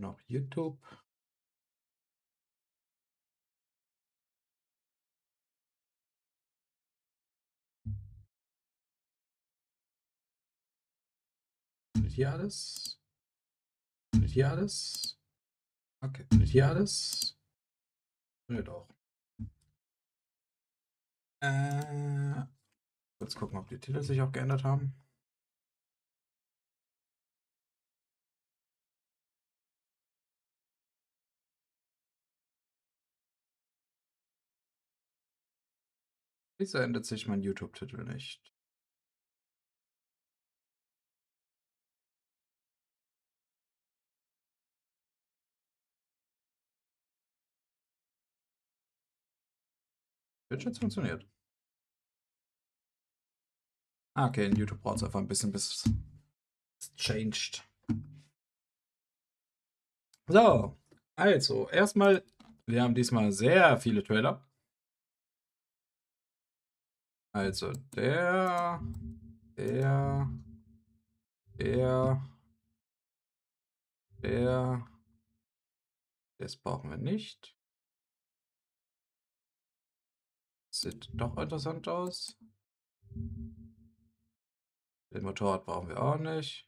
noch YouTube. Nicht hier alles. Nicht hier alles. Okay, nicht hier alles. Nö, doch. Kurz gucken, ob die Titel sich auch geändert haben. Wieso ändert sich mein YouTube-Titel nicht? Wird jetzt funktioniert. Ah, okay, in YouTube braucht es einfach ein bisschen, bis es changed. So, also, erstmal, wir haben diesmal sehr viele Trailer. Also, der, das brauchen wir nicht. Sieht doch interessant aus. Den Motorrad brauchen wir auch nicht.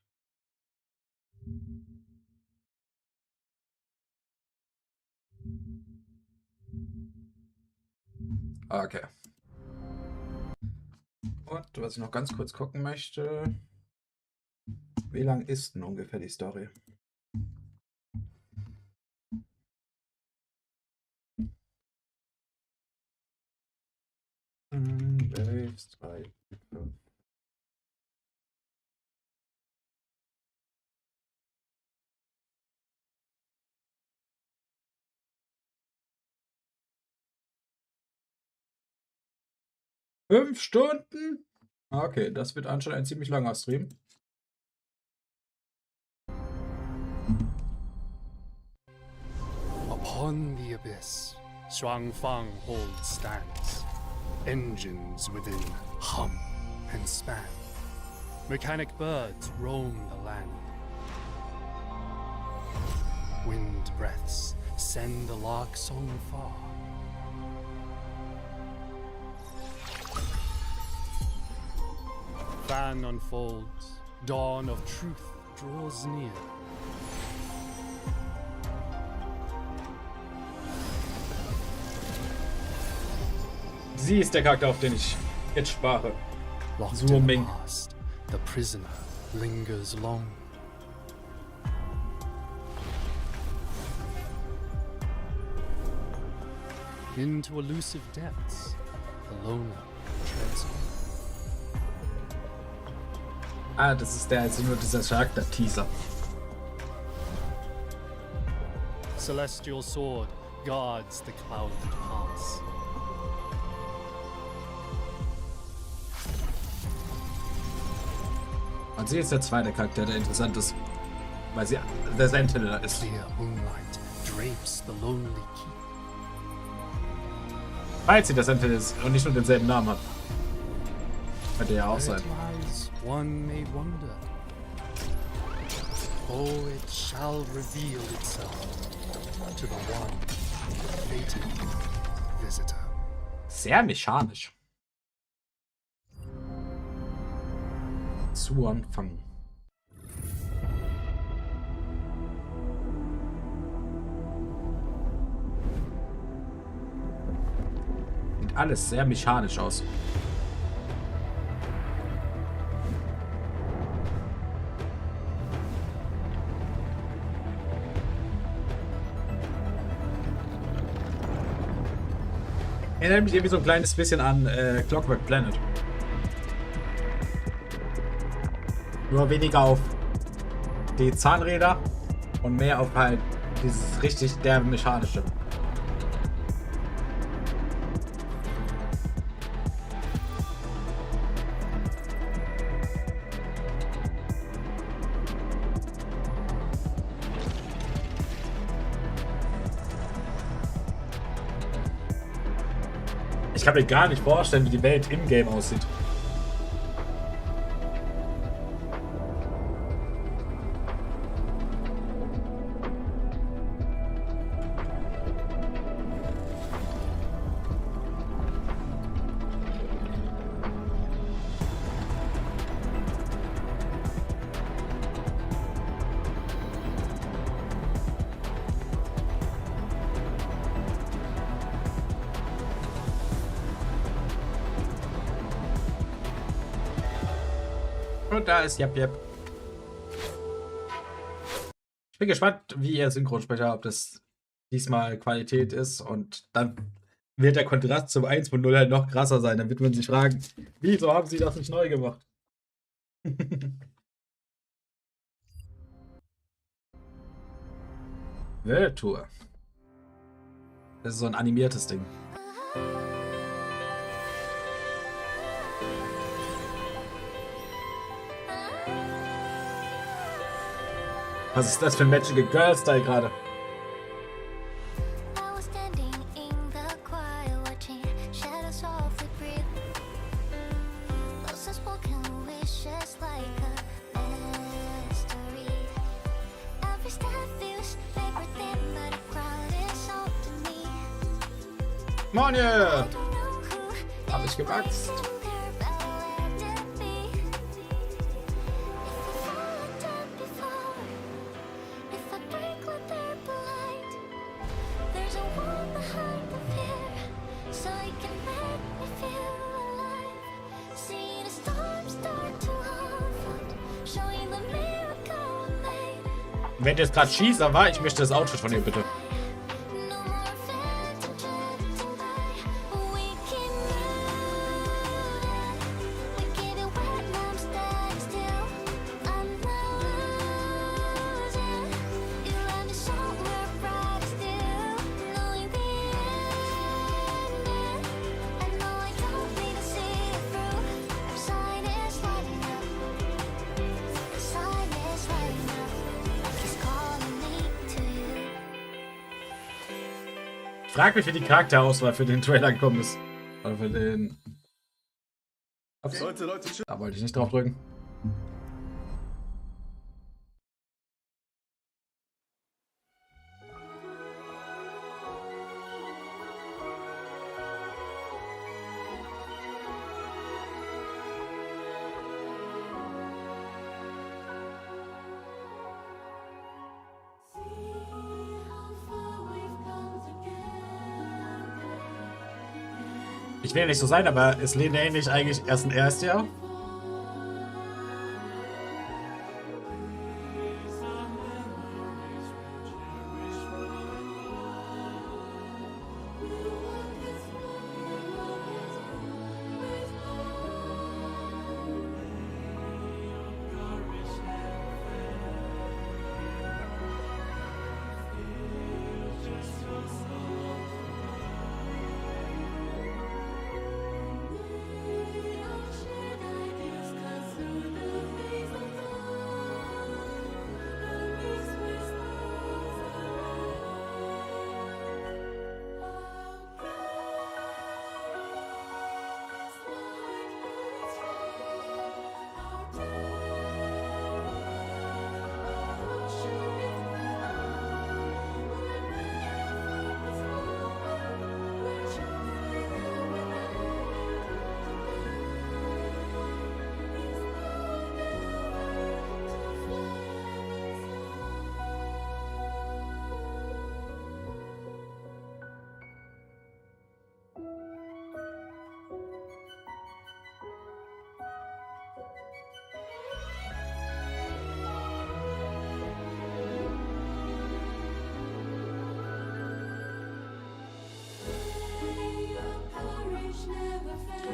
Okay. Und was ich noch ganz kurz gucken möchte, wie lang ist denn ungefähr die Story? Waves 3, 5. Fünf Stunden? Okay, das wird anscheinend ein ziemlich langer Stream. Upon the abyss, Shuangfang holds stands. Engines within hum and span. Mechanic birds roam the land. Wind breaths send the lark song far. Fan unfolds, dawn of truth draws near. Sie ist der Charakter, auf den ich jetzt spare. Locked Suo in the Ming. past, the prisoner lingers long. Into elusive depths, the loner treads on. Ah, das ist nur dieser Charakter-Teaser. Celestial sword guards the clouded pass. Und sie ist der zweite Charakter, der interessant ist, weil sie der Sentinel ist. Clear moonlight drapes the lonely keep. Weil sie der Sentinel ist und nicht nur denselben Namen hat. Könnte ja auch Where sein. it lies, one may wonder. Oh, it shall reveal itself to the one fated visitor. Sehr mechanisch. Zu Anfang. Sieht alles sehr mechanisch aus. Erinnert mich irgendwie so ein kleines bisschen an Clockwork Planet. Nur weniger auf die Zahnräder und mehr auf halt dieses richtig derbe mechanische. Ich kann mir gar nicht vorstellen, wie die Welt im Game aussieht. Und da ist Jep. Ich bin gespannt, wie ihr Synchronsprecher, ob das diesmal Qualität ist. Und dann wird der Kontrast zum 1.0 halt noch krasser sein. Dann wird man sich fragen, wieso haben sie das nicht neu gemacht? Tour. Das ist so ein animiertes Ding. Was ist das für ein Magical Girl Style gerade? Monje! Hab ich gewachst. Wenn jetzt gerade Schießer war, ich möchte das Outfit von ihr bitte. Frag mich, wie die Charakterauswahl für den Trailer gekommen ist. Oder für den... Leute, da wollte ich nicht drauf drücken. Ich will ja nicht so sein, aber ist Lene nicht eigentlich erst ein Erstjahr?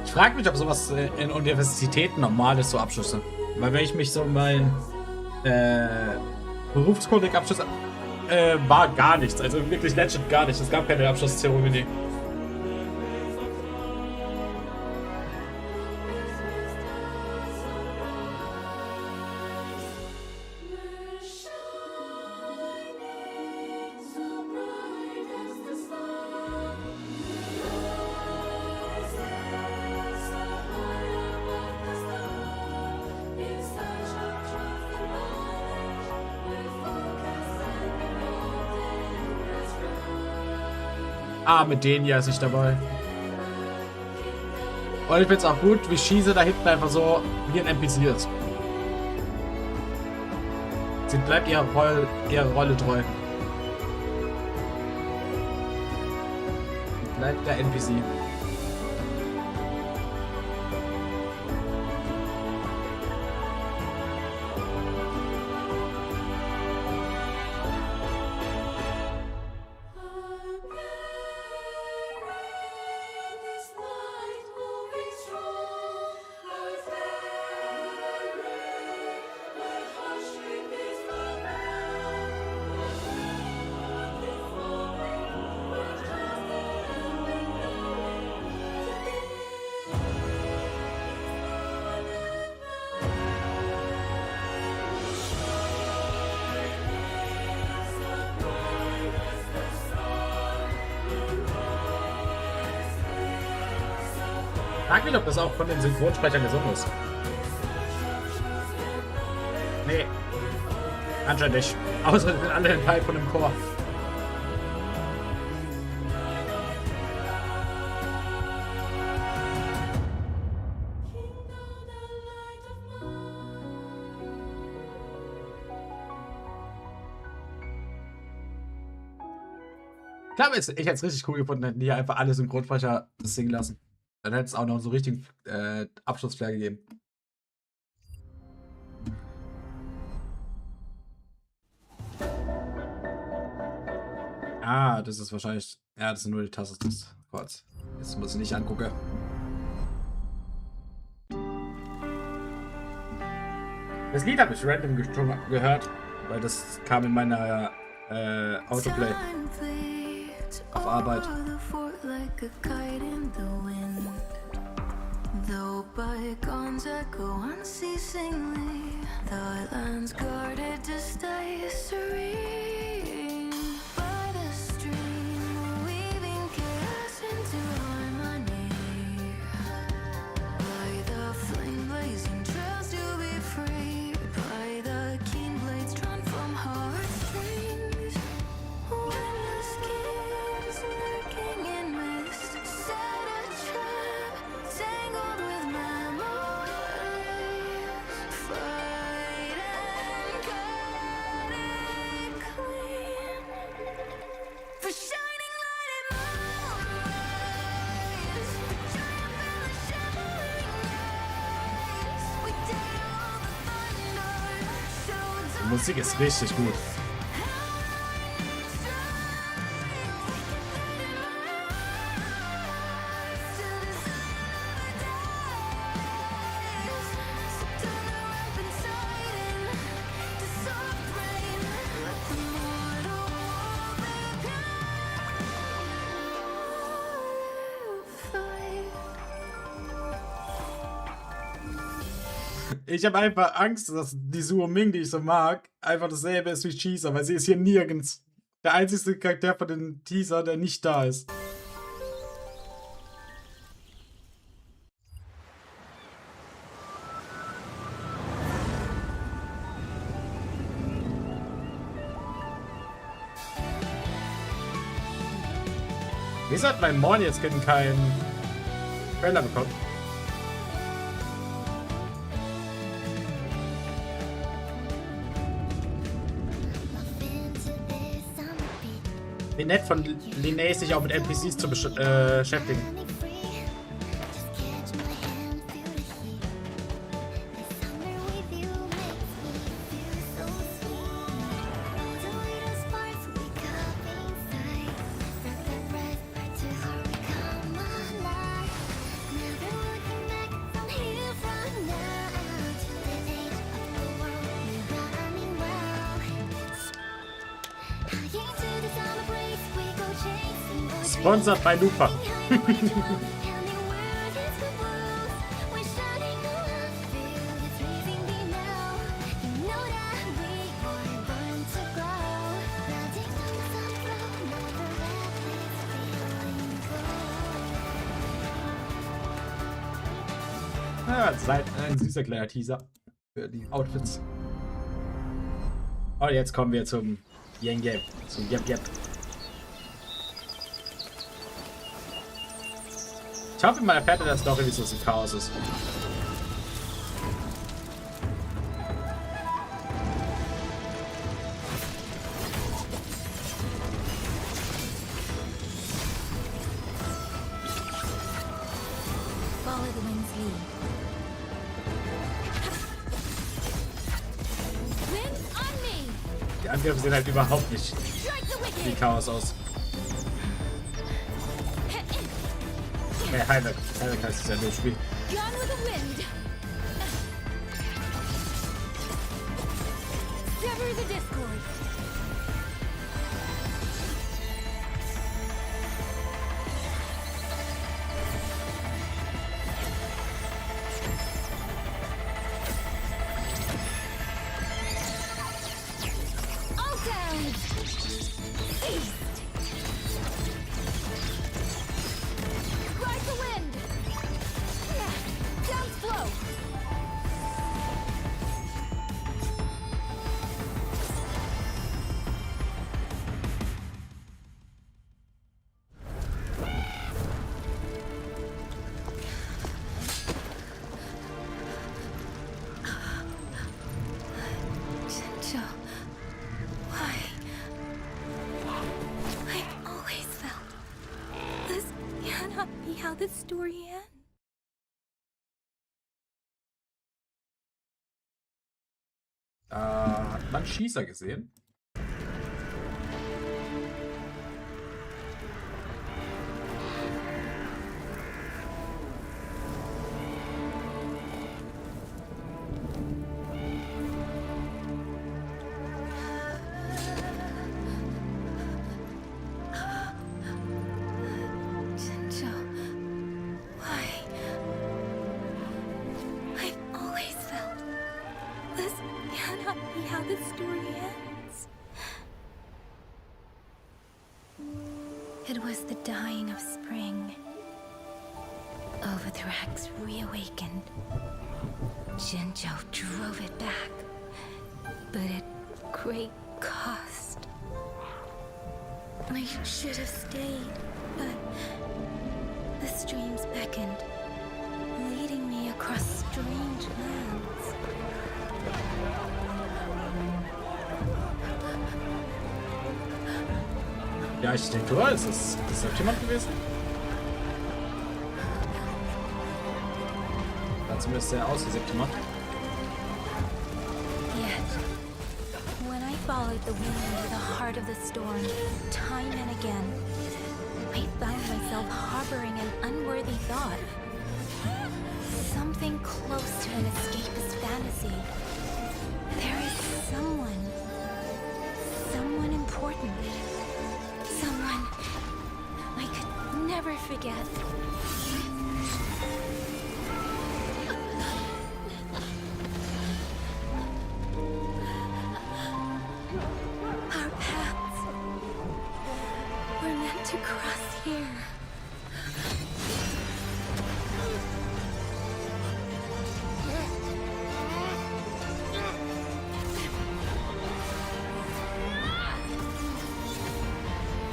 Ich frage mich, ob sowas in Universitäten normal ist, so Abschlüsse. Weil wenn ich mich so mein Berufskolleg-Abschluss war gar nichts. Also wirklich legit gar nichts. Es gab keine Abschlusszeremonie. Mit denen ja ist nicht dabei. Und ich finde es auch gut, wie Schieße da hinten einfach so wie ein NPC ist. Sie bleibt ihrer Rolle treu. Sie bleibt der NPC. frag mich, ob das auch von den Synchronsprechern gesungen ist. Nee. Anscheinend nicht. Außer den anderen Teil von dem Chor. Ich glaube, ich hätte es richtig cool gefunden, hätten die hier einfach alle Synchronsprecher das singen lassen. Dann hätte es auch noch so richtig Abschlussflair gegeben. Ah, das ist wahrscheinlich. Ja, das sind nur die Tasten des Chords. Jetzt muss ich nicht angucken. Das Lied habe ich random gehört, weil das kam in meiner Autoplay auf Arbeit. Though bygones echo unceasingly, the lands guarded to stay serene. By the stream, weaving chaos into harmony. By the flame blazing trails to be free. By the keen blades drawn from heartstrings. When the schemes lurking in mist set a trap, tangled with memories. Fight and cut it clean. For shining light and moonrise, triumph in the shimmering rays. We dare all the thunder. Die Musik ist richtig gut. Ich habe einfach Angst, dass die Suo Ming, die ich so mag, einfach dasselbe ist wie Cheezer, weil sie ist hier nirgends. Der einzige Charakter von den Teaser, der nicht da ist. Wieso hat mein Morn jetzt keinen Trailer bekommen? Wie nett von Linné, sich auch mit NPCs zu beschäftigen. Sponsored by Lupa. Ja, seid ein süßer kleiner Teaser für die Outfits. Und jetzt kommen wir zum Yang Yep, zum Yep Yep. Ich hoffe, man erfährt in der Story, wie es im Chaos ist. Die Angriffe sehen halt überhaupt nicht wie Chaos aus. Heiler heißt es ja nur Spiel. how the story ends. Hat man Schießer gesehen? Jinjo, why? I've always felt this cannot be how the story ends. It was the dying of spring. Overthrax reawakened. Jinjo drove it back, but at great cost. I should have stayed, but the streams beckoned, leading me across strange lands. Die Architektur, ist das jemand gewesen? Sah zumindest sehr aus wie Septima. Yet, when I followed the wind into the heart of the storm, time and again, I found myself harboring an unworthy thought. Something close to an escapist fantasy. There is someone important. Someone I could never forget. Our paths were meant to cross here.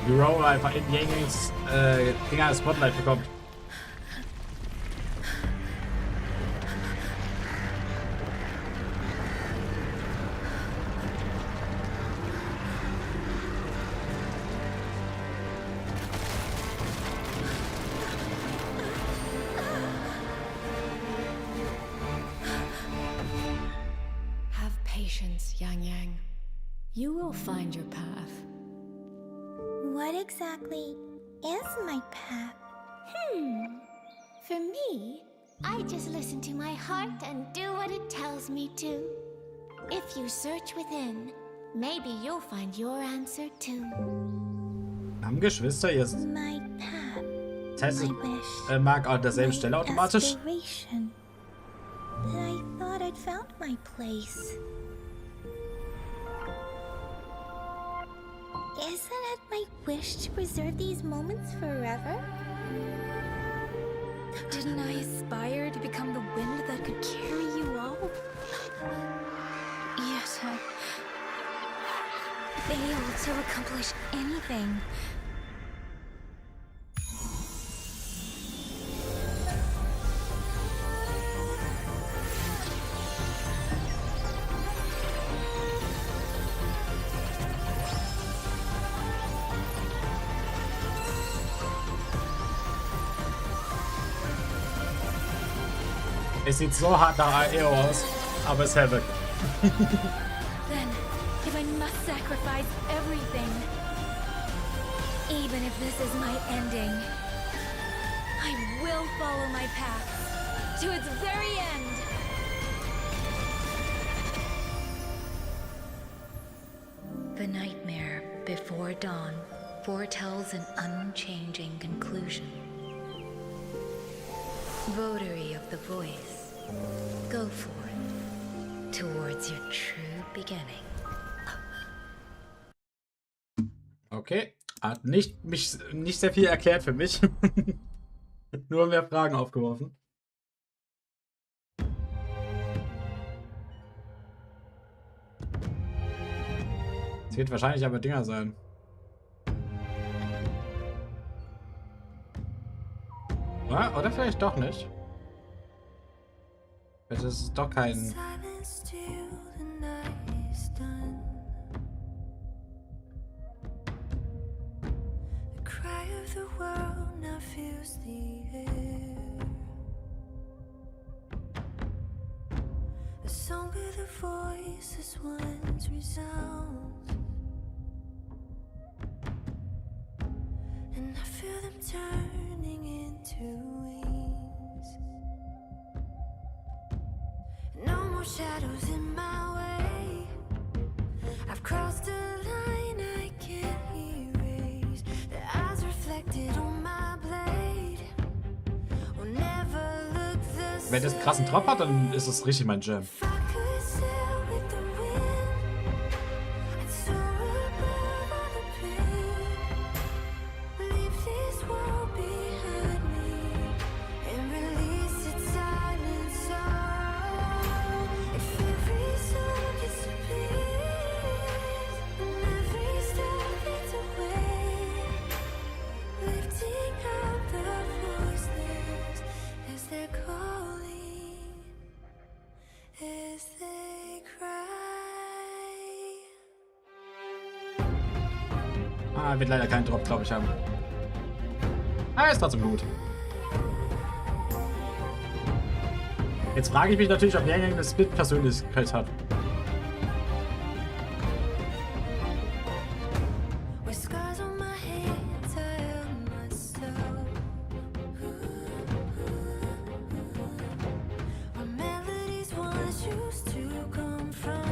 Wie Roll einfach in Yangs Finger das Spotlight bekommt. Have patience, Yang Yang. You will find your path. What exactly is my path? For me, I just listen to my heart and do what it tells me to. If you search within, maybe you'll find your answer too. Haben Geschwister jetzt. My path. Das heißt, My wish. es mag an derselben My Stelle automatisch. aspiration. That I thought I'd found my place. Isn't it my wish to preserve these moments forever? Didn't I aspire to become the wind that could carry you all? Yet I failed to accomplish anything. Es sieht so hart nach AEO aus, aber es ist Havoc. Then, if I must sacrifice everything, even if this is my ending, I will follow my path to its very end. The nightmare before dawn foretells an unchanging conclusion. Votary of the voice, go forth towards your true beginning. Okay, hat nicht sehr viel erklärt für mich. Nur mehr Fragen aufgeworfen. Es wird wahrscheinlich aber Dinger sein. Ja, oder vielleicht doch nicht. Vielleicht ist es doch kein... The cry of the world now fills the air. The song of the voices once resounds, and I feel them turning into wings. No more shadows in my way. I've crossed a line I can't erase. The eyes reflected on my blade will never look the same. Wenn das einen krassen Drop hat, dann ist es richtig mein Jam. If I could sail with the wind, I'd soar above all the pain. Leave this world behind me and release its silent sorrow. If every song disappears and every star fades away, lifting up the voiceless as they're calling, as they cry. Ah, wird leider keinen Drop, glaube ich, haben. Ah, ist trotzdem gut. Jetzt frage ich mich natürlich, ob Yang eine Split-Persönlichkeit hat. With scars on my hands, I am myself. Where melodies once used to come from.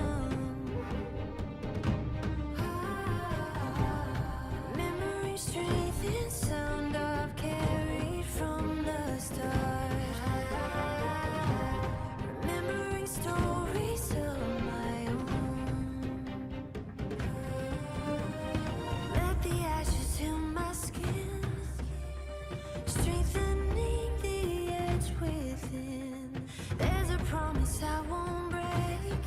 Memory, strength, and sound I've carried from the start. Remembering stories of my own. Let the ashes heal my skin, strengthening the edge within. There's a promise I won't break,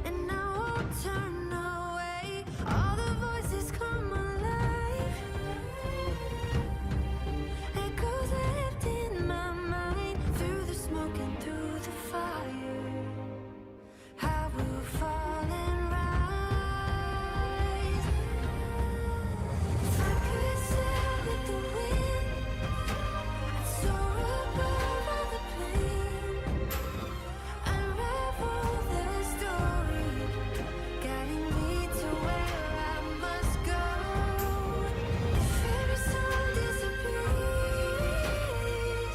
and I won't turn away. All the voices come alive, echoes left in my mind, through the smoke and through the fire. I will fall and rise. If I could sail with the wind, I'd soar above all the pain. Unravel the story, guiding me to where I must go. If every song disappears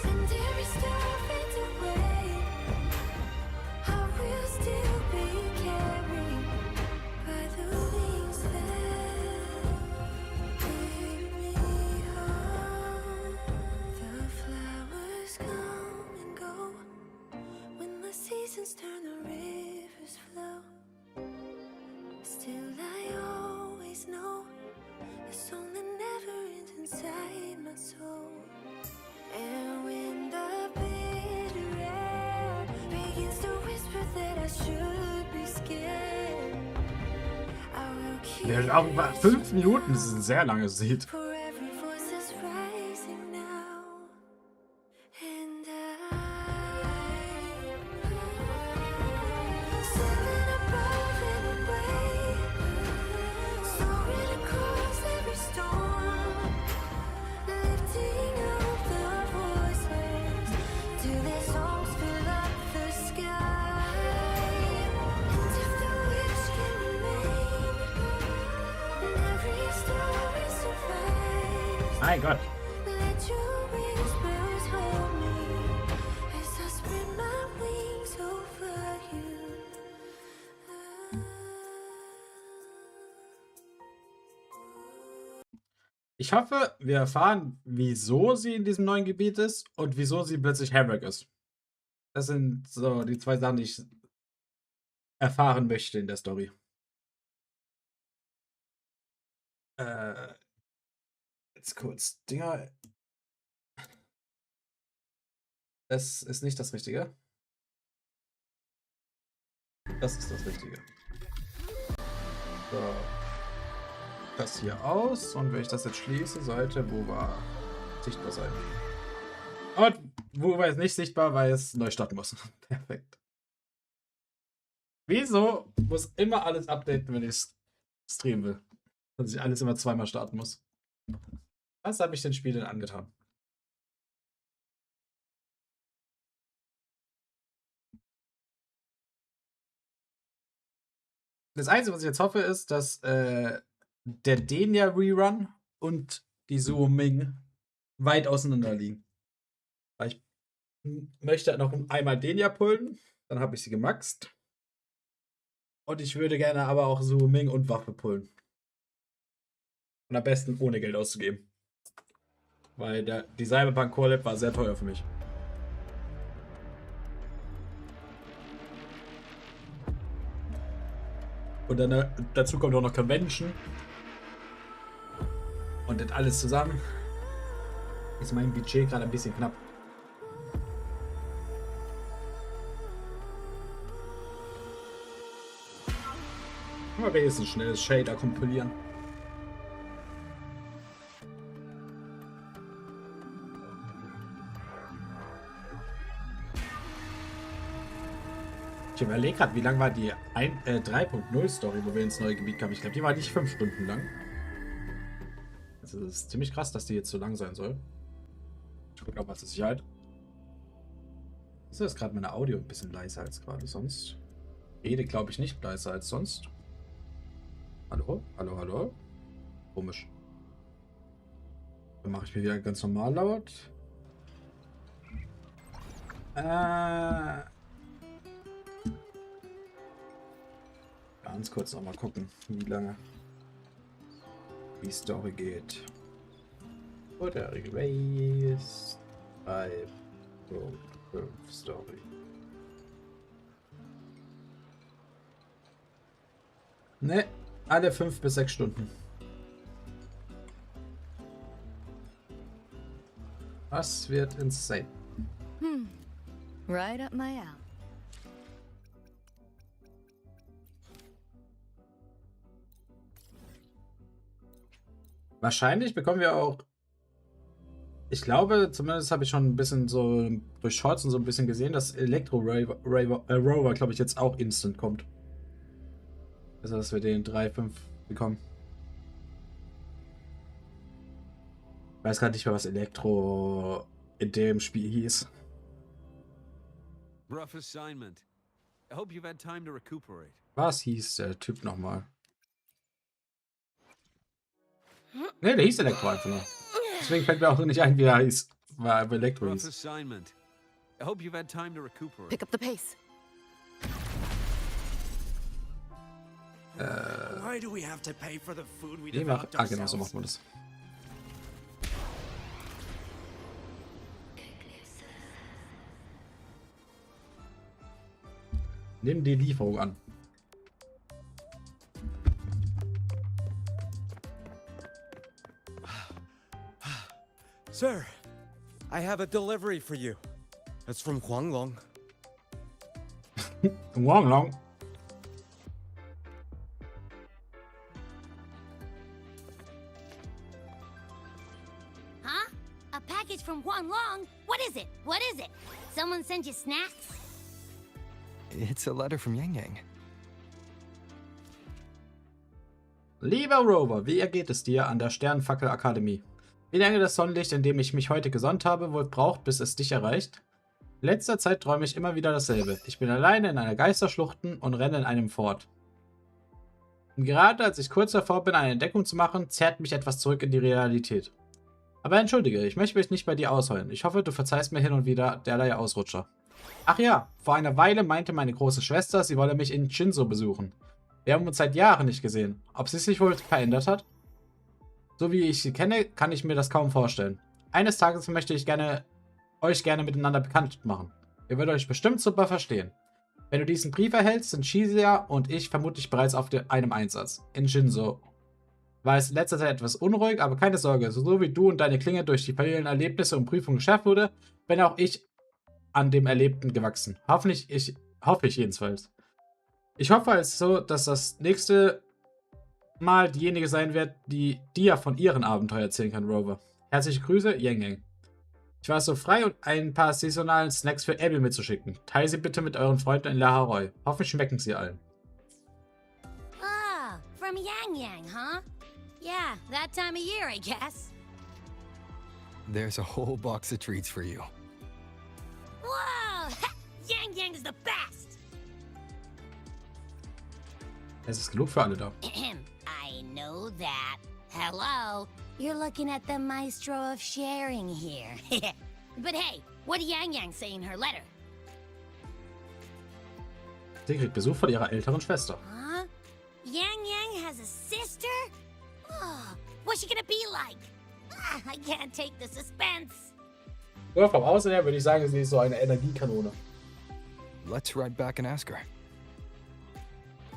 and every star fades away, I will still be carried by the wings that lead me home. The flowers come and go when the seasons turn, the rivers flow. Still, I always know the song that never ends inside my soul. And when the bitter air begins to whisper that I should be scared, I will keep Ja, auch über 5 Minuten, das ist ein sehr langes Lied. for every voice that's rising now. And sailing above and away, soaring across every storm, lifting up the voices till their songs fill up the sky. And if the wish can remain, and every story survives, Mein Gott. let your whispers hold me as I spread my wings over you. Ich hoffe, wir erfahren, wieso sie in diesem neuen Gebiet ist und wieso sie plötzlich Havoc ist. Das sind so die zwei Sachen, die ich erfahren möchte in der Story. Jetzt kurz. Dinger. Das ist nicht das Richtige. Das ist das Richtige. So. Das hier aus. Und wenn ich das jetzt schließe, sollte Wuwa sichtbar sein. Und Wuwa ist nicht sichtbar, weil es neu starten muss. Perfekt. Wieso muss immer alles updaten, wenn ich streamen will? Dass ich alles immer zweimal starten muss. Was habe ich den Spielen angetan? Das Einzige, was ich jetzt hoffe, ist, dass der Denia-Rerun und die Suoming weit auseinander liegen. Weil ich möchte noch einmal Denia pullen, dann habe ich sie gemaxt. Und ich würde gerne aber auch Suoming und Waffe pullen. Und am besten ohne Geld auszugeben. Weil die Cyberpunk Core Lab war sehr teuer für mich. Und dann dazu kommt auch noch Convention. Und das alles zusammen ist mein Budget gerade ein bisschen knapp. Aber wenigstens schnelles Shader kompilieren. Ich überlege gerade, wie lang war die 3.0 Story, wo wir ins neue Gebiet kamen. Ich glaube, die war nicht 5 Stunden lang. Also das ist ziemlich krass, dass die jetzt so lang sein soll. Ich gucke mal zur Sicherheit. Ist das gerade meine Audio ein bisschen leiser als gerade sonst? Rede, glaube ich, nicht leiser als sonst. Hallo? Hallo, hallo? Komisch. Dann mache ich mir wieder ganz normal laut. Ganz kurz noch mal gucken, wie lange die Story geht. Wuthering Race 3.5 Story. Ne, alle 5 bis 6 Stunden. Das wird insane. Right up my alley. Wahrscheinlich bekommen wir auch. Ich glaube, zumindest habe ich schon ein bisschen so durch Shorts und so ein bisschen gesehen, dass Rover, glaube ich, jetzt auch instant kommt. Also, dass wir den 3.5 bekommen. Ich weiß gerade nicht mehr, was Elektro in dem Spiel hieß. Rough assignment. I hope you've had time to recuperate. Was hieß der Typ nochmal? Ne, der hieß Elektro einfach nur. Deswegen fällt mir auch nicht ein, wie er hieß. War aber Elektro Rough hieß. assignment. I hope you've had time to recuperate. Pick up the pace. Why do we have to pay for the food we Genau, developed genau, so macht ourselves? man das. Nimm die Lieferung an. Sir, I have a delivery for you. It's from Huanglong. Long, long. Huh? A package from Huanglong? What is it? What is it? Someone send you snacks? It's a letter from Yang Yang. Lieber Rover, wie ergeht es dir an der Sternenfackel-Akademie? Wie lange das Sonnenlicht, in dem ich mich heute gesonnt habe, wohl braucht, bis es dich erreicht? In letzter Zeit träume ich immer wieder dasselbe. Ich bin alleine in einer Geisterschluchten und renne in einem Fort. Und gerade als ich kurz davor bin, eine Entdeckung zu machen, zerrt mich etwas zurück in die Realität. Aber entschuldige, ich möchte mich nicht bei dir ausheulen. Ich hoffe, du verzeihst mir hin und wieder derlei Ausrutscher. Ach ja, vor einer Weile meinte meine große Schwester, sie wolle mich in Shinzo besuchen. Wir haben uns seit Jahren nicht gesehen. Ob sie sich wohl verändert hat? So wie ich sie kenne, kann ich mir das kaum vorstellen. Eines Tages möchte ich euch gerne miteinander bekannt machen. Ihr werdet euch bestimmt super verstehen. Wenn du diesen Brief erhältst, sind Shizia und ich vermutlich bereits auf einem Einsatz. In Shinzo. War es in letzter Zeit etwas unruhig, aber keine Sorge. So wie du und deine Klinge durch die vielen Erlebnisse und Prüfungen geschärft wurde, bin auch ich an dem Erlebten gewachsen. Hoffe ich jedenfalls. Ich hoffe also, dass das nächste Mal diejenige sein wird, die dir von ihren Abenteuern erzählen kann, Rover. Herzliche Grüße, Yang Yang. Ich war so frei, und ein paar saisonalen Snacks für Abby mitzuschicken. Teile sie bitte mit euren Freunden in La Haroy. Hoffentlich schmecken sie allen. Ah, from Yang Yang, huh? Yeah, that time of year, I guess. There's a whole box of treats for you. Whoa! Yang Yang's the best! Es ist genug für alle da. I know that. Hello? You're looking at the maestro of sharing here. But hey, what did Yang Yang say in her letter? Sie kriegt Besuch von ihrer älteren Schwester. Huh? Yang Yang has a sister? Oh, what's she gonna be like? I can't take the suspense. Ja, vom Aussehen her würde ich sagen, sie ist so eine Energiekanone. Let's ride back and ask her.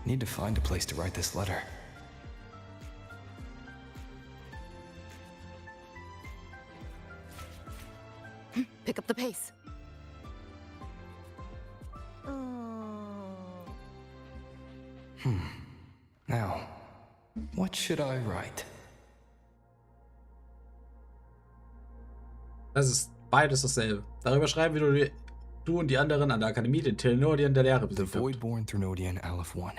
Need to find a place to write this letter. Pick up the pace. Now, what should I write? Das ist beides dasselbe. Darüber schreiben, wie du und die anderen an der Akademie den Telenordien der Lehre The besiegt habt. Voidborn Thrunodian Aleph 1.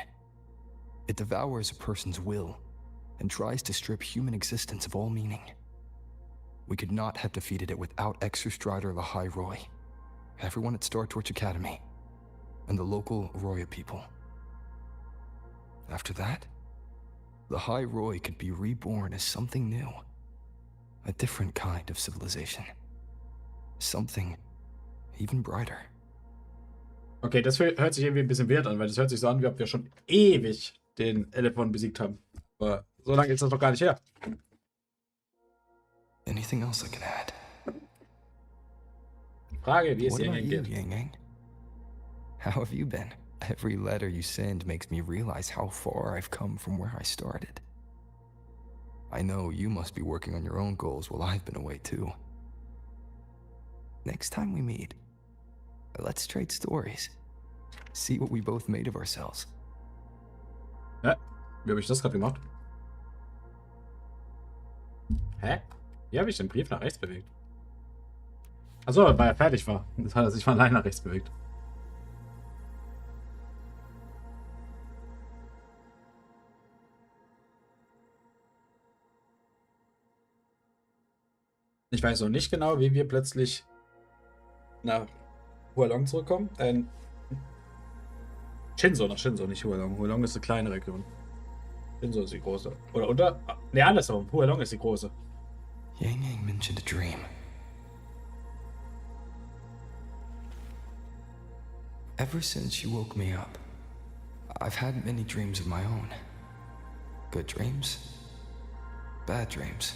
It devours a person's will and tries to strip human existence of all meaning. We could not have defeated it without Exostrider Lahai Roy, everyone at Star Torch Academy, and the local Roya people. After that, Lahai Roy could be reborn as something new, a different kind of civilization, something even brighter. Okay, das hört sich irgendwie ein bisschen wert an, weil das hört sich so an, wie ob wir schon ewig den Elefant besiegt haben. Aber so lange ist das doch gar nicht her. Anything else I can add? Frage, wie es What hier about you, geht. Yang Yang? How have you been? Every letter you send makes me realize how far I've come from where I started. I know you must be working on your own goals while I've been away too. Next time we meet, let's trade stories. See what we both made of ourselves. Hä? Wie habe ich das gerade gemacht? Hä? Wie habe ich den Brief nach rechts bewegt? Achso, weil er fertig war. Das hat er sich von allein nach rechts bewegt. Ich weiß noch nicht genau, wie wir plötzlich nach Hualong zurückkommen. Shinzo, nach Shinzo, nicht Hualong. Hualong ist eine kleine Region. Shinzo ist die große. Oder unter? Ne, andersrum. Hualong ist die große. Yang Yang mentioned a dream. Ever since you woke me up, I've had many dreams of my own. Good dreams, bad dreams.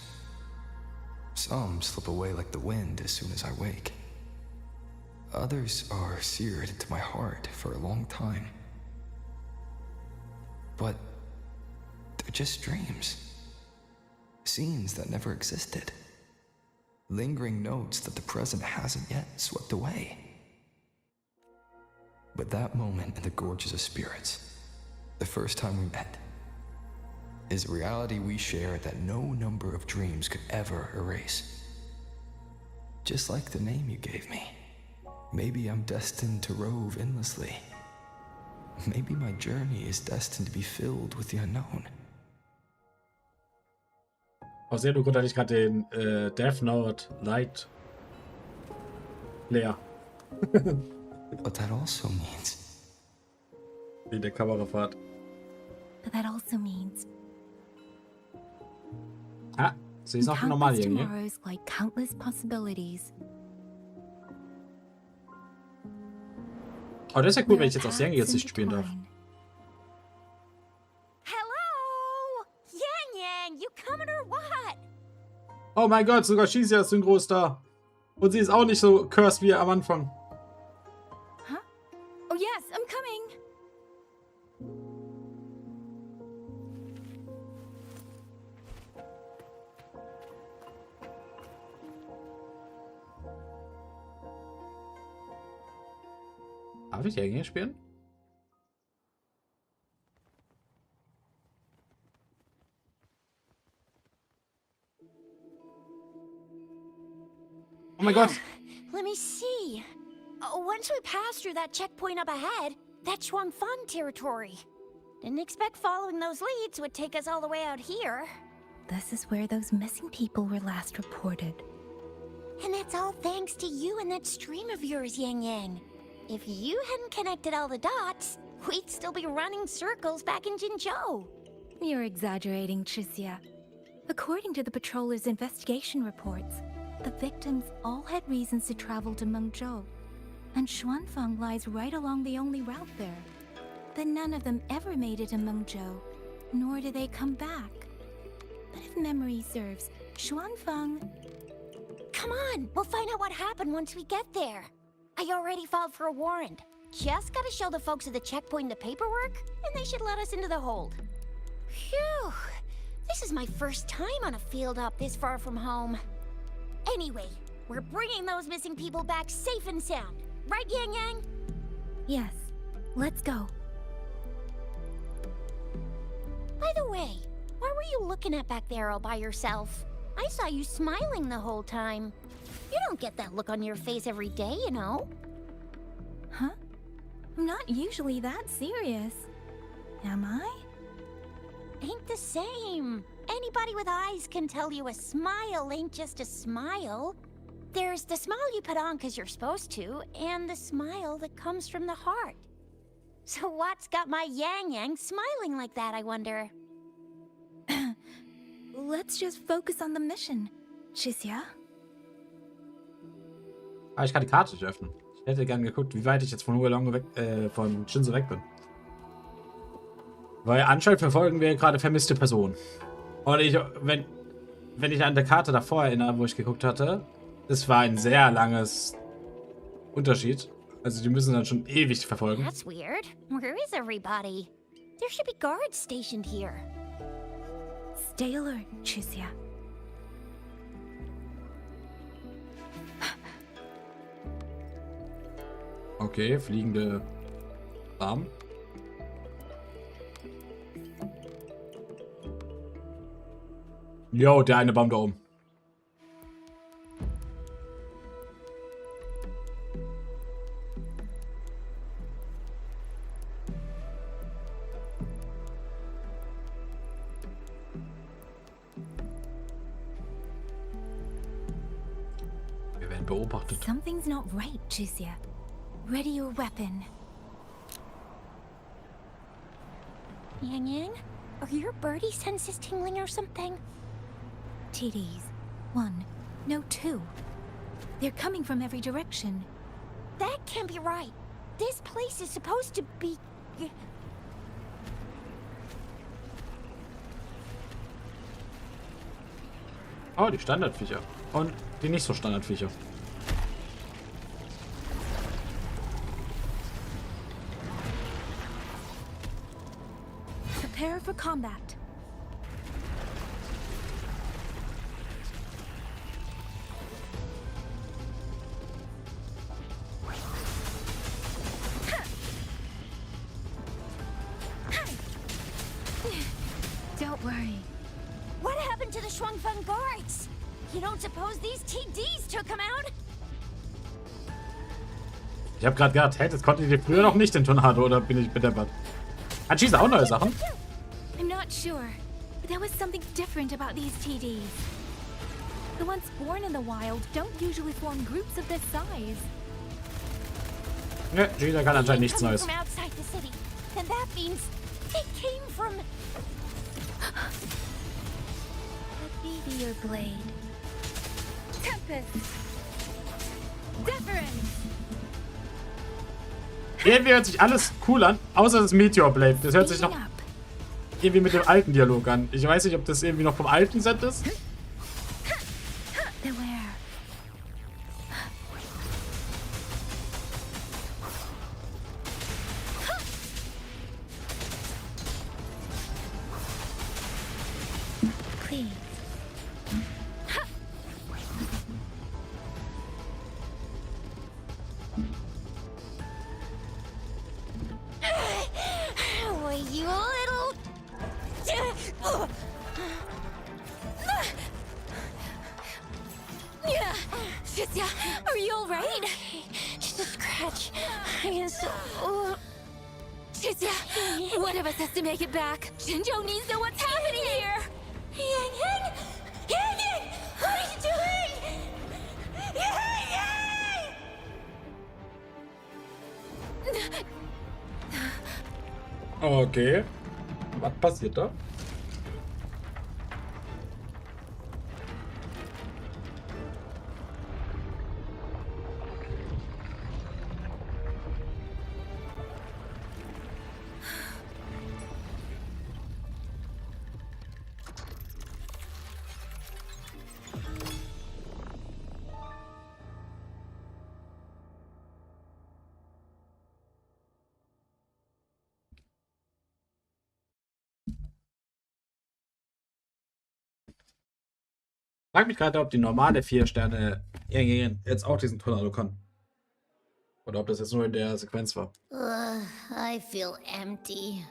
Some slip away like the wind as soon as I wake. Others are seared into my heart for a long time. But they're just dreams. Scenes that never existed. Lingering notes that the present hasn't yet swept away. But that moment in the Gorges of Spirits, the first time we met, is a reality we share that no number of dreams could ever erase. Just like the name you gave me. Maybe I'm destined to rove endlessly. Maybe my journey is destined to be filled with the unknown. Aus dem Grund hatte ich gerade den Death Note Light leer. But that also means... Wie der Kamerafahrt. But that also means Ah, sie ist noch normal countless hier. tomorrows like countless possibilities. Oh, das ist ja cool, wenn ich jetzt aus Yang jetzt nicht spielen darf. Hello? Yang Yang, you coming or what? Oh mein Gott, sogar Shizia ist synchron da. Und sie ist auch nicht so cursed wie am Anfang. Huh? Oh yes, I'm coming. Darf ich Yang spielen? Oh mein Gott! Let me see. Once we passed through that checkpoint up ahead, that's Shuangfang territory. Didn't expect following those leads would take us all the way out here. This is where those missing people were last reported. And that's all thanks to you and that stream of yours, Yang Yang. If you hadn't connected all the dots, we'd still be running circles back in Jinzhou. You're exaggerating, Chixia. According to the patroller's investigation reports, the victims all had reasons to travel to Mengzhou, and Xuanfeng lies right along the only route there. But none of them ever made it to Mengzhou, nor did they come back. But if memory serves, Xuanfeng... Come on, we'll find out what happened once we get there. I already filed for a warrant. Just gotta show the folks at the checkpoint the paperwork, and they should let us into the hold. Phew, this is my first time on a field op this far from home. Anyway, we're bringing those missing people back safe and sound. Right, Yang Yang? Yes, let's go. By the way, what were you looking at back there all by yourself? I saw you smiling the whole time. You don't get that look on your face every day, you know. Huh? I'm not usually that serious. Am I? Ain't the same. Anybody with eyes can tell you a smile ain't just a smile. There's the smile you put on 'cause you're supposed to, and the smile that comes from the heart. So what's got my Yang Yang smiling like that, I wonder? Let's just focus on the mission, Chixia. Ah, ich kann die Karte nicht öffnen. Ich hätte gern geguckt, wie weit ich jetzt von Wuthering weg, von Shinzo weg bin. Weil anscheinend verfolgen wir gerade vermisste Personen. Und wenn ich an der Karte davor erinnere, wo ich geguckt hatte, das war ein sehr langes Unterschied. Also die müssen dann schon ewig verfolgen. That's weird. Where is everybody? There should be guards stationed here. Stay alert, Chixia. Okay, fliegende Rahmen. Jo, der eine Baum da oben. Wir werden beobachtet. Something's not right, Chixia. Ready your weapon. Yang Yang, are your birdie senses tingling or something? TDs. 1. No, 2. They're coming from every direction. That can't be right. This place is supposed to be... Oh, die Standardviecher. Und die nicht so Standardviecher. Prepare for combat. Don't worry. What happened to the Xuanfeng guards? You don't suppose these TDs took them out? Ich habe gerade gedacht, hey, das konntet ihr früher noch nicht, den Tornado, oder bin ich bedeppert? Hat Schieße auch neue Sachen? I'm not sure, but there was something different about these TDs. The ones born in the wild don't usually form groups of this size. Ne, Schieße kann anscheinend nichts Neues. From outside the city. Then that means they came from... Let me be your blade. Tempest! Deference! Irgendwie hört sich alles cool an, außer das Meteor Blade. Das hört sich noch irgendwie mit dem alten Dialog an. Ich weiß nicht, ob das irgendwie noch vom alten Set ist. Beware. Please. Oh, you little... Yeah. Chixia, are you all right? Just a scratch. I am so... Chixia, one of us has to make it back. Jinzhou needs to know what's happening here. Yang Yang Okay. Was passiert da? Ich frage mich gerade, ob die normale 4 Sterne jetzt auch diesen Tornado kann. Oder ob das jetzt nur in der Sequenz war. I feel empty.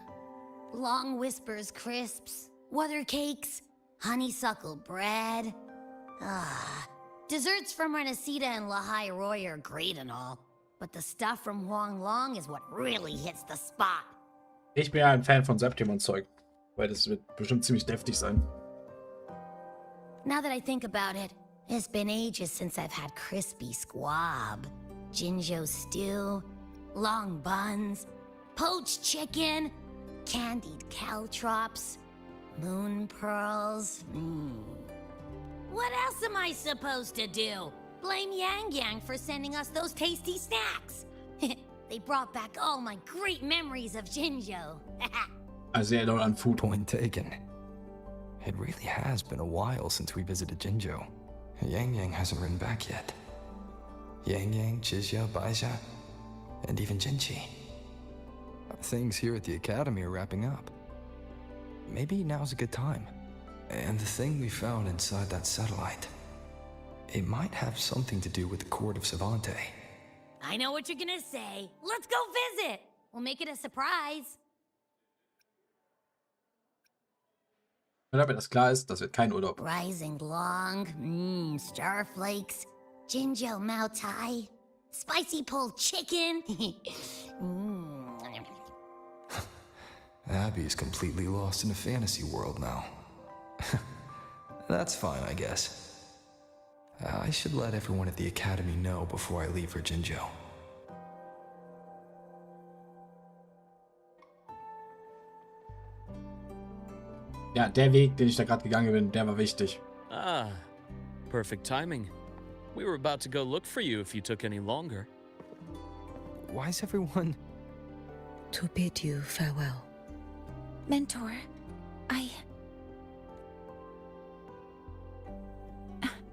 Long whispers crisps, weather cakes, honeysuckle bread. Desserts from Renacita and Lahai Roy are great and all, but the stuff from Huang Long is what really hits the spot. Ich bin ja ein Fan von Septimon-Zeug, weil das wird bestimmt ziemlich deftig sein. Now that I think about it, it's been ages since I've had crispy squab, Jinzhou stew, long buns, poached chicken, candied caltrops, moon pearls. What else am I supposed to do? Blame Yang Yang for sending us those tasty snacks. They brought back all my great memories of Jinzhou. Also ja, an Food. Point taken. It really has been a while since we visited Jinzhou. Yang Yang hasn't written back yet. Yang Yang, Chixia, Baixia, and even Jinchi. Things here at the academy are wrapping up. Maybe now's a good time. And the thing we found inside that satellite, it might have something to do with the court of Savante. I know what you're gonna say. Let's go visit. We'll make it a surprise. Und damit das klar ist, das wird kein Urlaub. Rising Long, Starflakes, Jinzhou Mao Tai, spicy pulled chicken. Abby's completely lost in a fantasy world now. That's fine, I guess. I should let everyone at the academy know before I leave for Jinzhou. Ja, der Weg, den ich da gerade gegangen bin, der war wichtig. Ah, perfect timing. We were about to go look for you if you took any longer. Why is everyone... To bid you farewell. Mentor,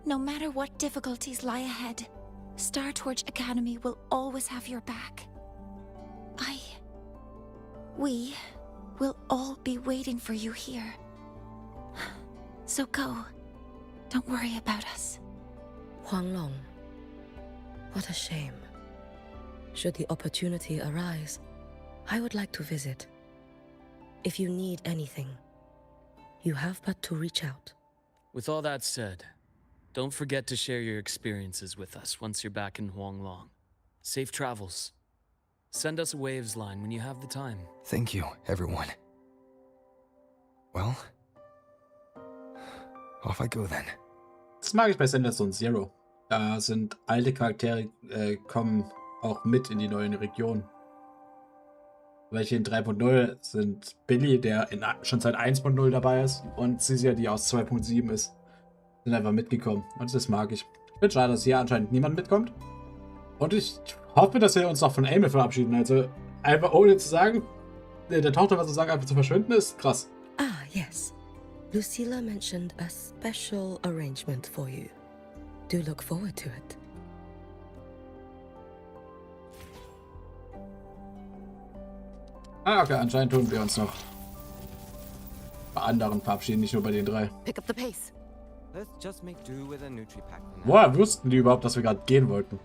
no matter what difficulties lie ahead, Star Torch Academy will always have your back. We will all be waiting for you here. So go. Don't worry about us. Huang Long. What a shame. Should the opportunity arise, I would like to visit. If you need anything, you have but to reach out. With all that said, don't forget to share your experiences with us once you're back in Huanglong. Safe travels. Send us a waves line when you have the time. Thank you, everyone. Well, off I go then. Das mag ich bei Sender Zone Zero. Da sind alte Charaktere, kommen auch mit in die neuen Regionen. Welche in 3.0 sind Billy, der schon seit 1.0 dabei ist, und Cisia, die aus 2.7 ist, sind einfach mitgekommen. Und das mag ich. Ich bin schade, dass hier anscheinend niemand mitkommt. Und ich hoffe, dass wir uns noch von Eine verabschieden. Also einfach ohne zu sagen, der Tochter was zu sagen, einfach zu verschwinden, ist krass. Ah, yes. Lucilla mentioned a special arrangement for you. Do look forward to it. Ah, okay, anscheinend tun wir uns noch bei anderen verabschieden, nicht nur bei den 3. Pick up the pace. Let's just make do with a Nutri-Pack for now. Woher wussten die überhaupt, dass wir gerade gehen wollten?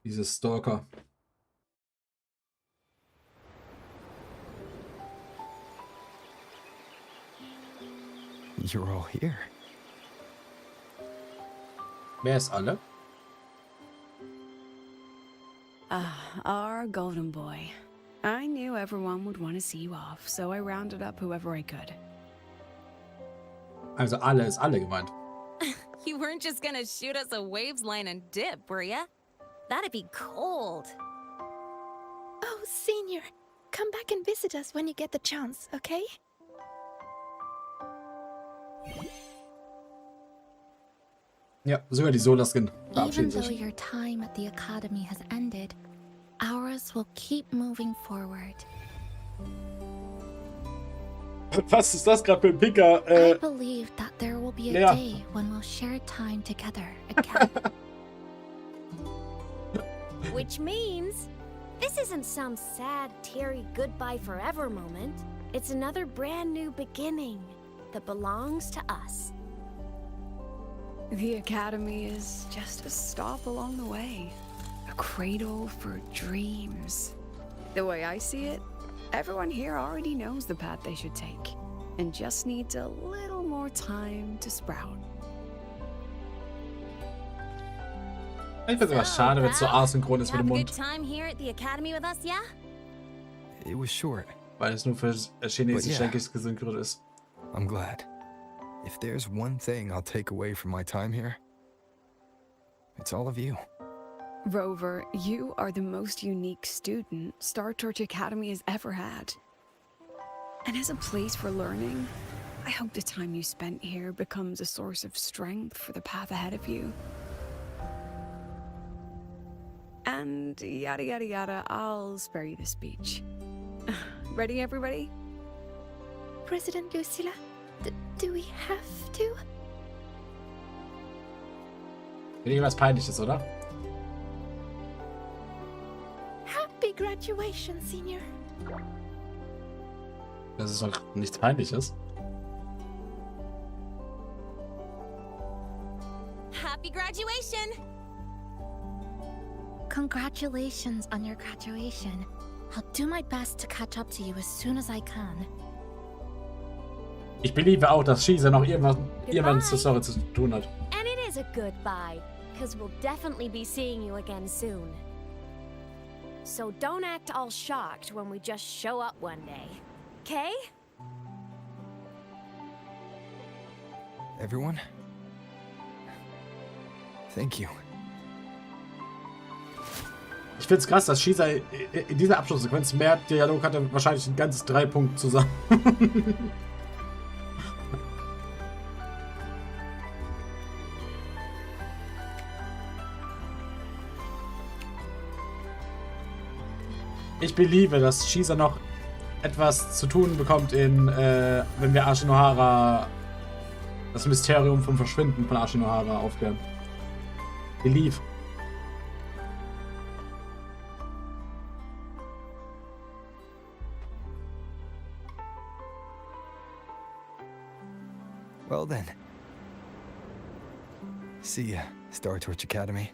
Diese Stalker. You're all here. Wer ist alle? Our golden boy. I knew everyone would want to see you off, so I rounded up whoever I could. Also alle ist alle gemeint. You weren't just gonna shoot us a waves line and dip, were ya? That'd be cold. Oh, Senior, come back and visit us when you get the chance, okay? Ja, sogar die Solaskin Even verabschiedet though sich. your time at the academy has ended, ours will keep moving forward. Was ist das gerade für ein Picker? I believe that there will be a Lea. day when we'll share time together again. Which means this isn't some sad, teary goodbye forever moment. It's another brand new beginning that belongs to us. The Academy is just a stop along the way. A cradle for dreams. The way I see it, everyone here already knows the path they should take, and just needs a little more time to sprout. Ich finde es immer schade, wenn es so asynchron ist mit dem Have a good Mund. time here at the Academy with us, yeah? It was short. Weil es nur für Chinesisch, But yeah. denke ich, gesynchron ist. I'm glad. If there's one thing I'll take away from my time here, it's all of you. Rover, you are the most unique student Star Torch Academy has ever had. And as a place for learning, I hope the time you spent here becomes a source of strength for the path ahead of you. And yada yada yada, I'll spare you the speech. Ready, everybody? President Lucilla, do we have to? Irgendwas Peinliches, oder? Happy graduation, Senior. Das ist doch nichts Peinliches. Happy graduation! Congratulations on your graduation. I'll do my best to catch up to you as soon as I can. Ich beliebe auch, dass Shisa noch irgendwann zur Story zu tun hat. And it is a goodbye, because we'll definitely be seeing you again soon. So don't act all shocked when we just show up one day. Okay? Everyone? Thank you. Ich find's krass, dass Shisa in dieser Abschlusssequenz mehr Dialog hatte, wahrscheinlich ein ganzes 3 Punkte zusammen. Ich beliebe, dass Shisa noch etwas zu tun bekommt wenn wir Ashinohara, das Mysterium vom Verschwinden von Ashinohara aufklären. Believe. Well then. See ya, Star Torch Academy.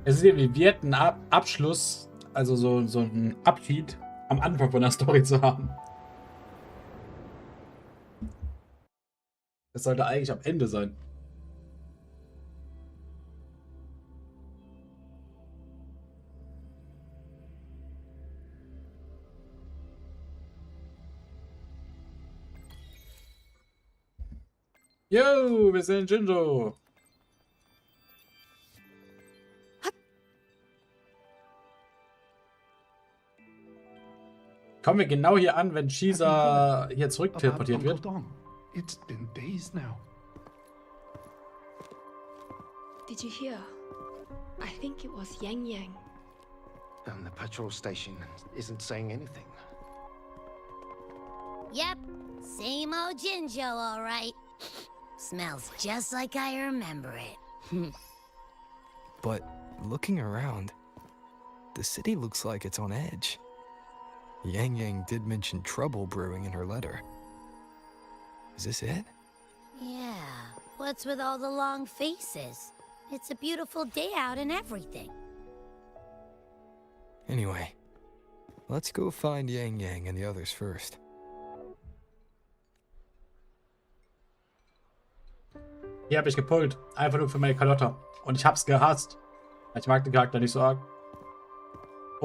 Es ist irgendwie wert, einen Abschluss, also so einen Abschied am Anfang von der Story zu haben. Das sollte eigentlich am Ende sein. Yo, wir sind Jinjo. Kommen wir genau hier an, wenn Shisa hier zurück teleportiert wird. It's been days now. Did you hear? I think it was Yang Yang. And the patrol station isn't saying anything. Yep, same old Jinjo, all right. Smells just like I remember it. But looking around, the city looks like it's on edge. Yang Yang did mention trouble brewing in her letter. Is this it? Yeah, what's with all the long faces? It's a beautiful day out and everything. Anyway, let's go find Yang Yang and the others first. Hier habe ich gepullt. Einfach nur für meine Carlotta. Und ich hab's gehasst. Ich mag den Charakter nicht so arg.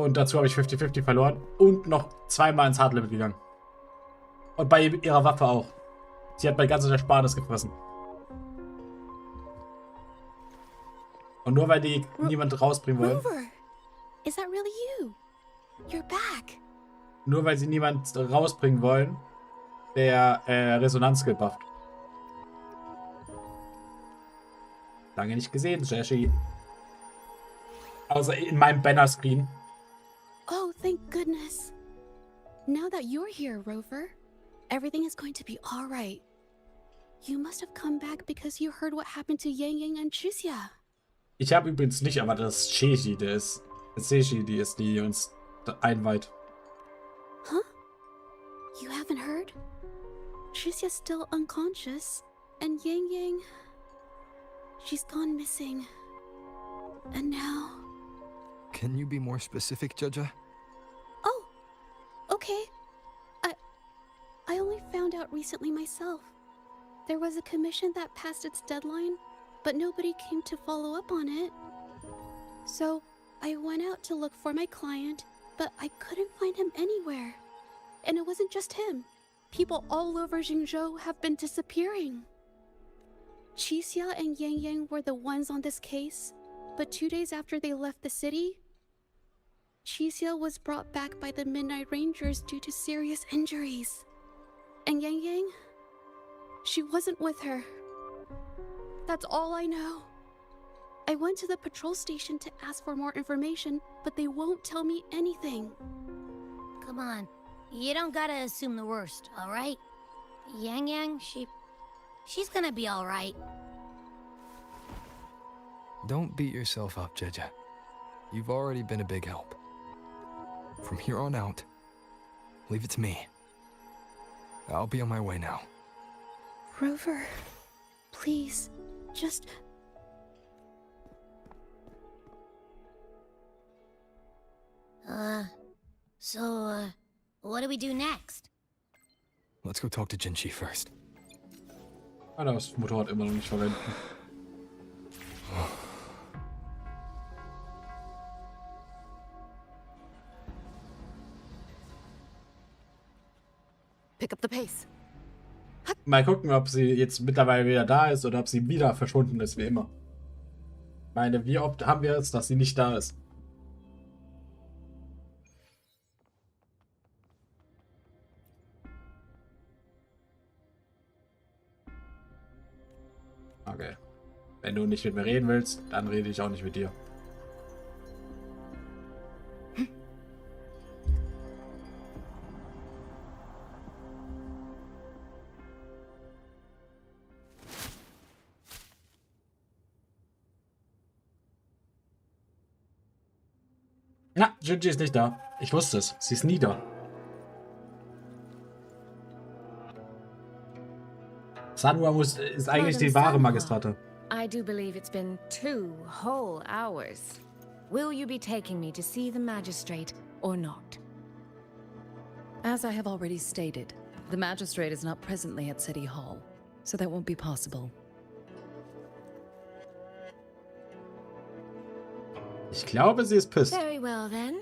Und dazu habe ich 50-50 verloren und noch zweimal ins Hardlimit gegangen. Und bei ihrer Waffe auch. Sie hat mein ganzes Ersparnis gefressen. Und nur weil die niemand rausbringen wollen. Rover, is that really you? You're back. Nur weil sie niemand rausbringen wollen, der Resonanz gebufft. Lange nicht gesehen, Jashi. Außer in meinem Banner-Screen. Oh, thank goodness. Now that you're here, Rover, everything is going to be all right. You must have come back because you heard what happened to Yang Yang and Tricia. Ich habe übrigens nicht, aber das ist Cheji, die ist, die uns einweiht. Huh? You haven't heard? Tricia's still unconscious, and Yang Yang, she's gone missing. And now... Can you be more specific, Jaja? Oh, okay. I only found out recently myself. There was a commission that passed its deadline, but nobody came to follow up on it. So I went out to look for my client, but I couldn't find him anywhere. And it wasn't just him. People all over Jingzhou have been disappearing. Qixia and Yang Yang were the ones on this case, but 2 days after they left the city, Qixia was brought back by the Midnight Rangers due to serious injuries. And Yang Yang, she wasn't with her. That's all I know. I went to the patrol station to ask for more information, but they won't tell me anything. Come on. You don't gotta assume the worst, alright? Yang Yang, she's gonna be alright. Don't beat yourself up, Jaja. You've already been a big help. From here on out, leave it to me. I'll be on my way now. Rover, please, just... What do we do next? Let's go talk to Jinchi first. Ah, das Motorrad immer noch nicht verwenden. Pick up the pace. Mal gucken, ob sie jetzt mittlerweile wieder da ist oder ob sie wieder verschwunden ist, wie immer. Ich meine, wie oft haben wir es, dass sie nicht da ist? Okay. Wenn du nicht mit mir reden willst, dann rede ich auch nicht mit dir. Na, Jinji ist nicht da. Ich wusste es. Sie ist nie da. Sanwa ist eigentlich die wahre Magistrate. I do believe it's been 2 whole hours. Will you be taking me to see the magistrate or not? As I have already stated, the magistrate is not presently at City Hall, so that won't be possible. Ich glaube, sie ist pissed. Very well then.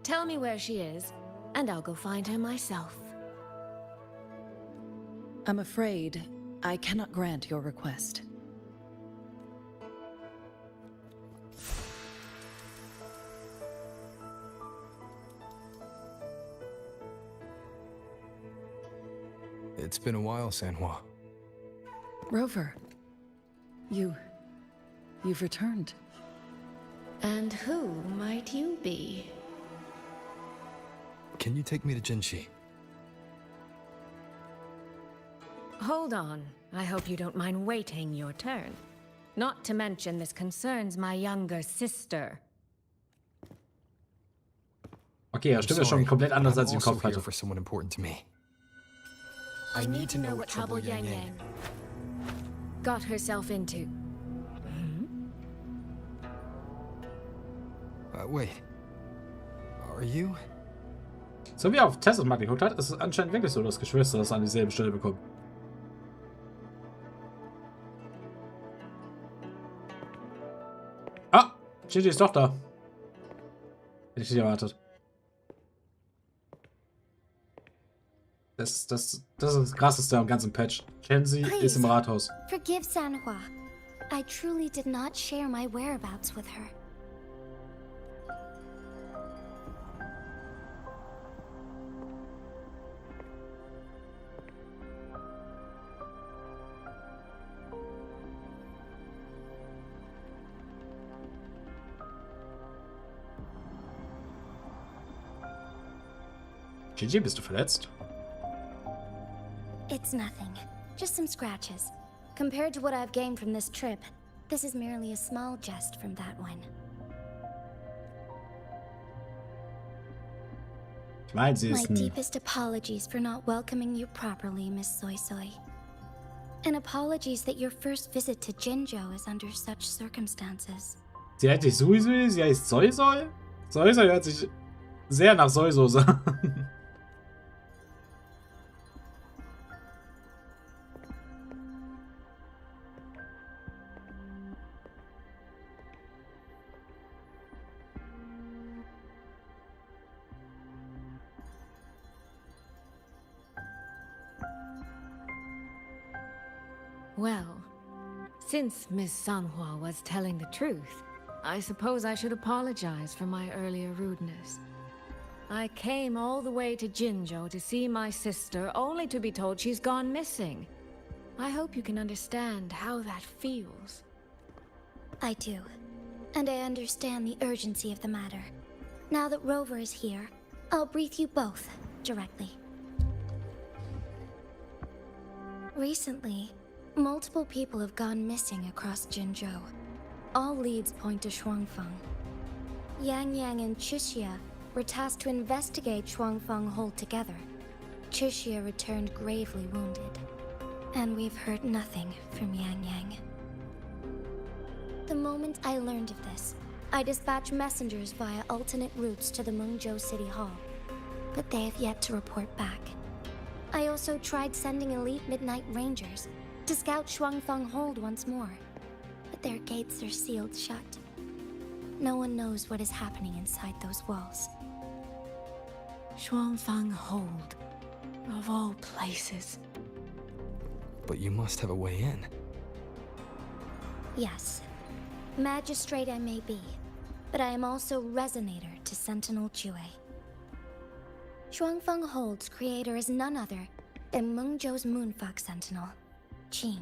Tell me where she is, and I'll go find her myself. I'm afraid I cannot grant your request. It's been a while, Sanhua. Rover, you've returned. And who might you be? Can you take me to Jinchi? Hold on. I hope you don't mind waiting your turn. Not to mention this concerns my younger sister. Okay, ja, stimmt ja schon komplett anders, als ich im Kopf hatte. For someone important to me. I need to know what trouble Yang Yang got herself into. Wait. Are you? So wie auf Tessus mal geguckt hat, ist es anscheinend wirklich so, dass Geschwister das an dieselbe Stelle bekommen. Ah, Gigi ist doch da. Hätte ich nicht erwartet. Das ist das Krasseste am ganzen Patch. Chenzi ist im Rathaus. Forgive Sanhua. I truly did not share my whereabouts with her. Gigi, bist du verletzt? It's nothing. Just some scratches. Compared to what I've gained from this trip, this is merely a small jest from that one. Ich meine, sie My ist ein... deepest apologies for not welcoming you properly, Miss Soy Soy. And apologies that your first visit to Jinzhou is under such circumstances. Sie heißt nicht Sui Sui, sie heißt Soy Soy? Soy Soy hört sich sehr nach Sojasoße an. Well, since Miss Sanhua was telling the truth, I suppose I should apologize for my earlier rudeness. I came all the way to Jinzhou to see my sister, only to be told she's gone missing. I hope you can understand how that feels. I do. And I understand the urgency of the matter. Now that Rover is here, I'll brief you both directly. Recently, multiple people have gone missing across Jinzhou. All leads point to Shuangfeng. Yang Yang and Chixia were tasked to investigate Shuangfeng Hold together. Chixia returned gravely wounded. And we've heard nothing from Yang Yang. The moment I learned of this, I dispatched messengers via alternate routes to the Mengzhou City Hall. But they have yet to report back. I also tried sending elite Midnight Rangers to scout Shuangfeng Hold once more, but their gates are sealed shut. No one knows what is happening inside those walls. Shuangfeng Hold, of all places. But you must have a way in. Yes, magistrate I may be, but I am also resonator to Sentinel Jue. Shuangfeng Hold's creator is none other than Mengzhou's Moonfuck Sentinel, Qing.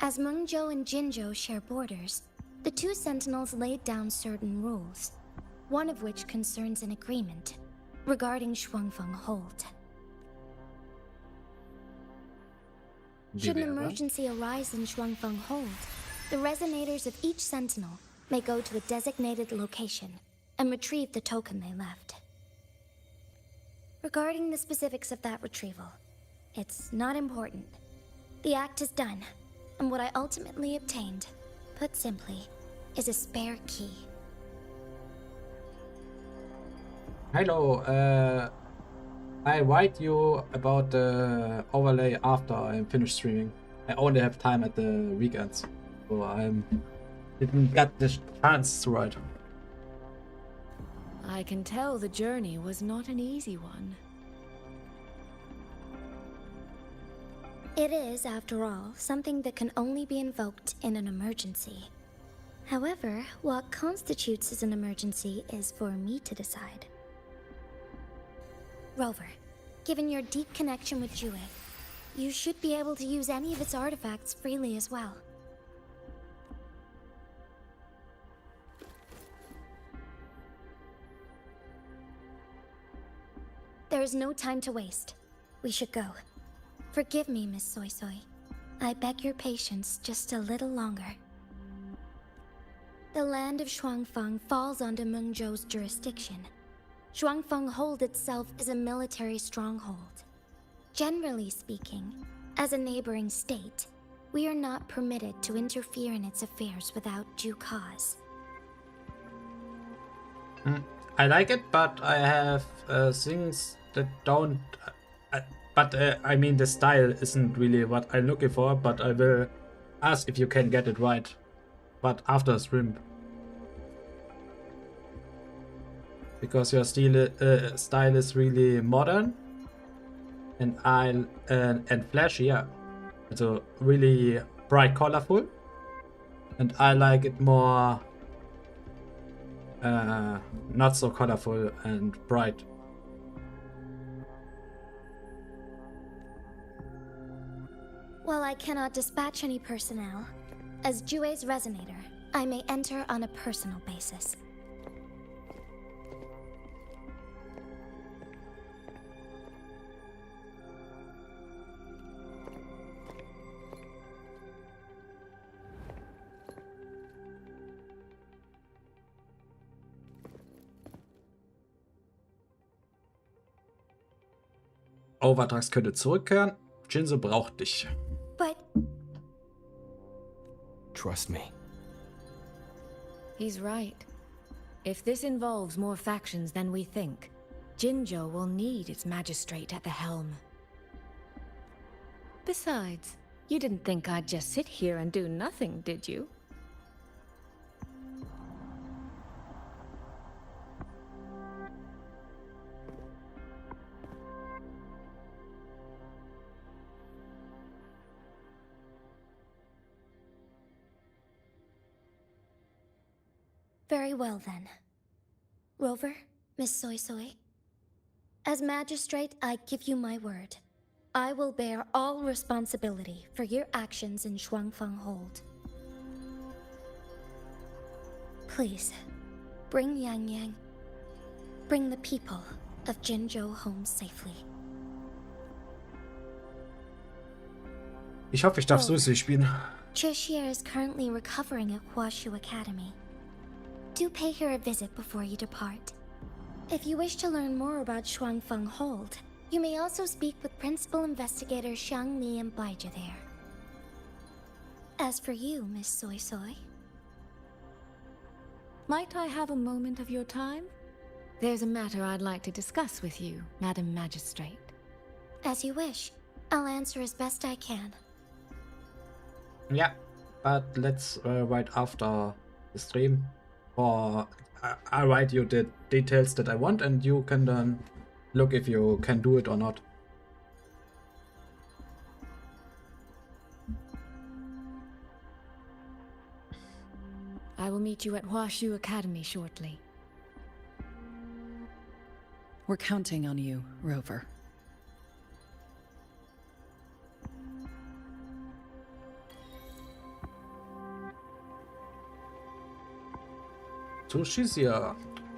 As Mengzhou and Jinzhou share borders, the two sentinels laid down certain rules, one of which concerns an agreement regarding Shuangfeng Hold. Should an emergency arise in Shuangfeng Hold, the resonators of each sentinel may go to a designated location and retrieve the token they left. Regarding the specifics of that retrieval, it's not important. The act is done, and what I ultimately obtained, put simply, is a spare key. Hello, I write you about the overlay after I'm finished streaming. I only have time at the weekends, so I didn't get the chance to write. I can tell the journey was not an easy one. It is, after all, something that can only be invoked in an emergency. However, what constitutes as an emergency is for me to decide. Rover, given your deep connection with Jue, you should be able to use any of its artifacts freely as well. There is no time to waste. We should go. Forgive me, Miss Soy Soy. I beg your patience just a little longer. The land of Shuangfeng falls under Mengzhou's jurisdiction. Shuangfeng Hold itself is a military stronghold. Generally speaking, as a neighboring state, we are not permitted to interfere in its affairs without due cause. I like it, but I have things that don't... I mean, the style isn't really what I'm looking for, but I will ask if you can get it right. But after stream. because your style is really modern and and flashy, yeah. So really bright, colorful, and I like it more not so colorful and bright. While I cannot dispatch any personnel, as Jue's resonator, I may enter on a personal basis. Overtrags könnte zurückkehren. Jinzo braucht dich. But Trust me. He's right. If this involves more factions than we think, Jinzhou will need its magistrate at the helm. Besides, you didn't think I'd just sit here and do nothing, did you? very well then. Rover, Miss Soy Soy. As magistrate, I give you my word. I will bear all responsibility for your actions in Shuangfang Hold. Please, bring Yang Yang. Bring the people of Jinzhou home safely. Ich hoffe, ich darf Susi spielen. Chixia is currently recovering at Huashu Academy. Do pay her a visit before you depart. If you wish to learn more about Shuangfang Hold, you may also speak with Principal Investigators Xiang Mi and Baija there. As for you, Miss Soy Soy... Might I have a moment of your time? There's a matter I'd like to discuss with you, Madam Magistrate. As you wish. I'll answer as best I can. Yeah, but let's write after the stream. Or I'll write you the details that I want and you can then look if you can do it or not. I will meet you at Huashu Academy shortly. We're counting on you, Rover. Chixia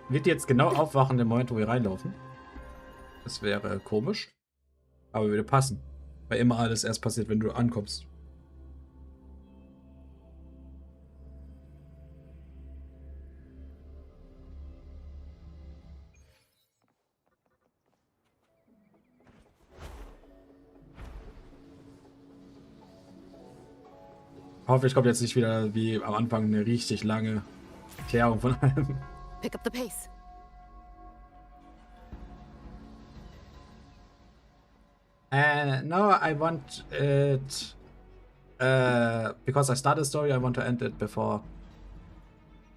wird jetzt genau aufwachen im Moment, wo wir reinlaufen. Das wäre komisch. Aber würde passen. Weil immer alles erst passiert, wenn du ankommst. Hoffentlich kommt jetzt nicht wieder wie am Anfang eine richtig lange Erklärung von allem. Pick up the pace. No, I want it because I started a story. I want to end it before.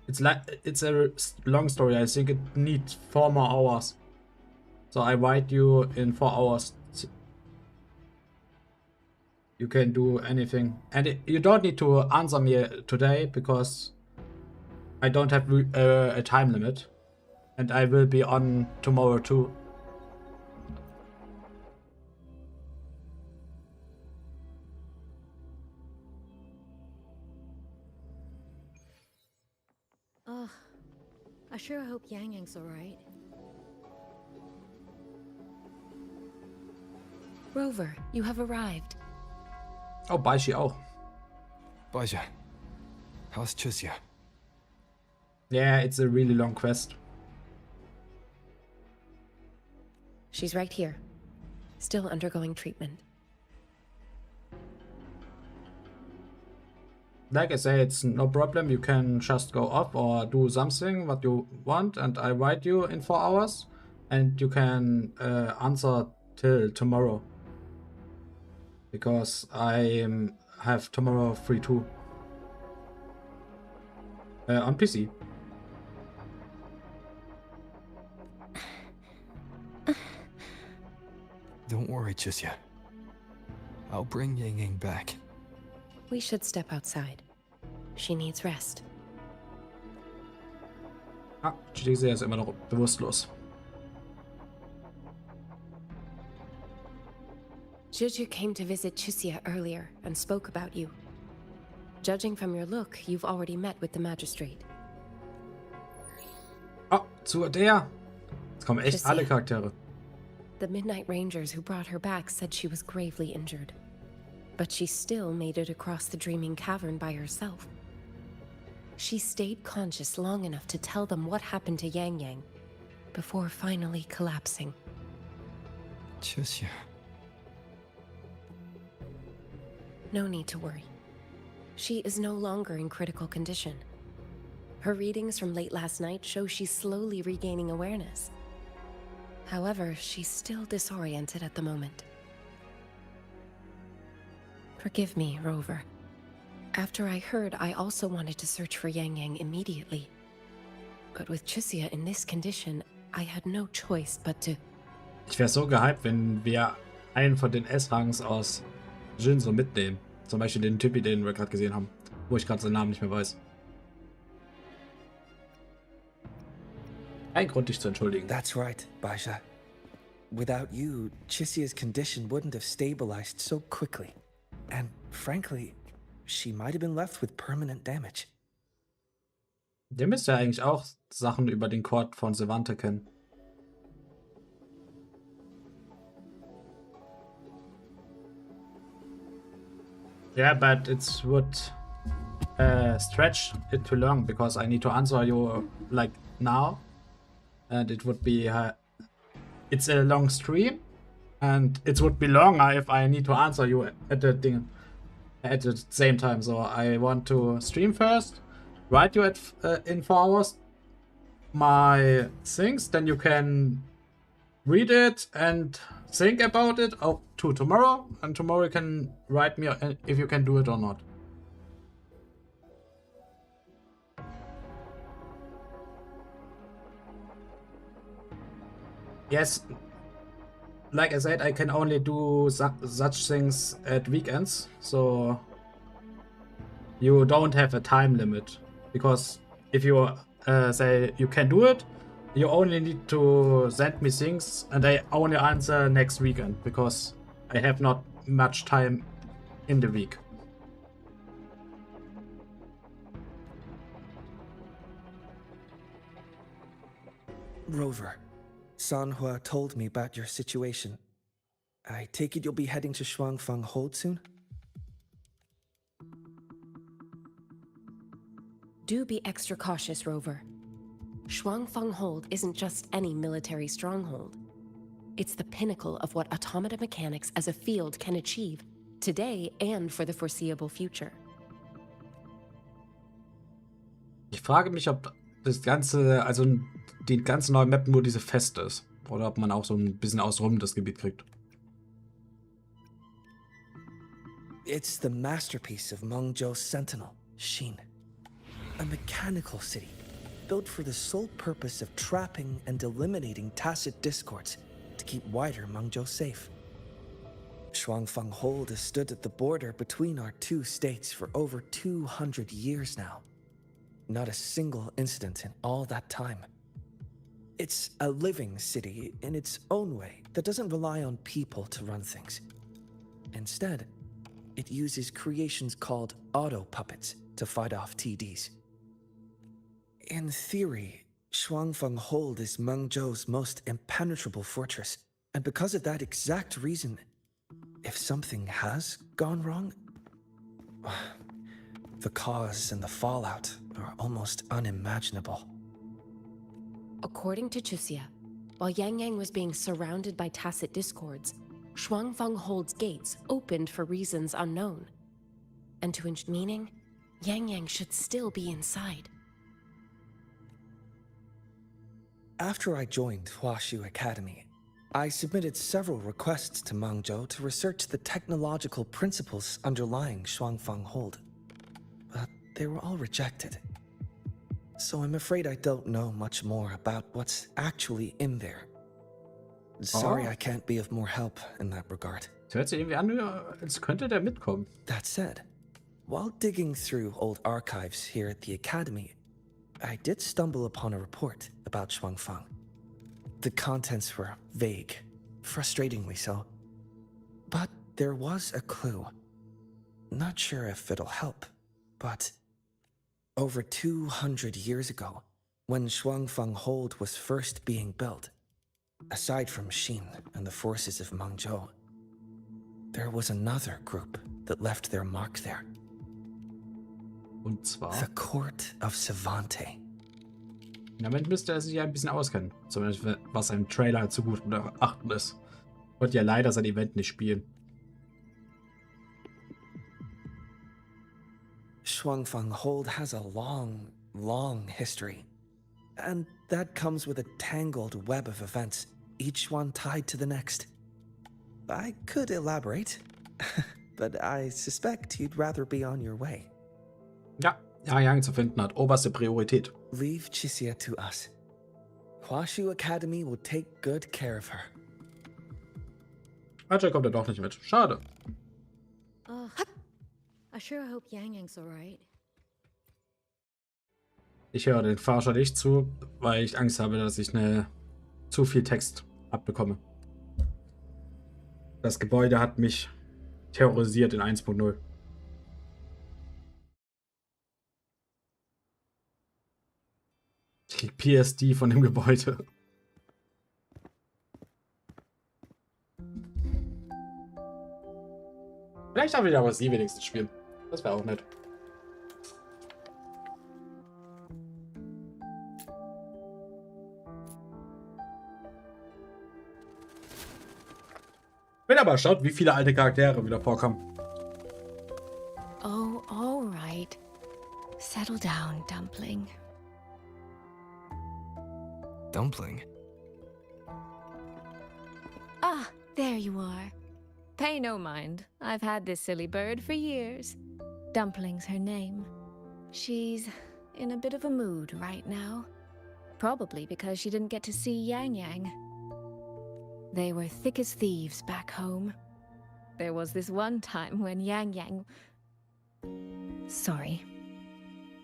It's a long story. I think it needs 4 more hours. So I write you in 4 hours. You can do anything, and you don't need to answer me today because I don't have a time limit, and I will be on tomorrow too. Oh, I sure hope Yang Yang's alright. Rover, you have arrived. Oh, Baija auch. Baija, how's Chixia? Yeah, it's a really long quest. She's right here, still undergoing treatment. Like I say, it's no problem. You can just go off or do something what you want, and I write you in 4 hours, and you can answer till tomorrow. Because I have tomorrow free too. On PC. Don't worry, Chisia. I'll bring Yang Yang back. We should step outside. She needs rest. Ah, Chisia ist immer noch bewusstlos. Juju came to visit Chisia earlier and spoke about you. Judging from your look, you've already met with the magistrate. Oh, zu der. Jetzt kommen echt alle Charaktere. The Midnight Rangers who brought her back said she was gravely injured. But she still made it across the Dreaming Cavern by herself. She stayed conscious long enough to tell them what happened to Yang Yang, before finally collapsing. Chisia. No need to worry. She is no longer in critical condition. Her readings from late last night show she's slowly regaining awareness. However, she's still disoriented at the moment. Forgive me, Rover. After I heard, I also wanted to search for Yang Yang immediately. But with Chisia in this condition, I had no choice but to... Ich wäre so gehypt, wenn wir einen von den S-Rangs aus Jinzo mitnehmen. Zum Beispiel den Typi, den wir gerade gesehen haben. Wo ich gerade seinen Namen nicht mehr weiß. Ein Grund, dich zu entschuldigen. That's right, Baisha. Without you, Chisia's condition wouldn't have stabilized so quickly. And frankly, she might have been left with permanent damage. Der müsste ja eigentlich auch Sachen über den Chord von Sevante kennen. Yeah, but it would stretch it too long because I need to answer you like now, and it would be it's a long stream, and it would be longer if I need to answer you at the same time. So I want to stream first, write you in 4 hours my things, then you can read it and think about it to tomorrow, and tomorrow you can write me if you can do it or not. Yes, like I said, I can only do such things at weekends, so you don't have a time limit, because if you say you can do it, you only need to send me things, and I only answer next weekend, because I have not much time in the week. Rover, Sanhua told me about your situation. I take it you'll be heading to Shuangfang Hold soon? Do be extra cautious, Rover. Shuangfang Hold isn't just any military stronghold. It's the pinnacle of what automata mechanics as a field can achieve, today and for the foreseeable future. Ich frage mich, ob das ganze, also die ganze neue Map nur diese Feste ist. Oder ob man auch so ein bisschen außenrum das Gebiet kriegt. It's the masterpiece of Mengzhou's sentinel, Xin. A mechanical city, built for the sole purpose of trapping and eliminating tacit discords to keep wider Mengzhou safe. Shuangfang Hold has stood at the border between our 2 states for over 200 years now. Not a single incident in all that time. It's a living city in its own way that doesn't rely on people to run things. Instead, it uses creations called auto-puppets to fight off TDs. In theory, Shuangfang Hold is Mengzhou's most impenetrable fortress, and because of that exact reason, if something has gone wrong, the cause and the fallout are almost unimaginable. According to Chisia, while Yang Yang was being surrounded by tacit discords, Shuangfang Hold's gates opened for reasons unknown. And to meaning, Yang Yang should still be inside. After I joined Huaxu Academy, I submitted several requests to Mengzhou to research the technological principles underlying Shuangfang Hold, but they were all rejected. So I'm afraid I don't know much more about what's actually in there. Sorry I can't be of more help in that regard. Es hört sich irgendwie an, als könnte der mitkommen. That said, while digging through old archives here at the Academy, I did stumble upon a report about Shuangfang. The contents were vague, frustratingly so. But there was a clue. Not sure if it'll help, but over 200 years ago, when Shuangfang Hold was first being built, aside from Xin and the forces of Mengzhou, there was another group that left their mark there. Und zwar? The Court of Savante. Damit müsste er sich ja ein bisschen auskennen. Zumindest was seinem Trailer zu gut beachten ist. Und ja leider sein Event nicht spielen. Shuangfang Hold has a long, long history. And that comes with a tangled web of events, each one tied to the next. I could elaborate, but I suspect you'd rather be on your way. Ja, Yang zu finden hat oberste Priorität. Leave Chixia to us. Huashu Academy will take good care of her. Ajay kommt ja doch nicht mit. Schade. I sure hope Yang Yang's alright. Ich höre den Forscher nicht zu, weil ich Angst habe, dass ich zu viel Text abbekomme. Das Gebäude hat mich terrorisiert in 1.0. Die PSD von dem Gebäude. Vielleicht darf ich aber sie wenigstens spielen. Das wäre auch nett. Bin aber erstaunt, wie viele alte Charaktere wieder vorkommen. Oh, all right. Settle down, Dumpling. Dumpling? Ah, there you are. Pay no mind. I've had this silly bird for years. Dumpling's her name. She's in a bit of a mood right now. Probably because she didn't get to see Yang Yang. They were thick as thieves back home. There was this one time when Yang Yang... Sorry.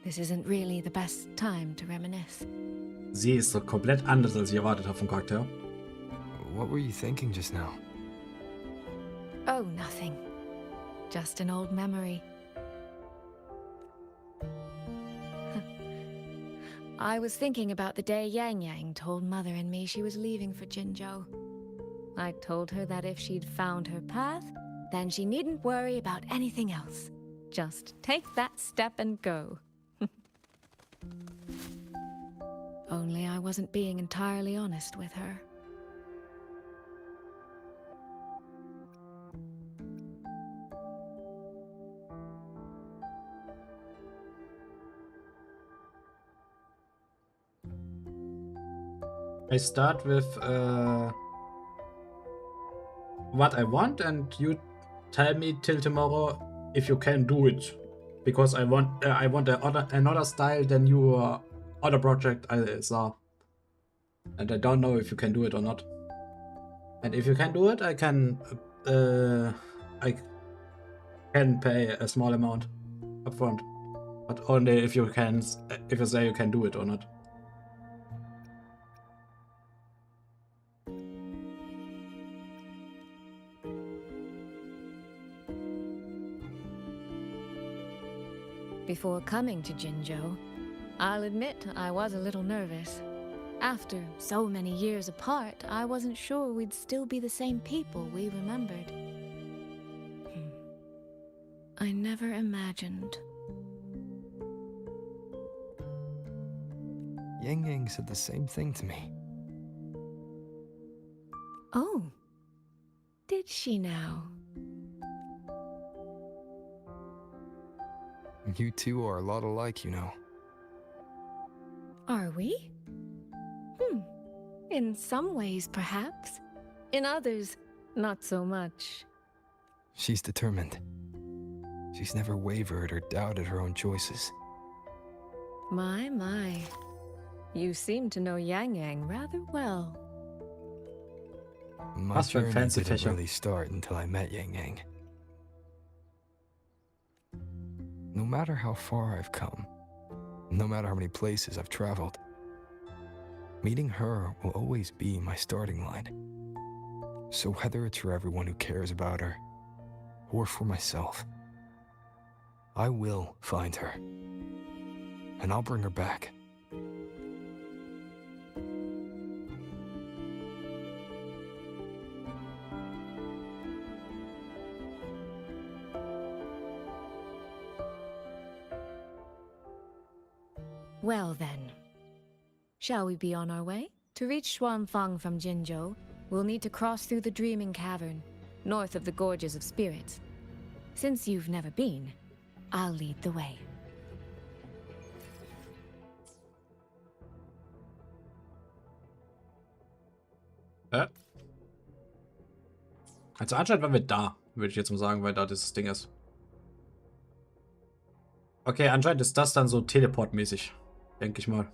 This isn't really the best time to reminisce. Sie ist so komplett anders, als ich erwartet habe vom Charakter. What were you thinking just now? Oh, nothing. Just an old memory. I was thinking about the day Yang Yang told Mother and me she was leaving for Jinzhou. I told her that if she'd found her path, then she needn't worry about anything else. Just take that step and go. Only I wasn't being entirely honest with her. I start with what I want, and you tell me till tomorrow if you can do it, because I want another style than your other project I saw, and I don't know if you can do it or not. And if you can do it, I can pay a small amount upfront, but only if you say you can do it or not. Before coming to Jinzhou, I'll admit I was a little nervous. After so many years apart, I wasn't sure we'd still be the same people we remembered. I never imagined. Yang Yang said the same thing to me. Oh, did she now? You two are a lot alike, you know. Are we? In some ways, perhaps. In others, not so much. She's determined. She's never wavered or doubted her own choices. My. You seem to know Yang Yang rather well. My Was für ein journey fancy didn't Fächer. really start until I met Yang Yang. No matter how far I've come, no matter how many places I've traveled, meeting her will always be my starting line. So whether it's for everyone who cares about her, or for myself, I will find her. And I'll bring her back. Well then, shall we be on our way? To reach Xuanfang from Jinzhou, we'll need to cross through the Dreaming Cavern, north of the Gorges of Spirits. Since you've never been, I'll lead the way. Also anscheinend waren wir da, würde ich jetzt mal sagen, weil da dieses Ding ist. Okay, anscheinend ist das dann so teleportmäßig, denke ich mal.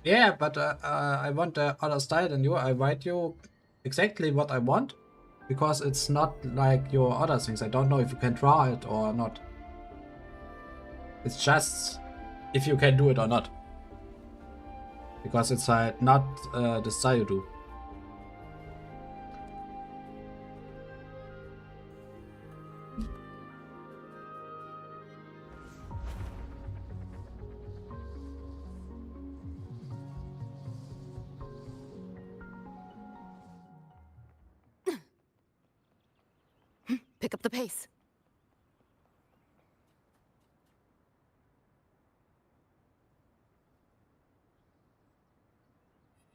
Yeah, but I want the other style than you. I write you exactly what I want, because it's not like your other things. I don't know if you can draw it or not. It's just if you can do it or not. Because it's like not the style you do. Pick up the pace.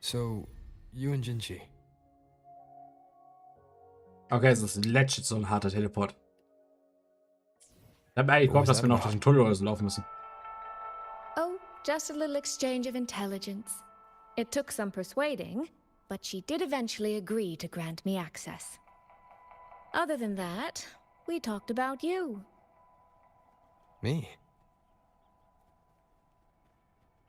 So, you and Jinji. Okay, es ist legit so ein harter Teleport. Ich hab mir eigentlich What gehofft, was dass wir that noch durch about? den Tunnel oder so laufen müssen. Oh, just a little exchange of intelligence. It took some persuading, but she did eventually agree to grant me access. Other than that, we talked about you. Me?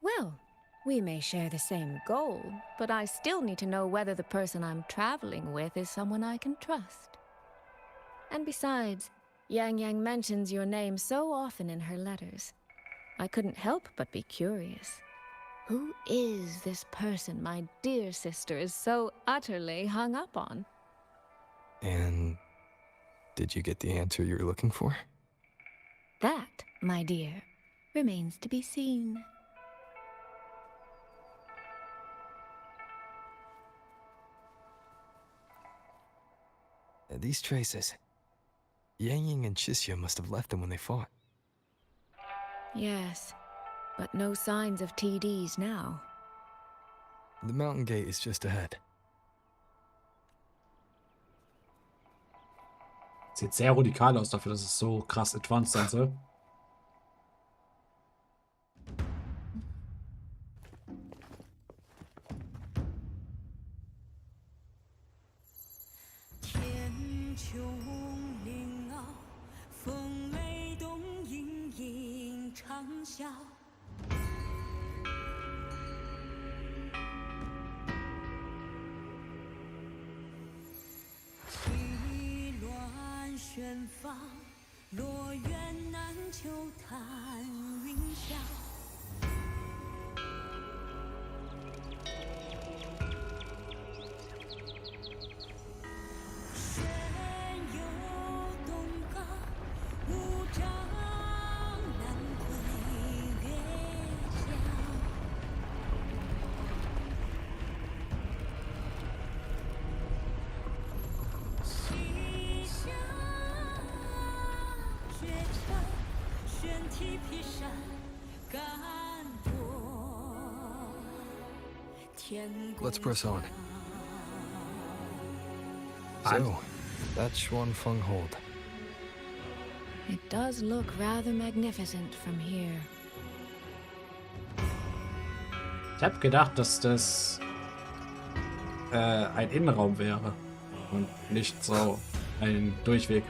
Well, we may share the same goal, but I still need to know whether the person I'm traveling with is someone I can trust. And besides, Yang Yang mentions your name so often in her letters. I couldn't help but be curious. Who is this person my dear sister is so utterly hung up on? And did you get the answer you were looking for? That, my dear, remains to be seen. These traces. Yang Yang and Chisya must have left them when they fought. Yes, but no signs of TDs now. The mountain gate is just ahead. Sieht sehr radikal aus dafür, dass es so krass advanced sein soll. Let's press on. So, that's Xuanfeng Hold. It does look rather magnificent from here. Ich habe gedacht, dass das ein Innenraum wäre und nicht so ein Durchweg.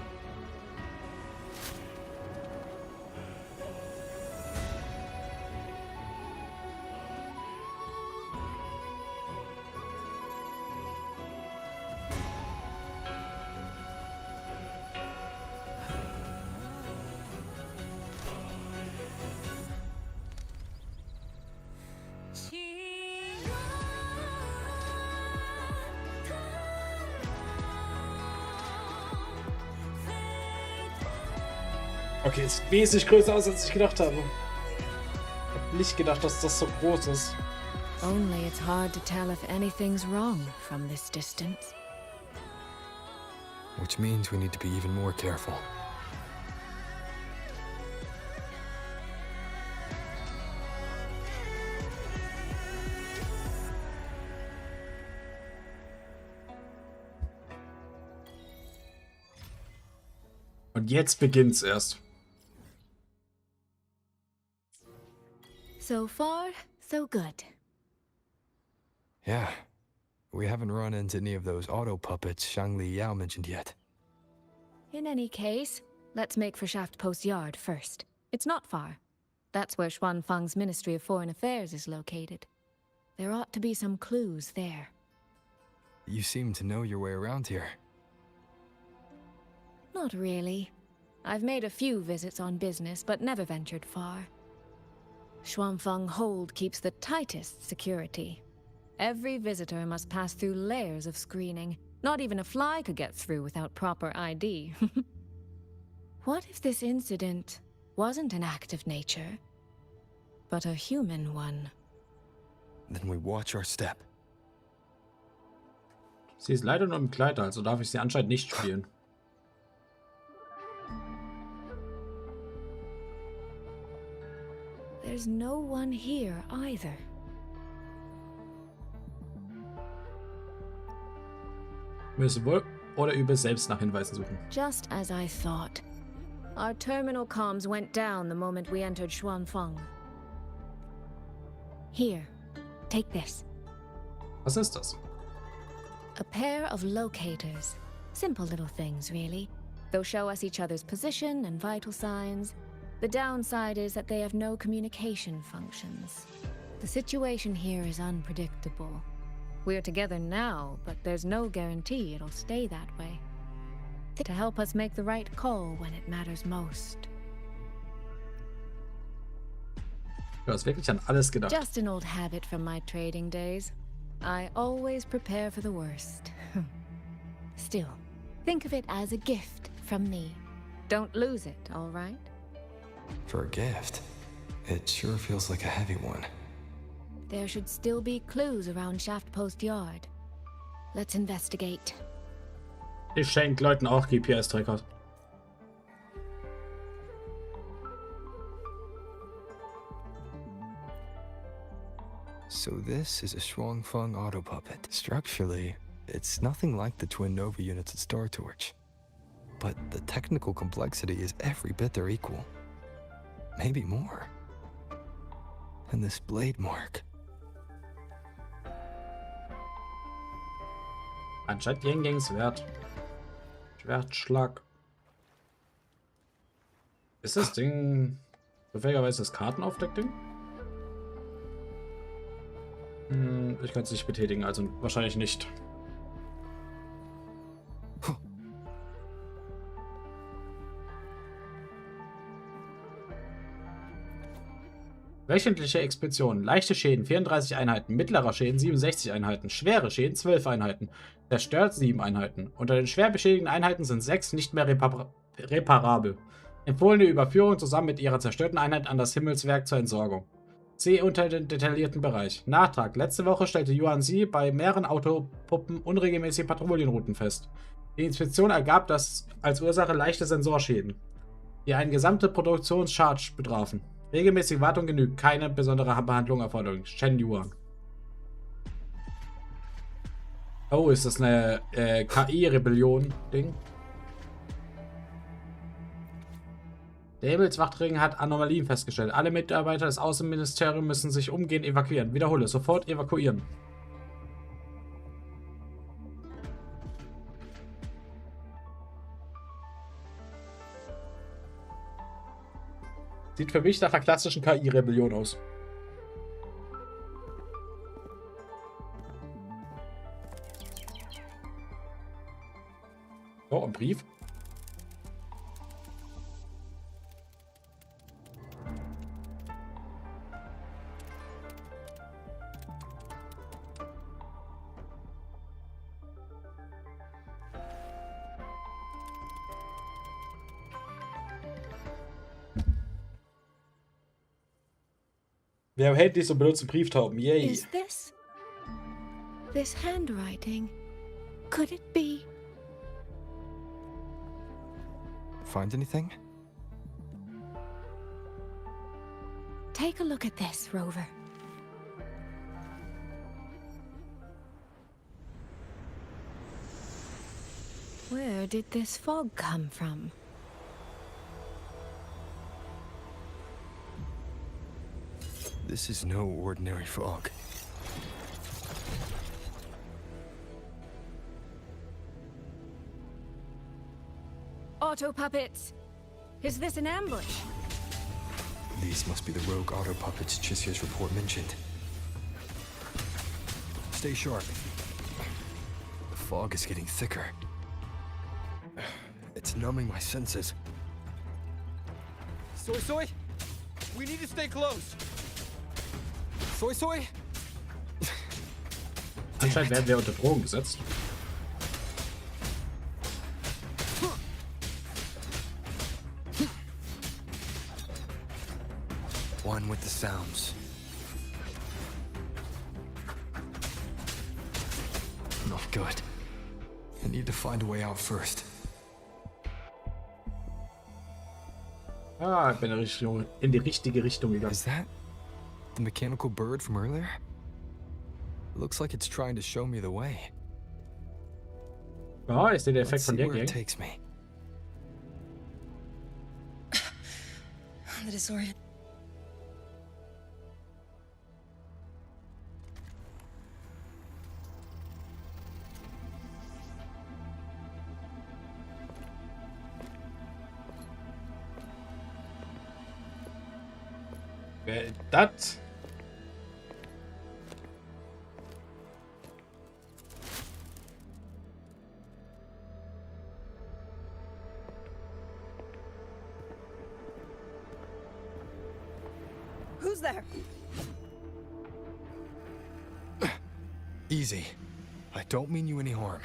Okay, es sieht wesentlich größer aus, als ich gedacht habe. Ich habe nicht gedacht, dass das so groß ist. Only it's hard to tell if anything's wrong from this distance. Which means we need to be even more careful. Und jetzt beginnt's erst. So far, so good. Yeah. We haven't run into any of those auto puppets Shangli Yao mentioned yet. In any case, let's make for Shaft Post Yard first. It's not far. That's where Xuanfang's Ministry of Foreign Affairs is located. There ought to be some clues there. You seem to know your way around here. Not really. I've made a few visits on business, but never ventured far. Xuanfang Hold keeps the tightest security. Every visitor must pass through layers of screening. Not even a fly could get through without proper ID. What if this incident wasn't an act of nature, but a human one? Then we watch our step. Sie ist leider nur im Kleid, also darf ich sie anscheinend nicht spielen. There's no one here either. Wir müssen wohl oder übel selbst nach Hinweisen suchen. Just as I thought. Our terminal comms went down the moment we entered Xuanfang. Here, take this. Was ist das? A pair of locators. Simple little things, really. They'll show us each other's position and vital signs. The downside is that they have no communication functions. The situation here is unpredictable. We're together now, but there's no guarantee it'll stay that way. To help us make the right call when it matters most. Du hast wirklich an alles gedacht. Just an old habit from my trading days. I always prepare for the worst. Still, think of it as a gift from me. Don't lose it, all right? For a gift, it sure feels like a heavy one. There should still be clues around Shaft Post Yard. Let's investigate. Ich schenke Leuten auch GPS-Tracker. So this is a Xuanfang auto puppet. Structurally, it's nothing like the twin Nova units at Star Torch. But the technical complexity is every bit their equal. Maybe more. And this blade mark. Anscheinend Yen-Gangs-Wert. Schwertschlag. Ist das Ding zufälligerweise das Kartenaufdeck-Ding? Ich kann es nicht betätigen, also wahrscheinlich nicht. Wöchentliche Expedition. Leichte Schäden 34 Einheiten, mittlerer Schäden 67 Einheiten, schwere Schäden 12 Einheiten, zerstört 7 Einheiten. Unter den schwer beschädigten Einheiten sind 6 nicht mehr reparabel. Empfohlene Überführung zusammen mit ihrer zerstörten Einheit an das Himmelswerk zur Entsorgung. Sehe unter den detaillierten Bereich. Nachtrag. Letzte Woche stellte Yuan Xi bei mehreren Autopuppen unregelmäßige Patrouillenrouten fest. Die Inspektion ergab das als Ursache leichte Sensorschäden, die eine gesamte Produktionscharge betrafen. Regelmäßige Wartung genügt, keine besondere Behandlung erforderlich. Shen Yuan. Oh, ist das eine KI-Rebellion-Ding? Der Himmelswachtring hat Anomalien festgestellt. Alle Mitarbeiter des Außenministeriums müssen sich umgehend evakuieren. Wiederhole, sofort evakuieren. Sieht für mich nach einer klassischen KI-Rebellion aus. Oh, ein Brief. Wir haben Handys und benutzen Brieftauben. Yay. Is this handwriting? Could it be? Find anything? Take a look at this, Rover. Where did this fog come from? This is no ordinary fog. Auto puppets! Is this an ambush? These must be the rogue auto puppets Chisia's report mentioned. Stay sharp. The fog is getting thicker. It's numbing my senses. Soy Soy? We need to stay close. Soy Soy? Anscheinend werden wir unter Drogen gesetzt. One with the sounds. Not good. I need to find a way out first. Ah, ich bin in die richtige Richtung gegangen. Is that the mechanical bird from earlier? Looks like it's trying to show me the way. Ja, ich sehe den Effekt Let's von see der where it Gang. takes me. The disorient. Wer ist das? Who's there? Easy. I don't mean you any harm.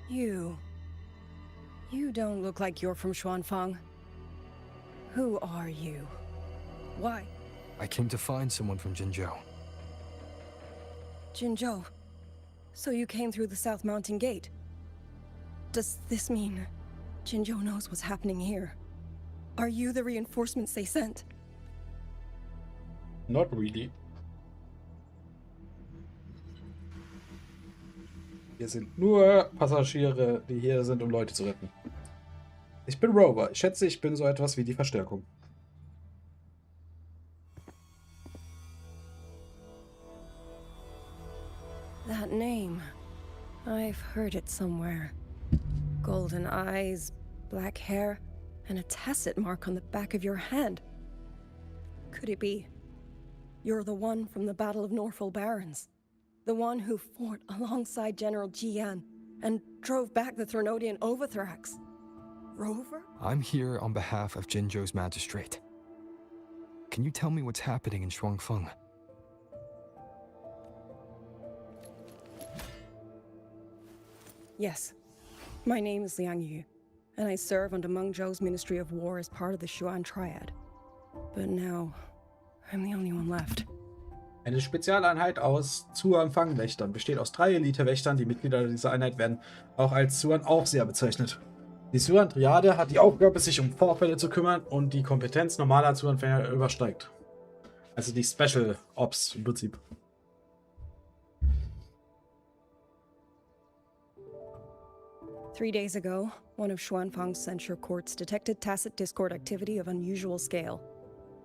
You don't look like you're from Xuanfang. Who are you? Why? I came to find someone from Jinzhou. Jinzhou. So you came through the South Mountain Gate. Does this mean Jinzhou knows what's happening here? Are you the reinforcements they sent? Not really. Wir sind nur Passagiere, die hier sind, um Leute zu retten. Ich bin Rover. Ich schätze, ich bin so etwas wie die Verstärkung. That name. I've heard it somewhere. Golden eyes, black hair, and a tacit mark on the back of your hand. Could it be? You're the one from the Battle of Norfolk Barrens. The one who fought alongside General Jian and drove back the Threnodian Overthrax. Rover? I'm here on behalf of Jinzhou's magistrate. Can you tell me what's happening in Xuanfeng? Yes. My name is Liang Yu, and I serve under Meng Zhou's Ministry of War as part of the Xuan Triad. But now, I'm the only one left. Eine Spezialeinheit aus Zuan-Fang-Wächtern besteht aus 3 Elite-Wächtern. Die Mitglieder dieser Einheit werden auch als Zuan-Aufseher bezeichnet. Die Zuan-Triade hat die Aufgabe, sich um Vorfälle zu kümmern und die Kompetenz normaler Zuan-Fänger übersteigt. Also die Special Ops im Prinzip. Three days ago, one of Xuanfang's censure courts detected tacit discord activity of unusual scale.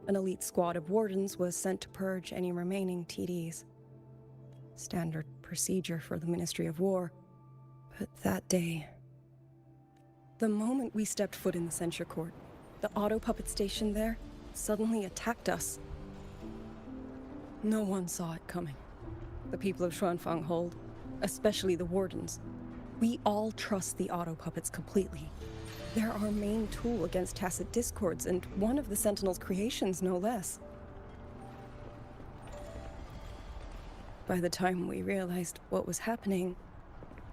An elite squad of wardens was sent to purge any remaining TDs. Standard procedure for the Ministry of War. But that day, the moment we stepped foot in the censure court, the auto puppet station there suddenly attacked us. No one saw it coming. The people of Xuanfang hold, especially the wardens. We all trust the auto puppets completely. They're our main tool against tacit discords, and one of the Sentinel's creations, no less. By the time we realized what was happening,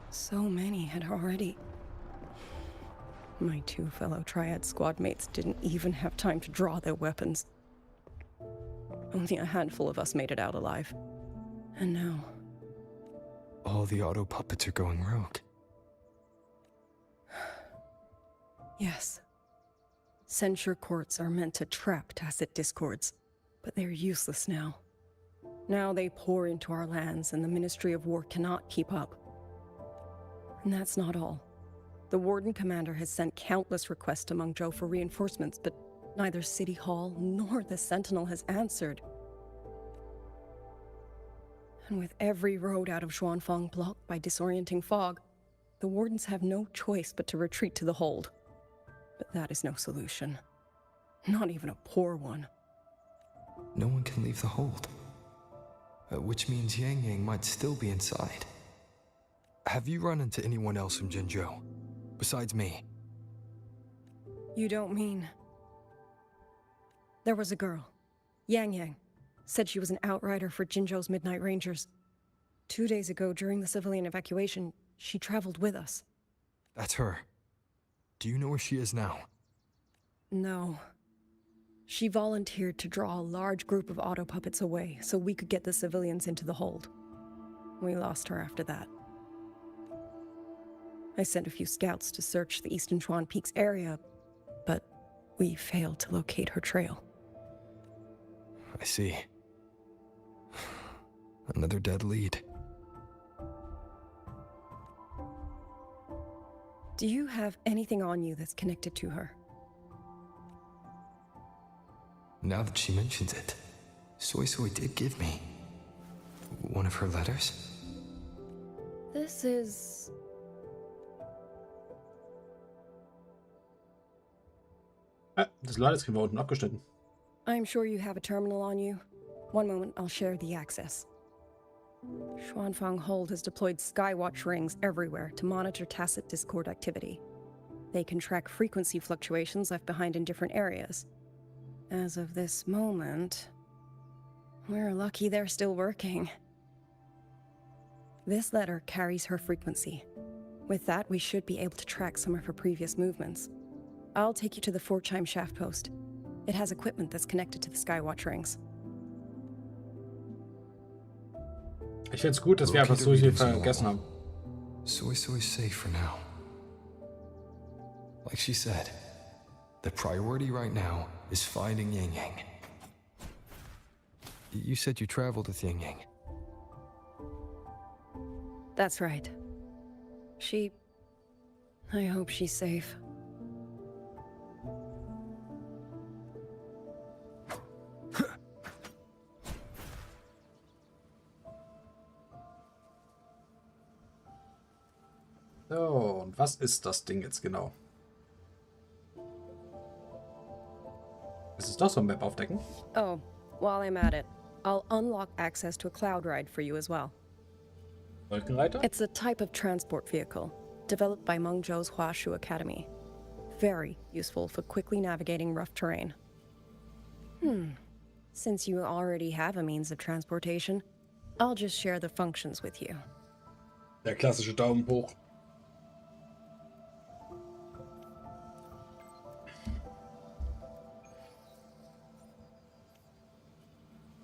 so many had already... My 2 fellow Triad squad mates didn't even have time to draw their weapons. Only a handful of us made it out alive. And now... All the auto puppets are going rogue. Yes. Censure courts are meant to trap tacit discords, but they're useless now. Now they pour into our lands, and the Ministry of War cannot keep up. And that's not all. The Warden Commander has sent countless requests to Mengzhou for reinforcements, but neither City Hall nor the Sentinel has answered. And with every road out of Xuanfang blocked by disorienting fog, the Wardens have no choice but to retreat to the hold. But that is no solution. Not even a poor one. No one can leave the hold. Which means Yang Yang might still be inside. Have you run into anyone else from Jinzhou? Besides me? You don't mean... There was a girl. Yang Yang. Said she was an outrider for Jinzhou's Midnight Rangers. 2 days ago, during the civilian evacuation, she traveled with us. That's her. Do you know where she is now? No. She volunteered to draw a large group of auto puppets away so we could get the civilians into the hold. We lost her after that. I sent a few scouts to search the Eastern Chuan Peaks area, but we failed to locate her trail. I see. Another dead lead. Do you have anything on you that's connected to her? Now that she mentions it, Soy Soy did give me one of her letters. This is... Das Ladescreen war unten abgeschnitten. I'm sure you have a terminal on you. One moment, I'll share the access. Xuanfang Hold has deployed Skywatch rings everywhere to monitor tacit discord activity. They can track frequency fluctuations left behind in different areas. As of this moment, we're lucky they're still working. This letter carries her frequency. With that, we should be able to track some of her previous movements. I'll take you to the 4-chime shaft post. It has equipment that's connected to the Skywatch rings. Ich find's gut, dass wir einfach so viel vergessen haben. Soy Soy's safe for now. Like she said, the priority right now is finding Yang Yang. You said you traveled with Yang Yang. That's right. I hope she's safe. So, und was ist das Ding jetzt genau? Ist es doch so ein Map aufdecken? Oh, while I'm at it, I'll unlock access to a cloud ride for you as well. Wolkenreiter? It's a type of transport vehicle, developed by Mengzhou's Huashu Academy. Very useful for quickly navigating rough terrain. Since you already have a means of transportation, I'll just share the functions with you. Der klassische Daumen hoch.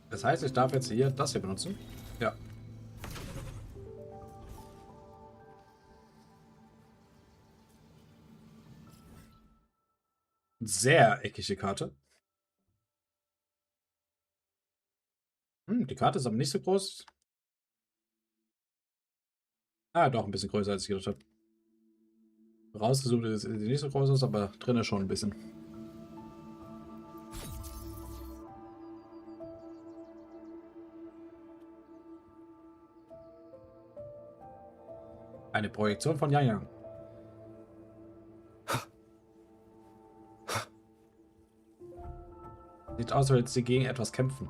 Das heißt, ich darf jetzt hier das hier benutzen? Ja. Sehr eckige Karte. Die Karte ist aber nicht so groß. Ah, doch, ein bisschen größer, als ich gedacht habe. Rausgesucht ist sie nicht so groß, ist aber drinnen schon ein bisschen. Eine Projektion von Yang Yang. Sieht aus, als würde sie gegen etwas kämpfen.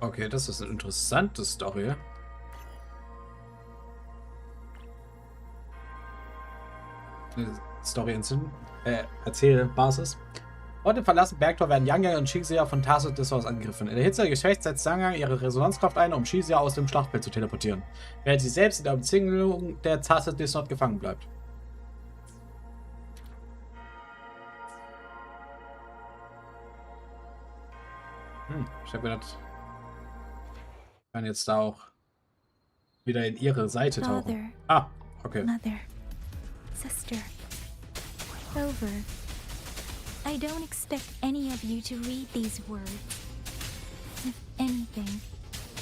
Okay, das ist eine interessante Story. Erzählbasis. Und im verlassenen Bergtor werden Yang Yang und Shixia von Tacitus aus angegriffen. In der Hitze der Gefechts setzt Yang Yang ihre Resonanzkraft ein, um Shixia aus dem Schlachtfeld zu teleportieren, während sie selbst in der Umzingelung der Tacitus gefangen bleibt. Ich habe gedacht, ich kann jetzt da auch wieder in ihre Seite tauchen. Ah, okay. Mother, sister, over. I don't expect any of you to read these words. If anything,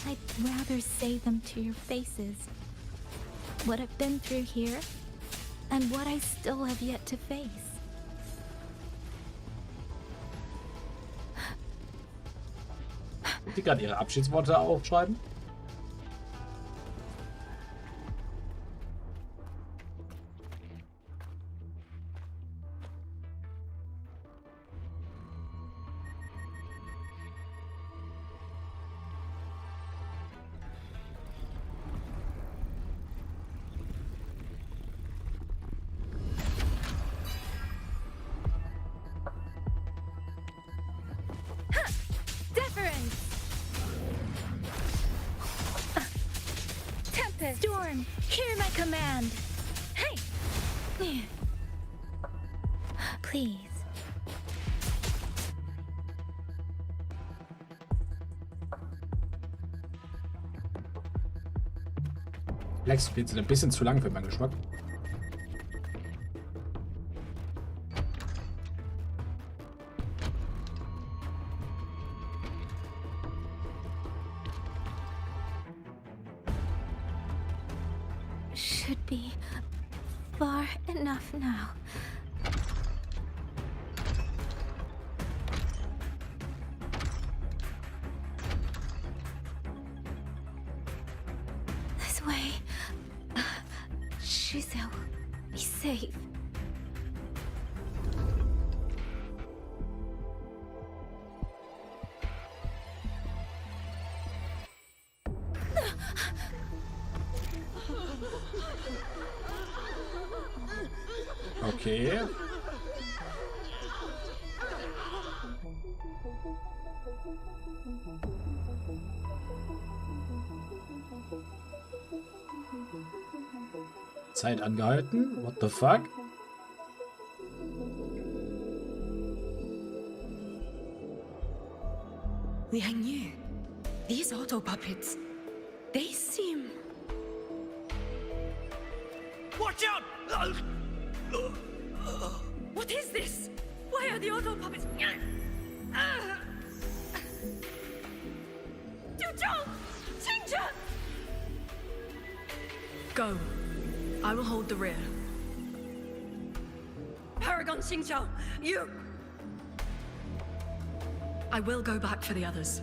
I'd rather say them to your faces. What I've been through here, and what I still have yet to face. Die gerade ihre Abschiedsworte aufschreiben? Storm, hear my command. Hey! Please. Lex spielt sind ein bisschen zu lang für meinen Geschmack. Should be far enough now. This way, Shizou will be safe. Okay. Zeit angehalten. What the fuck? Liang Yu, these auto puppets, they seem... Watch out! What is this? Why are the auto puppets... Go. I will hold the rear. Paragon Xingqiao, you... I will go back for the others.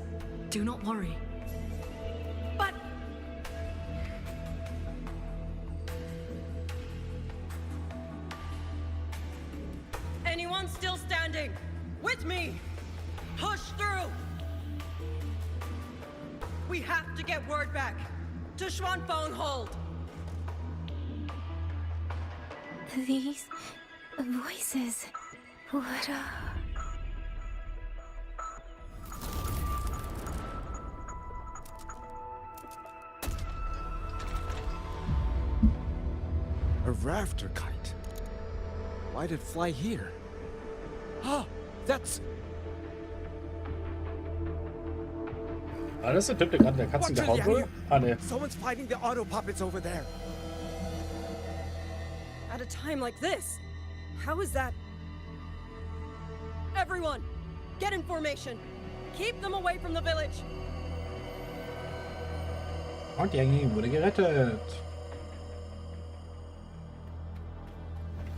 Do not worry. But... Anyone still standing? With me! Push through! We have to get word back to Xuanfeng Hold! These voices, what A rafter kite. Why'd it fly here? Ah, that's... War das der Typ, der gerade der Katze gehauen wurde? Ah, ne. Someone's fighting the auto puppets over there. At a time like this, how is that? Everyone, get in formation. Keep them away from the village. Und Yang wurde gerettet.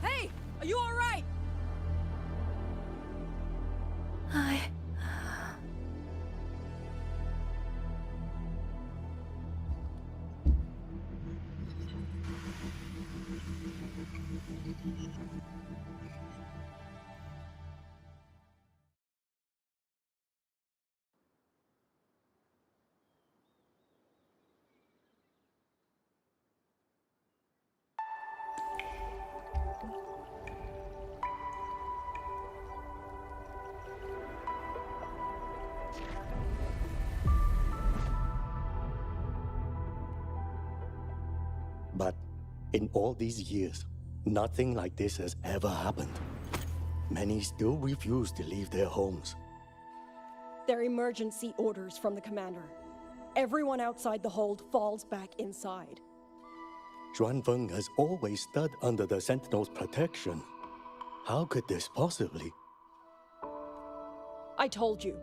Hey, are you all right? In all these years, nothing like this has ever happened. Many still refuse to leave their homes. They're emergency orders from the commander. Everyone outside the hold falls back inside. Xuanfeng has always stood under the Sentinel's protection. How could this possibly? I told you,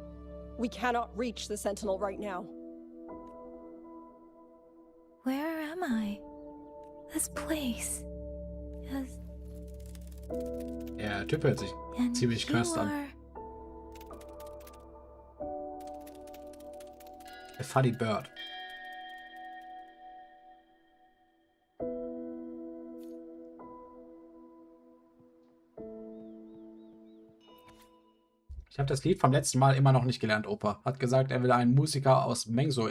we cannot reach the Sentinel right now. Where am I? This place is... Ja, der Typ hört sich ziemlich cursed an. A funny bird. Ich habe das Lied vom letzten Mal immer noch nicht gelernt, Opa. Hat gesagt, er will einen Musiker aus Mengso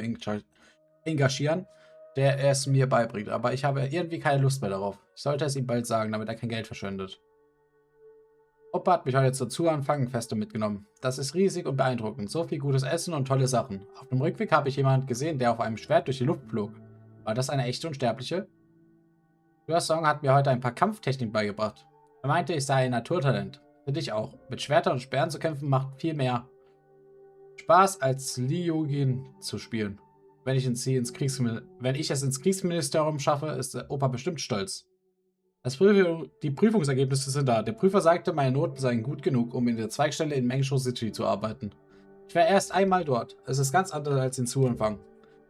engagieren, der es mir beibringt. Aber ich habe irgendwie keine Lust mehr darauf. Ich sollte es ihm bald sagen, damit er kein Geld verschwendet. Opa hat mich heute zur Zuanfangenfeste mitgenommen. Das ist riesig und beeindruckend. So viel gutes Essen und tolle Sachen. Auf dem Rückweg habe ich jemanden gesehen, der auf einem Schwert durch die Luft flog. War das eine echte Unsterbliche? Song hat mir heute ein paar Kampftechniken beigebracht. Er meinte, ich sei ein Naturtalent. Für dich auch. Mit Schwertern und Speeren zu kämpfen macht viel mehr Spaß, als Liugin zu spielen. Wenn ich es ins Kriegsministerium schaffe, ist der Opa bestimmt stolz. Die Prüfungsergebnisse sind da. Der Prüfer sagte, meine Noten seien gut genug, um in der Zweigstelle in Mengsho City zu arbeiten. Ich war erst einmal dort. Es ist ganz anders als in Zuanfang.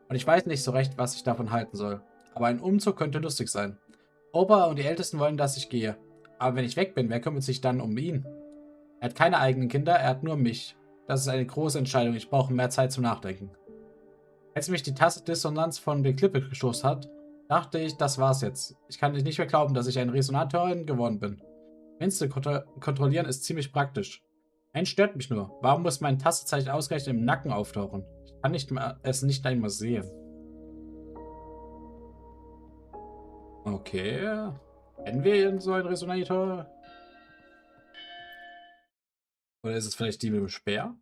Und ich weiß nicht so recht, was ich davon halten soll. Aber ein Umzug könnte lustig sein. Opa und die Ältesten wollen, dass ich gehe. Aber wenn ich weg bin, wer kümmert sich dann um ihn? Er hat keine eigenen Kinder, er hat nur mich. Das ist eine große Entscheidung. Ich brauche mehr Zeit zum Nachdenken. Als mich die Tasse Dissonanz von der Klippe gestoßen hat, dachte ich, das war's jetzt. Ich kann nicht mehr glauben, dass ich eine Resonatorin geworden bin. Fenster kontrollieren ist ziemlich praktisch. Eins stört mich nur. Warum muss mein Tastezeichen ausgerechnet im Nacken auftauchen? Ich kann es nicht einmal sehen. Okay. Kennen wir so einen Resonator? Oder ist es vielleicht die mit dem Speer?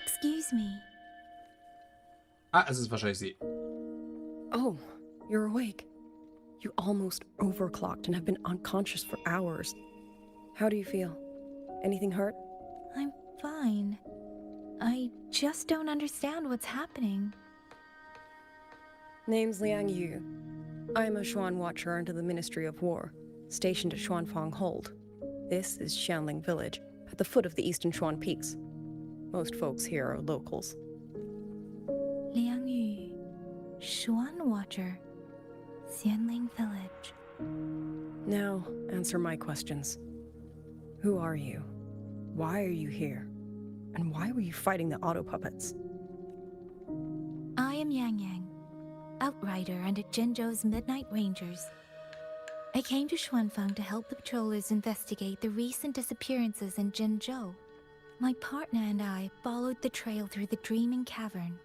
Excuse me. Ah, es ist wahrscheinlich sie. Oh, you're awake. You almost overclocked and have been unconscious for hours. How do you feel? Anything hurt? I'm fine. I just don't understand what's happening. Name's Liang Yu. I'm a Xuan Watcher under the Ministry of War, stationed at Xuanfang Hold. This is Xianling Village, at the foot of the Eastern Xuan Peaks. Most folks here are locals. Liang Yu, Xuan Watcher, Xianling Village. Now, answer my questions. Who are you? Why are you here? And why were you fighting the auto puppets? I am Yang Yang, Outrider under Jinzhou's Midnight Rangers. I came to Xuanfang to help the patrollers investigate the recent disappearances in Jinzhou. My partner and I followed the trail through the Dreaming Cavern,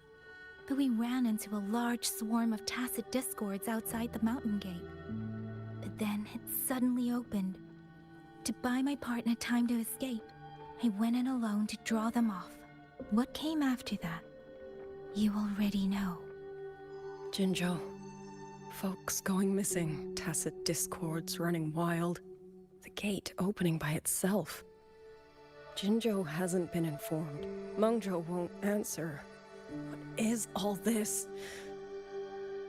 but we ran into a large swarm of tacit discords outside the mountain gate. But then it suddenly opened. To buy my partner time to escape, I went in alone to draw them off. What came after that, you already know. Jinzhou. Folks going missing, tacit discords running wild, the gate opening by itself. Jinzhou hasn't been informed. Mengzhou won't answer. What is all this?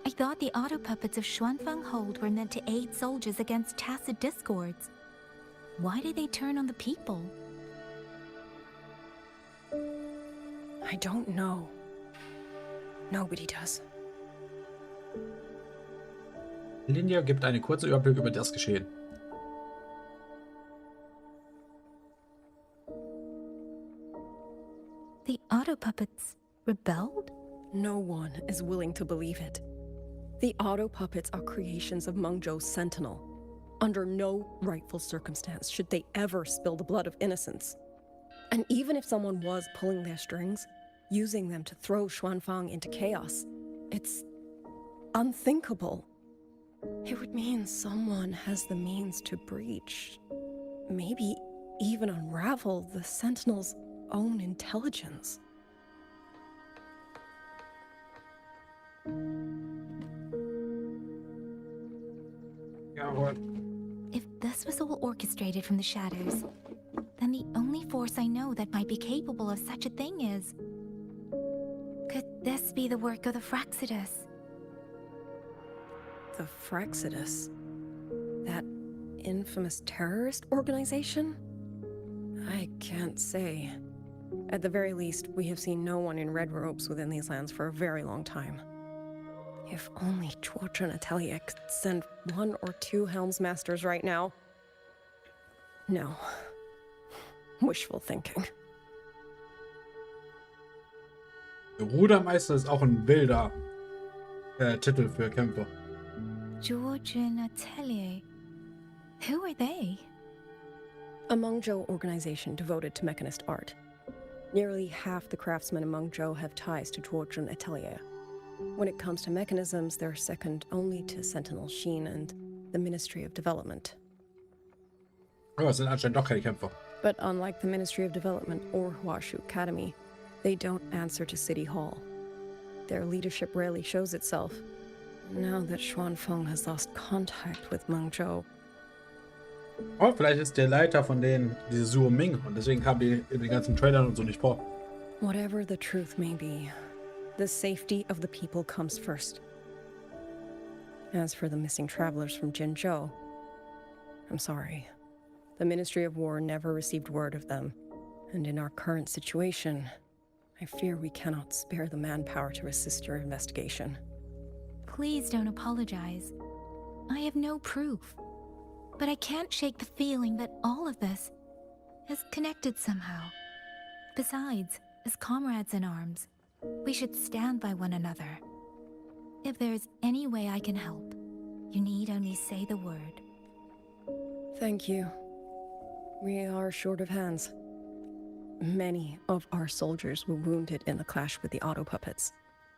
I thought the auto puppets of Xuanfang Hold were meant to aid soldiers against tacit discords. Why did they turn on the people? I don't know. Nobody does. Linie gibt einen kurzen Überblick über das Geschehen. The auto puppets rebelled? no one is willing to believe it. The auto puppets are creations of Mengzhou's Sentinel. Under no rightful circumstance should they ever spill the blood of innocents. And even if someone was pulling their strings, using them to throw Xuanfang into chaos, it's unthinkable. It would mean someone has the means to breach, maybe even unravel the Sentinel's own intelligence. If this was all orchestrated from the shadows, then the only force I know that might be capable of such a thing is... Could this be the work of the Fraxidus? The Fraxidus? That infamous terrorist organization? I can't say. At the very least, we have seen no one in red robes within these lands for a very long time. If only Chuocha and Atelier could send 1 or 2 Helmsmasters right now. No. Wishful thinking. Rudermeister ist auch ein wilder Titel für Kämpfer. George and Atelier. Who are they? A Mengzhou organization devoted to mechanist art. Nearly half the craftsmen in Mengzhou have ties to Zhuozhen Atelier. When it comes to mechanisms, they're second only to Sentinel Sheen and the Ministry of Development. Oh, es sind anscheinend doch keine Kämpfer. But unlike the Ministry of Development or Huashu Academy, they don't answer to City Hall. Their leadership rarely shows itself. Now that Xuanfeng has lost contact with Mengzhou. Oh, vielleicht ist der Leiter von denen diese Suo Ming und deswegen kamen die in den ganzen Trailern und so nicht vor. Whatever the truth may be, the safety of the people comes first. As for the missing travelers from Jinzhou, I'm sorry. The Ministry of War never received word of them, and in our current situation, I fear we cannot spare the manpower to assist your investigation. Please don't apologize. I have no proof. But I can't shake the feeling that all of this is connected somehow. Besides, as comrades in arms, we should stand by one another. If there's any way I can help, you need only say the word. Thank you. We are short of hands. Many of our soldiers were wounded in the clash with the auto puppets.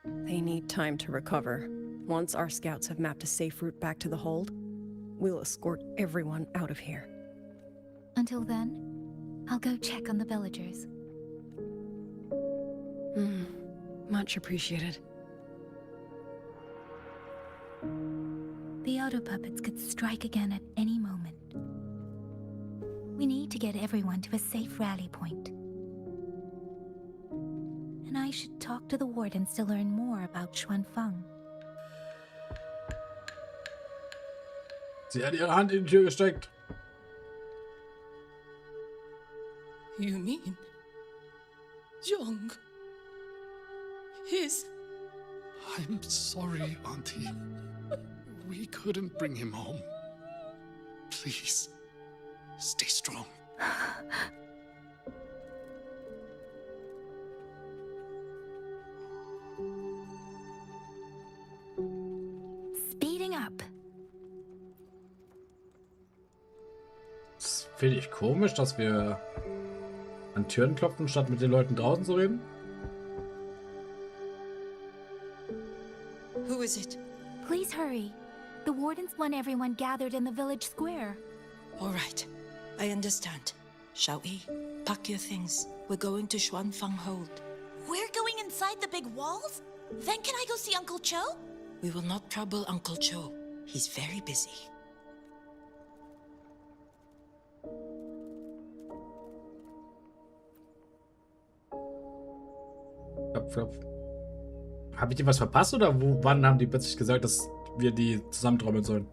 They need time to recover. Once our scouts have mapped a safe route back to the hold, we'll escort everyone out of here. Until then, I'll go check on the villagers. Much appreciated. The auto puppets could strike again at any moment. We need to get everyone to a safe rally point. And I should talk to the wardens to learn more about Xuanfeng. Sie hat ihre Hand in die Tür gesteckt. You mean... Young? I'm sorry, Auntie. We couldn't bring him home. Please, stay strong. Speeding up. Das finde ich komisch, dass wir an Türen klopfen, statt mit den Leuten draußen zu reden. Who is it? Please hurry. The wardens want everyone gathered in the village square. All right, I understand. Shall we? Pack your things. We're going to Xuanfeng Hold. We're going inside the big walls? Then can I go see Uncle Cho? We will not trouble Uncle Cho. He's very busy. Habe ich dir was verpasst oder wann haben die plötzlich gesagt, dass wir die zusammentrommeln sollen?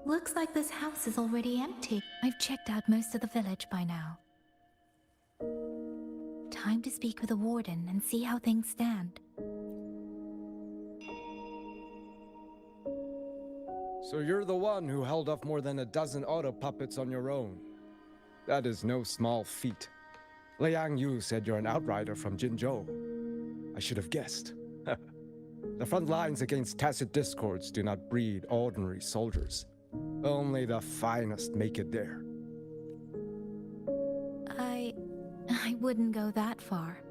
Looks like this house is already empty. I've checked out most of the village by now. Time to speak with the warden and see how things stand. So you're the one who held off more than a dozen auto puppets on your own. That is no small feat. Liang Yu said you're an outrider from Jinzhou. I should have guessed. The front lines against tacit discords do not breed ordinary soldiers. Only the finest make it there. I wouldn't go that far.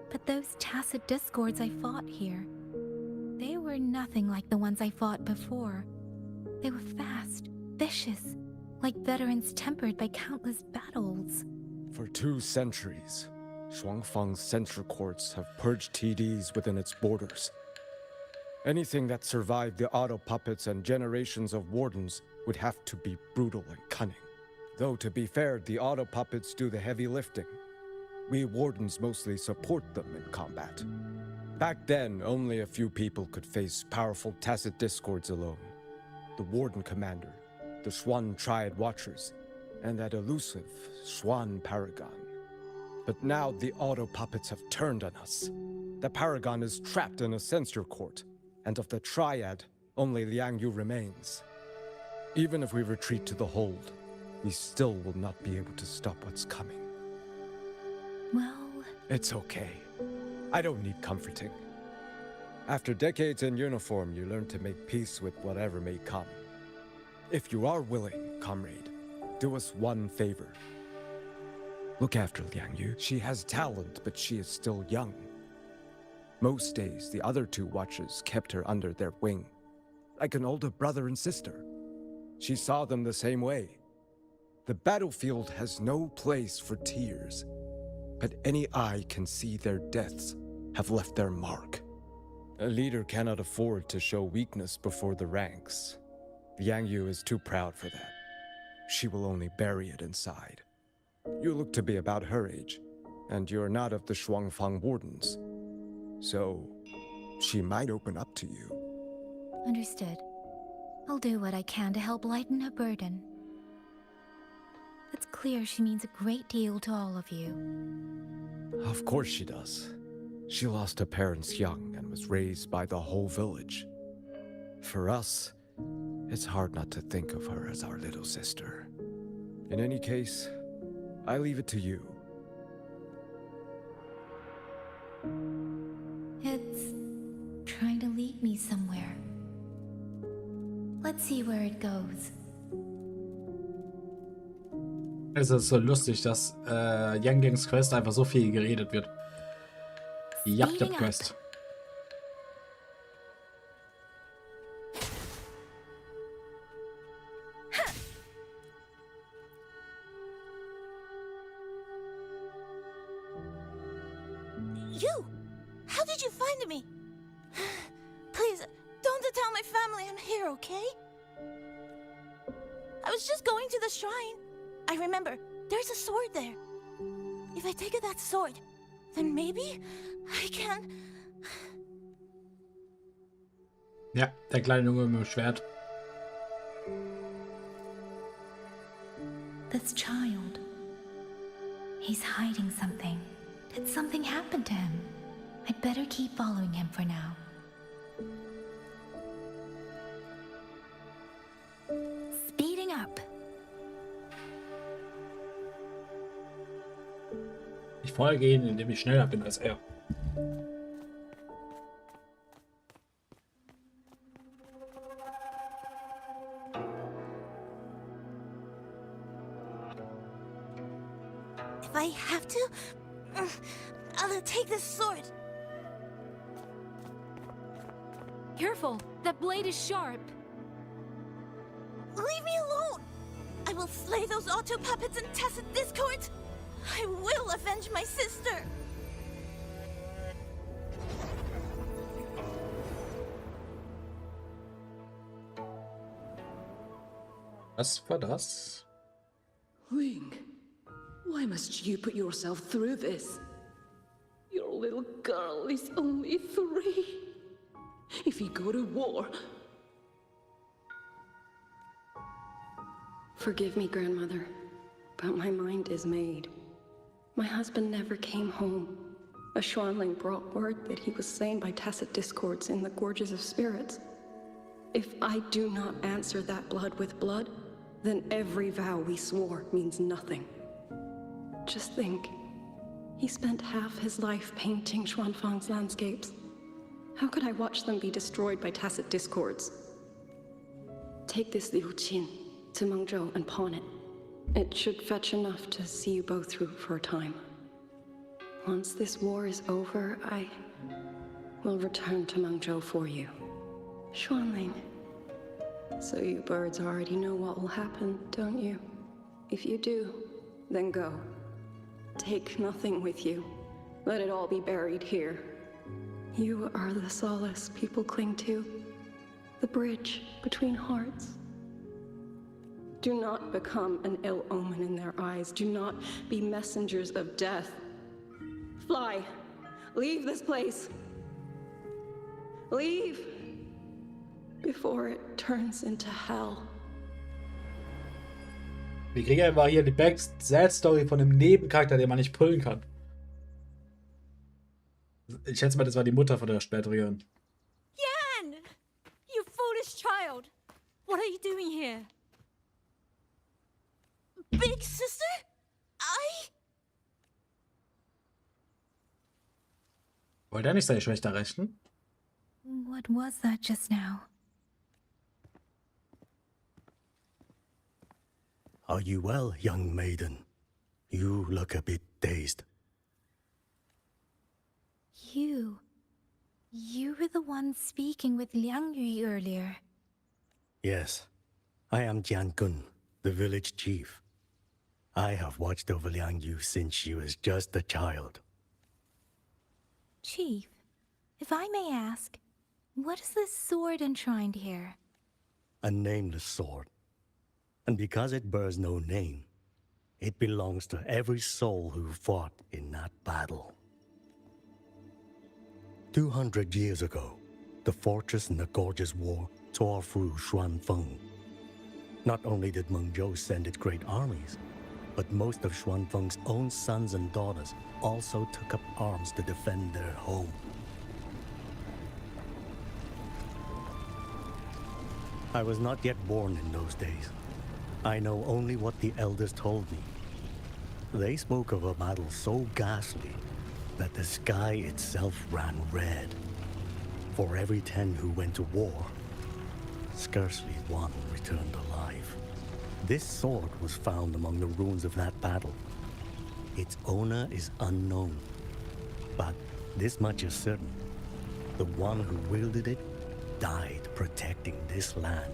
But those tacit discords I fought here, they were nothing like the ones I fought before. They were fast, vicious, like veterans tempered by countless battles. For 2 centuries, Shuangfang's censure courts have purged TDs within its borders. Anything that survived the auto puppets and generations of wardens would have to be brutal and cunning. Though to be fair, the auto puppets do the heavy lifting. We wardens mostly support them in combat. Back then, only a few people could face powerful tacit discords alone. The warden commander, the Xuan Triad Watchers, and that elusive Xuan Paragon. But now the auto puppets have turned on us. The Paragon is trapped in a censure court, and of the Triad, only Liang Yu remains. Even if we retreat to the hold, we still will not be able to stop what's coming. Well... It's okay. I don't need comforting. After decades in uniform, you learn to make peace with whatever may come. If you are willing, comrade, do us one favor. Look after Liang Yu. She has talent, but she is still young. Most days, the other 2 watchers kept her under their wing, like an older brother and sister. She saw them the same way. The battlefield has no place for tears, but any eye can see their deaths have left their mark. A leader cannot afford to show weakness before the ranks. Liang Yu is too proud for that. She will only bury it inside. You look to be about her age, and you're not of the Shuangfang Wardens. So, she might open up to you. Understood. I'll do what I can to help lighten her burden. It's clear she means a great deal to all of you. Of course she does. She lost her parents young and was raised by the whole village. For us, it's hard not to think of her as our little sister. In any case, I leave it to you. It's trying to lead me somewhere. Let's see where it goes. Es ist so lustig, dass Yang Gangs Quest einfach so viel geredet wird. Yap Quest. You! How did you find me? Please, don't tell my family I'm here, okay? I was just going to the shrine. I remember, there's a sword there. If I take that sword, then maybe I can... Ja, der kleine Junge mit dem Schwert. This child. He's hiding something. Did something happen to him? I'd better keep following him for now. Speeding up. Ich folge ihm, indem ich schneller bin als er. If I have to, I'll take this sword. Careful! That blade is sharp! Leave me alone! I will slay those auto puppets and tacit discords! I will avenge my sister! Was war das? Wing, why must you put yourself through this? Your little girl is only 3. If you go to war... Forgive me, Grandmother, but my mind is made. My husband never came home. A Xuanling brought word that he was slain by tacit discords in the Gorges of Spirits. If I do not answer that blood with blood, then every vow we swore means nothing. Just think, He spent half his life painting Xuanfang's landscapes. How could I watch them be destroyed by tacit discords? Take this Liu Qin to Mengzhou and pawn it. It should fetch enough to see you both through for a time. Once this war is over, I will return to Mengzhou for you. Xuanling. So you birds already know what will happen, don't you? If you do, then go. Take nothing with you. Let it all be buried here. You are the solace people cling to, the bridge between hearts. Do not become an ill omen in their eyes. Do not be messengers of death. Fly. Leave this place. Leave before it turns into hell. Wir kriegen einfach hier die Back-Sad-Story von einem Nebencharakter, den man nicht pullen kann. Ich schätze mal, das war die Mutter von der späteren. Yan! You foolish child! What are you doing here? Big sister? Wollte er nicht seine Schwester rächen? What was that just now? Are you well, young maiden? You look a bit dazed. You were the one speaking with Liang Yu earlier. Yes, I am Jian Gun, the village chief. I have watched over Liang Yu since she was just a child. Chief, if I may ask, what is this sword enshrined here? A nameless sword. And because it bears no name, it belongs to every soul who fought in that battle. 200 years ago, the fortress in the Gorgeous War tore through Xuanfeng. Not only did Mengzhou send its great armies, but most of Xuanfeng's own sons and daughters also took up arms to defend their home. I was not yet born in those days. I know only what the elders told me. They spoke of a battle so ghastly that the sky itself ran red. For every 10 who went to war, scarcely one returned alive. This sword was found among the ruins of that battle. Its owner is unknown, but this much is certain. The one who wielded it died protecting this land.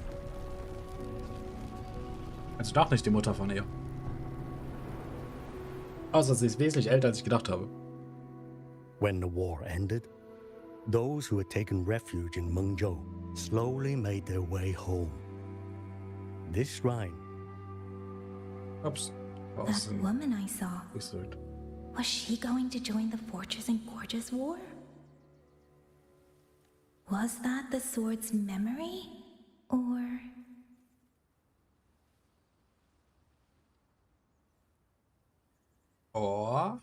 Also doch nicht die Mutter von ihr. Außer sie ist wesentlich älter, als ich gedacht habe. When the war ended, those who had taken refuge in Mengzhou slowly made their way home. This shrine. Oops. That woman I saw. Was she going to join the Fortress and Gorgeous War? Was that the sword's memory? Or... Or...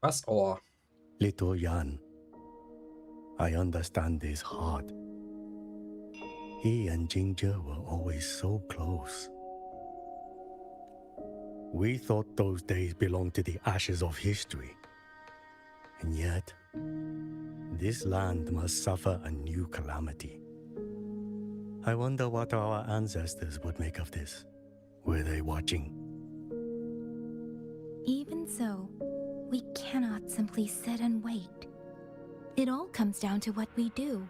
Was Or? Little Yan, I understand his heart. He and Jingzhe were always so close. We thought those days belonged to the ashes of history. And yet, this land must suffer a new calamity. I wonder what our ancestors would make of this. Were they watching? Even so, we cannot simply sit and wait. It all comes down to what we do.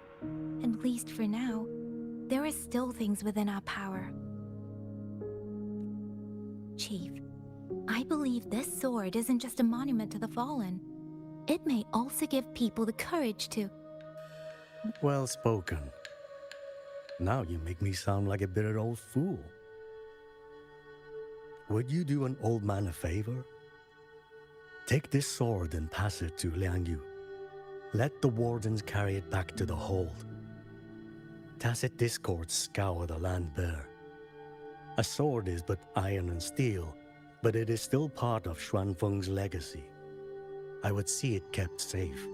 At least for now, there are still things within our power. Chief, I believe this sword isn't just a monument to the fallen. It may also give people the courage to... Well spoken. Now you make me sound like a bitter old fool. Would you do an old man a favor? Take this sword and pass it to Liang Yu. Let the wardens carry it back to the hold. Tacit discords scour the land bare. A sword is but iron and steel, but it is still part of Xuanfeng's legacy. I would see it kept safe.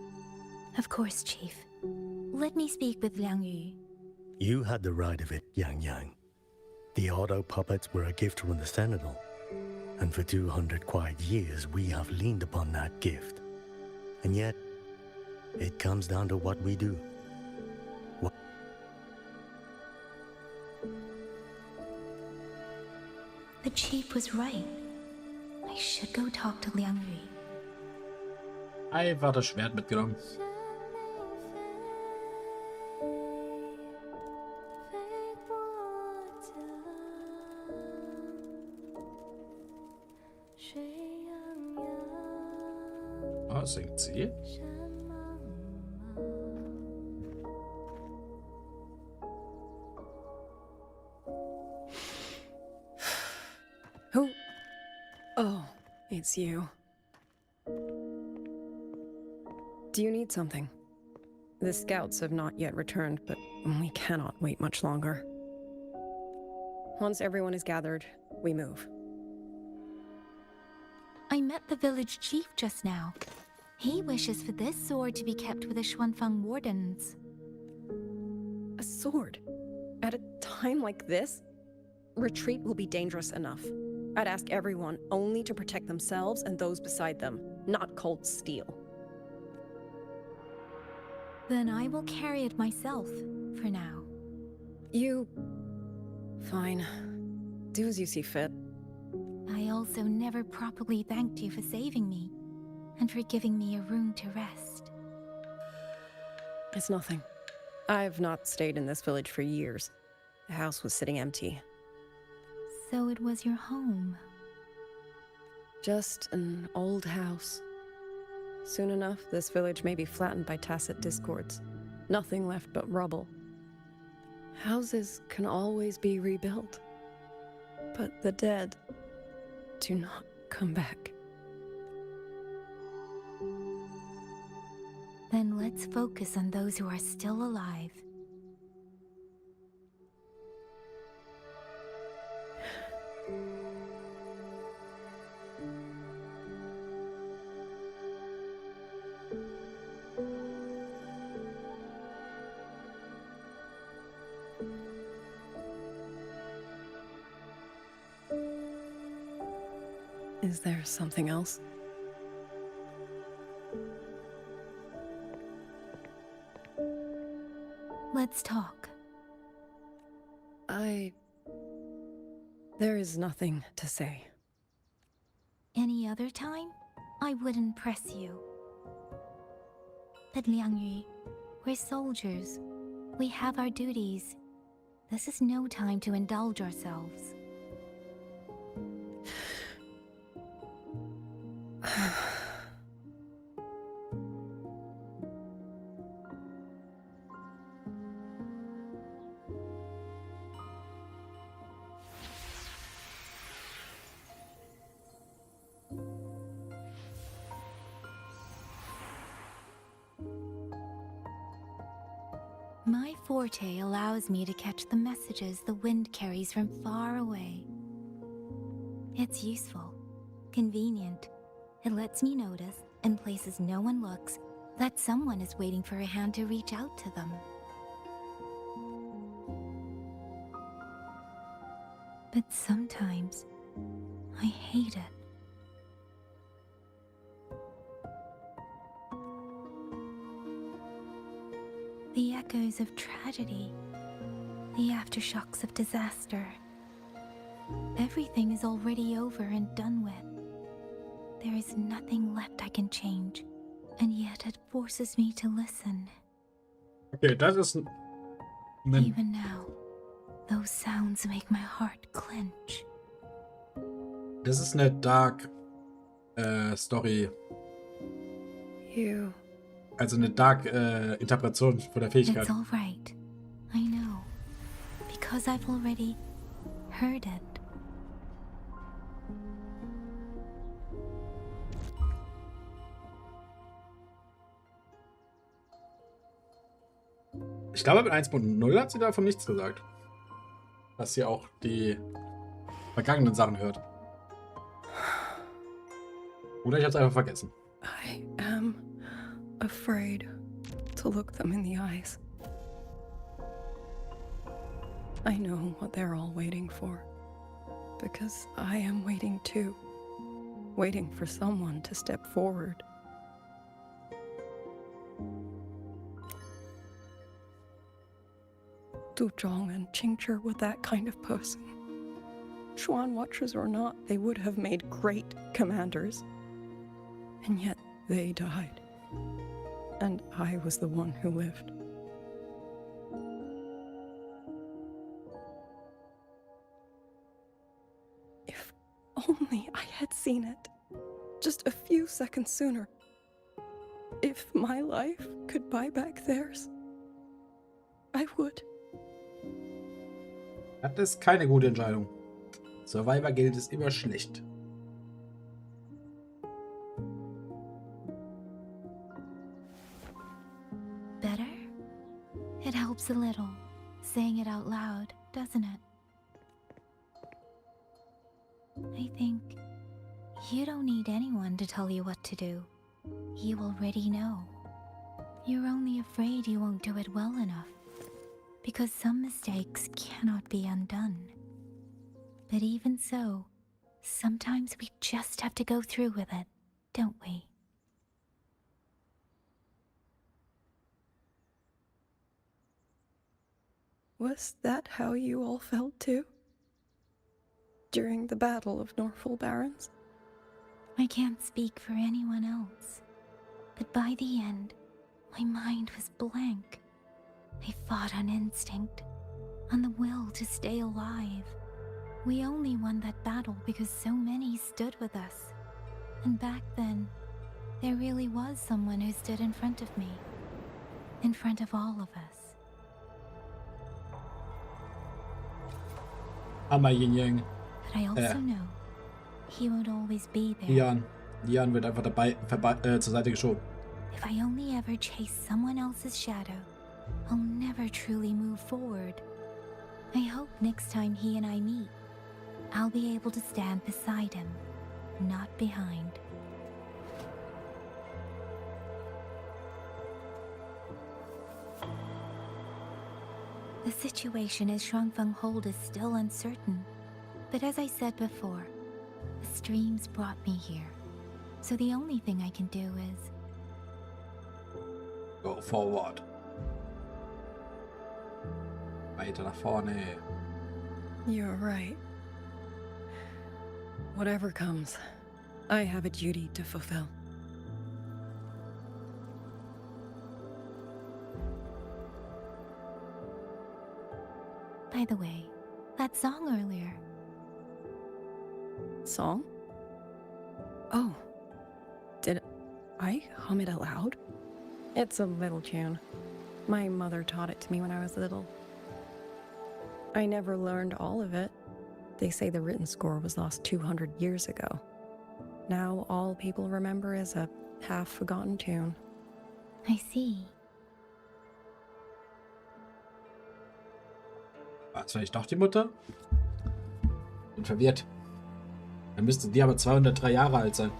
Of course, Chief. Let me speak with Liang Yu. You had the right of it, Yang Yang. The auto puppets were a gift from the Sentinel, and for 200 quiet years we have leaned upon that gift. And yet, it comes down to what we do. The chief was right. I should go talk to Liang Yu. Einfach das Schwert mitgenommen. Oh, singt sie? Who? Oh, it's you. Do you need something? The scouts have not yet returned, but we cannot wait much longer. Once everyone is gathered, we move. I met the village chief just now. He wishes for this sword to be kept with the Xuanfang wardens. A sword? At a time like this? Retreat will be dangerous enough. I'd ask everyone only to protect themselves and those beside them, not cold steel. Then I will carry it myself, for now. You... Fine. Do as you see fit. I also never properly thanked you for saving me, and for giving me a room to rest. It's nothing. I've not stayed in this village for years. The house was sitting empty. So it was your home. Just an old house. Soon enough, this village may be flattened by tacit discords. Nothing left but rubble. Houses can always be rebuilt. But the dead do not come back. Then let's focus on those who are still alive. Is there something else? Let's talk. There is nothing to say. Any other time, I wouldn't press you. But Liang Yu, we're soldiers. We have our duties. This is no time to indulge ourselves. My forte allows me to catch the messages the wind carries from far away. It's useful, convenient. It lets me notice, in places no one looks, that someone is waiting for a hand to reach out to them. But sometimes, I hate it. The echoes of tragedy, the aftershocks of disaster. Everything is already over and done with. There is nothing left I can change, and yet it forces me to listen. Okay, das ist Even now, those sounds make my heart clench. Das ist eine Dark Story. You. Also eine Dark Interpretation von der Fähigkeit. It's all right. I know. Because I've already heard it. Ich glaube, mit 1.0 hat sie davon nichts gesagt. Dass sie auch die vergangenen Sachen hört. Oder ich habe es einfach vergessen. I am afraid to look them in the eyes. I know what they're all waiting for. Because I am waiting too. Waiting for someone to step forward. Du Zhong and Qingzhi were that kind of person. Xuan Watchers or not, they would have made great commanders. And yet they died. And I was the one who lived. If only I had seen it. Just a few seconds sooner. If my life could buy back theirs, I would. Das ist keine gute Entscheidung. Survivor gilt es immer schlecht. Better? It helps a little, saying it out loud, doesn't it? I think you don't need anyone to tell you what to do. You already know. You're only afraid you won't do it well enough, because some mistakes cannot be undone. But even so, sometimes we just have to go through with it, don't we? Was that how you all felt too? During the Battle of Norfolk Barrens? I can't speak for anyone else, but by the end, my mind was blank. I fought on instinct, on the will to stay alive. We only won that battle because so many stood with us. And back then, there really was someone who stood in front of me. In front of all of us. Hammer Yin Yang. But I also know he won't always be there. Lian wird einfach zur Seite geschoben. If I only ever chase someone else's shadow, I'll never truly move forward. I hope next time he and I meet, I'll be able to stand beside him, not behind. The situation as Shuangfeng Hold is still uncertain, but as I said before, the streams brought me here, so the only thing I can do is go forward. Weiter nach vorne. You're right. Whatever comes, I have a duty to fulfill. By the way, that song earlier. Song? Oh. Did I hum it aloud? It's a little tune. My mother taught it to me when I was little. I never learned all of it. They say the written score was lost 200 years ago. Now all people remember is a half-forgotten tune. I see. War es vielleicht doch die Mutter? Bin verwirrt. Dann müsste die aber 203 Jahre alt sein.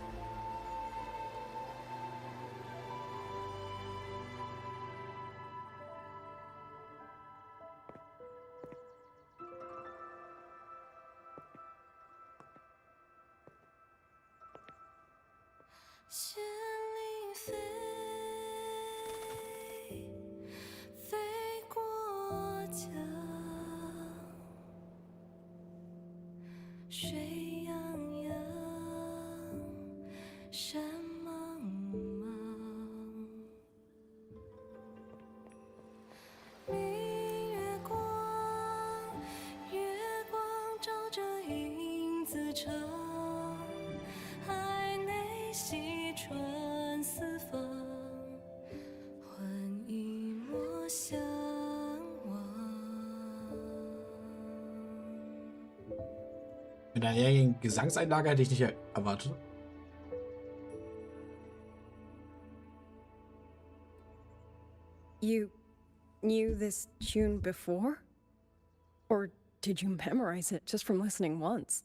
Mit einer jährigen Gesangseinlage hätte ich nicht erwartet. You knew this tune before? Or did you memorize it just from listening once?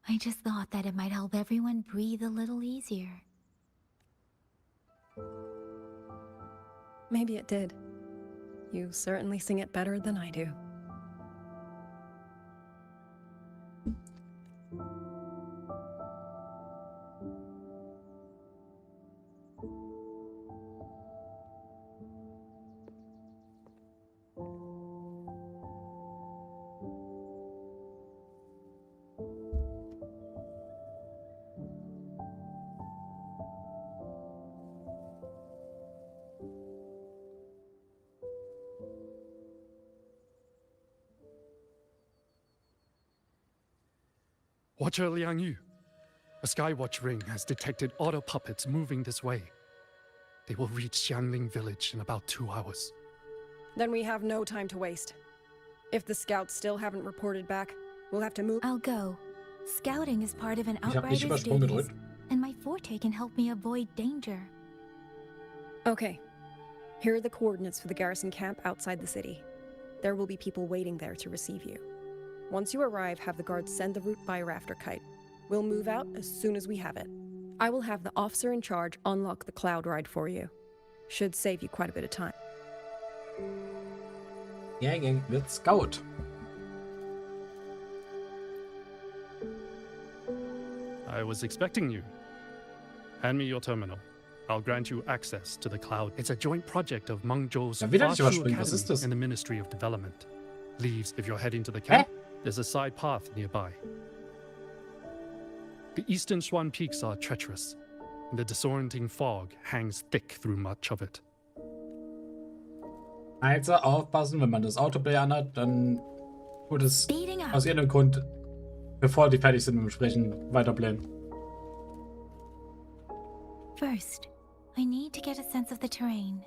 I just thought that it might help everyone breathe a little easier. Maybe it did. You certainly sing it better than I do. Watcher Liang Yu, a Skywatch ring has detected auto puppets moving this way. They will reach Xiangling village in about 2 hours. Then we have no time to waste. If the scouts still haven't reported back, we'll have to move. I'll go. Scouting is part of an Ich hab nicht outrider's Übersprung duties, gedrückt. and my forte can help me avoid danger. Okay. Here are the coordinates for the garrison camp outside the city. There will be people waiting there to receive you. Once you arrive, have the guards send the route by a rafter kite. We'll move out as soon as we have it. I will have the officer in charge unlock the cloud ride for you. Should save you quite a bit of time. Gang wird Scout. I was expecting you. Hand me your terminal. I'll grant you access to the cloud. It's a joint project of Mengzhou's Ja, wieder nicht Academy überspringen. Was ist das? and the Ministry of Development. Leaves if you're heading to the camp. There's a side path nearby. The eastern Swan Peaks are treacherous, and the disorienting fog hangs thick through much of it. Also aufpassen, wenn man das Autoplay anhat, dann tut es aus irgendeinem Grund, bevor die fertig sind mit dem Sprechen, weiterplayen. First, I need to get a sense of the terrain.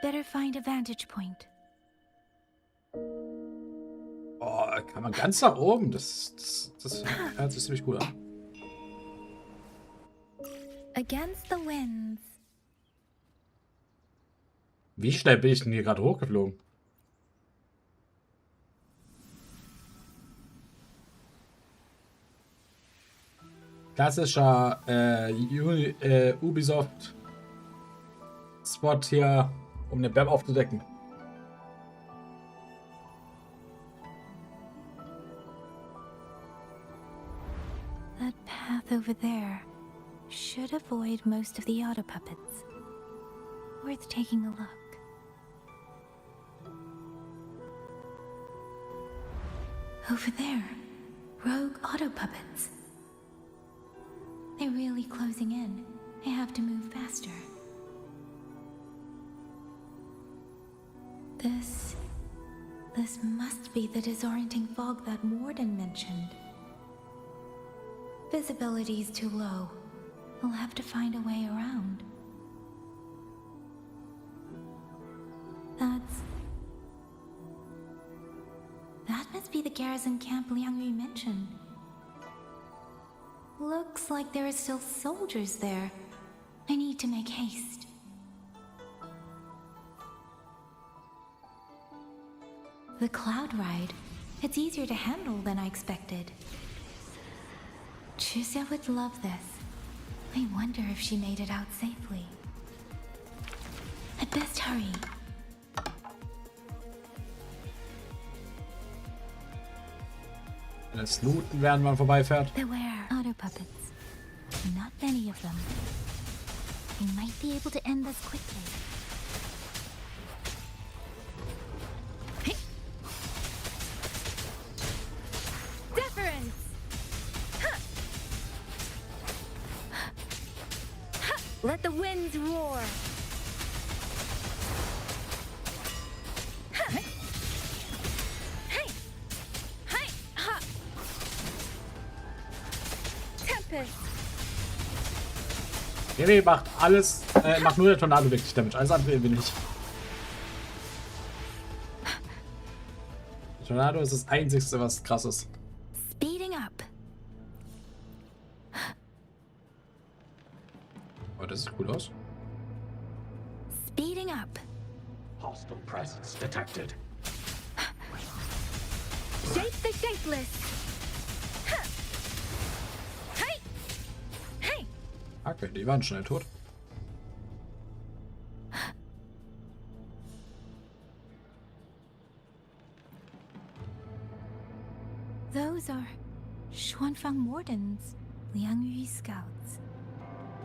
Better find a vantage point. Oh, kann man ganz nach oben. Das hört sich ziemlich gut an. Against the winds. Wie schnell bin ich denn hier gerade hochgeflogen? Klassischer Ubisoft-Spot hier, um den Berg aufzudecken. That path over there should avoid most of the auto puppets. Worth taking a look. Over there, rogue auto puppets. They're really closing in. I have to move faster. This must be the disorienting fog that Warden mentioned. Visibility's too low. We'll have to find a way around. That must be the garrison camp Liang Yu mentioned. Looks like there are still soldiers there. I need to make haste. The cloud ride. It's easier to handle than I expected. Chusya would love this. I wonder if she made it out safely. I'd best hurry. Das Looten, während man vorbeifährt. Beware auto puppets. Not many of them. We might be able to end this quickly. Deference! Let the winds roar. Nee, macht alles, macht nur der Tornado wirklich Damage. Alles andere will ich. Der Tornado ist das Einzigste, was krass ist. Speeding up. Oh, das sieht cool aus. Speeding up. Hostile presence detected. Shape the shapeless. Okay, die waren schnell tot. Those are Xuanfang Wardens, Liang Yu scouts.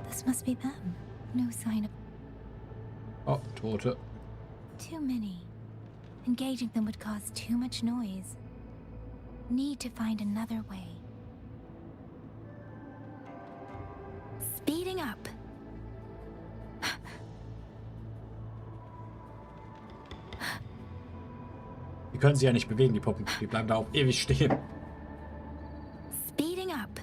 This must be them. No sign of... Oh, Tote. Too many. Engaging them would cause too much noise. Need to find another way. Speeding up. Die können sich ja nicht bewegen, die Puppen. Die bleiben da auch ewig stehen. Speeding up.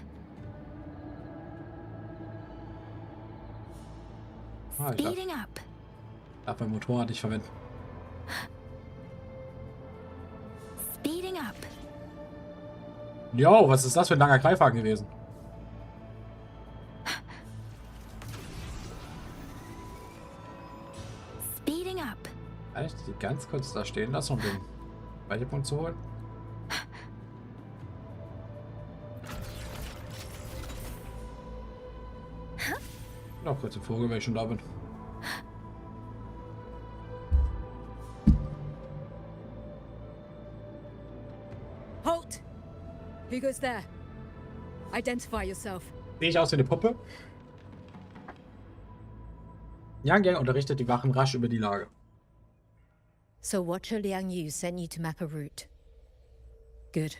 Ah, Speeding up. Darf mein Motorrad nicht verwenden. Speeding up. Jo, was ist das für ein langer Greifhaken gewesen? Speeding up. Kann ich die ganz kurz da stehen lassen, um den Speicherpunkt zu holen? Noch kurz den Vogel, wenn ich schon da bin. Halt! Who goes there? Identify yourself. Sehe ich aus wie eine Puppe? Yang Yang unterrichtet die Wachen rasch über die Lage. So Watcher Liang Yu sent you to map a route. Good.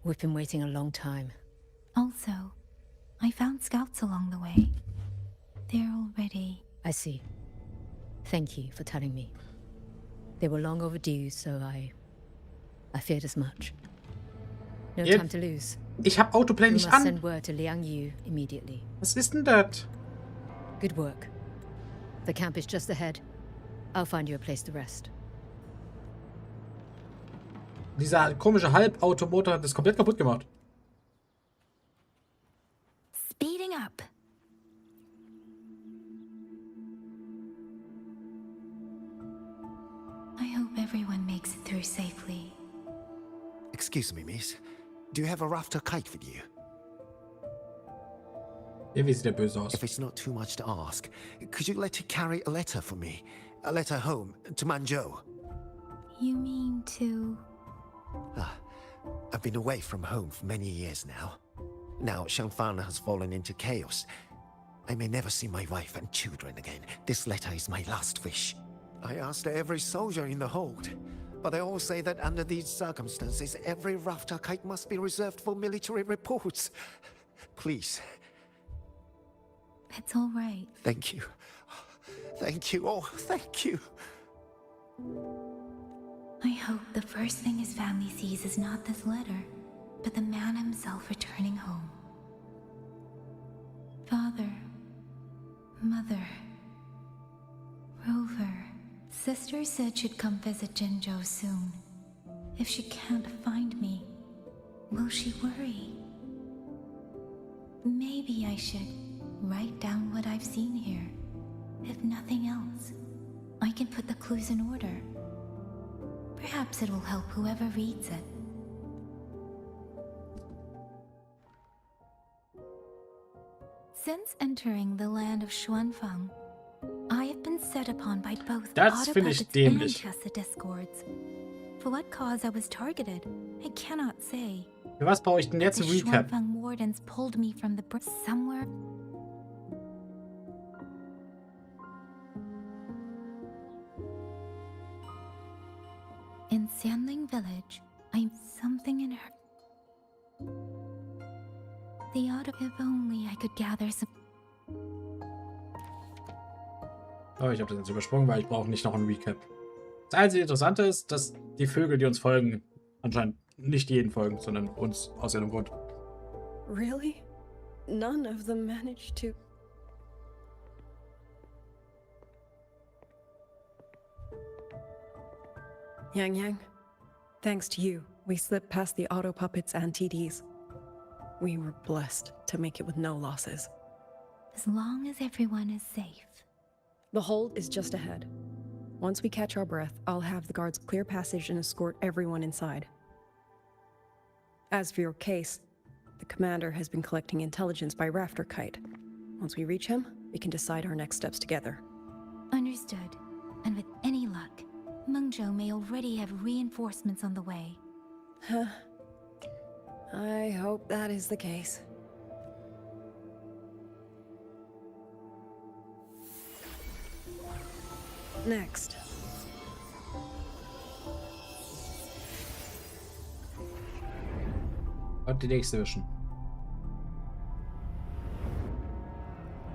We've been waiting a long time. Also, I found scouts along the way. They're already... I see. Thank you for telling me. They were long overdue, so I feared as much. No time to lose. Ich hab Autoplay We nicht must an. send word to Liang Yu immediately. Was ist denn das? Good work. The camp is just ahead. I'll find you a place to rest. Dieser komische Halbautomotor hat das komplett kaputt gemacht. Speeding up. I hope everyone makes it through safely. Excuse me, miss. Do you have a rafter kite with you? Wie sieht der böse aus? If it's not too much to ask, could you let her carry a letter for me? A letter home, to Manzhou. You mean to... I've been away from home for many years now. Now Shangfang has fallen into chaos. I may never see my wife and children again. This letter is my last wish. I asked every soldier in the hold, but they all say that under these circumstances, every rafter kite must be reserved for military reports. Please. It's all right. Thank you. Thank you. Oh, thank you. I hope the first thing his family sees is not this letter, but the man himself returning home. Father, Mother, Rover. Sister said she'd come visit Jinzhou soon. If she can't find me, will she worry? Maybe I should write down what I've seen here. If nothing else, I can put the clues in order. Perhaps it will help whoever reads it. Since entering the land of Xuanfang, I have been set upon by both Das finde ich autopuppets and dämlich. tacit discords. For what cause I was targeted, I cannot say. Für was brauche ich denn jetzt The ein Recap? Xuanfang wardens pulled me from the somewhere. In Xianling village, I'm something in her. The auto. If only I could gather some. Oh, ich habe das jetzt übersprungen, weil ich brauche nicht noch ein Recap. Das einzige Interessante ist, dass die Vögel, die uns folgen, anscheinend nicht jeden folgen, sondern uns aus ihrem Grund. Really? None of them managed to... Yang Yang, thanks to you, we slipped past the auto puppets and TDs. We were blessed to make it with no losses. As long as everyone is safe. The hold is just ahead. Once we catch our breath, I'll have the guards clear passage and escort everyone inside. As for your case, the commander has been collecting intelligence by rafter kite. Once we reach him, we can decide our next steps together. Understood. And with any luck, Mengzhou may already have reinforcements on the way. Huh. I hope that is the case. Next. Und die nächste Vision.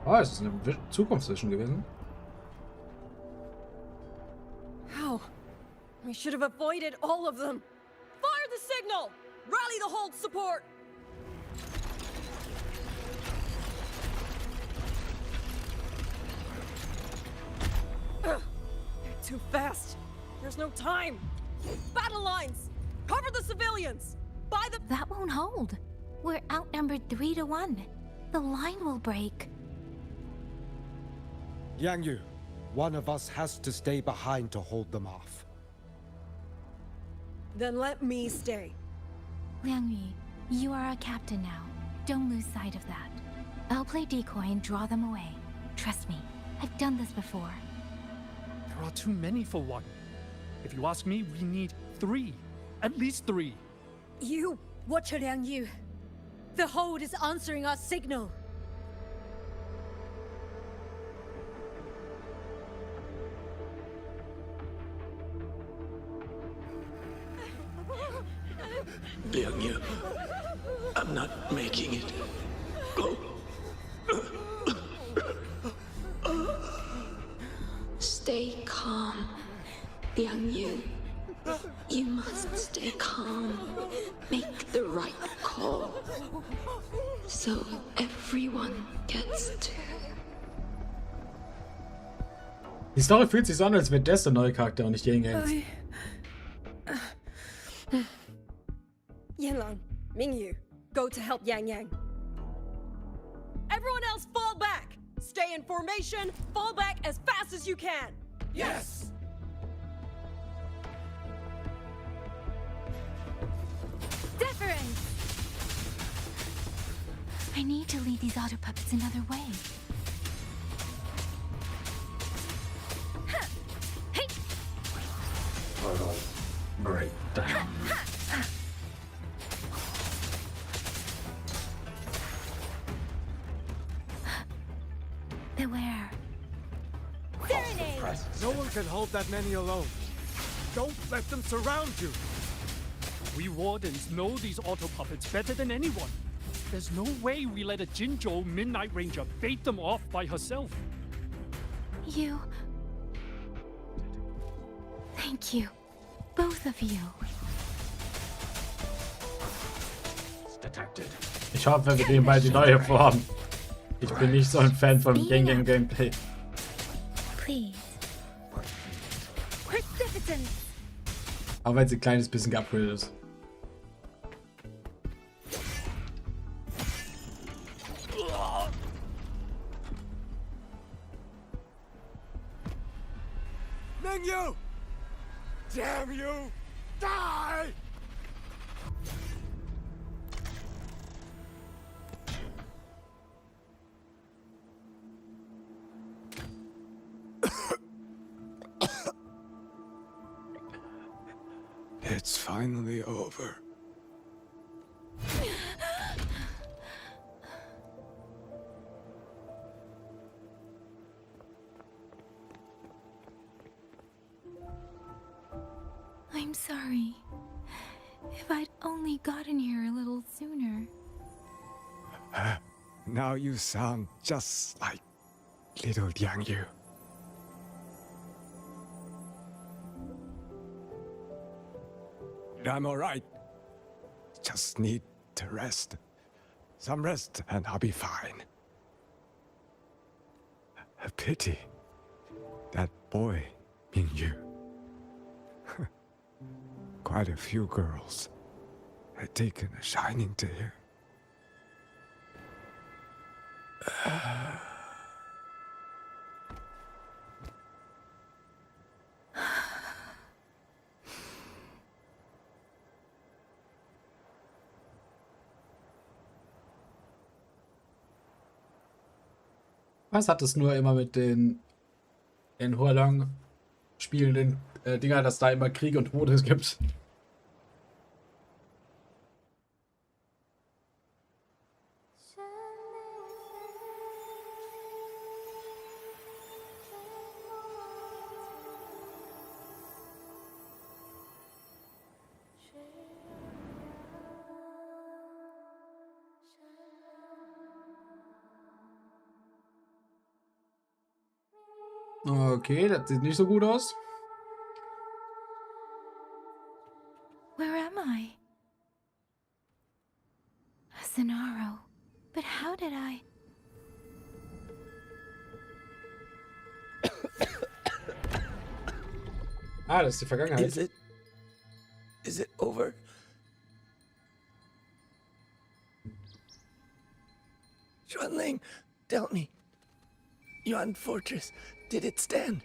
Oh, es ist eine Zukunftsvision gewesen. How? We should have avoided all of them. Fire the signal! Rally the hold support! Ugh, they're too fast. There's no time. Battle lines! Cover the civilians! By the... That won't hold. We're outnumbered 3 to 1. The line will break. Yang Yu, one of us has to stay behind to hold them off. Then let me stay. Liang Yi, you are a captain now. Don't lose sight of that. I'll play decoy and draw them away. Trust me, I've done this before. There are too many for one. If you ask me, we need 3. At least 3. You, watch Liang Yu. The hold is answering our signal. Liang Yu, I'm not making it. Go. Stay calm, Liang Yu. You must stay calm. Make the right call. So everyone gets to. Die Story fühlt sich so an, als wäre das der neue Charakter und nicht Yang Yang. Yanlang, Mingyu, go to help Yang Yang. Everyone else fall back! Stay in formation, fall back as fast as you can! Yes! Deference! I need to lead these auto puppets another way. Portal breakdown. Beware. No one can hold that many alone. Don't let them surround you. We Wardens know these auto puppets better than anyone. There's no way we let a Jinzhou Midnight Ranger bait them off by herself. You... Thank you. Both of you. Detected. Ich hoffe, wir nehmen bald die neue Form. Ich bin nicht so ein Fan vom Yang Yang Gameplay. Please. Precipitance. Auch wenn sie ein kleines bisschen geupgradet ist. Mingyu! Damn you! Die! It's finally over. I'm sorry. If I'd only gotten here a little sooner. Now you sound just like little Yang Yu. I'm alright. Just need to rest. Some rest and I'll be fine. A pity. That boy, Mingyu. Quite a few girls had taken a shining to him. Was hat es nur immer mit den in Hualong spielenden Dinger, dass da immer Krieg und Todes gibt? Okay, das sieht nicht so gut aus. Where am I? Cenaro. But how did I... Ah, das ist die Vergangenheit. Is it over? Xuanling, tell me. Yuan Fortress, did it stand?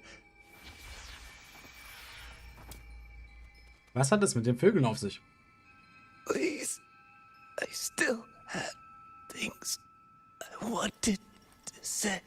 Was hat es mit den Vögeln auf sich? Please, I still had things I wanted to say.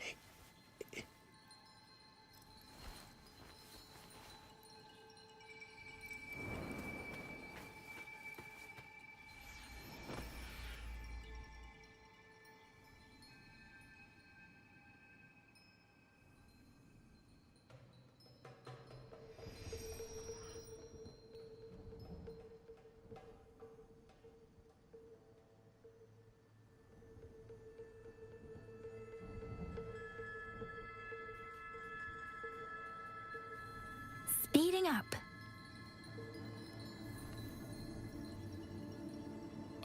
Speeding up.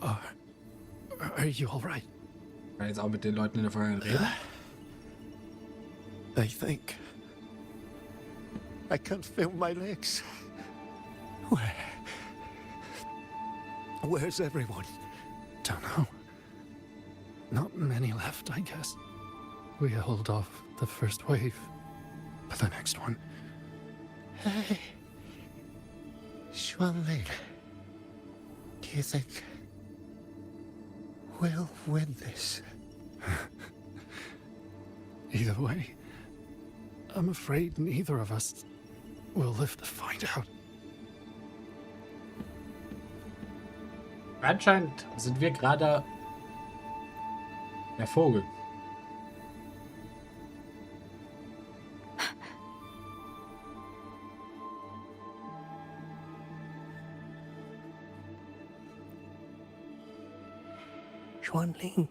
Are you all right? Kann jetzt auch mit den Leuten in der Vergangenheit reden? I think I can feel my legs. Where's everyone? Don't know. Not many left, I guess. We held off the first wave, but the next one. Hey, Xuanling, do you think we'll win this? Either way, I'm afraid neither of us will live to find out. Anscheinend sind wir gerade der Vogel. Xuanling.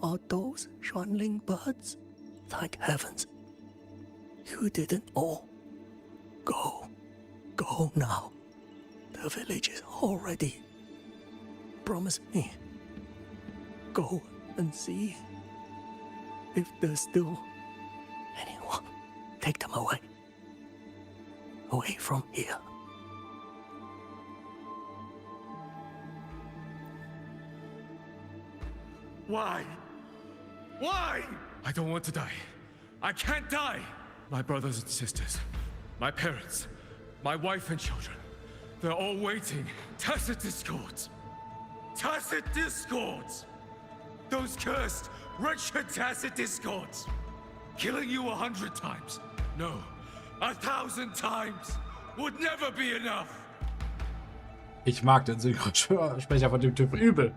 Are those Xuanling birds? Thank heavens. You didn't all go. Go now. The village is all ready. Promise me. Go and see if there's still anyone. Take them away. Away from here. Why? Why? I don't want to die. I can't die! My brothers and sisters, my parents, my wife and children, they're all waiting. Tacit discords! Tacit discords! Those cursed, wretched tacit discords! Killing you 100 times, no, 1,000 times, would never be enough! Ich mag den Synchronsprecher von dem Typ übel.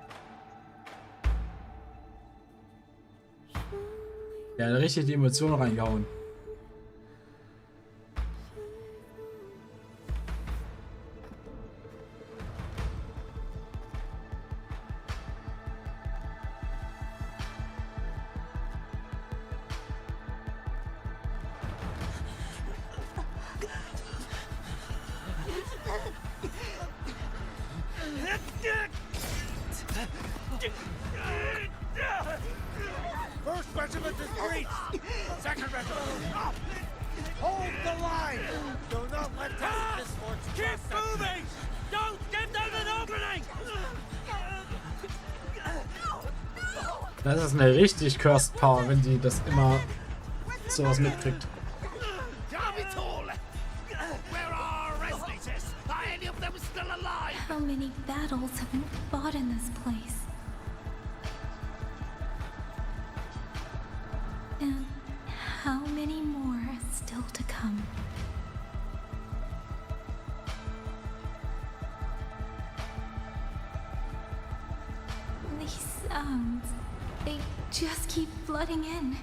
Ja, richtig die Emotionen reingehauen. First regiment is breached! Second regiment, up! Hold the line! Do not let tacit discords keep moving! Don't give them an opening! Das ist eine richtig cursed Power, wenn die das immer sowas mitkriegt. How many battles have been fought in this place? And how many more are still to come? These sounds, they just keep flooding in.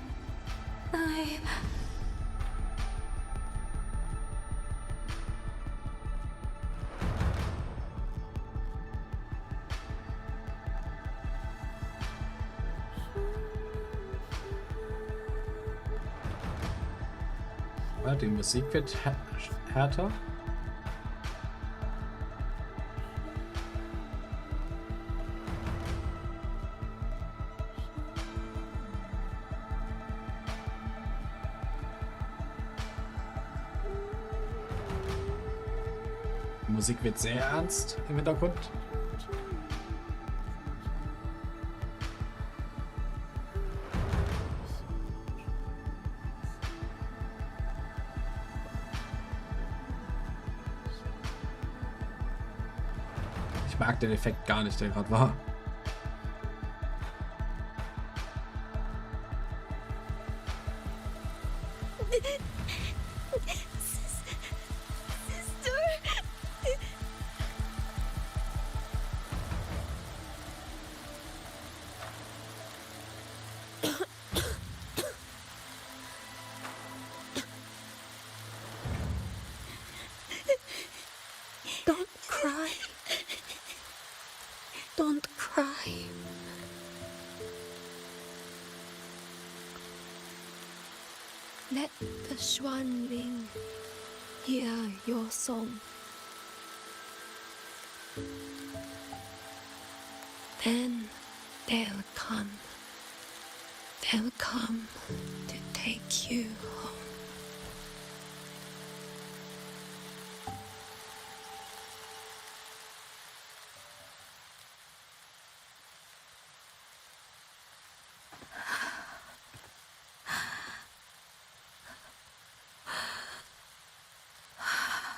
Ja, die Musik wird härter. Die Musik wird sehr ernst im Hintergrund. Ich mag den Effekt gar nicht, der gerade war. Don't cry. Don't cry. Let the Xuanling hear your song. Then they'll come. They'll come to take you home.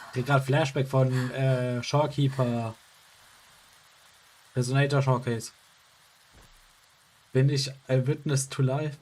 Ich krieg gerade Flashback von Shorekeeper. Resonator Showcase. Bin ich a witness to life?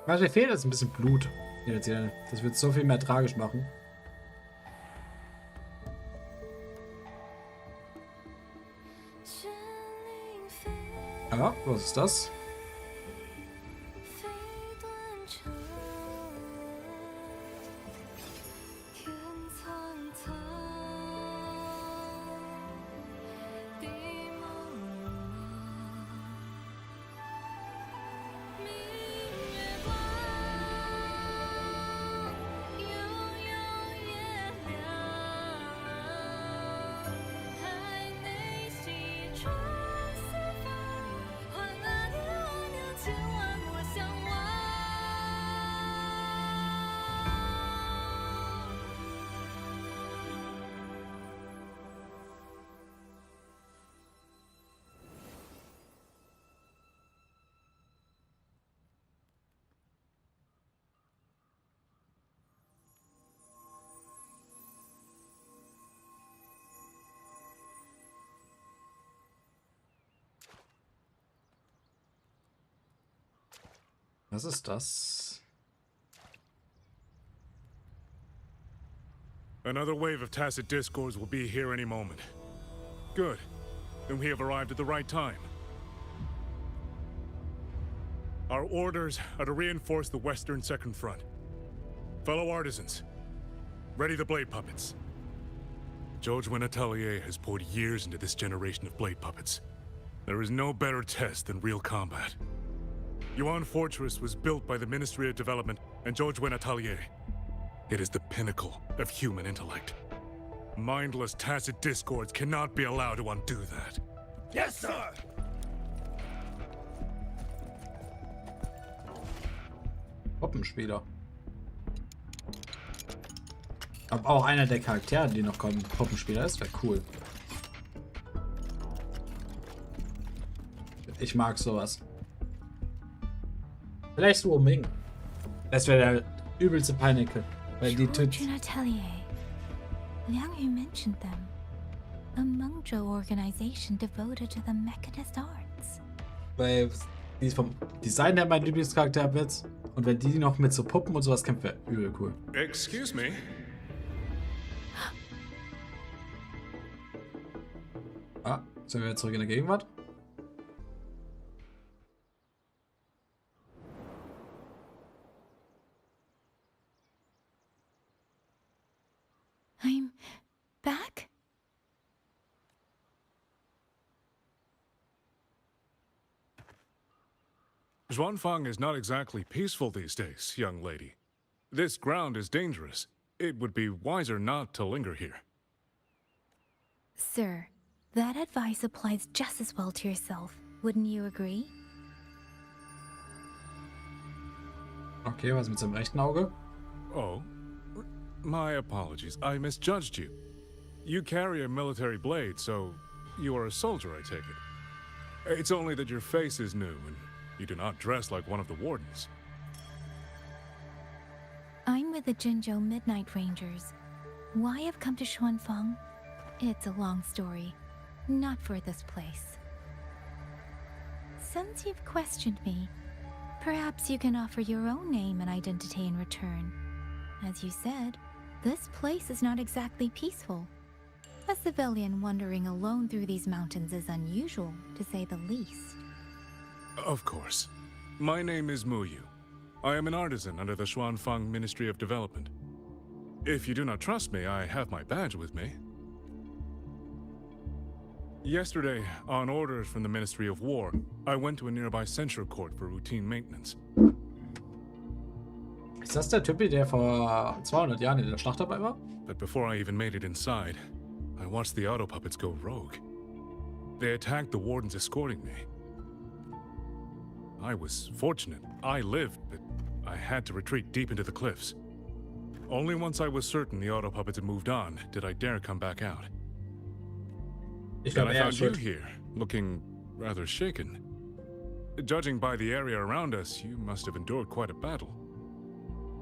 Was mir fehlt, ist ein bisschen Blut. Das wird so viel mehr tragisch machen. Ja, was ist das? Was ist das? Another wave of tacit discords will be here any moment. Good. Then we have arrived at the right time. Our orders are to reinforce the Western Second Front. Fellow artisans, ready the blade puppets. George Atelier has poured years into this generation of blade puppets. There is no better test than real combat. Yuan Fortress was built by the Ministry of Development and George Atelier. It is the pinnacle of human intellect. Mindless, tacit discords cannot be allowed to undo that. Yes, sir! Puppenspieler. Ob auch einer der Charaktere, die noch kommen, Puppenspieler ist, wäre cool. Ich mag sowas. Vielleicht Wu Ming. Das wäre der übelste Peinecke. Weil die Georgian Atelier. Liang Yu mentioned them. A Mengzhou organization devoted to the mechanist arts. Weil die ist vom Design her mein Lieblingscharakter ab jetzt. Und wenn die noch mit so Puppen und sowas kämpft, wäre übel cool. Excuse me. Ah, sind wir jetzt zurück in der Gegenwart? I'm back? Xuanfang is not exactly peaceful these days, young lady. This ground is dangerous. It would be wiser not to linger here. Sir, that advice applies just as well to yourself. Wouldn't you agree? Okay, was mit seinem rechten Auge? Oh, my apologies. I misjudged you. You carry a military blade, so you are a soldier, I take it. It's only that your face is new, and you do not dress like one of the wardens. I'm with the Jinzhou Midnight Rangers. Why I've come to Xuanfang? It's a long story. Not for this place. Since you've questioned me, perhaps you can offer your own name and identity in return. As you said, this place is not exactly peaceful. A civilian wandering alone through these mountains is unusual, to say the least. Of course. My name is Muyu. I am an artisan under the Xuanfang Ministry of Development. If you do not trust me, I have my badge with me. Yesterday, on orders from the Ministry of War, I went to a nearby censure court for routine maintenance. Ist das der Typ, der vor 200 Jahren in der Schlacht dabei war? But before I even made it inside, I watched the auto puppets go rogue. They attacked the wardens escorting me. I was fortunate. I lived, but I had to retreat deep into the cliffs. Only once I was certain the auto puppets had moved on did I dare come back out. And I found you here, looking rather shaken. Judging by the area around us, you must have endured quite a battle.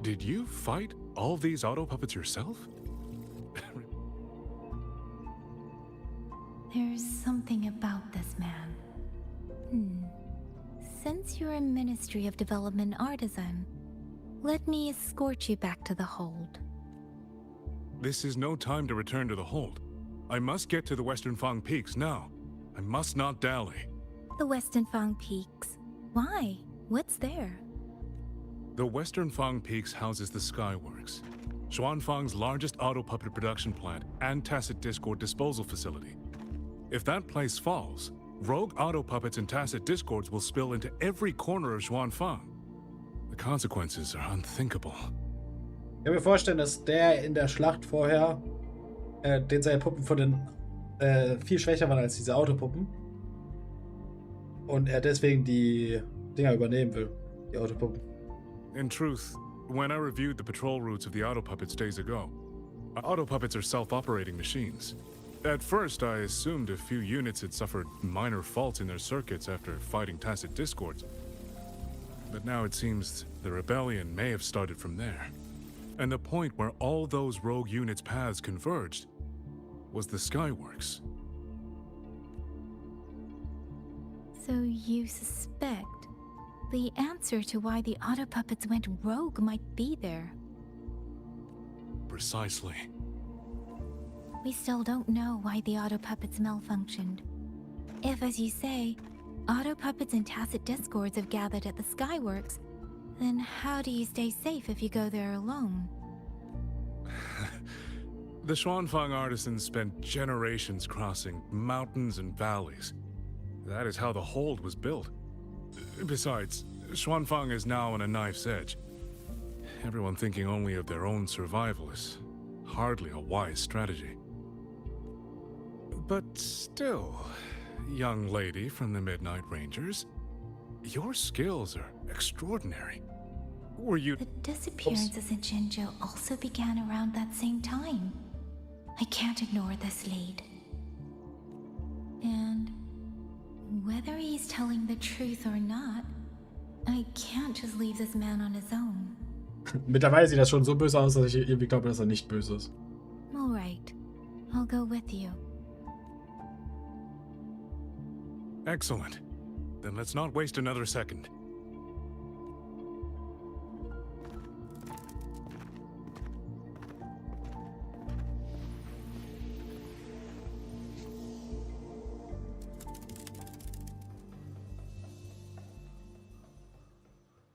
Did you fight all these auto puppets yourself? There's something about this man. Since you're a Ministry of Development artisan, let me escort you back to the hold. This is no time to return to the hold. I must get to the Western Fang Peaks now. I must not dally. The Western Fang Peaks. Why? What's there? The Western Fang Peaks houses the Skyworks, Xuanfang's largest auto puppet production plant and tacit discord disposal facility. If that place falls, rogue auto puppets and tacit discords will spill into every corner of Xuanfang. The consequences are unthinkable. Ich kann mir vorstellen, dass der in der Schlacht vorher, den seine Puppen von den viel schwächer waren als diese Autopuppen. Und er deswegen die Dinger übernehmen will, die Autopuppen. In truth, when I reviewed the patrol routes of the auto puppets days ago, auto puppets are self-operating machines. At first, I assumed a few units had suffered minor faults in their circuits after fighting tacit discords. But now it seems the rebellion may have started from there. And the point where all those rogue units' paths converged was the Skyworks. So you suspect the answer to why the auto puppets went rogue might be there. Precisely. We still don't know why the auto puppets malfunctioned. If, as you say, auto puppets and tacit discords have gathered at the Skyworks, then how do you stay safe if you go there alone? The Xuanfang artisans spent generations crossing mountains and valleys. That is how the hold was built. Besides, Xuanfang is now on a knife's edge. Everyone thinking only of their own survival is hardly a wise strategy. But still, young lady from the Midnight Rangers, your skills are extraordinary. Were you— The disappearances in Jinzhou also began around that same time. I can't ignore this lead. And whether he's telling the truth or not, I can't just leave this man on his own. Mittlerweile sieht das schon so böse aus, dass ich irgendwie glaube, dass er nicht böse ist. All right. I'll go with you. Excellent. Then let's not waste another second.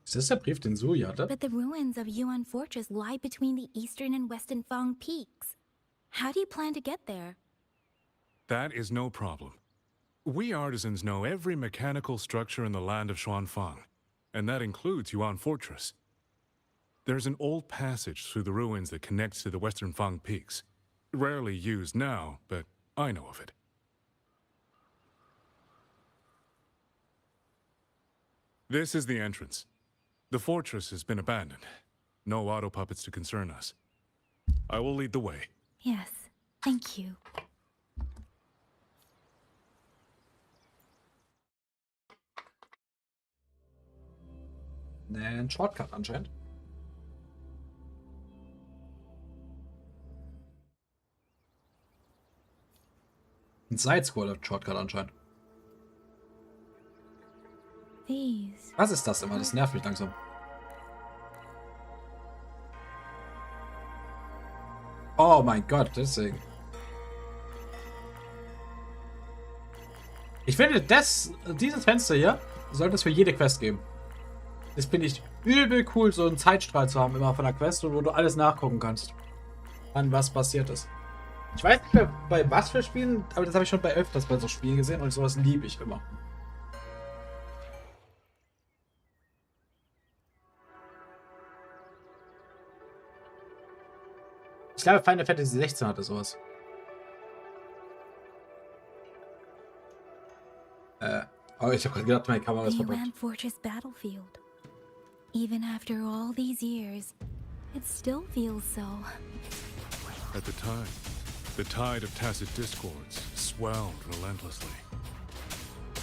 Ist das der Brief, den Sui hatte? But the ruins of Yuan Fortress lie between the eastern and western Fang peaks. How do you plan to get there? That is no problem. We artisans know every mechanical structure in the land of Xuanfang, and that includes Yuan Fortress. There's an old passage through the ruins that connects to the western Fang peaks. Rarely used now, but I know of it. This is the entrance. The fortress has been abandoned. No auto puppets to concern us. I will lead the way. Yes, thank you. Ein Shortcut anscheinend. Ein Side-Scroller-Shortcut anscheinend. These. Was ist das immer? Das nervt mich langsam. Oh mein Gott, deswegen. Ich finde, dieses Fenster hier sollte es für jede Quest geben. Das finde ich übel cool, so einen Zeitstrahl zu haben, immer von der Quest, wo du alles nachgucken kannst. An was passiert ist. Ich weiß nicht mehr bei was für Spielen, aber das habe ich schon bei öfters bei so Spielen gesehen und sowas liebe ich immer. Ich glaube, Final Fantasy 16 hatte sowas. Oh, ich habe gerade gedacht, meine Kamera ist The verpackt. Yuan Fortress battlefield. Even after all these years, it still feels so. At the time, the tide of tacit discords swelled relentlessly.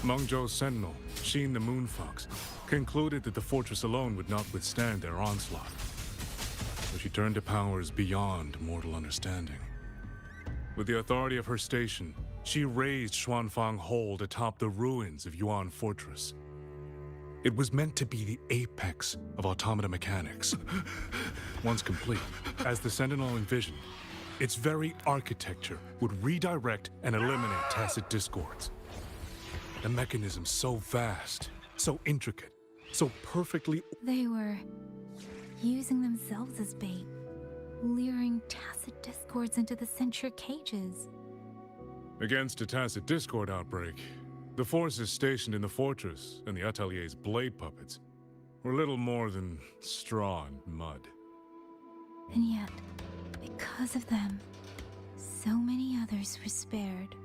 Mengzhou's sentinel, Sheen the Moonfox, concluded that the fortress alone would not withstand their onslaught. So she turned to powers beyond mortal understanding. With the authority of her station, she raised Xuanfang Hold atop the ruins of Yuan Fortress. It was meant to be the apex of automata mechanics. Once complete, as the Sentinel envisioned, its very architecture would redirect and eliminate tacit discords. A mechanism so vast, so intricate, so perfectly... They were using themselves as bait, luring tacit discords into the censure cages. Against a tacit discord outbreak, the forces stationed in the fortress and the Atelier's blade puppets were little more than straw and mud. And yet, because of them, so many others were spared.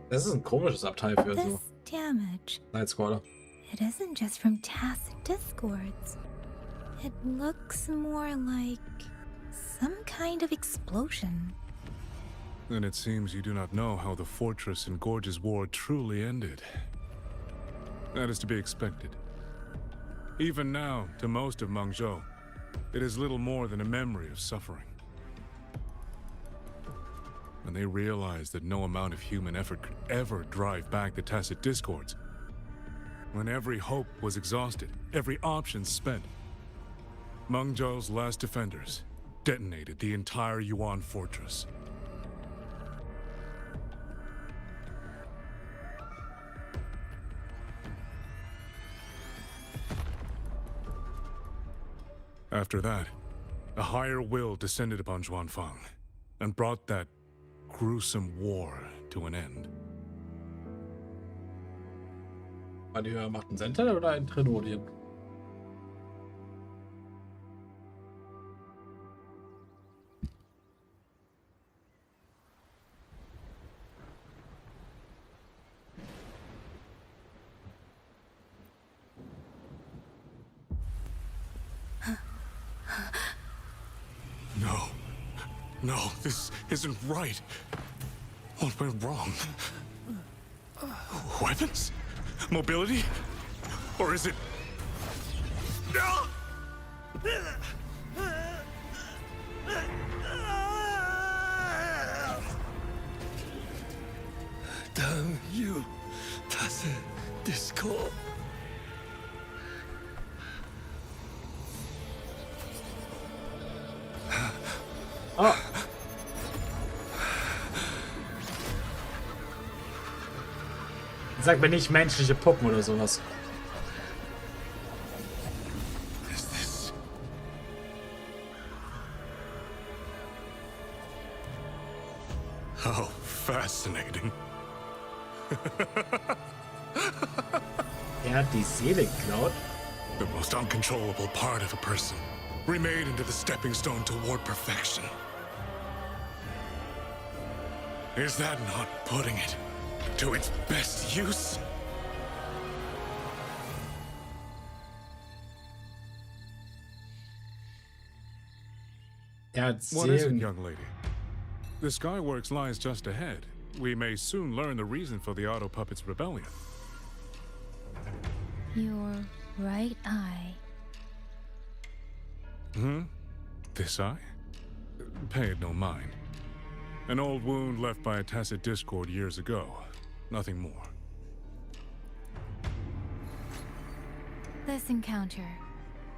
Das ist ein komisches Abteil für so This damage, Side-Scroller. it isn't just from tacit discords. It looks more like some kind of explosion. Then it seems you do not know how the Fortress and Gorge's war truly ended. That is to be expected. Even now, to most of Mengzhou, it is little more than a memory of suffering. When they realized that no amount of human effort could ever drive back the tacit discords, when every hope was exhausted, every option spent, Mengzhou's last defenders detonated the entire Yuan Fortress. After that, a higher will descended upon Xuanfang and brought that gruesome war to an end. War die Macht ein Sentinel oder ein Trinodien? No. No, this isn't right. What went wrong? Weapons? Mobility? Or is it... Damn you, tacit discord. Oh. Sag mir nicht menschliche Puppen oder sowas. Is this... How fascinating. Er hat die Seele geklaut. The most uncontrollable part of a person, remade into the stepping stone toward perfection. Is that not putting it to its best use? Er hat What is it, Seelen. young lady? The Skyworks lies just ahead. We may soon learn the reason for the Auto Puppets' rebellion. Your right eye. This eye? Pay it no mind. An old wound left by a tacit discord years ago. Nothing more. This encounter,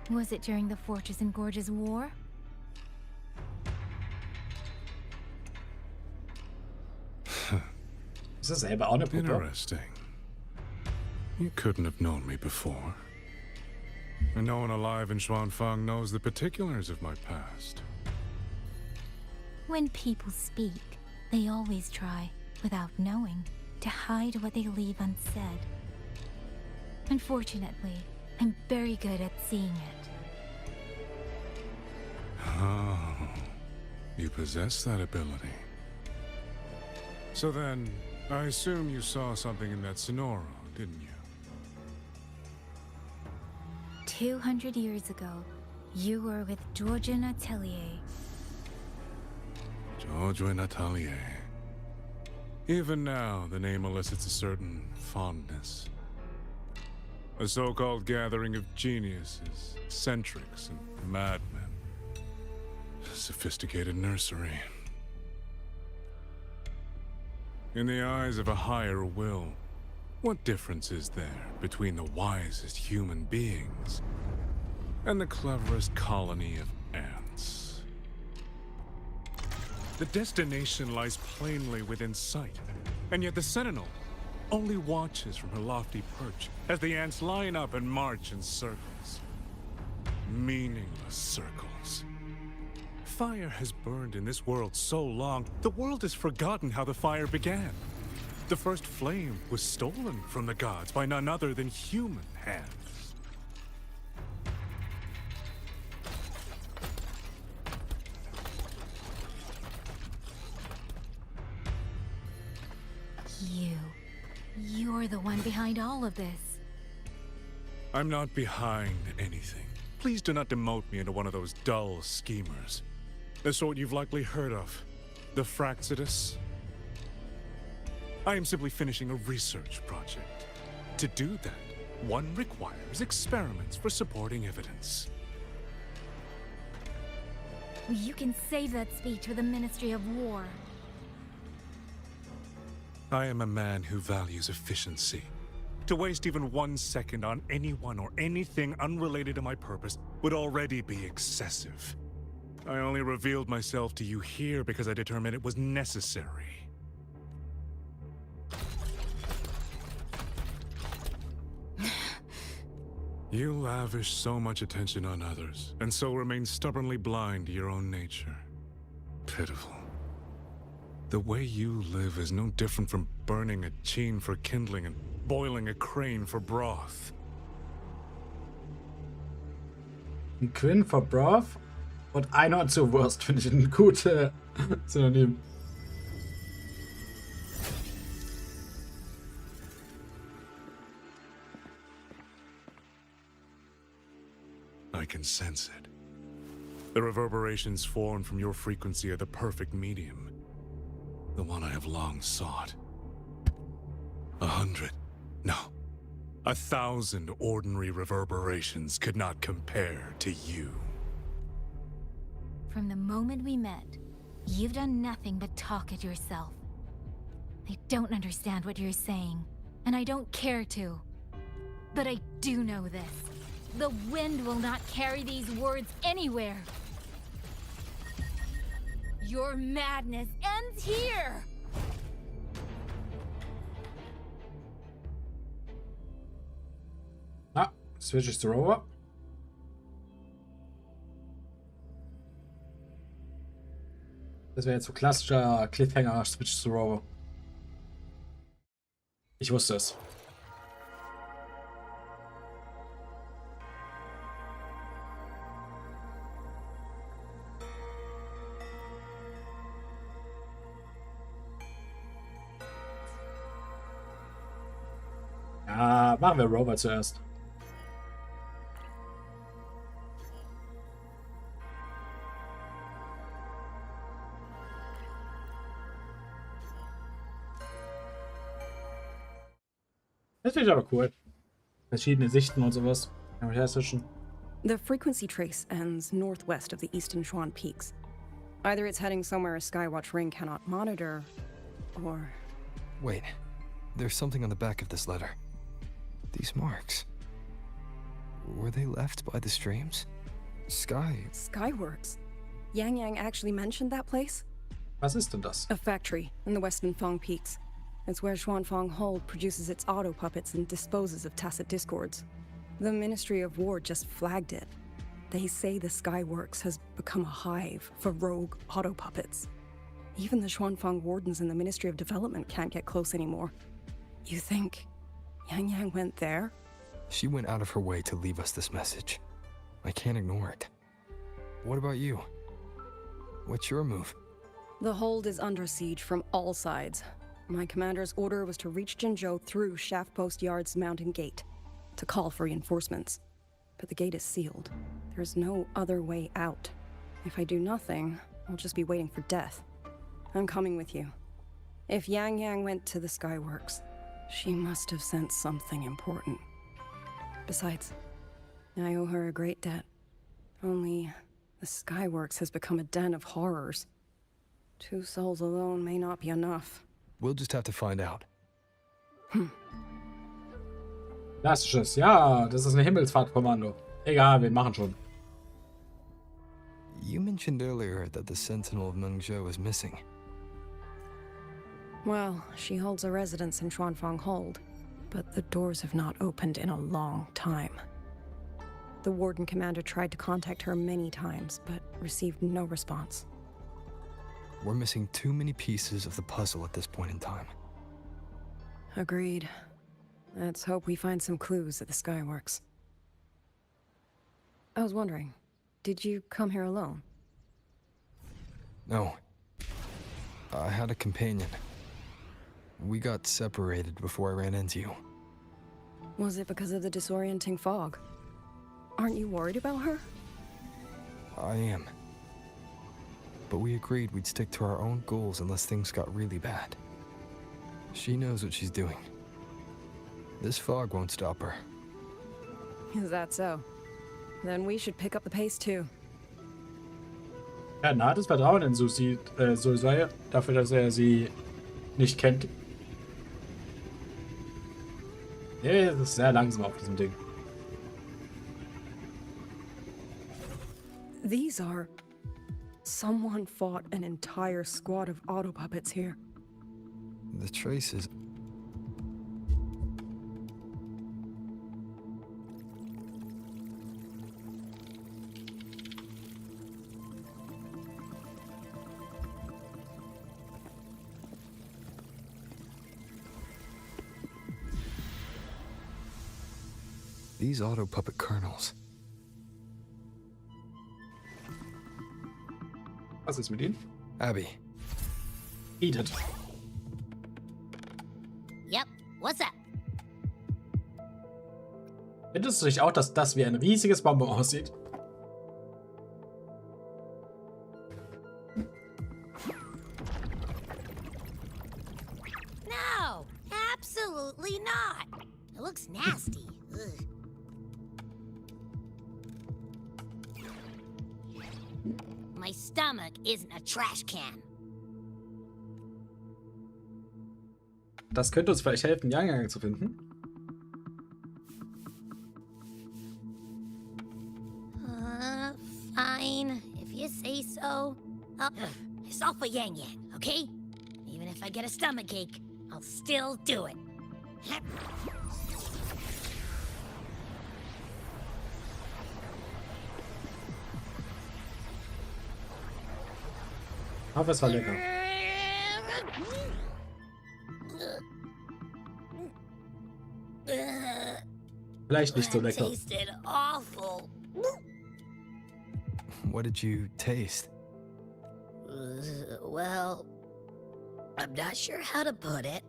was it during the Fortress and Gorges War? Ist das selber auch eine Puppe? Interesting. You couldn't have known me before. And no one alive in Xuanfang knows the particulars of my past. When people speak, they always try, without knowing, to hide what they leave unsaid. Unfortunately, I'm very good at seeing it. Oh, you possess that ability. So then, I assume you saw something in that sonoro, didn't you? 200 years ago, you were with Georgian Atelier. George Natelier. Even now, the name elicits a certain fondness. A so-called gathering of geniuses, eccentrics, and madmen. A sophisticated nursery. In the eyes of a higher will, what difference is there between the wisest human beings and the cleverest colony of ants? The destination lies plainly within sight, and yet the Sentinel only watches from her lofty perch as the ants line up and march in circles. Meaningless circles. Fire has burned in this world so long, the world has forgotten how the fire began. The first flame was stolen from the gods by none other than human hands. You're the one behind all of this. I'm not behind anything. Please do not demote me into one of those dull schemers. The sort you've likely heard of. The Fraxidus. I am simply finishing a research project. To do that, one requires experiments for supporting evidence. You can save that speech for the Ministry of War. I am a man who values efficiency. To waste even 1 second on anyone or anything unrelated to my purpose would already be excessive. I only revealed myself to you here because I determined it was necessary. You lavish so much attention on others, and so remain stubbornly blind to your own nature. Pitiful. The way you live is no different from burning a cheen for kindling and boiling a crane for broth. Ein Quinn for Broth und Eine zur Wurst finde ich ein gutes Synonym. I can sense it. The reverberations formed from your frequency are the perfect medium. The one I have long sought. 100. No. 1,000 ordinary reverberations could not compare to you. From the moment we met, you've done nothing but talk at yourself. I don't understand what you're saying, and I don't care to. But I do know this. The wind will not carry these words anywhere. Your madness ends here! Ah, switches to Rover. Das wäre jetzt so klassischer Cliffhanger, Switch to Rover. Ich wusste es. Ja, machen wir Rover zuerst. Das finde ich aber cool. Verschiedene Sichten und sowas. The frequency trace ends northwest of the eastern Shuan Peaks. Either it's heading somewhere a Skywatch ring cannot monitor, or... Wait, there's something on the back of this letter. These marks. Were they left by the streams? Skyworks? Yang Yang actually mentioned that place? Was ist denn das? A factory in the western Fang Peaks. It's where Xuanfang Hold produces its auto puppets and disposes of tacit discords. The Ministry of War just flagged it. They say the Skyworks has become a hive for rogue auto puppets. Even the Xuanfang wardens in the Ministry of Development can't get close anymore. You think Yang Yang went there? She went out of her way to leave us this message. I can't ignore it. What about you? What's your move? The hold is under siege from all sides. My commander's order was to reach Jinzhou through Shaft Post Yard's mountain gate, to call for reinforcements. But the gate is sealed. There's no other way out. If I do nothing, I'll just be waiting for death. I'm coming with you. If Yang Yang went to the Skyworks, she must have sent something important. Besides, I owe her a great debt. Only the Skyworks has become a den of horrors. 2 souls alone may not be enough. We'll just have to find out. Klassisches. Ja, das ist ein Himmelsfahrtkommando. Egal, wir machen schon. You mentioned earlier that the Sentinel of Mengzhou is missing. Well, she holds a residence in Xuanfang Hold, but the doors have not opened in a long time. The Warden Commander tried to contact her many times, but received no response. We're missing too many pieces of the puzzle at this point in time. Agreed. Let's hope we find some clues at the Skyworks. I was wondering, did you come here alone? No. I had a companion. We got separated before I ran into you. Was it because of the disorienting fog? Aren't you worried about her? I am. But we agreed we'd stick to our own goals unless things got really bad. She knows what she's doing. This fog won't stop her. Is that so? Then we should pick up the pace too. Er hat ein hartes Vertrauen in Suicide, dafür, dass er sie nicht kennt. Er ist sehr langsam auf diesem Ding. These are... Someone fought an entire squad of auto puppets here. The traces... These auto puppet kernels. Was ist mit ihnen? Abby. Eat it. Yep, what's up? Findest du nicht auch, dass das wie ein riesiges Bonbon aussieht? looks nasty. Ugh. My stomach isn't a trash can. Das könnte uns vielleicht helfen, Yang Yang zu finden. Fine, if you say so. It's all for Yang Yang, okay? Even if I get a stomachache, I'll still do it. Aber es war lecker. Vielleicht nicht so lecker. Tasted awful. What did you taste? Well, I'm not sure how to put it.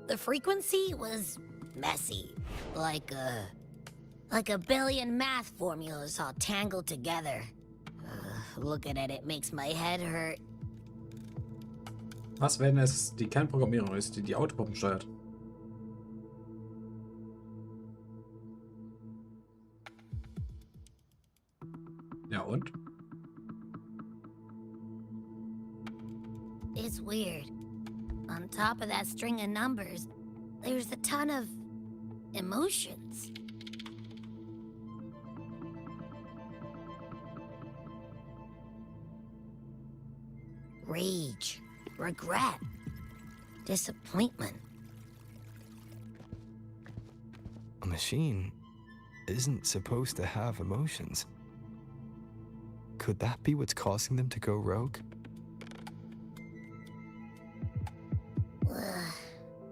The frequency was messy, like a billion math formulas all tangled together. Looking at it makes my head hurt. Was, wenn es die Kernprogrammierung ist, die die Autopuppen steuert? Ja, und? It's weird. On top of that string of numbers, there's a ton of emotions. Rage, regret, disappointment. A machine isn't supposed to have emotions. Could that be what's causing them to go rogue?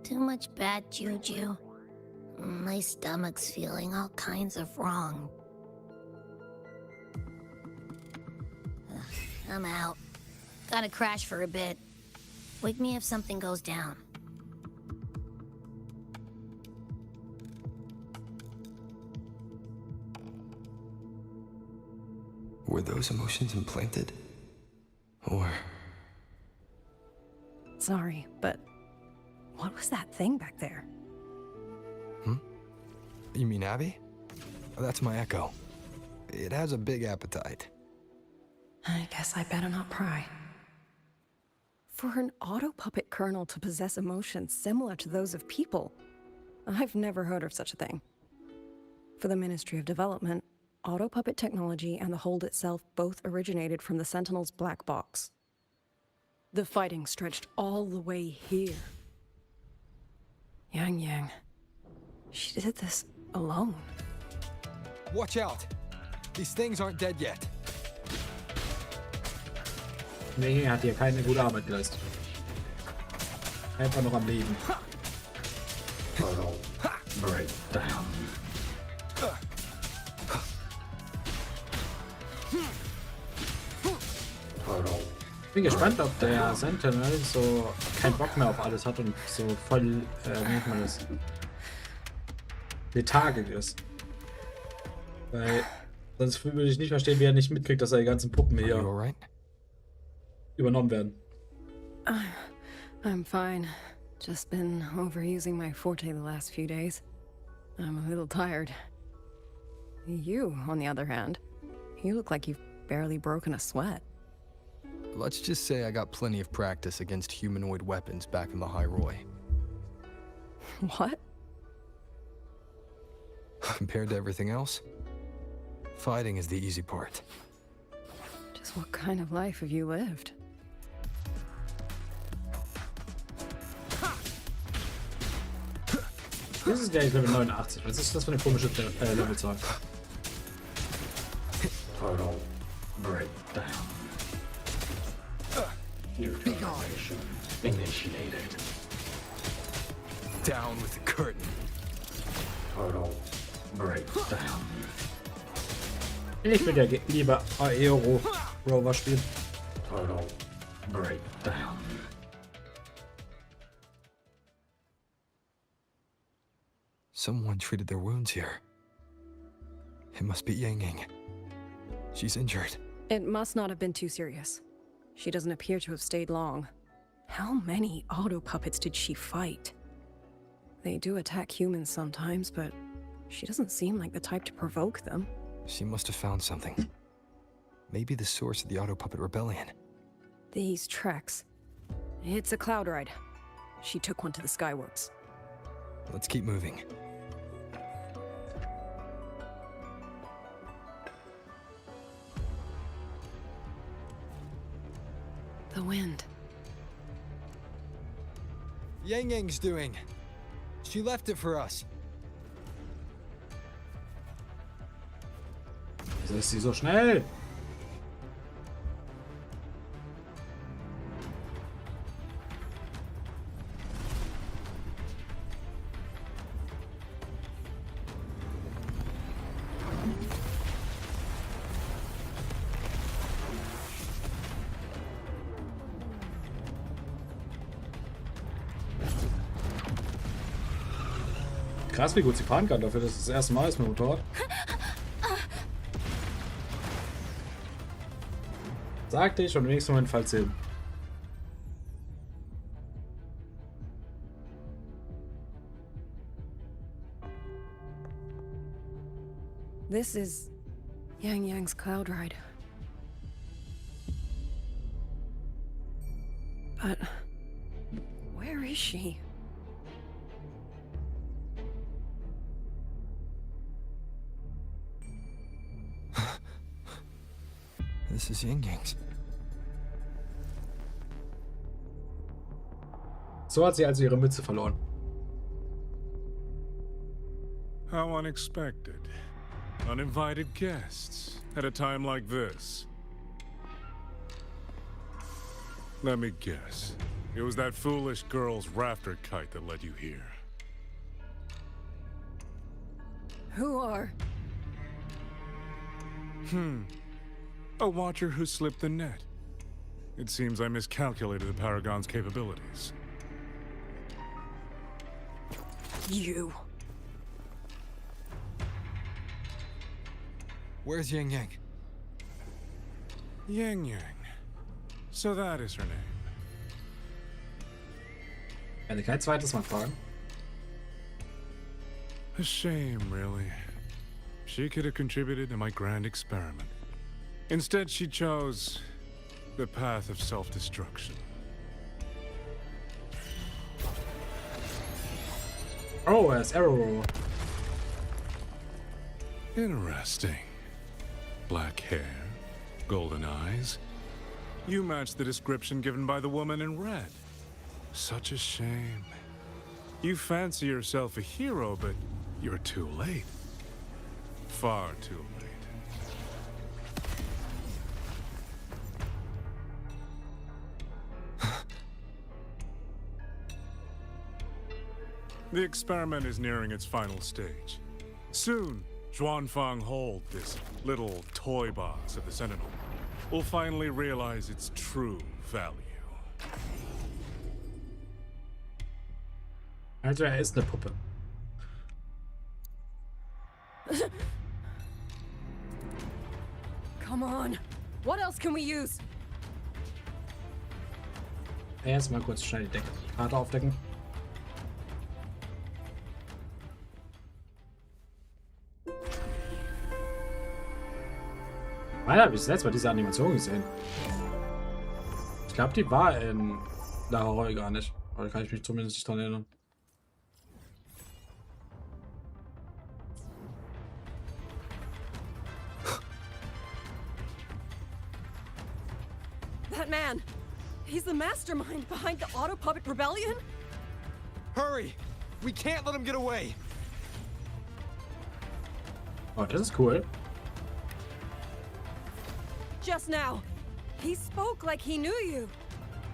Too much bad juju. My stomach's feeling all kinds of wrong. I'm out. Gotta crash for a bit. Wake me if something goes down. Were those emotions implanted? Or... Sorry, but what was that thing back there? You mean Abby? That's my echo. It has a big appetite. I guess I better not pry. For an auto-puppet kernel to possess emotions similar to those of people, I've never heard of such a thing. For the Ministry of Development, auto-puppet technology and the hold itself both originated from the Sentinel's black box. The fighting stretched all the way here. Yang Yang, she did this alone. Watch out! These things aren't dead yet. Nee, hat hier keine gute Arbeit geleistet. Einfach noch am Leben. Breakdown. Ich bin gespannt, ob der Sentinel so keinen Bock mehr auf alles hat und so voll, wie nennt man das, lethargisch ist. Weil sonst würde ich nicht verstehen, wie er nicht mitkriegt, dass die ganzen Puppen hier übernommen werden. I'm fine. Just been overusing my forte the last few days. I'm a little tired. You, on the other hand, you look like you've barely broken a sweat. Let's just say I got plenty of practice against humanoid weapons back in the High Roy. What? Compared to everything else, fighting is the easy part. Just what kind of life have you lived? Das ist der Level 89. Was ist das für eine komische Levelzahl? Total breakdown. Neutralization initiated. Down with the curtain. Total breakdown. Ich würde ja lieber Aero Rover spielen. Total breakdown. Someone treated their wounds here. It must be Yang Yang. She's injured. It must not have been too serious. She doesn't appear to have stayed long. How many auto puppets did she fight? They do attack humans sometimes, but she doesn't seem like the type to provoke them. She must have found something. Maybe the source of the Auto Puppet Rebellion. These tracks. It's a cloud ride. She took one to the Skyworks. Let's keep moving. The wind. Yang Yang's doing. She left it for us. Wieso ist sie so schnell? Krass, wie gut sie fahren kann dafür, dass es das erste Mal ist mit dem Motorrad. Sagte ich und im nächsten Moment fällt sie hin. This is Yang Yang's cloud ride. But where is she? This is Yang Yang's. So hat sie also ihre Mütze verloren. How unexpected. Uninvited guests at a time like this. Let me guess. It was that foolish girl's rafter kite that led you here. Who are? A watcher who slipped the net. It seems I miscalculated the Paragon's capabilities. You. Where's Yang Yang? Yang Yang. So that is her name. Kann ich kein zweites Mal fragen? A shame, really. She could have contributed to my grand experiment. Instead, she chose the path of self-destruction. Oh, es Arrow. Interesting. Black hair, golden eyes. You match the description given by the woman in red. Such a shame. You fancy yourself a hero, but you're too late. Far too late. The experiment is nearing its final stage. Soon, Xuanfang Hold, this little toy box of the Sentinel, will finally realize its true value. Also ist eine Puppe. Come on. What else can we use? Erstmal kurz schnell die Karte aufdecken. Wann habe ich das letzte Mal diese Animation gesehen? Ich glaube, die war in Ruhige gar nicht. Aber da kann ich mich zumindest nicht dran erinnern. That man! He's the mastermind behind the Auto Puppet Rebellion? Hurry! We can't let him get away! Oh, das ist cool. Just now, he spoke like he knew you.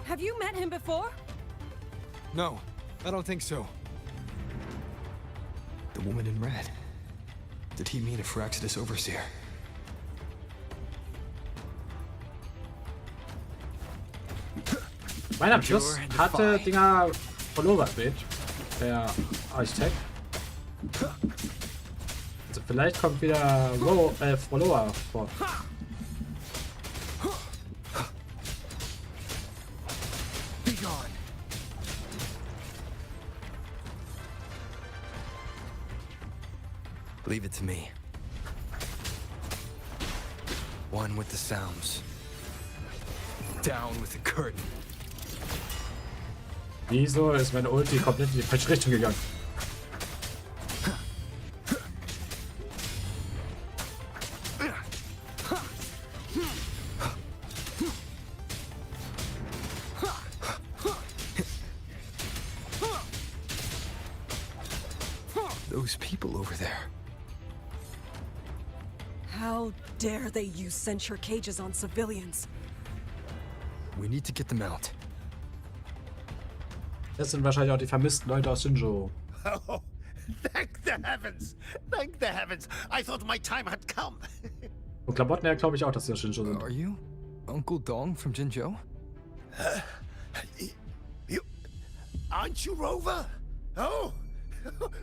Have you met him before? No, I don't think so. The woman in red. Did he mean a Phyraxidus overseer? Mein am Schluss hatte Dinger verloren, der Architekt. Also vielleicht kommt wieder Follower vor. Leave it to me. One with the sounds. Down with the curtain. Wieso ist meine Ulti komplett in die falsche Richtung gegangen? Those people over there. How dare they use censure cages on civilians? We need to get them out. Das sind wahrscheinlich auch die vermissten Leute aus Jinzhou. Oh, thank the heavens! Thank the heavens! I thought my time had come. Und Klamotten her glaube ich auch, dass sie aus Jinzhou sind. Are you Uncle Dong from Jinzhou? You aren't you Rover? Oh,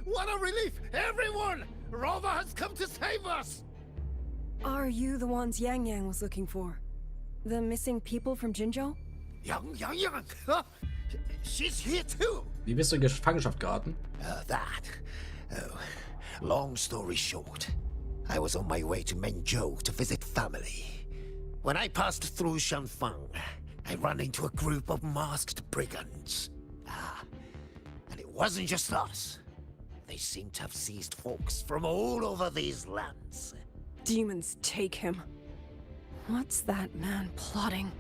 what a relief! Everyone! Rover has come to save us! Are you the ones Yang Yang was looking for? The missing people from Jinzhou? Yang. She's here too. Wie bist du in Gefangenschaft geraten? Long story short, I was on my way to Menzhou to visit family. When I passed through Shanfang, I ran into a group of masked brigands. And it wasn't just us. They seem to have seized folks from all over these lands. Demons take him. What's that man plotting?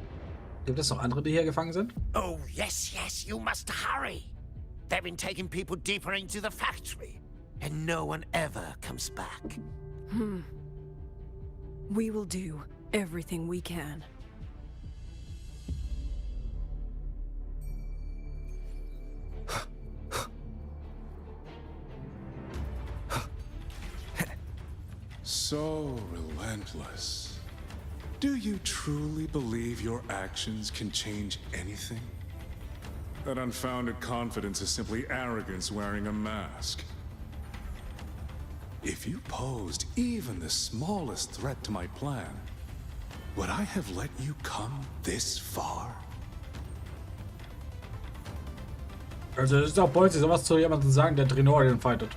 Gibt es noch andere, die hier gefangen sind? Oh, yes, you must hurry. They've been taking people deeper into the factory, and no one ever comes back. We will do everything we can. So relentless. Do you truly believe your actions can change anything? That unfounded confidence is simply arrogance wearing a mask. If you posed even the smallest threat to my plan, would I have let you come this far? Also es ist auch bolzig, sowas zu jemandem zu sagen, der Drinorien fightet.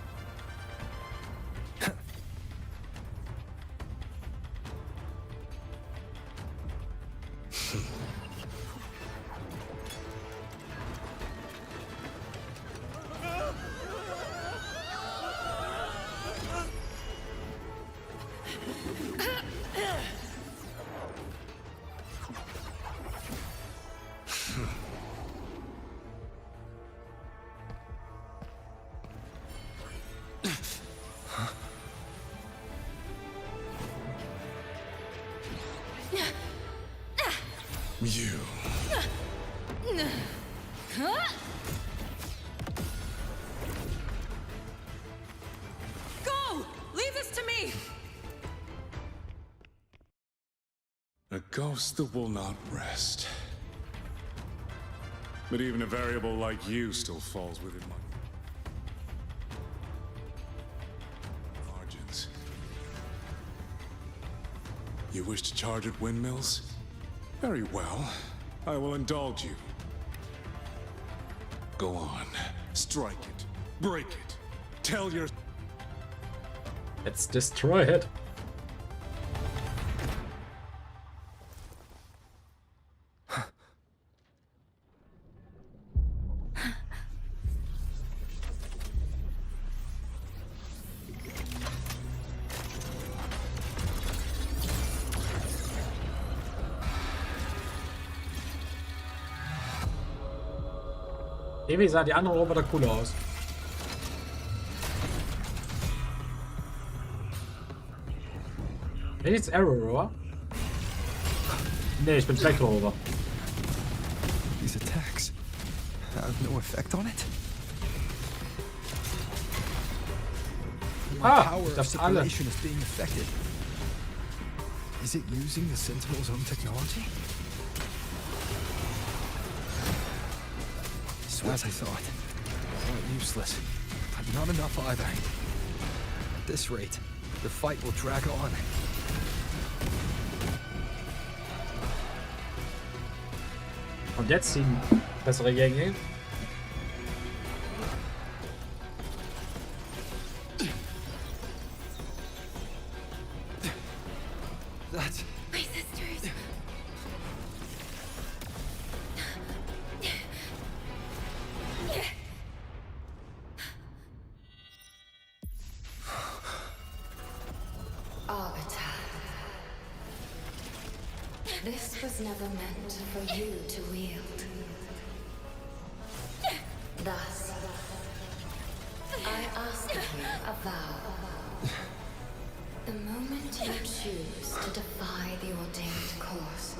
You. Go! Leave this to me! A ghost that will not rest. But even a variable like you still falls within my margins. You wish to charge at windmills? Very well. I will indulge you. Go on. Strike it. Break it. Tell your... Let's destroy it. Irgendwie sah die andere Roboter cooler aus. Bin ich jetzt Arrow Rover? Nee, ich bin Spectre Rover. These attacks have no effect on it. My power of separation is being affected. Is it using the Sentinel's own technology? As I thought. Not useless, but not enough either. At this rate, the fight will drag on. Und jetzt ziehen bessere Gänge. That's... My sisters. Arbiter. This was never meant for you to wield. Thus, I ask of you a vow. The moment you choose to defy the ordained course,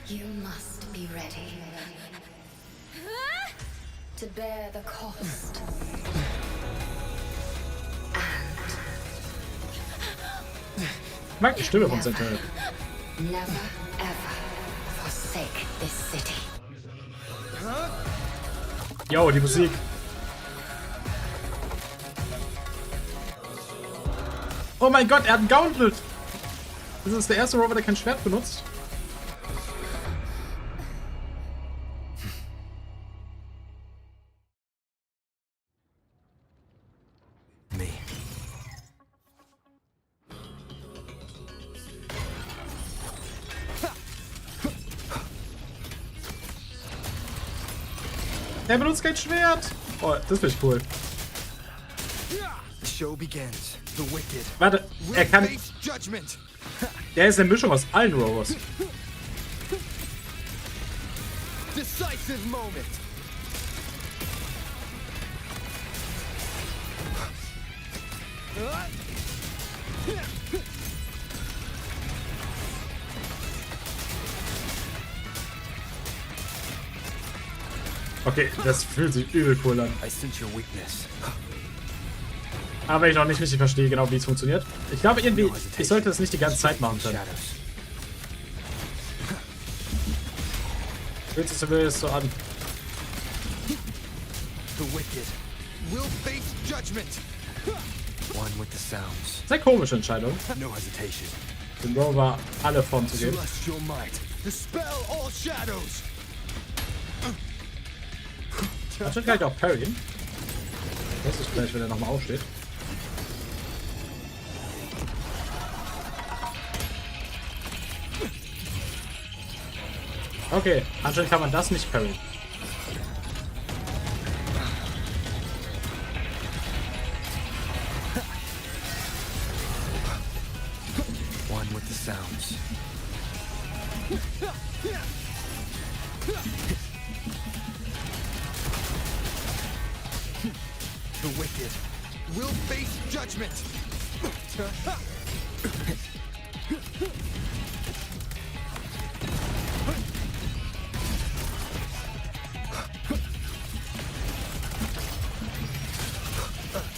you must be ready to bear the cost. Ich mag die Stimme von Sentinel. Never ever forsake this city. Yo, die Musik. Oh mein Gott, er hat ein Gauntlet. Das ist der erste Rover, der kein Schwert benutzt. Me. Er benutzt kein Schwert. Oh, das finde ich cool. The show begins. The wicked. Warte, er kann... Face judgment. Der ist eine Mischung aus allen Rovers. Decisive moment. Okay, das fühlt sich übel cool an. I sense your weakness. Aber ich noch nicht richtig verstehe, genau wie es funktioniert. Ich glaube irgendwie, ich sollte das nicht die ganze Zeit machen können. Fühlt sich zumindest so an. The wicked will face judgment. One with the sounds. Sehr komische Entscheidung, No hesitation. dem Rover alle Formen zu geben. Celestial might. Dispel all shadows. Anscheinend kann ich auch parryen. Das ist gleich, wenn er nochmal aufsteht. Okay, anscheinend kann man das nicht parryen. One with the sounds. The wicked will face judgment.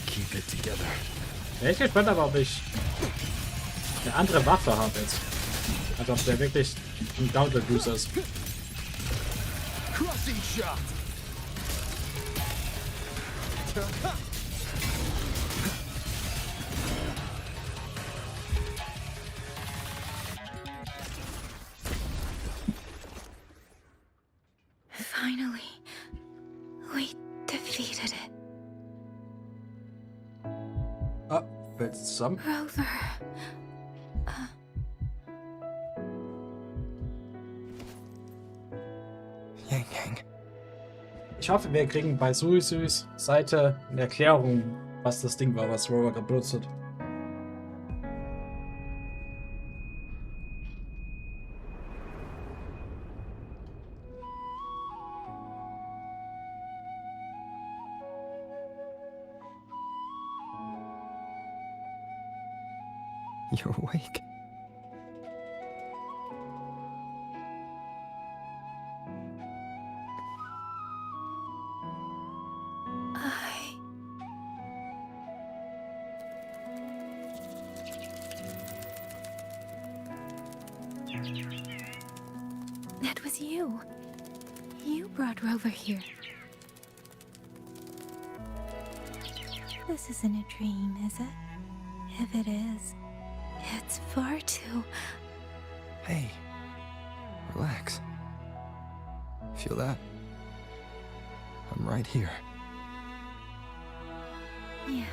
Keep it together. Ja, ich bin gespannt, aber ob ich eine andere Waffe habe jetzt. Also ob der wirklich ein Gauntlet Booster ist. Crushing shot. Finally, we defeated it. Ah, fällt es zusammen? Rover. Yang Yang. Ich hoffe, wir kriegen bei Suis Seite eine Erklärung, was das Ding war, was Rover gerade benutzt hat. You're awake. That was you. You brought Rover here. This isn't a dream, is it? If it is, it's far too... Hey, relax. Feel that? I'm right here. Yes.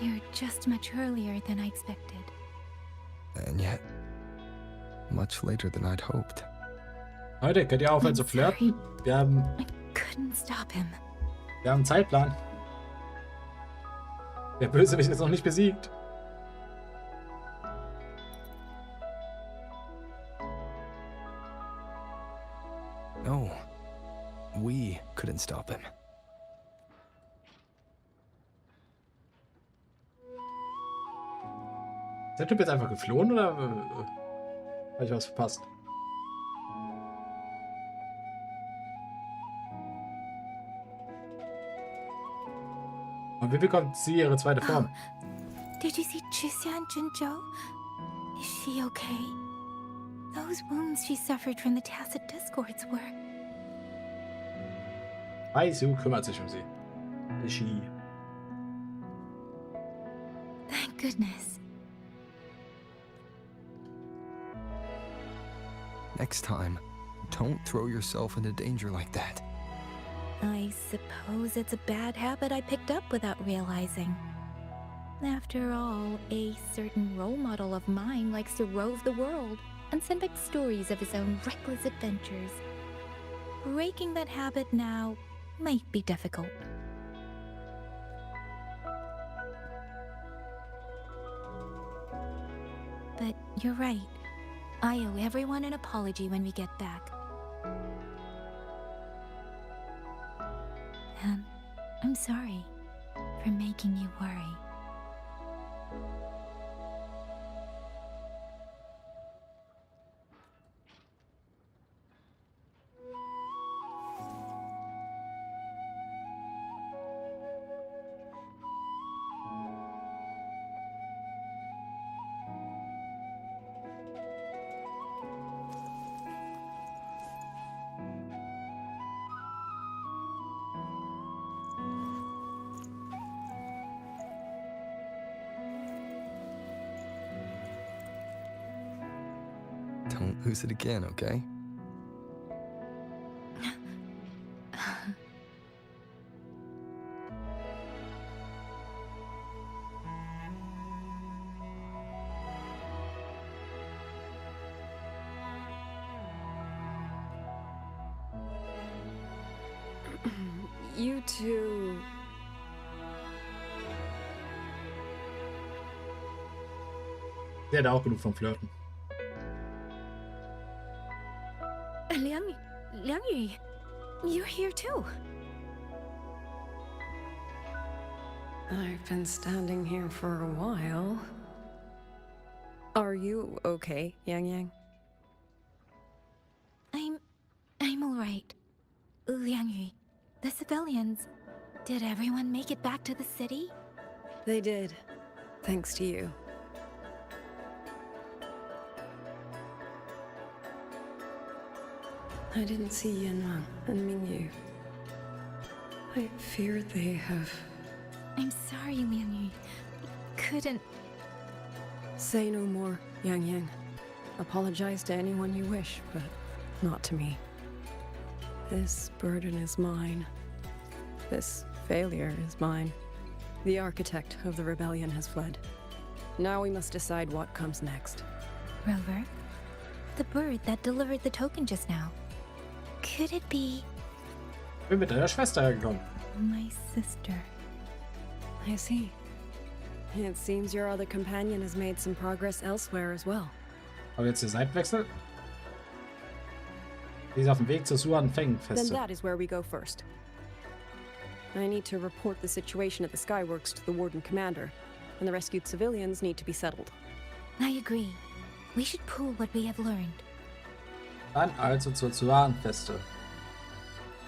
You're just much earlier than I expected. And yet, much later than I'd hoped. Leute, könnt ihr aufhören zu flirten? Wir haben Couldn't stop him. einen Zeitplan. Der Bösewicht ist noch nicht besiegt. No, we couldn't stop him. Ist der Typ jetzt einfach geflohen oder habe ich was verpasst? Und wie bekommt sie ihre zweite Form? Did you see Chixia and Jinzhou? Is she okay? Those wounds she suffered from the tacit discords were... Aizu kümmert sich um sie. She. Thank goodness. Next time, don't throw yourself into danger like that. I suppose it's a bad habit I picked up without realizing. After all, a certain role model of mine likes to rove the world and send back stories of his own reckless adventures. Breaking that habit now might be difficult. But you're right. I owe everyone an apology when we get back. And I'm sorry for making you worry. Don't lose it again, okay? You two... Der hat auch genug vom Flirten. Liangyu, you're here too. I've been standing here for a while. Are you okay, Yang Yang? I'm all right. Liangyu, the civilians, did everyone make it back to the city? They did, thanks to you. I didn't see Yanran and Mingyu. I fear they have... I'm sorry, Liangyu. Couldn't... Say no more, Yang Yang. Apologize to anyone you wish, but not to me. This burden is mine. This failure is mine. The architect of the rebellion has fled. Now we must decide what comes next. Rover, the bird that delivered the token just now. Could it be... Bin mit deiner Schwester hergekommen. My sister. I see. It seems your other companion has made some progress elsewhere as well. Aber jetzt der Seitenwechsel? Die ist auf dem Weg zur Then Fengfeste. that is where we go first. I need to report the situation at the Skyworks to the Warden Commander, and the rescued civilians need to be settled. I agree. We should pool what we have learned. Dann also zur Zuan-Feste.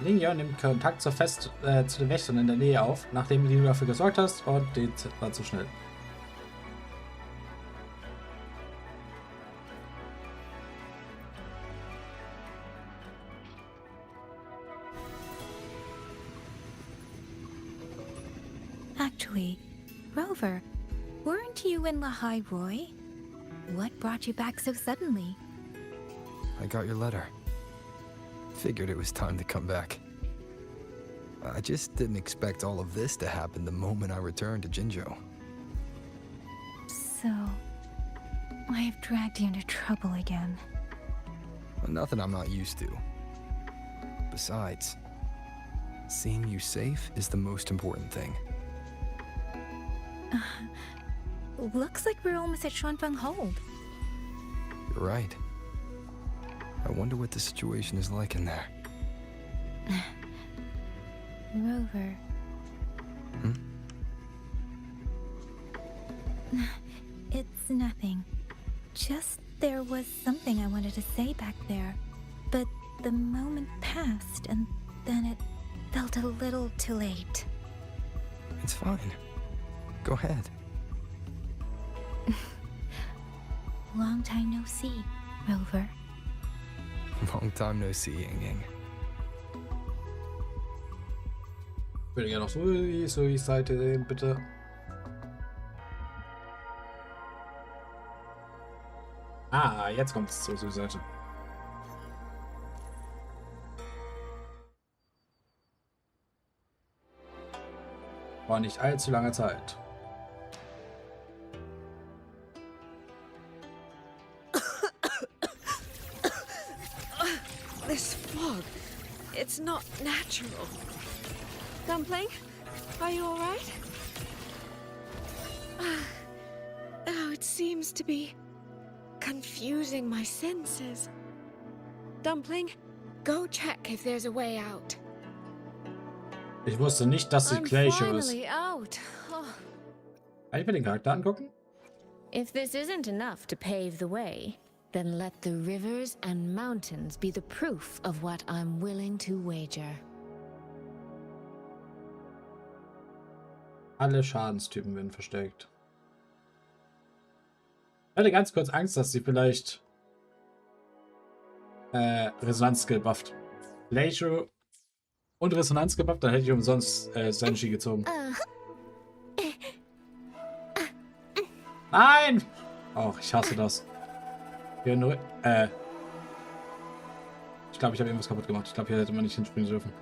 Lingyo nimmt Kontakt zu den Wächtern in der Nähe auf, nachdem du dafür gesorgt hast, und die war zu schnell. Actually, Rover, weren't you in Lahai Roy? What brought you back so suddenly? I got your letter. Figured it was time to come back. I just didn't expect all of this to happen the moment I returned to Jinzhou. So, I have dragged you into trouble again. Nothing I'm not used to. Besides, seeing you safe is the most important thing. Looks like we're almost at Xuanfeng Hold. You're right. I wonder what the situation is like in there. Rover. It's nothing. Just there was something I wanted to say back there. But the moment passed, and then it felt a little too late. It's fine. Go ahead. Long time no see, Rover. Long time no see, Ying Ying. Ich würde gerne noch Suis Seite sehen, bitte. Ah, jetzt kommt es zur Suis Seite. Vor nicht allzu langer Zeit. This fog, it's not natural. Dumpling, are you all right? Oh, it seems to be confusing my senses. Dumpling, go check if there's a way out. Ich wusste nicht, dass sie Glacier ist. Finally out. Oh. Kann ich mir den Charakter angucken? If this isn't enough to pave the way, then let the rivers and mountains be the proof of what I'm willing to wager. Alle Schadenstypen werden verstärkt. Ich hatte ganz kurz Angst, dass sie vielleicht Resonanz gebufft. Glacier und Resonanz gebufft, dann hätte ich umsonst Senshi gezogen. Nein! Och, ich hasse das. Hier nur, ich glaube, ich habe irgendwas kaputt gemacht. Ich glaube, hier hätte man nicht hinspringen dürfen.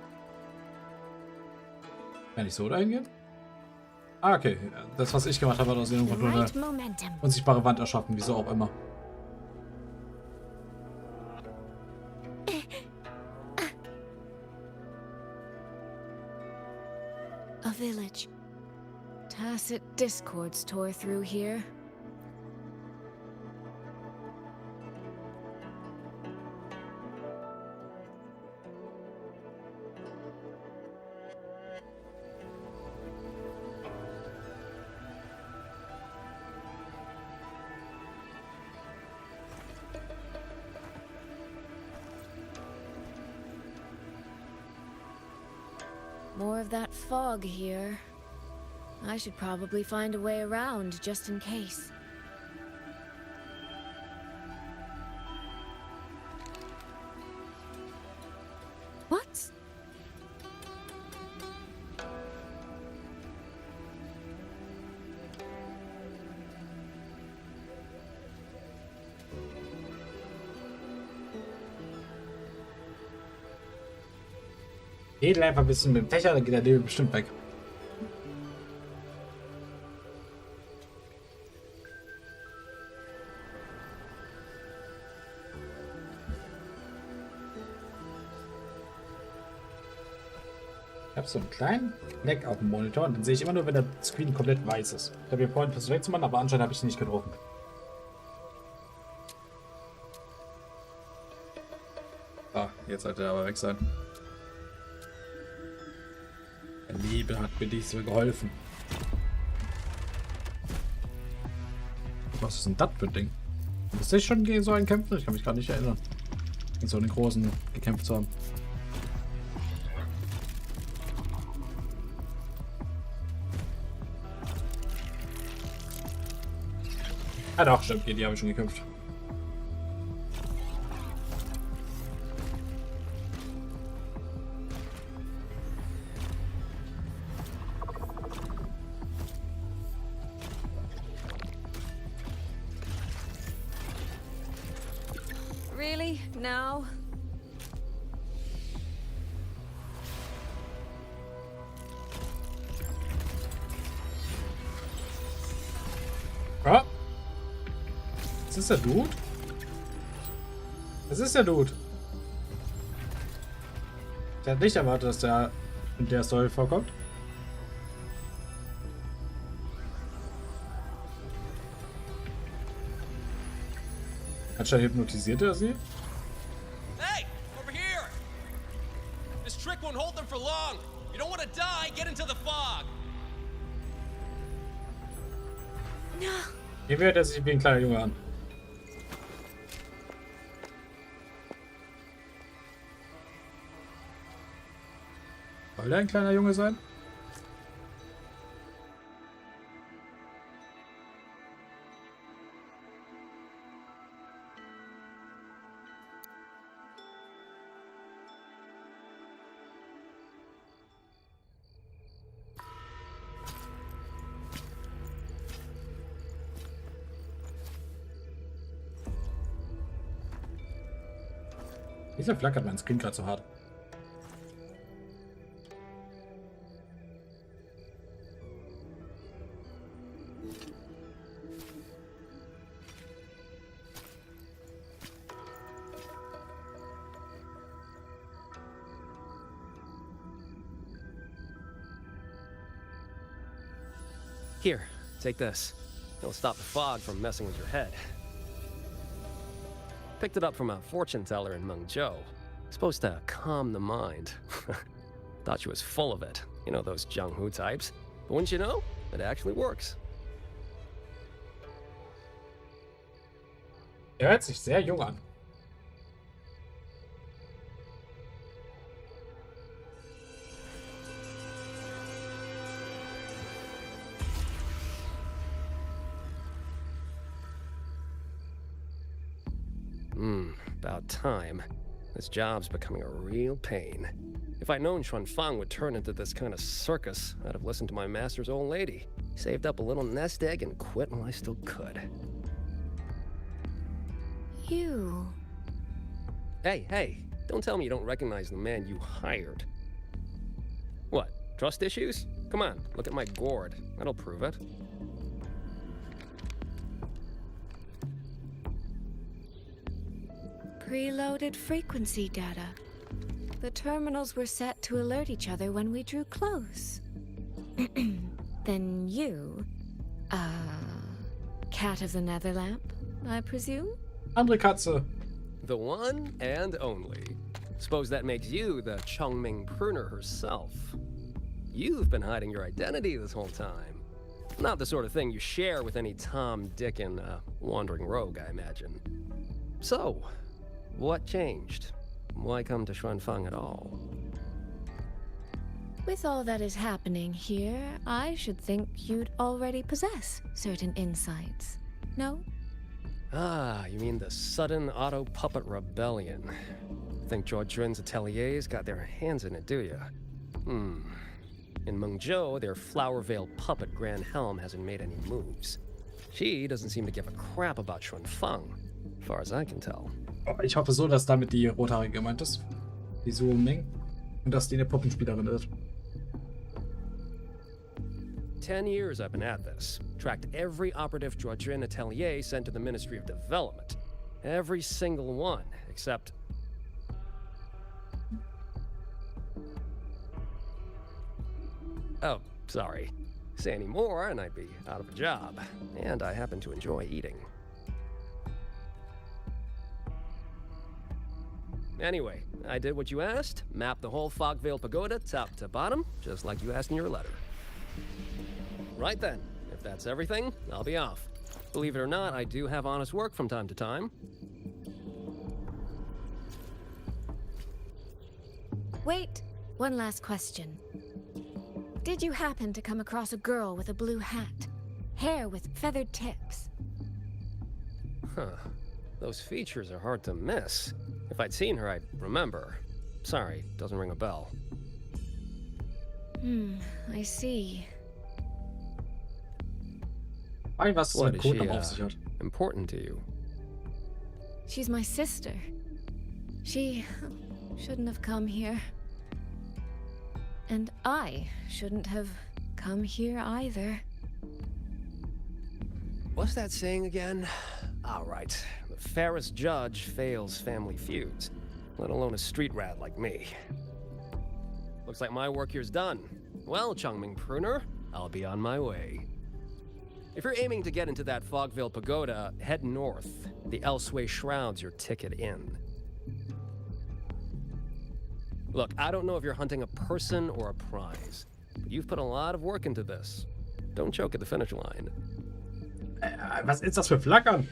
Kann ich so da hingehen? Ah, okay. Das, was ich gemacht habe, hat aus irgendeinem Grund eine unsichtbare Wand erschaffen. Wieso auch immer. A village. Tacit discords tore through here. More of that fog here. I should probably find a way around just in case. What? Edel einfach ein bisschen mit dem Fächer, dann geht der Nebel bestimmt weg. Ich habe so einen kleinen Fleck auf dem Monitor und den sehe ich immer nur, wenn der Screen komplett weiß ist. Ich habe hier vorhin versucht wegzumachen, aber anscheinend habe ich ihn nicht getroffen. Ah, jetzt sollte er aber weg sein. Der Nebel hat mir nicht so geholfen. Was ist denn das für ein Ding? Musste ich schon gegen so einen kämpfen? Ich kann mich gerade nicht erinnern. Gegen so einen großen gekämpft zu haben. Ah doch, stimmt, die habe ich schon gekämpft. Really? Now? Ah, Ist das der Dude? Das ist der Dude. Ich hätte nicht erwartet, dass der in der Story vorkommt. Anscheinend hypnotisiert er sie. Hey, over here! This trick won't hold them for long. You don't want to die, get into the fog. No. Hier hört er sich wie ein kleiner Junge an. Soll er ein kleiner Junge sein? Wieso flackert mein Screen gerade so hart? Here, take this. It'll stop the fog from messing with your head. Picked it up from a fortune teller in Mengzhou. Supposed to calm the mind. Thought she was full of it. You know, those Jianghu types. But wouldn't you know, it actually works. Hört sich sehr jung an. About time. This job's becoming a real pain. If I'd known Xuanfang would turn into this kind of circus, I'd have listened to my master's old lady. Saved up a little nest egg and quit while I still could. You. Hey, don't tell me you don't recognize the man you hired. What, trust issues? Come on, look at my gourd. That'll prove it. Preloaded frequency data. The terminals were set to alert each other when we drew close. Then you, cat of the Netherlamp, I presume? Andere Katze. The one and only. Suppose that makes you the Chongming pruner herself. You've been hiding your identity this whole time. Not the sort of thing you share with any Tom, Dick, and wandering rogue, I imagine. So, what changed? Why come to Xuanfang at all? With all that is happening here, I should think you'd already possess certain insights. No? Ah, you mean the sudden auto-puppet rebellion. Think Zhuojuan's ateliers got their hands in it, do you? In Mengzhou, their Flower Veil puppet Grand Helm hasn't made any moves. She doesn't seem to give a crap about Xuanfang, as far as I can tell. Oh, ich hoffe so, dass damit die Rothaarige gemeint ist. Die Su Ming. Und dass die eine Puppenspielerin ist. 10 years I've been at this. Tracked every operative Zhuojuan atelier sent to the Ministry of Development. Every single one, except... Oh, sorry. Say any more and I'd be out of a job. And I happen to enjoy eating. Anyway, I did what you asked, mapped the whole Fogvale Pagoda top to bottom, just like you asked in your letter. Right then, if that's everything, I'll be off. Believe it or not, I do have honest work from time to time. Wait, one last question. Did you happen to come across a girl with a blue hat? Hair with feathered tips? Huh. Those features are hard to miss. If I'd seen her, I'd remember. Sorry, doesn't ring a bell. I see. Was What mit is Code she noch auf sich hat. important to you? She's my sister. She shouldn't have come here. And I shouldn't have come here either. What's that saying again? All right. The fairest judge fails family feuds, let alone a street rat like me. Looks like my work here's done. Well, Chungming Pruner, I'll be on my way. If you're aiming to get into that Fogville Pagoda, head north. The Elseway Shroud's your ticket in. Look, I don't know if you're hunting a person or a prize, but you've put a lot of work into this. Don't choke at the finish line. Was ist das für Flackern?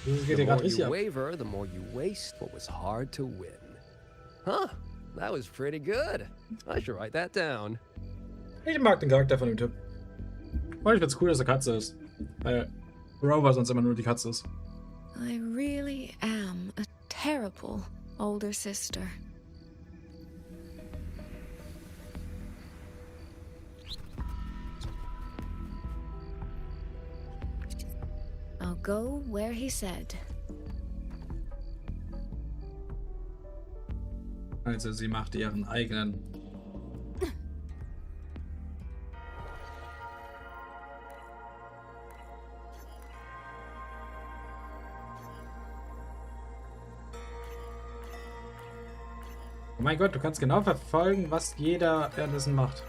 Das geht The ja more gerade richtig you ab. waver, the more you waste what was hard to win. Huh, that was pretty good. I should write that down. Ich mag den Charakter von dem Typ. Und ich find's cool, dass er Katze ist. Weil Rover sonst immer nur die Katze ist. I really am a terrible older sister. I'll go where he said. Also sie macht ihren eigenen. Oh mein Gott, du kannst genau verfolgen, was jeder währenddessen macht.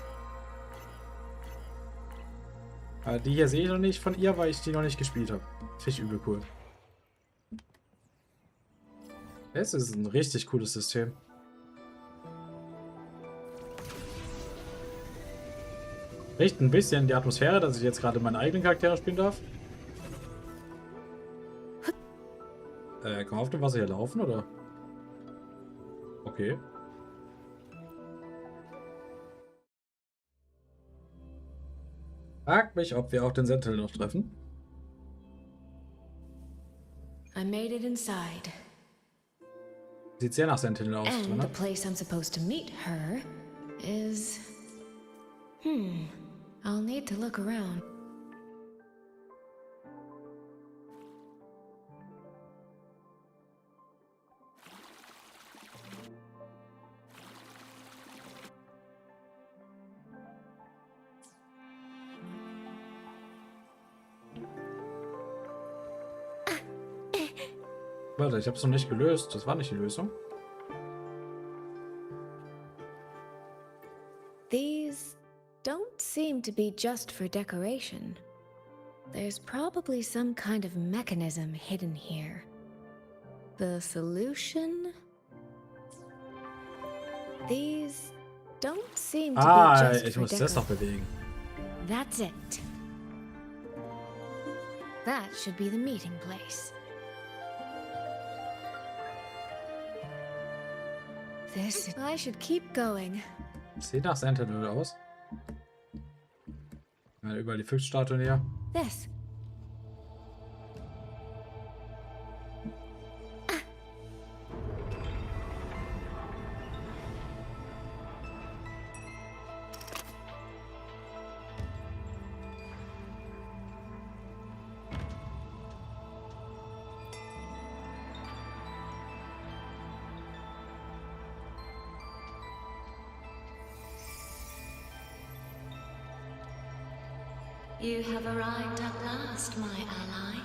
Die hier sehe ich noch nicht von ihr, weil ich die noch nicht gespielt habe. Finde ich übel cool. Es ist ein richtig cooles System. Riecht ein bisschen die Atmosphäre, dass ich jetzt gerade meinen eigenen Charakter spielen darf. Kann man auf dem Wasser hier laufen, oder? Okay. Frag mich, ob wir auch den Sentinel noch treffen. I made it inside. Sieht sehr nach Sentinel aus, And oder? the place I'm supposed to meet her is... I'll need to look around. Warte, ich habe es noch nicht gelöst. Das war nicht die Lösung. These don't seem to be just for decoration. There's probably some kind of mechanism hidden here. The solution? These don't seem to be just Ich for muss das noch decoration. bewegen. That's it. That should be the meeting place. I should keep going. Sieht nach Sentinel aus. Mal über die Füchsstatue näher. This. You have arrived at last, my ally.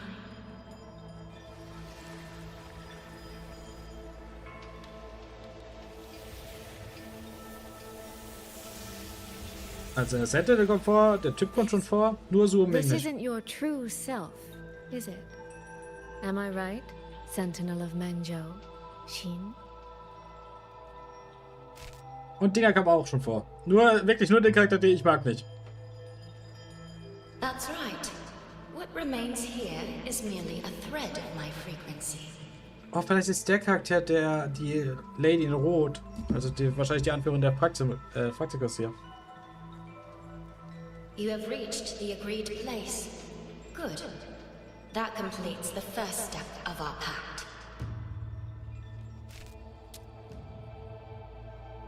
Also der Sentinel kommt vor, der Typ kommt schon vor, nur Zoom This nicht. isn't your true self, is it? Am I right, Sentinel of Menjo, Shin? Und Dinger kam auch schon vor. Nur, wirklich nur den Charakter, den ich mag nicht. That's right. What remains here is merely a thread of my frequency. Oh, vielleicht ist der Charakter die Lady in Rot. Also wahrscheinlich die Anführerin der Praktikus hier. You have reached the agreed place. Good. That completes the first step of our pact.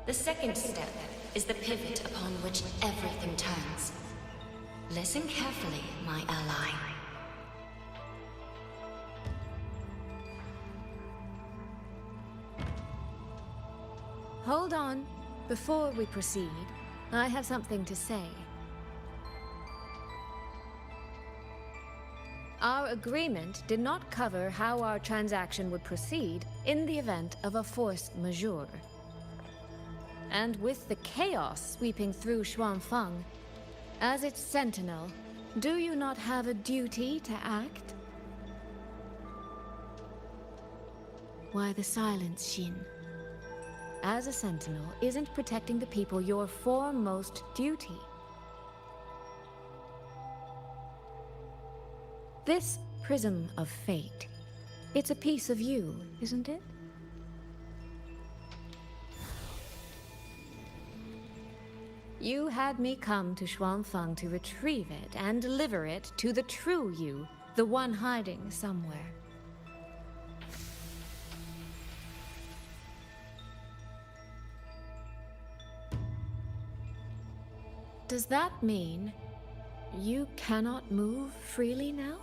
The second step is the pivot upon which everything turns. Listen carefully, my ally. Hold on. Before we proceed, I have something to say. Our agreement did not cover how our transaction would proceed in the event of a force majeure. And with the chaos sweeping through Xuanfang, as its sentinel, do you not have a duty to act? Why the silence, Xin? As a sentinel, isn't protecting the people your foremost duty? This prism of fate, it's a piece of you, isn't it? You had me come to Xuanfang to retrieve it and deliver it to the true you, the one hiding somewhere. Does that mean you cannot move freely now?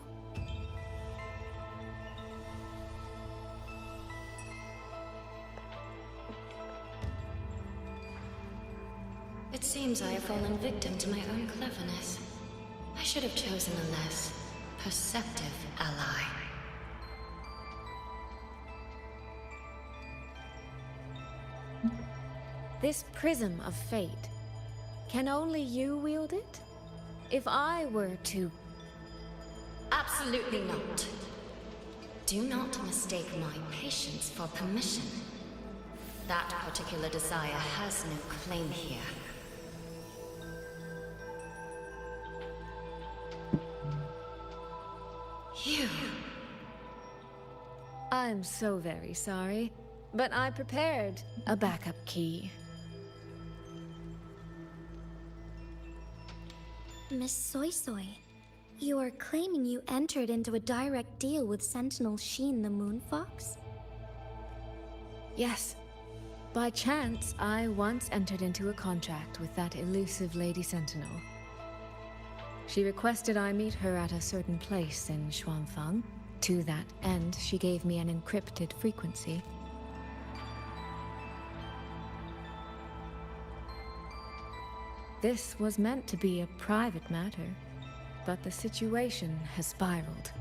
It seems I have fallen victim to my own cleverness. I should have chosen a less perceptive ally. This prism of fate, can only you wield it? If I were to... Absolutely not. Do not mistake my patience for permission. That particular desire has no claim here. You... I'm so very sorry, but I prepared a backup key. Miss Soy Soy, you are claiming you entered into a direct deal with Sentinel Sheen the Moon Fox? Yes. By chance, I once entered into a contract with that elusive Lady Sentinel. She requested I meet her at a certain place in Xuanfang. To that end, she gave me an encrypted frequency. This was meant to be a private matter, but the situation has spiraled.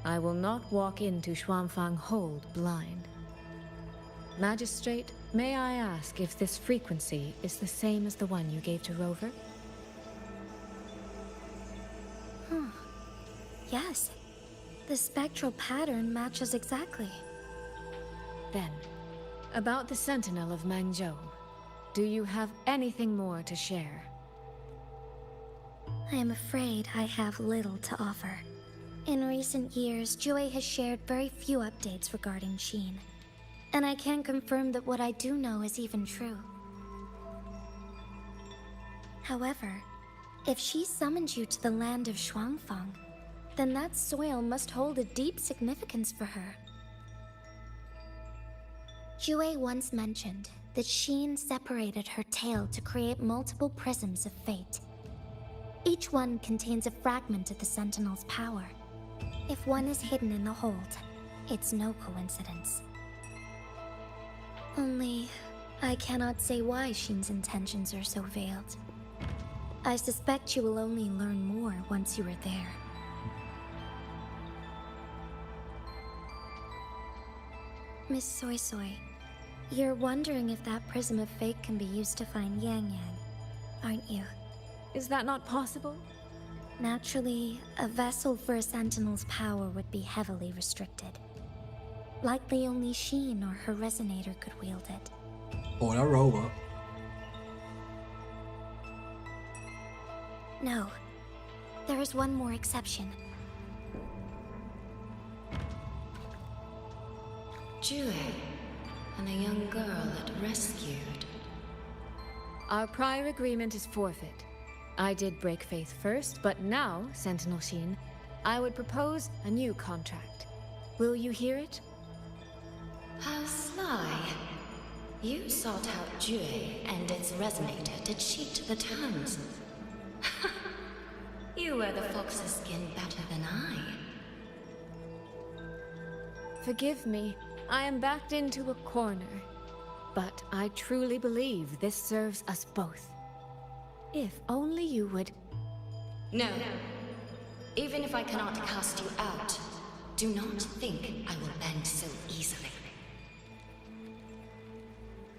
I will not walk into Xuanfang Hold blind. Magistrate, may I ask if this frequency is the same as the one you gave to Rover? Yes. The spectral pattern matches exactly. Then, about the Sentinel of Mangzhou, do you have anything more to share? I am afraid I have little to offer. In recent years, Jue has shared very few updates regarding Sheen. And I can confirm that what I do know is even true. However, if she summoned you to the land of Xuanfang, then that soil must hold a deep significance for her. Jue once mentioned that Sheen separated her tail to create multiple prisms of fate. Each one contains a fragment of the Sentinel's power. If one is hidden in the hold, it's no coincidence. Only, I cannot say why Sheen's intentions are so veiled. I suspect you will only learn more once you are there. Miss Soy Soy, you're wondering if that prism of fate can be used to find Yang Yang, aren't you? Is that not possible? Naturally, a vessel for a Sentinel's power would be heavily restricted. Likely only Sheen or her resonator could wield it. Or a Rover. No. There is one more exception. Jue, and a young girl it rescued. Our prior agreement is forfeit. I did break faith first, but now, Sentinel Sheen, I would propose a new contract. Will you hear it? How sly. You sought out Jue and its resonator to cheat the terms. You wear the fox's skin better than I. Forgive me, I am backed into a corner. But I truly believe this serves us both. If only you would... No. Even if I cannot cast you out, do not think I will bend so easily.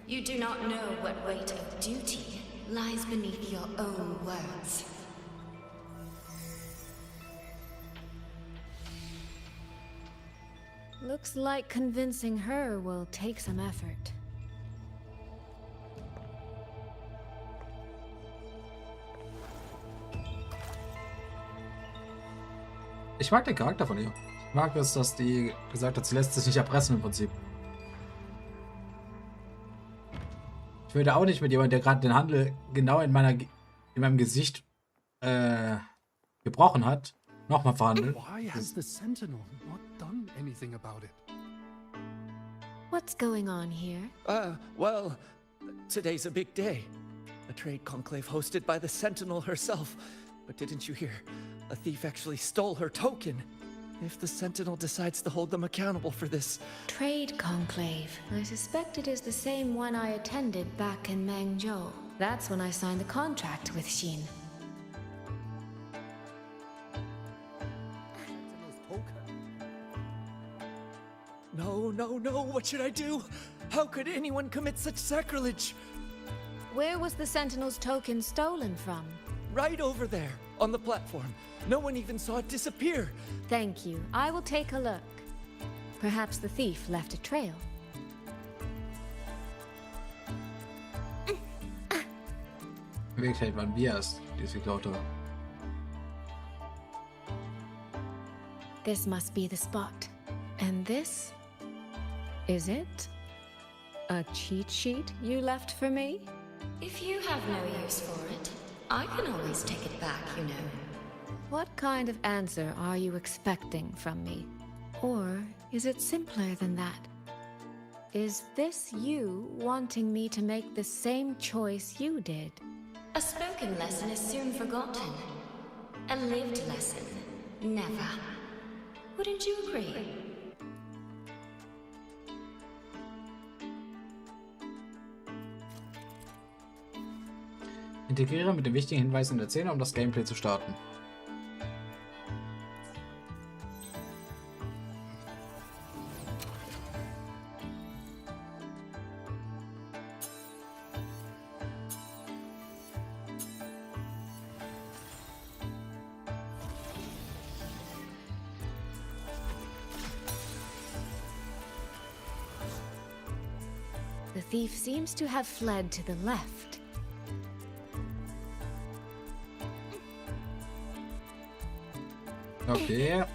You do not know what weight of duty lies beneath your own words. Looks like convincing her will take some effort. Ich mag den Charakter von ihr. Ich mag es, dass die gesagt hat, sie lässt sich nicht erpressen im Prinzip. Ich würde auch nicht mit jemandem, der gerade den Handel genau in meinem Gesicht gebrochen hat, nochmal verhandeln. Why has the Sentinel not done anything about it? What's going on here? Well, today's a big day. A trade conclave hosted by the Sentinel herself. But didn't you hear? A thief actually stole her token. If the Sentinel decides to hold them accountable for this... Trade conclave. I suspect it is the same one I attended back in Mengzhou. That's when I signed the contract with Xin. No, what should I do? How could anyone commit such sacrilege? Where was the Sentinel's token stolen from? Right over there, on the platform. No one even saw it disappear. Thank you. I will take a look. Perhaps the thief left a trail. In Wirklichkeit waren wir es, die es geklaut haben. This must be the spot. And this? Is it? A cheat sheet you left for me? If you have no use for it, I can always take it back, you know. What kind of answer are you expecting from me? Or is it simpler than that? Is this you wanting me to make the same choice you did? A spoken lesson is soon forgotten. A lived lesson, never. Wouldn't you agree? Integriere mit den wichtigen Hinweisen in der Szene, um das Gameplay zu starten. The thief seems to have fled to the left. Okay.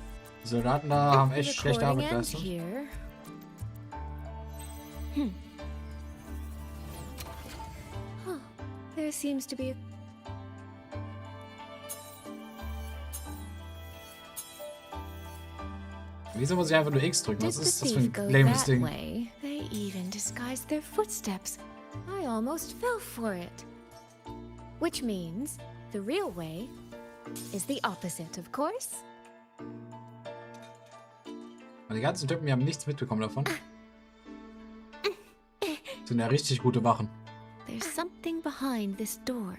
Die Soldaten da haben echt schlechte Arbeit geleistet. Huh. There seems to be a... Wieso muss ich einfach nur X drücken? Was Did ist the das für thief ein go lames that Ding? way? They even disguised their footsteps. I almost fell for it. Which means the real way is the opposite, of course. Die ganzen Typen, die haben nichts mitbekommen davon. Sind ja richtig gute Wachen. There's something behind this door.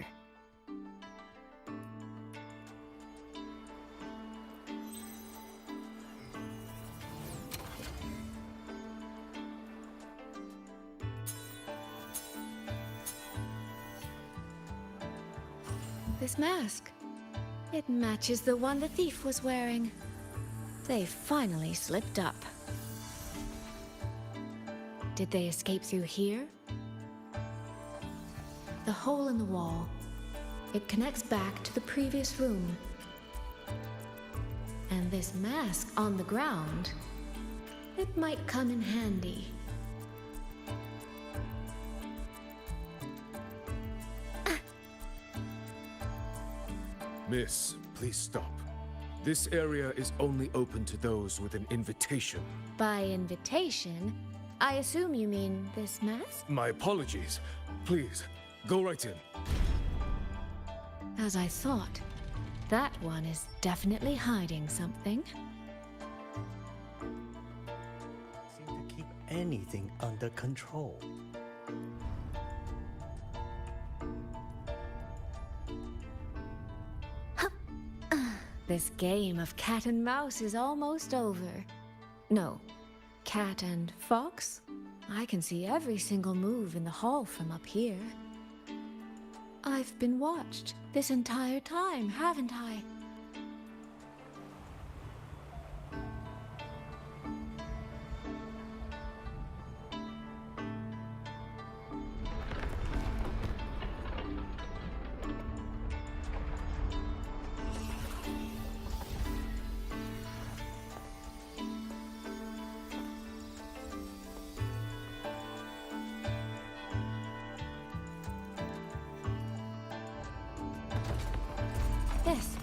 This mask. It matches the one the thief was wearing. They finally slipped up. Did they escape through here? The hole in the wall. It connects back to the previous room. And this mask on the ground, it might come in handy. Miss, please stop. This area is only open to those with an invitation. By invitation, I assume you mean this mask? My apologies. Please, go right in. As I thought, that one is definitely hiding something. Seem to keep anything under control. This game of cat and mouse is almost over. No, cat and fox? I can see every single move in the hall from up here. I've been watched this entire time, haven't I? This.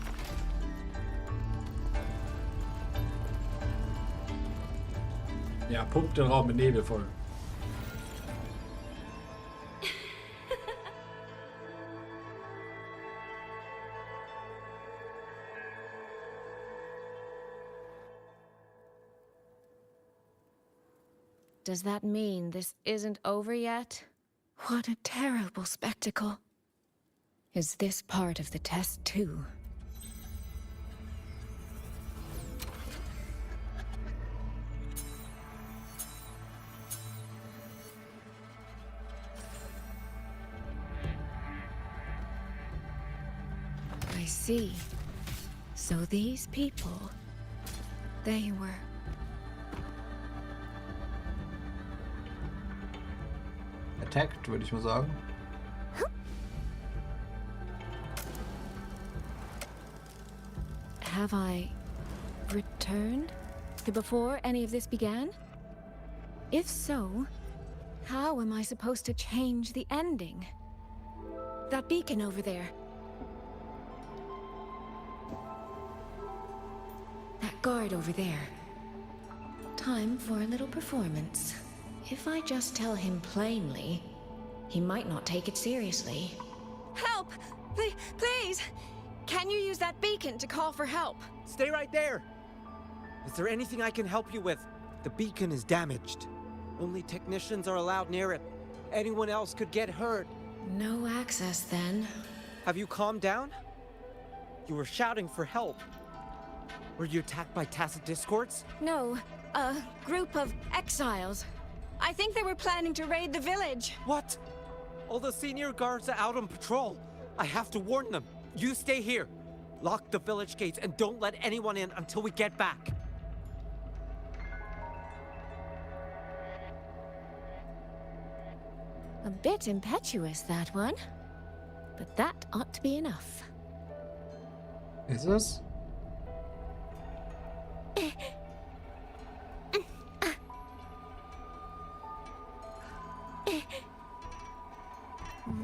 Ja, pumpt den Raum mit Nebel voll. Does that mean this isn't over yet? What a terrible spectacle. Is this part of the test too? I see. So these people, they were... Attacked, würde ich mal sagen. Have I returned to before any of this began? If so, how am I supposed to change the ending? That beacon over there. That guard over there. Time for a little performance. If I just tell him plainly, he might not take it seriously. Help! Please! Can you use that beacon to call for help? Stay right there! Is there anything I can help you with? The beacon is damaged. Only technicians are allowed near it. Anyone else could get hurt. No access, then. Have you calmed down? You were shouting for help. Were you attacked by Tacit Discords? No, a group of exiles. I think they were planning to raid the village. What? All the senior guards are out on patrol. I have to warn them. You stay here. Lock the village gates and don't let anyone in until we get back. A bit impetuous, that one. But that ought to be enough. Ist es?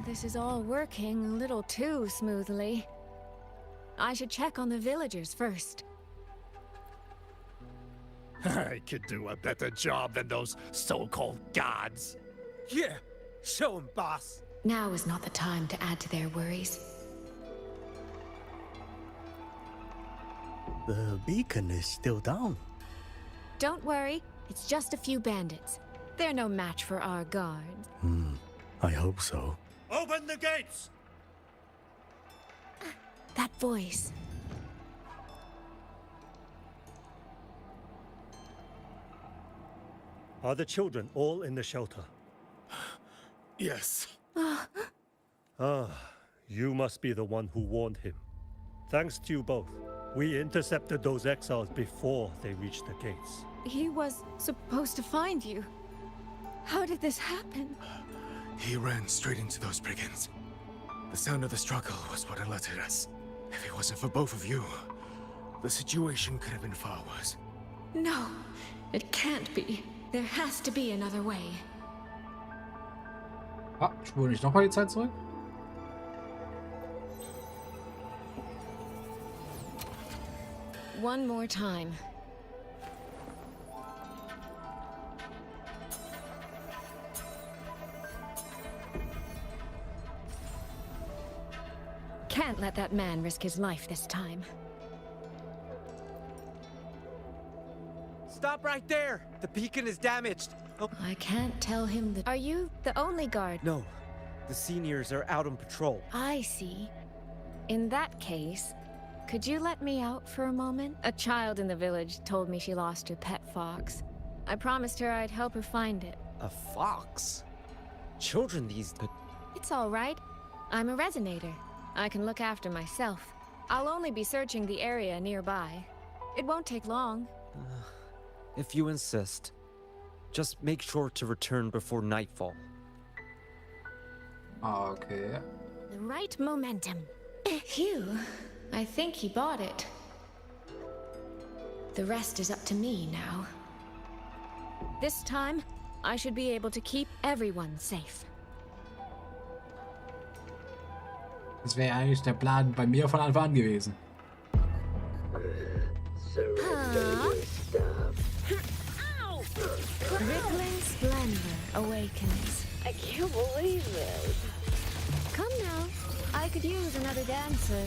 This is all working a little too smoothly. I should check on the villagers first. I could do a better job than those so-called gods. Yeah, show 'em, boss. Now is not the time to add to their worries. The beacon is still down. Don't worry, it's just a few bandits. They're no match for our guards. I hope so. Open the gates! That voice. Are the children all in the shelter? Yes. You must be the one who warned him. Thanks to you both. We intercepted those exiles before they reached the gates. He was supposed to find you. How did this happen? He ran straight into those brigands. The sound of the struggle was what alerted us. If it wasn't for both of you, the situation could have been far worse. No, it can't be. There has to be another way. Ah, spule ich nochmal die Zeit zurück? One more time. Can't let that man risk his life this time. Stop right there! The beacon is damaged. Oh. I can't tell him that. Are you the only guard? No, the seniors are out on patrol. I see. In that case, could you let me out for a moment? A child in the village told me she lost her pet fox. I promised her I'd help her find it. A fox? Children these... It's all right. I'm a resonator. I can look after myself. I'll only be searching the area nearby. It won't take long. If you insist, just make sure to return before nightfall. Okay. The right momentum. Phew. I think he bought it. The rest is up to me now. This time, I should be able to keep everyone safe. Das wäre eigentlich der Plan bei mir von Anfang an gewesen. Rippling splendor awakens. I can't believe this. Come now. I could use another dancer.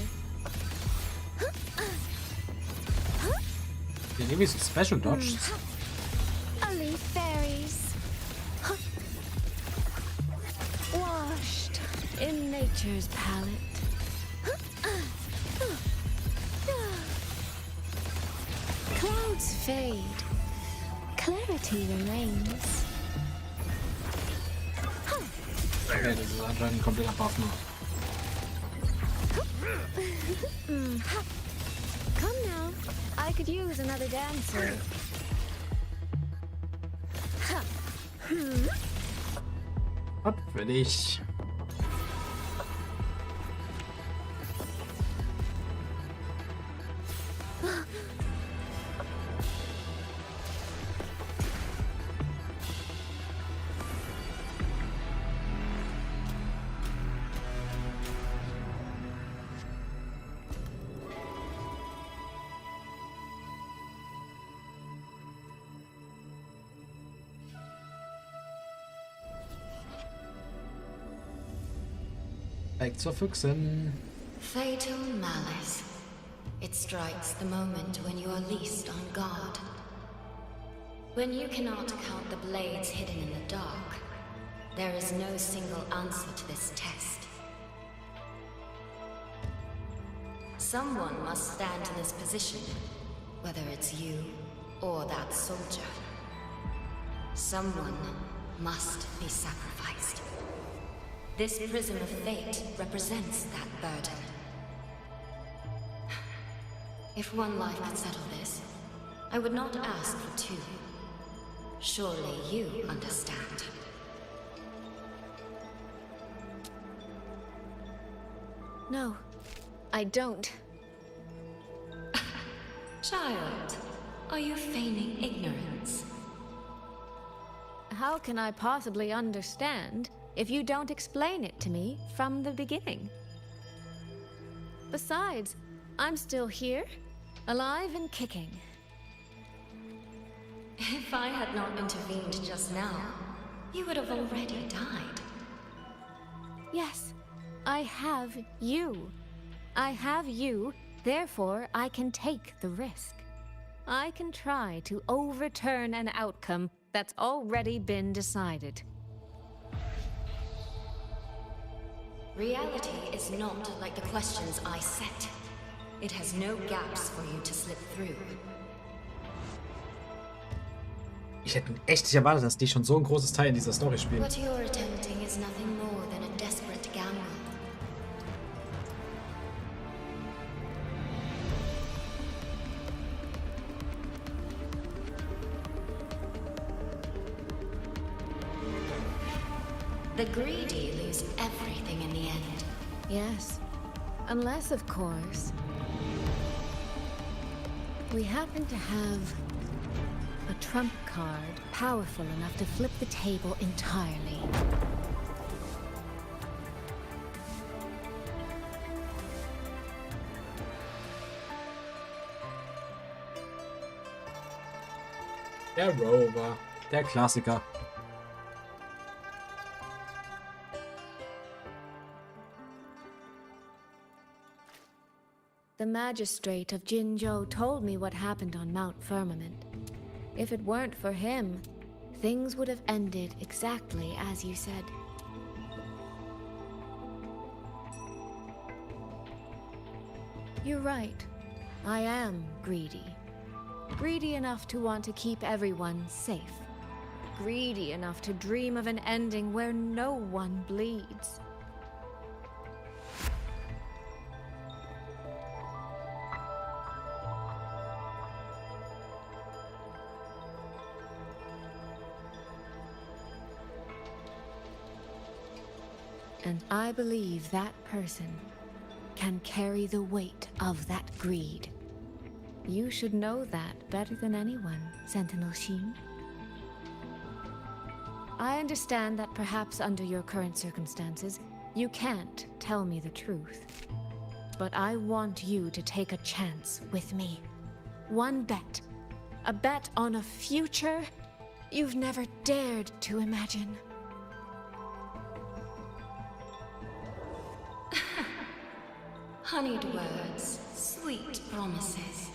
Der irgendwie so Special Dodges. Leaf fairies. Washed in nature's palette. Clouds fade. Clarity remains. Okay, das ist anscheinend ein kompletter Buff nur. Come now. I could use another dancer. Hopp, für dich. Weg zur Füchsin. Fatal malice. It strikes the moment when you are least on guard. When you cannot count the blades hidden in the dark, there is no single answer to this test. Someone must stand in this position, whether it's you or that soldier. Someone must be sacrificed. This prism of fate represents that burden. If one life could settle this, I would not ask for two. Surely you understand. No, I don't. Child, are you feigning ignorance? How can I possibly understand if you don't explain it to me from the beginning? Besides, I'm still here, alive and kicking. If I had not intervened just now, you would have already died. Yes, I have you. I have you, therefore I can take the risk. I can try to overturn an outcome that's already been decided. Reality is not like the questions I set. It has no gaps for you to slip through. Ich hätte echt nicht erwartet, dass die schon so ein großes Teil in dieser Story spielen. What you're attempting is nothing more than a desperate gamble. The greedy lose everything in the end. Yes. Unless, of course, we happen to have a trump card powerful enough to flip the table entirely. Der Rover, der Klassiker. The magistrate of Jinzhou told me what happened on Mount Firmament. If it weren't for him, things would have ended exactly as you said. You're right. I am greedy. Greedy enough to want to keep everyone safe. Greedy enough to dream of an ending where no one bleeds. And I believe that person can carry the weight of that greed. You should know that better than anyone, Sentinel Sheen. I understand that perhaps under your current circumstances, you can't tell me the truth. But I want you to take a chance with me. One bet. A bet on a future you've never dared to imagine. Honeyed words, sweet promises.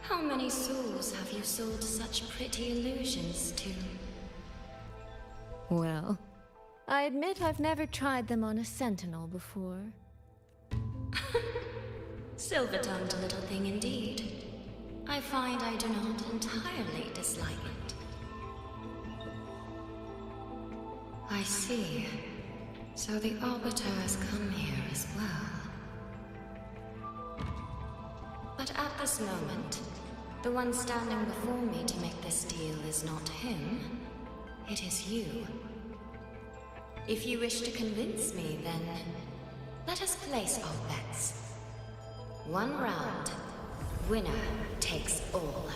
How many souls have you sold such pretty illusions to? Well, I admit I've never tried them on a sentinel before. Silver-tongued little thing indeed. I find I do not entirely dislike it. I see. So the Arbiter has come here as well. But at this moment, the one standing before me to make this deal is not him. It is you. If you wish to convince me, then let us place our bets. One round, winner takes all.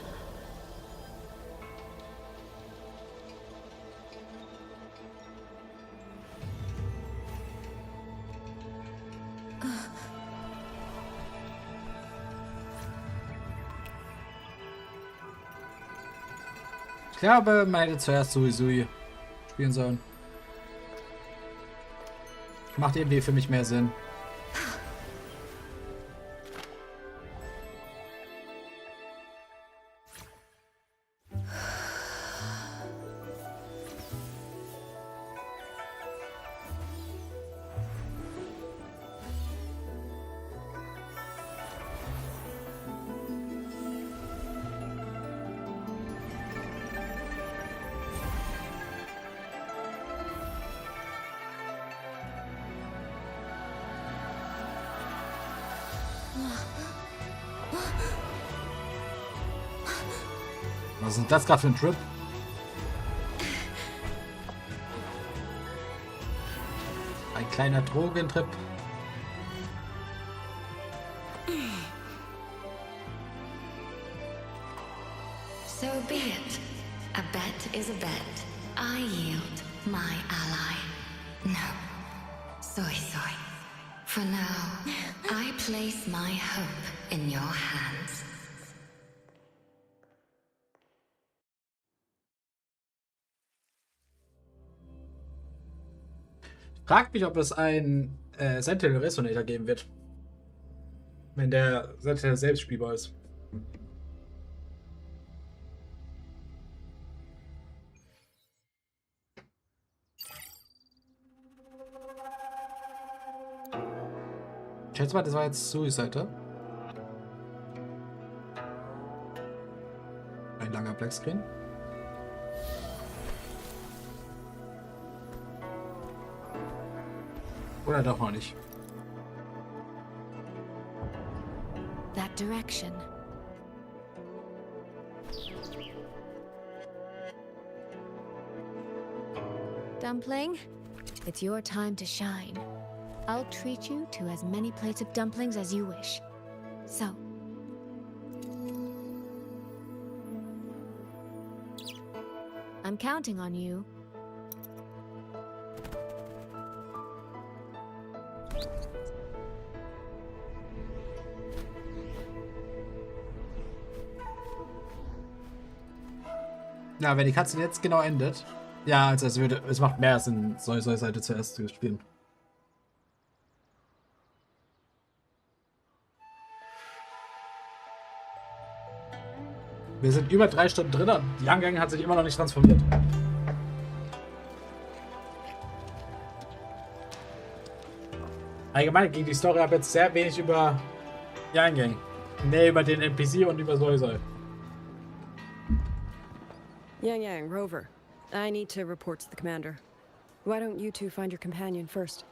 Ich glaube, man hätte zuerst Sui spielen sollen. Macht irgendwie für mich mehr Sinn. Was ist das gerade für ein Trip? Ein kleiner Drogentrip. So be it. A bet is a bet. I yield my ally. No. Soy. For now, I place my hope in your hands. Fragt mich, ob es ein Sentinel Resonator geben wird. Wenn der Sentinel selbst spielbar ist. Ich schätze mal, das war jetzt Suicide. Ein langer Blackscreen. Oder doch noch nicht. That direction. Dumpling, it's your time to shine. I'll treat you to as many plates of dumplings as you wish. So. I'm counting on you. Ja, wenn die Katze jetzt genau endet. Ja, also es macht mehr Sinn, solche Seite zuerst zu spielen. Wir sind über 3 Stunden drin und die Young Gang hat sich immer noch nicht transformiert. Allgemein ging die Story ab jetzt sehr wenig über Young Gang. Nee, über den NPC und über Soy. Yang Yang, Rover. I need to report to the commander. Why don't you two find your companion first?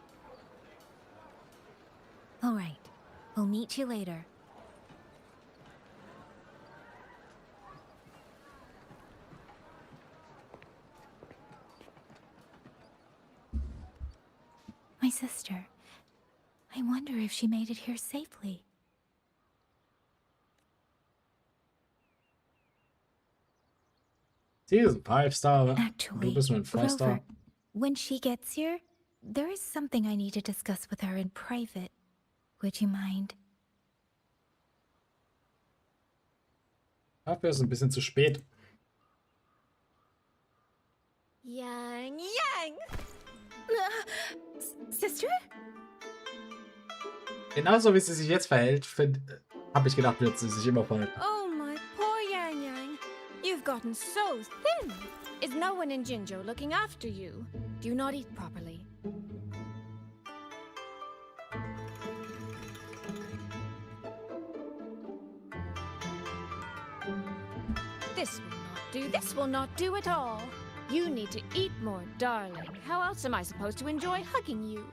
All right. We'll meet you later. My sister. I wonder if she made it here safely. Sie ist ein 5-Star. Actually, Du bist nur ein 4-Star. Rover, when she gets here, there is something I need to discuss with her in private. Would you mind? Dafür ist es ein bisschen zu spät. Yang Yang! Sister? Genauso wie sie sich jetzt verhält, habe ich gedacht, wird sie sich immer verhalten. Oh, my poor Yang Yang. You've gotten so thin. Is no one in Jinzhou looking after you? Do you not eat properly? This will not do. This will not do at all. You need to eat more, darling. How else am I supposed to enjoy hugging you?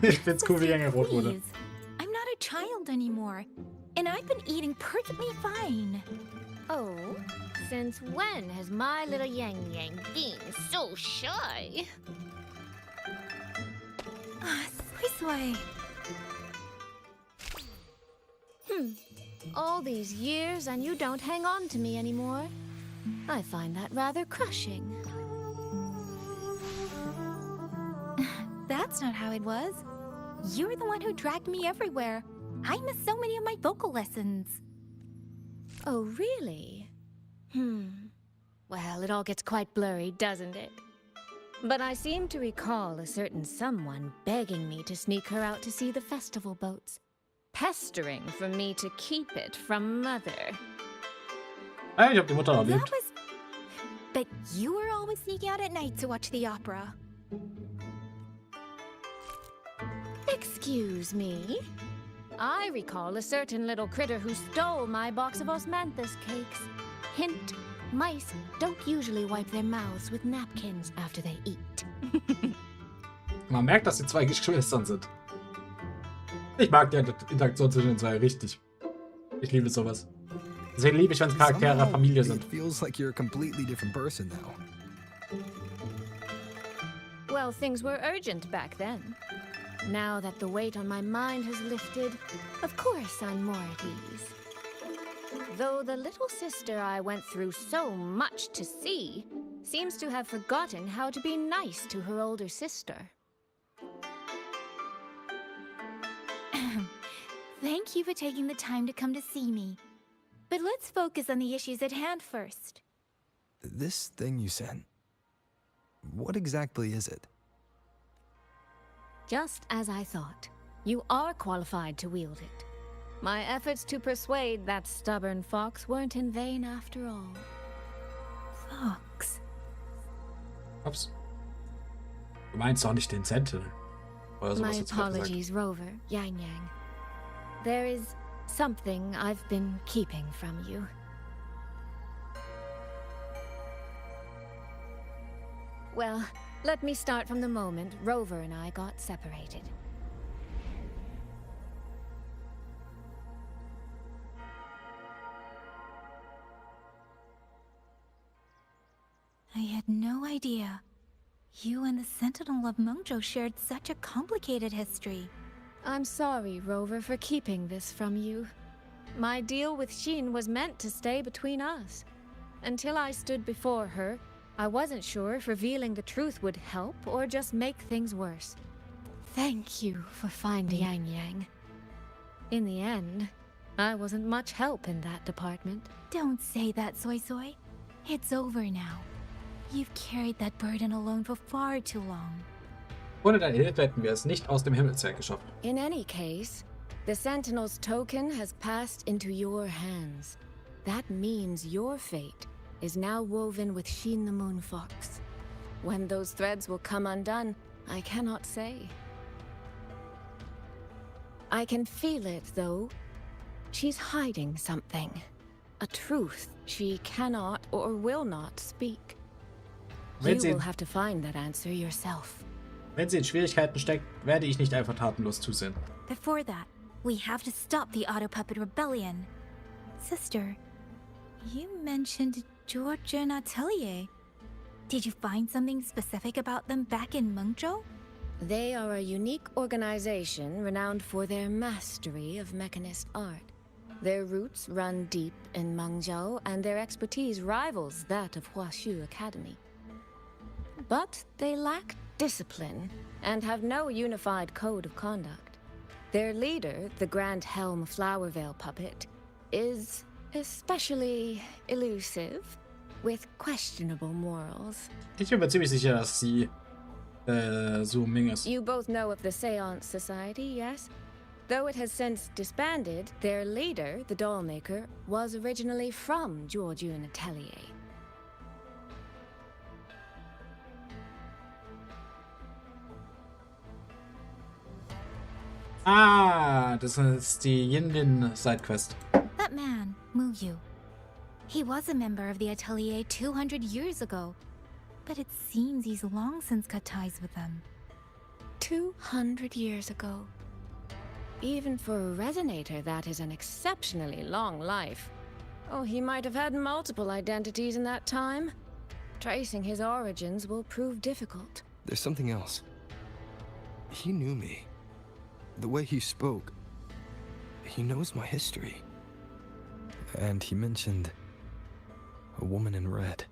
Ich find's cool, wie Yang rot wurde. Please. I'm not a child anymore. And I've been eating perfectly fine. Oh? Since when has my little Yang Yang been so shy? Soy. All these years and you don't hang on to me anymore. I find that rather crushing. That's not how it was. You're the one who dragged me everywhere. I missed so many of my vocal lessons. Oh, really? Well, it all gets quite blurry, doesn't it? But I seem to recall a certain someone begging me to sneak her out to see the festival boats. Pestering for me to keep it from Mother. Ich hab die Mutter erlebt. But you were always sneaking out at night to watch the opera. Excuse me? I recall a certain little critter who stole my box of Osmanthus cakes. Hint, mice don't usually wipe their mouths with napkins after they eat. Man merkt, dass die zwei Geschwistern sind. Ich mag die Interaktion zwischen den zwei richtig. Ich liebe sowas. Deswegen liebe ich, wenn es Charaktere der Familie sind. It feels like you're a completely different person now. Well, things were urgent back then. Now that the weight on my mind has lifted, of course I'm more at ease. Though the little sister I went through so much to see seems to have forgotten how to be nice to her older sister. Thank you for taking the time to come to see me. But let's focus on the issues at hand first. This thing you sent, what exactly is it? Just as I thought. You are qualified to wield it. My efforts to persuade that stubborn fox weren't in vain after all. Fox. Ups. Du meinst doch nicht den Sentinel. Oder sowas My hat's gerade apologies, gesagt. Rover, Yang Yang. There is something I've been keeping from you. Well, let me start from the moment Rover and I got separated. I had no idea. You and the Sentinel of Mengzhou shared such a complicated history. I'm sorry, Rover, for keeping this from you. My deal with Xin was meant to stay between us. Until I stood before her, I wasn't sure if revealing the truth would help or just make things worse. Thank you for finding Yang Yang. In the end, I wasn't much help in that department. Don't say that, Soy Soy. It's over now. You've carried that burden alone for far too long. Ohne deine Hilfe hätten wir es nicht aus dem Himmelswerk geschafft. In any case, the Sentinel's token has passed into your hands. That means your fate is now woven with Xin the Moon Fox. When those threads will come undone, I cannot say. I can feel it, though. She's hiding something. A truth she cannot or will not speak. You will have to find that answer yourself. Wenn sie in Schwierigkeiten steckt, werde ich nicht einfach tatenlos zusehen. Before that, we have to stop the Auto Puppet Rebellion. Sister, you mentioned George and Atelier. Did you find something specific about them back in Mengzhou? They are a unique organization renowned for their mastery of mechanist art. Their roots run deep in Mengzhou, and their expertise rivals that of Huaxu Academy. But they lack discipline and have no unified code of conduct. Their leader, the Grand Helm Flowervale puppet, is especially elusive, with questionable morals. Ich bin mir ziemlich sicher, dass sie Su Ming ist. You both know of the Seance Society, yes? Though it has since disbanded, their leader, the Dollmaker, was originally from Jiujun Atelier. Ah, das ist die Yinlin-Sidequest. That man, Mu Yu. He was a member of the Atelier 200 years ago, but it seems he's long since cut ties with them. 200 years ago. Even for a resonator, that is an exceptionally long life. Oh, he might have had multiple identities in that time. Tracing his origins will prove difficult. There's something else. He knew me. The way he spoke. He knows my history. And he mentioned a woman in red.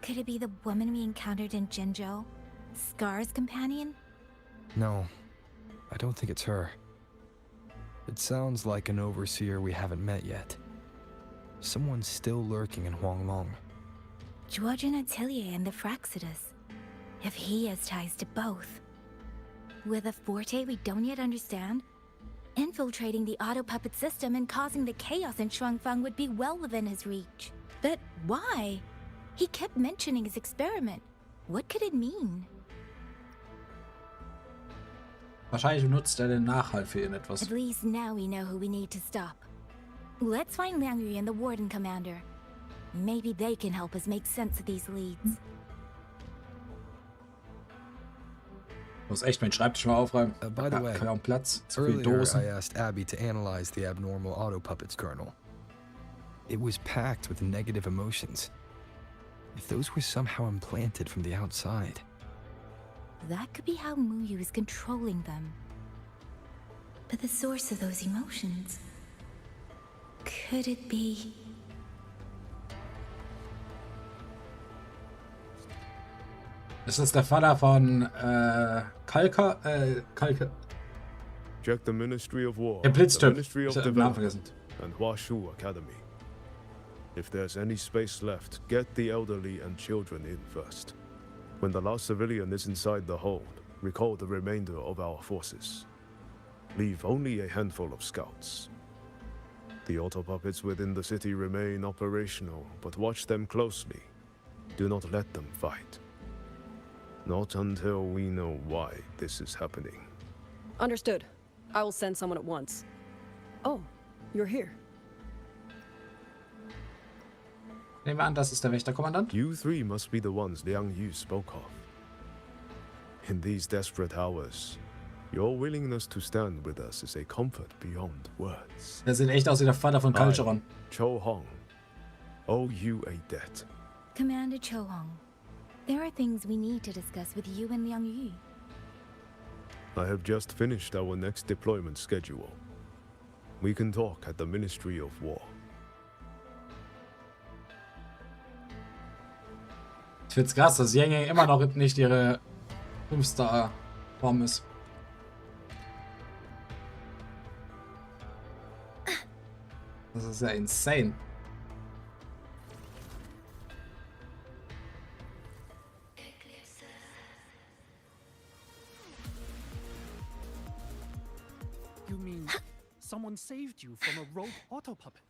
Could it be the woman we encountered in Jinzhou? Scar's companion? No, I don't think it's her. It sounds like an overseer we haven't met yet. Someone still lurking in Huanglong. Jiujun Atelier and the Fraxidus. If he has ties to both. With a forte we don't yet understand, infiltrating the auto puppet system and causing the chaos in Shuangfang would be well within his reach. But why? He kept mentioning his experiment. What could it mean? Wahrscheinlich benutzt den Nachhall für irgendetwas. At least now we know who we need to stop. Let's find Liang Yu and the Warden Commander. Maybe they can help us make sense of these leads. Ich muss echt meinen Schreibtisch mal aufräumen. By the way, kaum Platz, zu viele earlier Dosen. I asked Abby to analyze the abnormal auto puppet's kernel. It was packed with negative emotions. If those were somehow implanted from the outside. That could be how Mu Yu is controlling them. But the source of those emotions... Could it be... Das ist der Vater von Kalka. Check the Ministry of War, Der the Blitztyp. Ministry of Ich hab den Namen Development, vergessen. and Huashu Academy. If there's any space left, get the elderly and children in first. When the last civilian is inside the hold, recall the remainder of our forces. Leave only a handful of scouts. The auto puppets within the city remain operational, but watch them closely. Do not let them fight. Not until we know why this is happening. Understood. I will send someone at once. Oh, you're here. Nehmen wir an, das ist der Wächterkommandant. You three must be the ones Liang Yu spoke of. In these desperate hours, your willingness to stand with us is a comfort beyond words. Der sieht echt aus wie der Vater von Kalcheron. Cho Hong, owe you a debt. Commander Cho Hong, there are things we need to discuss with you and Liang Yu. I have just finished our next deployment schedule. We can talk at the Ministry of War. Ich find's krass, dass Yang Yang immer noch nicht ihre 5-Star-Form ist. Das ist ja insane. You mean someone saved you from a rogue auto puppet?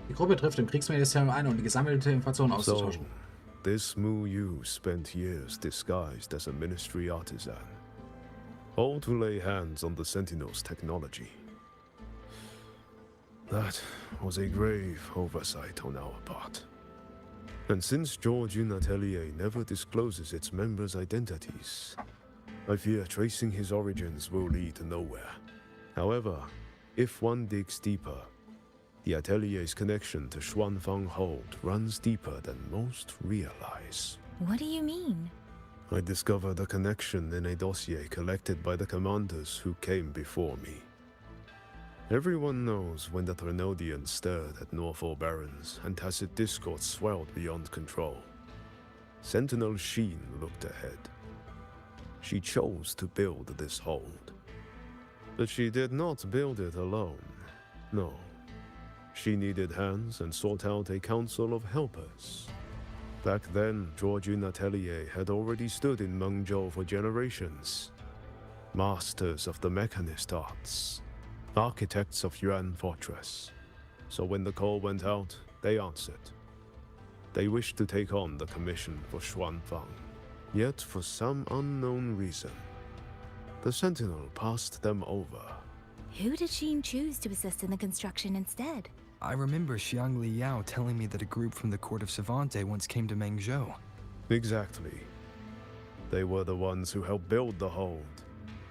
Die Gruppe trifft im Kriegsministerium ein, um die gesammelte Information auszutauschen. This Mu Yu spent years disguised as a ministry artisan, all to lay hands on the Sentinel's technology. That was a grave oversight on our part. And since Georgian Atelier never discloses its members' identities, I fear tracing his origins will lead nowhere. However, if one digs deeper, the Atelier's connection to Xuanfang Hold runs deeper than most realize. What do you mean? I discovered a connection in a dossier collected by the commanders who came before me. Everyone knows when the Threnodians stirred at Norfolk Barrens and tacit discord swelled beyond control. Sentinel Sheen looked ahead. She chose to build this hold. But she did not build it alone. No. She needed hands and sought out a council of helpers. Back then, Georgian Atelier had already stood in Mengzhou for generations. Masters of the mechanist arts. Architects of Yuan Fortress. So when the call went out, they answered. They wished to take on the commission for Xuanfang. Yet, for some unknown reason, the Sentinel passed them over. Who did Sheen choose to assist in the construction instead? I remember Xiang Liao telling me that a group from the court of Savante once came to Mengzhou. Exactly. They were the ones who helped build the hold,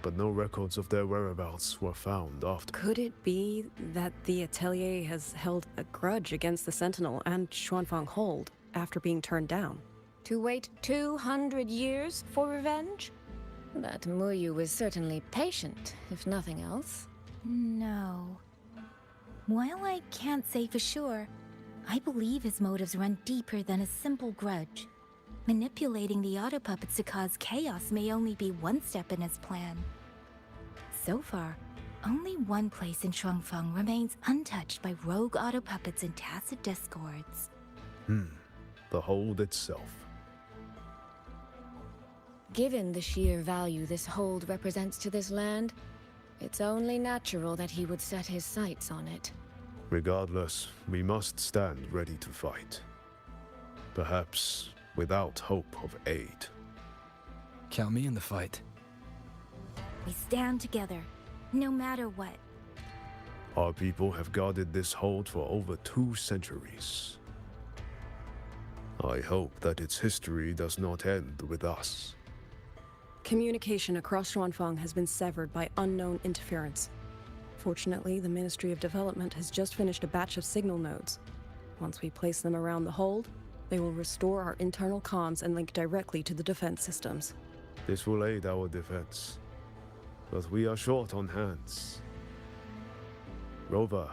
but no records of their whereabouts were found after. Could it be that the Atelier has held a grudge against the Sentinel and Xuanfang Hold after being turned down? To wait 200 years for revenge? That Muyu was certainly patient, if nothing else. No. While I can't say for sure, I believe his motives run deeper than a simple grudge. Manipulating the auto puppets to cause chaos may only be one step in his plan. So far, only one place in Shuangfeng remains untouched by rogue auto puppets and tacit discords. The hold itself. Given the sheer value this hold represents to this land, it's only natural that he would set his sights on it. Regardless, we must stand ready to fight. Perhaps without hope of aid. Count me in the fight. We stand together, no matter what. Our people have guarded this hold for over 2 centuries. I hope that its history does not end with us. Communication across Xuanfeng has been severed by unknown interference. Fortunately, the Ministry of Development has just finished a batch of signal nodes. Once we place them around the hold, they will restore our internal comms and link directly to the defense systems. This will aid our defense. But we are short on hands. Rover,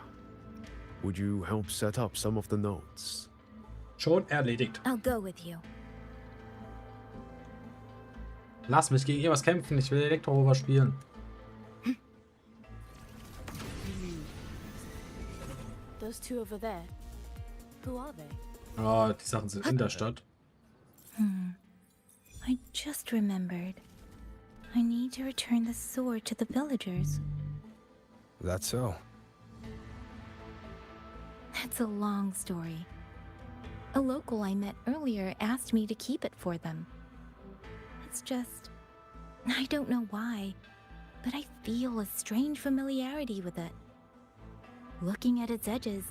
would you help set up some of the nodes? Schon erledigt. I'll go with you. Lass mich gegen irgendwas kämpfen, ich will Elektro-Rover spielen. Those two over there. Who are they? Oh, die Sachen sind in der Stadt. I just remembered. I need to return the sword to the villagers. That's so. That's a long story. A local I met earlier asked me to keep it for them. It's just... I don't know why, but I feel a strange familiarity with it. Looking at its edges,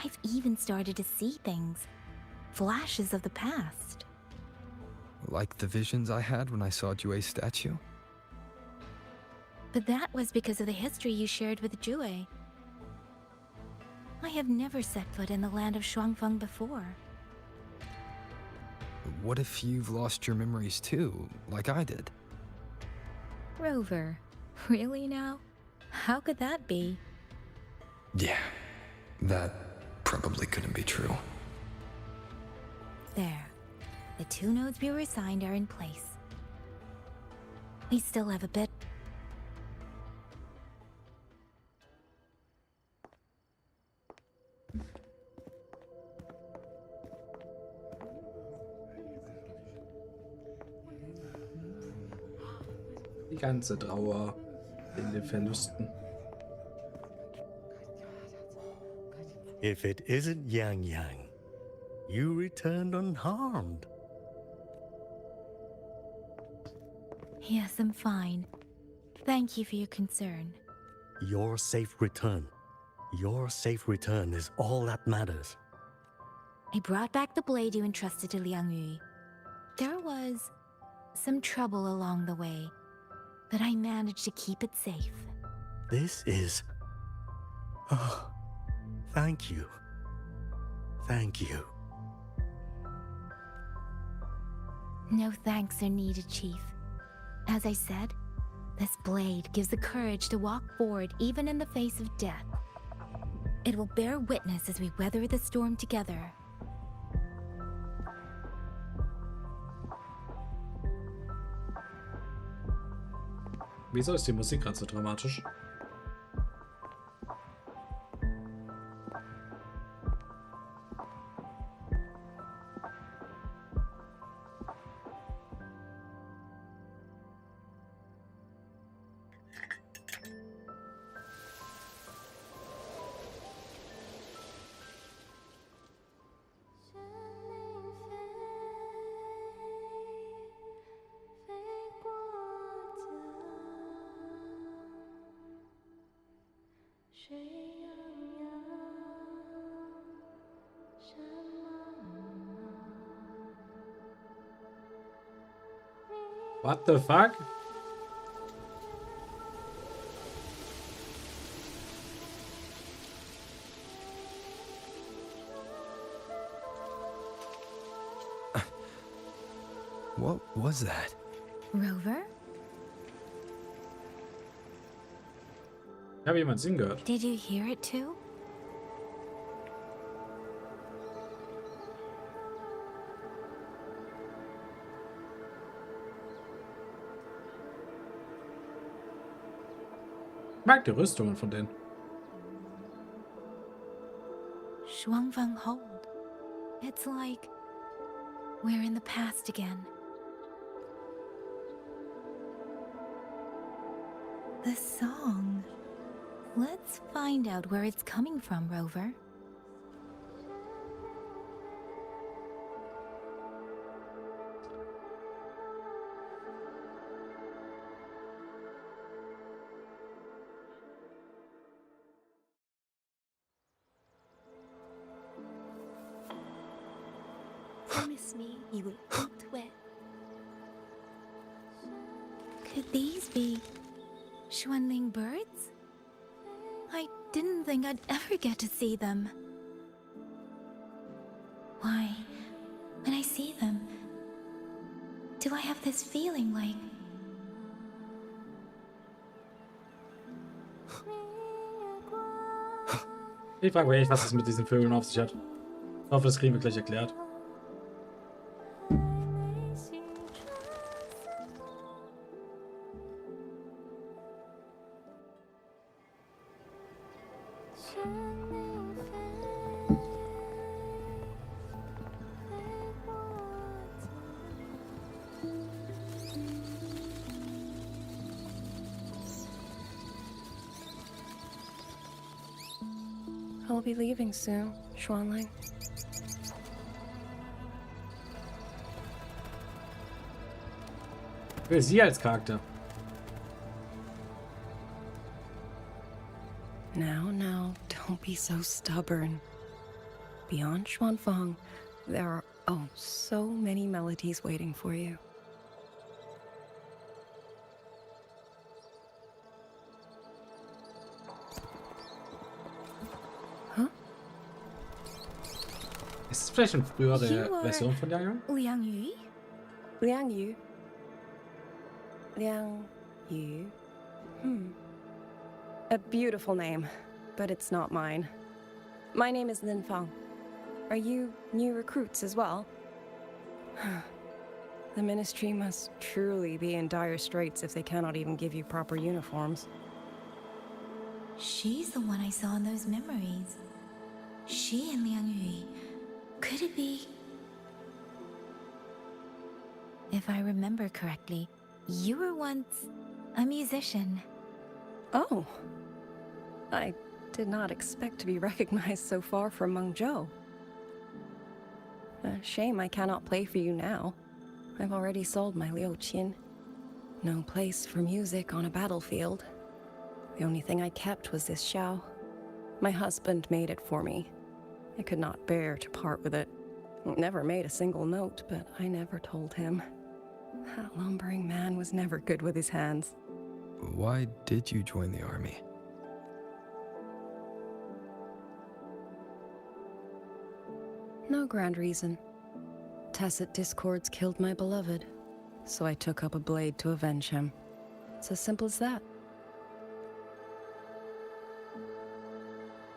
I've even started to see things. Flashes of the past. Like the visions I had when I saw Jue's statue? But that was because of the history you shared with Jue. I have never set foot in the land of Shuangfeng before. What if you've lost your memories too, like I did? Rover, really now? How could that be? Yeah, that probably couldn't be true. There. The 2 nodes we were assigned are in place. We still have a bit... Die ganze Trauer in den Verlusten. If it isn't Yang Yang, you returned unharmed. Yes, I'm fine. Thank you for your concern. Your safe return. Your safe return is all that matters. I brought back the blade you entrusted to Liang Yu. There was some trouble along the way, but I managed to keep it safe. This is... Oh, thank you. Thank you. No thanks are needed, Chief. As I said, this blade gives the courage to walk forward even in the face of death. It will bear witness as we weather the storm together. Wieso ist die Musik gerade so dramatisch? What the fuck? What was that? Rover? Ich habe jemand singen gehört. Did you hear it too? Ich mag die Rüstungen von denen. Shuangfeng hold. It's like we're in the past again. The song. Let's find out where it's coming from, Rover. Promise me you will eat well. Could these be Xuanling birds? I didn't think I'd ever get to see them. Why, when I see them, do I have this feeling like... Ich frage mich echt, was es mit diesen Vögeln auf sich hat. Ich hoffe, das kriegen wir gleich erklärt. I'll be leaving soon, Xuanling. Ich will sie als Charakter. Now, don't be so stubborn. Beyond Xuanfang, there are, oh, so many melodies waiting for you. Ist es vielleicht eine frühere Version von Yang Yang? Liang Yu? Liang Yu? Liang Yu? A beautiful name, but it's not mine. My name is Lin Fang. Are you new recruits as well? The Ministry must truly be in dire straits if they cannot even give you proper uniforms. She's the one I saw in those memories. She and Liang Yu. Could it be? If I remember correctly, you were once a musician. Oh. I did not expect to be recognized so far from Mengzhou. A shame I cannot play for you now. I've already sold my Liuqin. No place for music on a battlefield. The only thing I kept was this xiao. My husband made it for me. I could not bear to part with it. It never made a single note, but I never told him. That lumbering man was never good with his hands. Why did you join the army? No grand reason. Tacit discords killed my beloved, so I took up a blade to avenge him. It's as simple as that.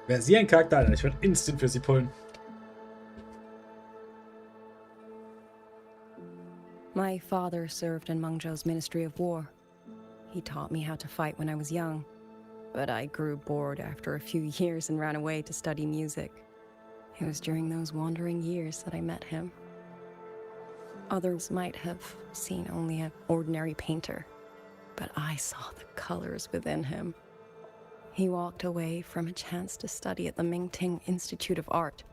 Wäre sie ein Charakter, Alter, ich würde instant für sie pullen. My father served in Mengzhou's Ministry of War. He taught me how to fight when I was young, but I grew bored after a few years and ran away to study music. It was during those wandering years that I met him. Others might have seen only an ordinary painter, but I saw the colors within him. He walked away from a chance to study at the Mingting Institute of Art,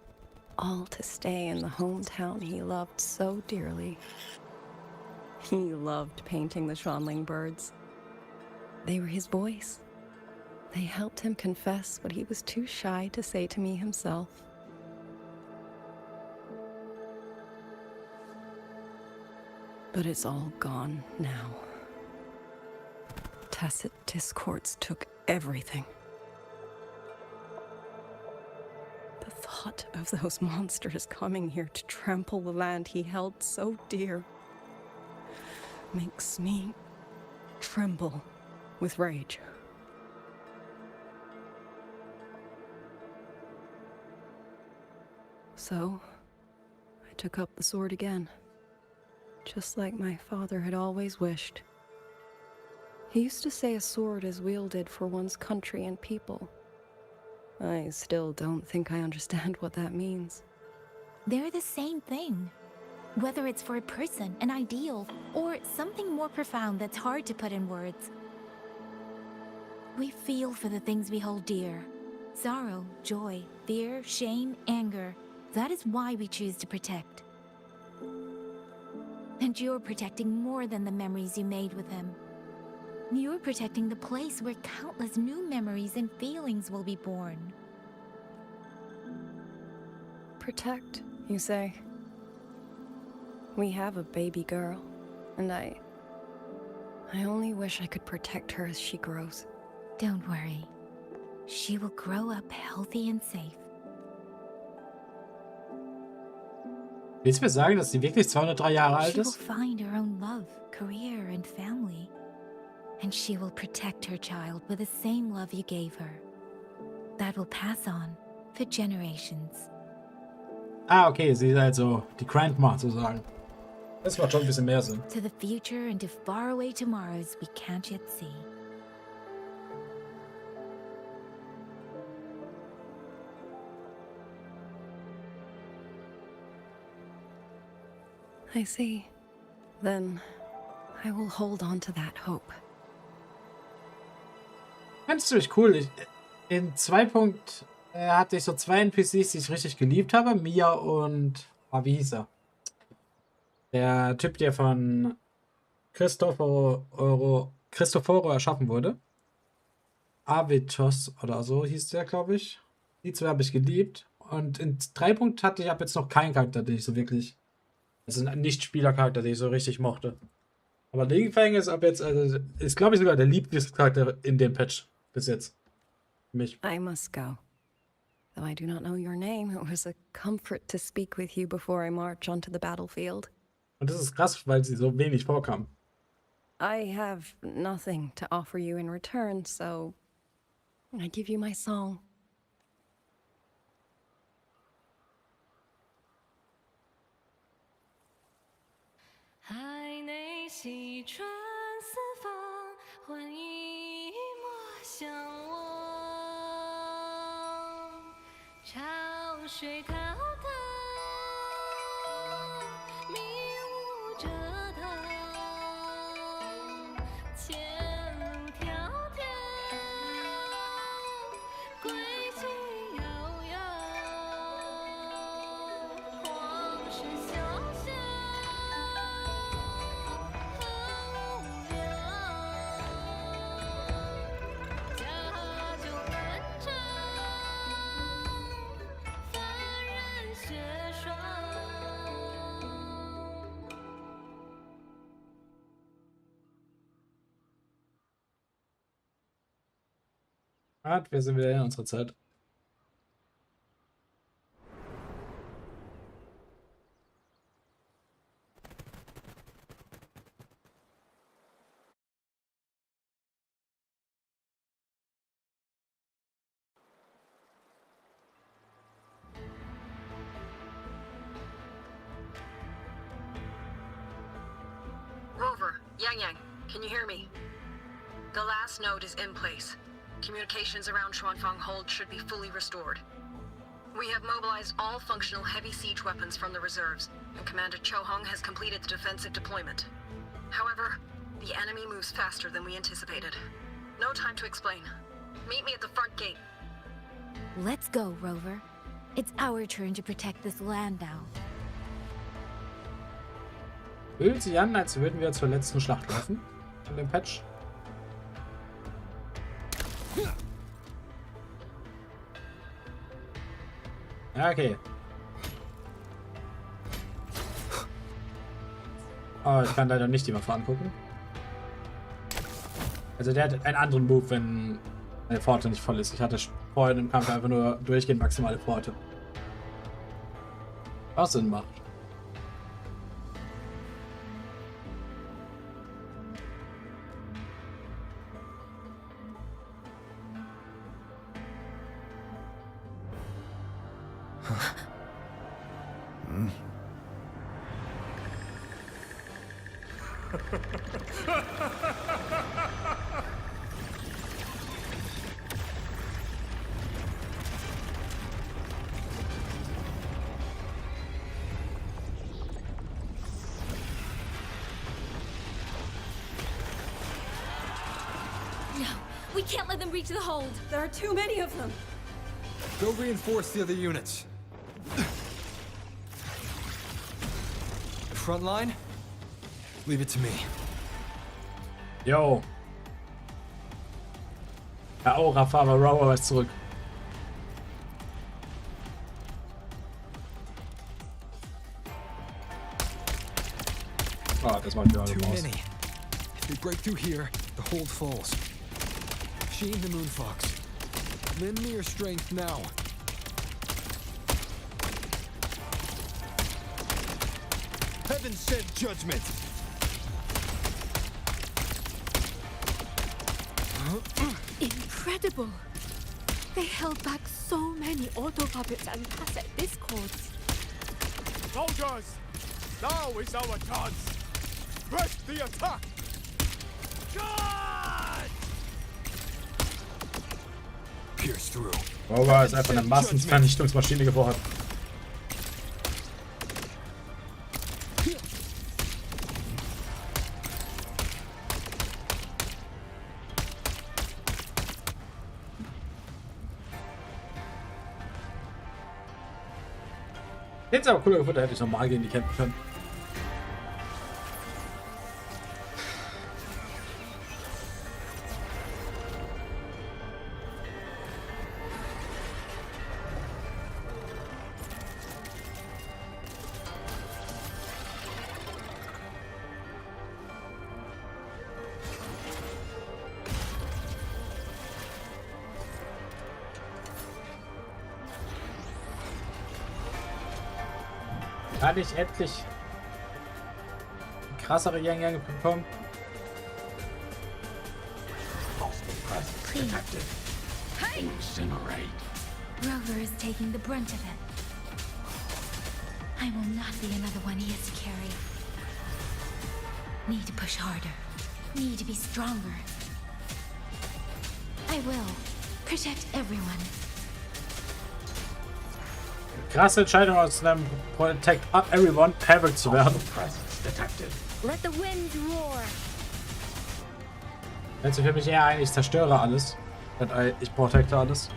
all to stay in the hometown he loved so dearly. He loved painting the Xuanling birds. They were his voice. They helped him confess what he was too shy to say to me himself. But it's all gone now. Tacit discords took everything. The thought of those monsters coming here to trample the land he held so dear makes me tremble with rage. So, I took up the sword again, just like my father had always wished. He used to say a sword is wielded for one's country and people. I still don't think I understand what that means. They're the same thing. Whether it's for a person, an ideal, or something more profound that's hard to put in words. We feel for the things we hold dear. Sorrow, joy, fear, shame, anger. That is why we choose to protect. And you're protecting more than the memories you made with him. You're protecting the place where countless new memories and feelings will be born. Protect, you say? We have a baby girl, and I only wish I could protect her as she grows. Don't worry. She will grow up healthy and safe. Willst du mir sagen, dass sie wirklich 203 Jahre alt She will ist? find her own love, career, and family. And she will protect her child with the same love you gave her. That will pass on for generations. Ah, okay, sie ist also die Grandma sozusagen. Das macht schon ein bisschen mehr Sinn. To the future and to faraway tomorrows we can't yet see. I see. Then I will hold on to that hope. Fandest du mich cool? In 2. Hatte ich so 2 NPCs, die ich richtig geliebt habe. Mia und... wie hieß er? Der Typ, der von Cristoforo erschaffen wurde. Avitos oder so hieß der, glaube ich. Die 2 habe ich geliebt. Und in 3 hatte ich ab jetzt noch keinen Charakter, den ich so wirklich... Das ist ein Nicht-Spieler-Charakter, den ich so richtig mochte. Aber Lingfang ist ab jetzt... Also, ist, glaube ich, sogar der Lieblingscharakter in dem Patch bis jetzt. Für mich. I must go. Though I do not know your name, it was a comfort to speak with you before I march onto the battlefield. Und das ist krass, weil sie so wenig vorkam. I have nothing to offer you in return, so I give you my song. Eine 西川四方，换一抹相望。潮水滔滔，迷雾遮挡，千路迢迢，归。Wir sind wieder in unserer Zeit. Rover, Yang, can you hear me? The last node is in place. Communications around Xuanfang Hold should be fully restored. We have mobilized all functional heavy siege weapons from the reserves, and Commander Cho-Hung has completed the defensive deployment. However, the enemy moves faster than we anticipated. No time to explain. Meet me at the front gate. Let's go, Rover. It's our turn to protect this land now. Fühlt sich an, als würden wir zur letzten Schlacht laufen. Von dem Patch. Ja, okay. Oh, ich kann leider nicht die Waffe angucken. Also der hat einen anderen Move, wenn eine Pforte nicht voll ist. Ich hatte vorhin im Kampf einfach nur durchgehend maximale Pforte. Was Sinn macht. No, we can't let them reach the hold. There are too many of them. Go reinforce the other units. Front line? Leave it to me. Yo. Ja, Aura, Farmer, Rower ist zurück. Ah, das macht ja alle Too raus. many. If they break through here, the hold falls. Sheen the Moonfox. Lend me your strength now. Heaven sent judgment. Incredible. They held back so many auto puppets and tacit discords. Soldiers! Now is our chance! Press the attack! Charge! Pierce through. Rower ist einfach eine Massenvernichtungsmaschine geworden. Jetzt aber cooler gefunden, hätte ich normal gegen die kämpfen können. Kann ich endlich krassere Yang bekommen? Hey! Rover is taking the brunt of it. I will not be another one he has to carry. Need to push harder. Need to be stronger. I will protect everyone. Krasse Entscheidung aus einem Protect Up Everyone Havoc zu werden. Let the wind roar. Hört sich für mich eher ein, ich zerstöre alles. Ich protecte alles.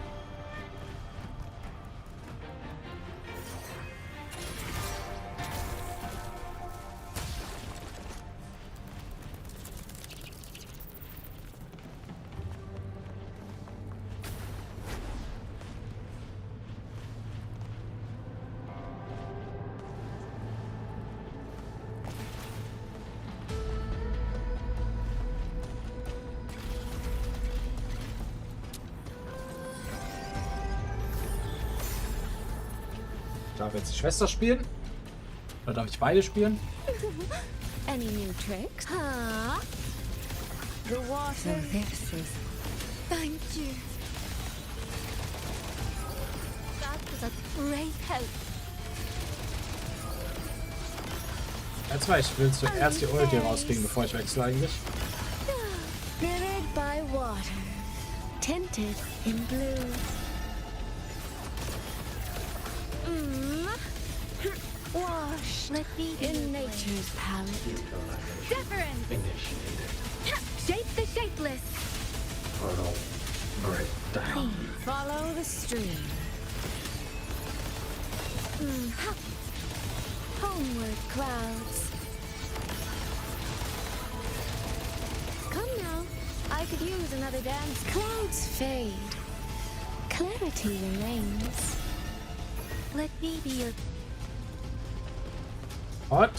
darf jetzt die Schwester spielen? Oder darf ich beide spielen? Any new tricks? Huh? The water. So this is... Thank you. That was a great help. Jetzt mal, ich will zuerst die Ulti rauskriegen, bevor ich wechsle eigentlich. Mirrored by water, tinted in blue. Wash in nature's palette. Different. Shape the shapeless. Follow the stream. Homeward clouds. Come now. I could use another dance. Clouds fade. Clarity remains. Let me be your... What?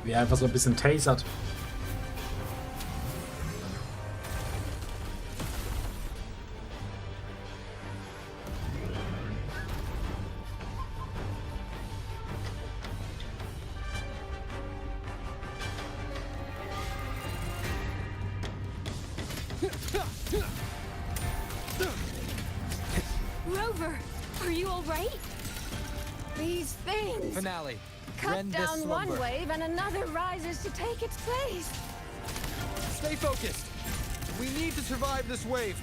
Wie er einfach so ein bisschen tasert. Rover, are you all right? These things. Finale. Cut Rend this down one slumber. wave and another rises to take its place. Stay focused. We need to survive this wave.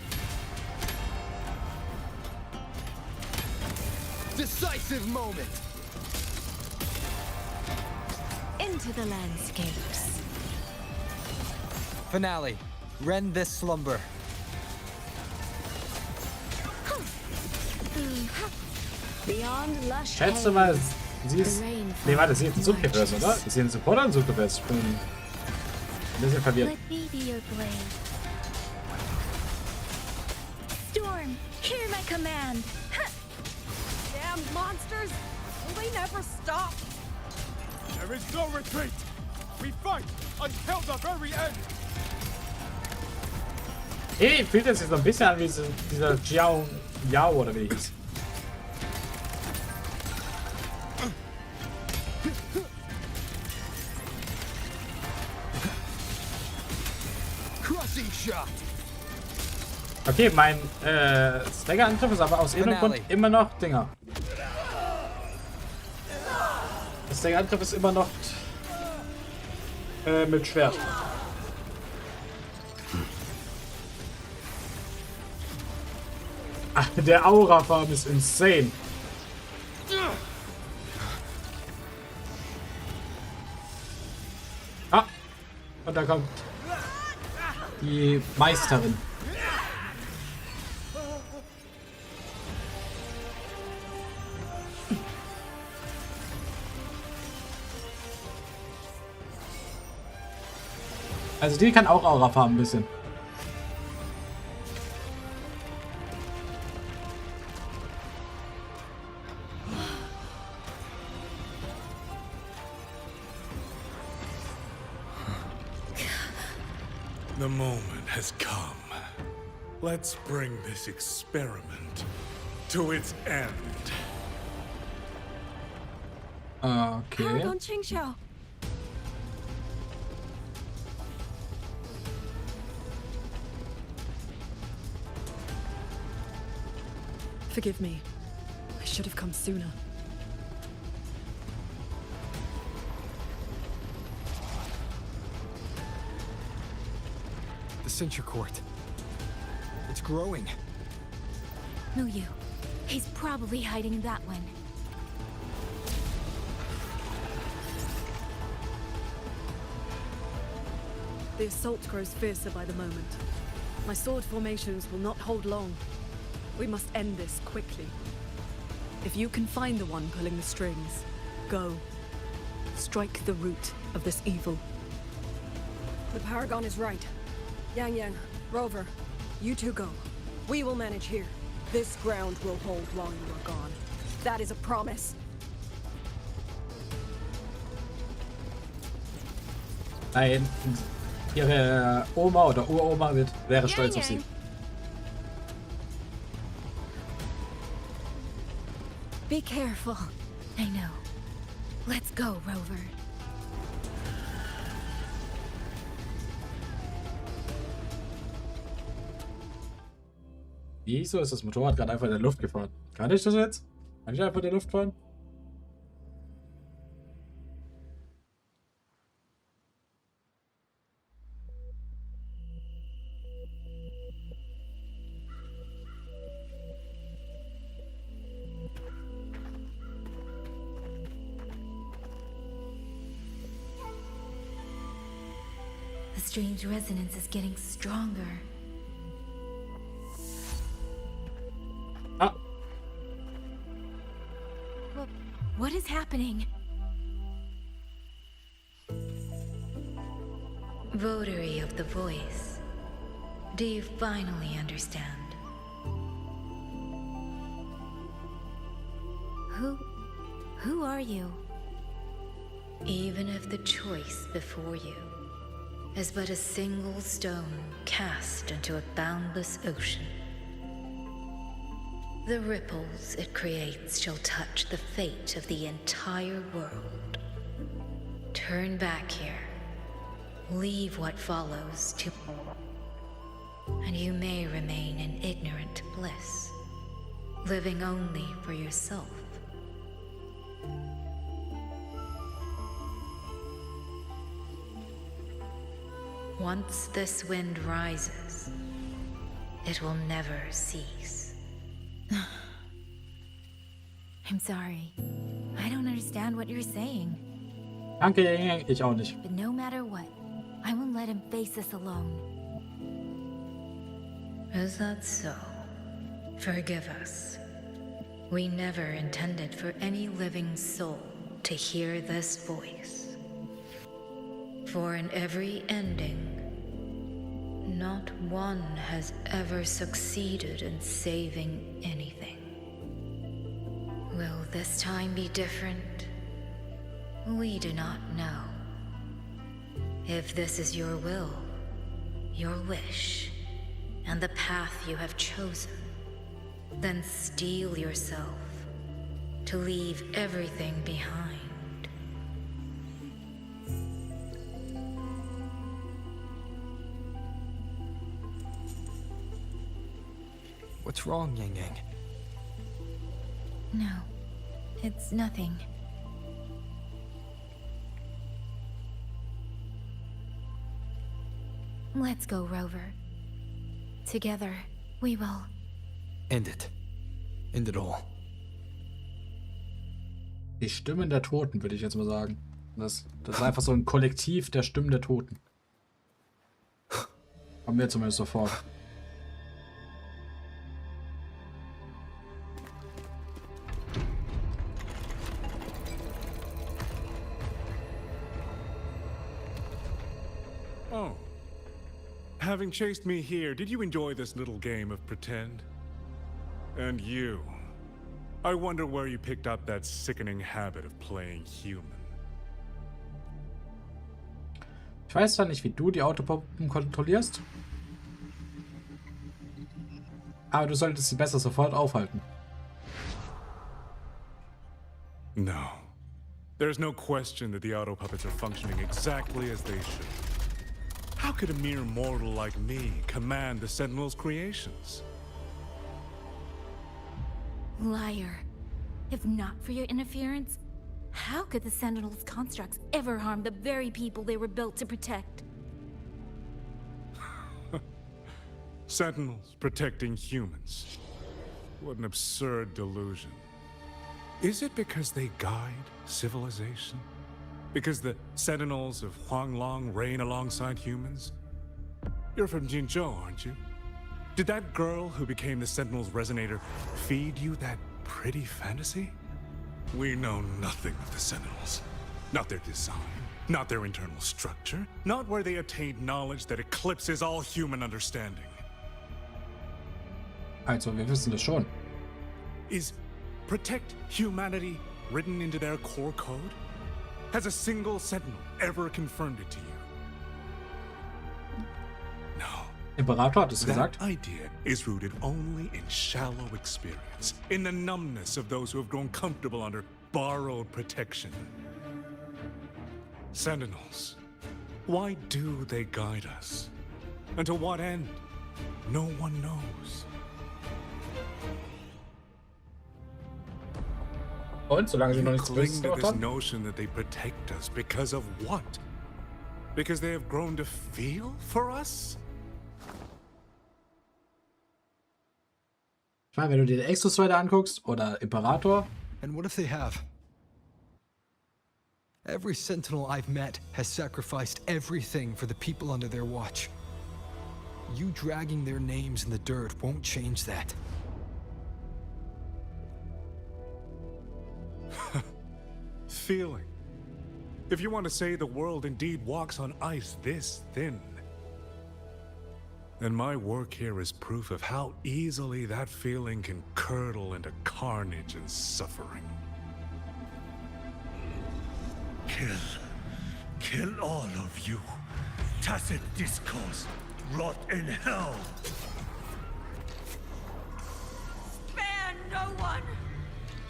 Decisive moment. Into the landscapes. Finale. Rend this slumber. Beyond lush Schätze mal, sie ist... Ne, warte, sie ist ein Subgefäß, oder? Ist sie ein Support oder ein Subgefäß? Ich bin ein bisschen verwirrt. Let me be your blade. Storm, hear my command. Damn monsters! Will they never stop? There is no retreat! We fight until the very end! Hey, fühlt es sich so ein bisschen an wie dieser Yao oder wie hieß. Okay, mein Stagger-Angriff ist aber aus irgendeinem Grund immer noch Dinger. Der Stagger-Angriff ist immer noch mit Schwert. Ach, der Aura-Farm ist insane. Ah, und da kommt die Meisterin. Also die kann auch Aura farmen ein bisschen. The moment has come. Let's bring this experiment to its end. Okay. Paragon Qingxiao. Forgive me. I should have come sooner. The censure court. It's growing. Muyu, he's probably hiding in that one. The assault grows fiercer by the moment. My sword formations will not hold long. We must end this quickly. If you can find the one pulling the strings, go. strike the root of this evil. The Paragon is right. Yang, Rover, you two go. We will manage here. This ground will hold while you are gone. That is a promise. Nein, ihre Oma oder Uroma wäre stolz auf sie. Be careful. I know. Let's go, Rover. Wieso ist das Motorrad gerade einfach in der Luft gefahren? Kann ich das jetzt? Kann ich einfach in der Luft fahren? The strange resonance is getting stronger. Ah. What is happening? Votary of the voice, do you finally understand? Who are you? Even if the choice before you is but a single stone cast into a boundless ocean, the ripples it creates shall touch the fate of the entire world. Turn back here. Leave what follows to... and you may remain in ignorant bliss, living only for yourself. Once this wind rises, it will never cease. I'm sorry. I don't understand what you're saying. Danke, ich auch nicht. But no matter what, I won't let him face this alone. Is that so? Forgive us. We never intended for any living soul to hear this voice. For in every ending, not one has ever succeeded in saving anything. Will this time be different? We do not know. If this is your will, your wish, and the path you have chosen, then steel yourself to leave everything behind. What's wrong, Yang Yang? No, it's nothing. Let's go, Rover. Together, we will... End it. End it all. Die Stimmen der Toten, würde ich jetzt mal sagen. Das ist einfach so ein Kollektiv der Stimmen der Toten. Haben wir zumindest so vor. Oh. Having chased me here, did you enjoy this little game of pretend? And you. I wonder where you picked up that sickening habit of playing human. Ich weiß zwar nicht, wie du die Autopuppen kontrollierst, aber du solltest sie besser sofort aufhalten. No. There's no question that the auto puppets are functioning exactly as they should. How could a mere mortal like me command the Sentinel's creations? Liar. If not for your interference, how could the Sentinel's constructs ever harm the very people they were built to protect? Sentinels protecting humans. What an absurd delusion. Is it because they guide civilization? Because the Sentinels of Huanglong reign alongside humans? You're from Jinzhou, aren't you? Did that girl who became the Sentinel's resonator feed you that pretty fantasy? We know nothing of the Sentinels. Not their design, not their internal structure, not where they attained knowledge that eclipses all human understanding. Also, wir wissen das schon. Is protect humanity written into their core code? Has a single sentinel ever confirmed it to you? No. Imperator hat es gesagt. That idea is rooted only in shallow experience, in the numbness of those who have grown comfortable under borrowed protection. Sentinels, why do they guide us? And to what end? No one knows. Und solange sie noch nichts cling Böses to gemacht this haben? notion that they protect us because of what? Because they have grown to feel for us? Ich meine, wenn du dir den Exodus weiter anguckst oder Imperator. And what if they have? Every Sentinel I've met has sacrificed everything for the people under their watch. You dragging their names in the dirt won't change that. Feeling. If you want to say the world indeed walks on ice this thin, then my work here is proof of how easily that feeling can curdle into carnage and suffering. Kill all of you. Tacit discourse, rot in hell. Spare no one!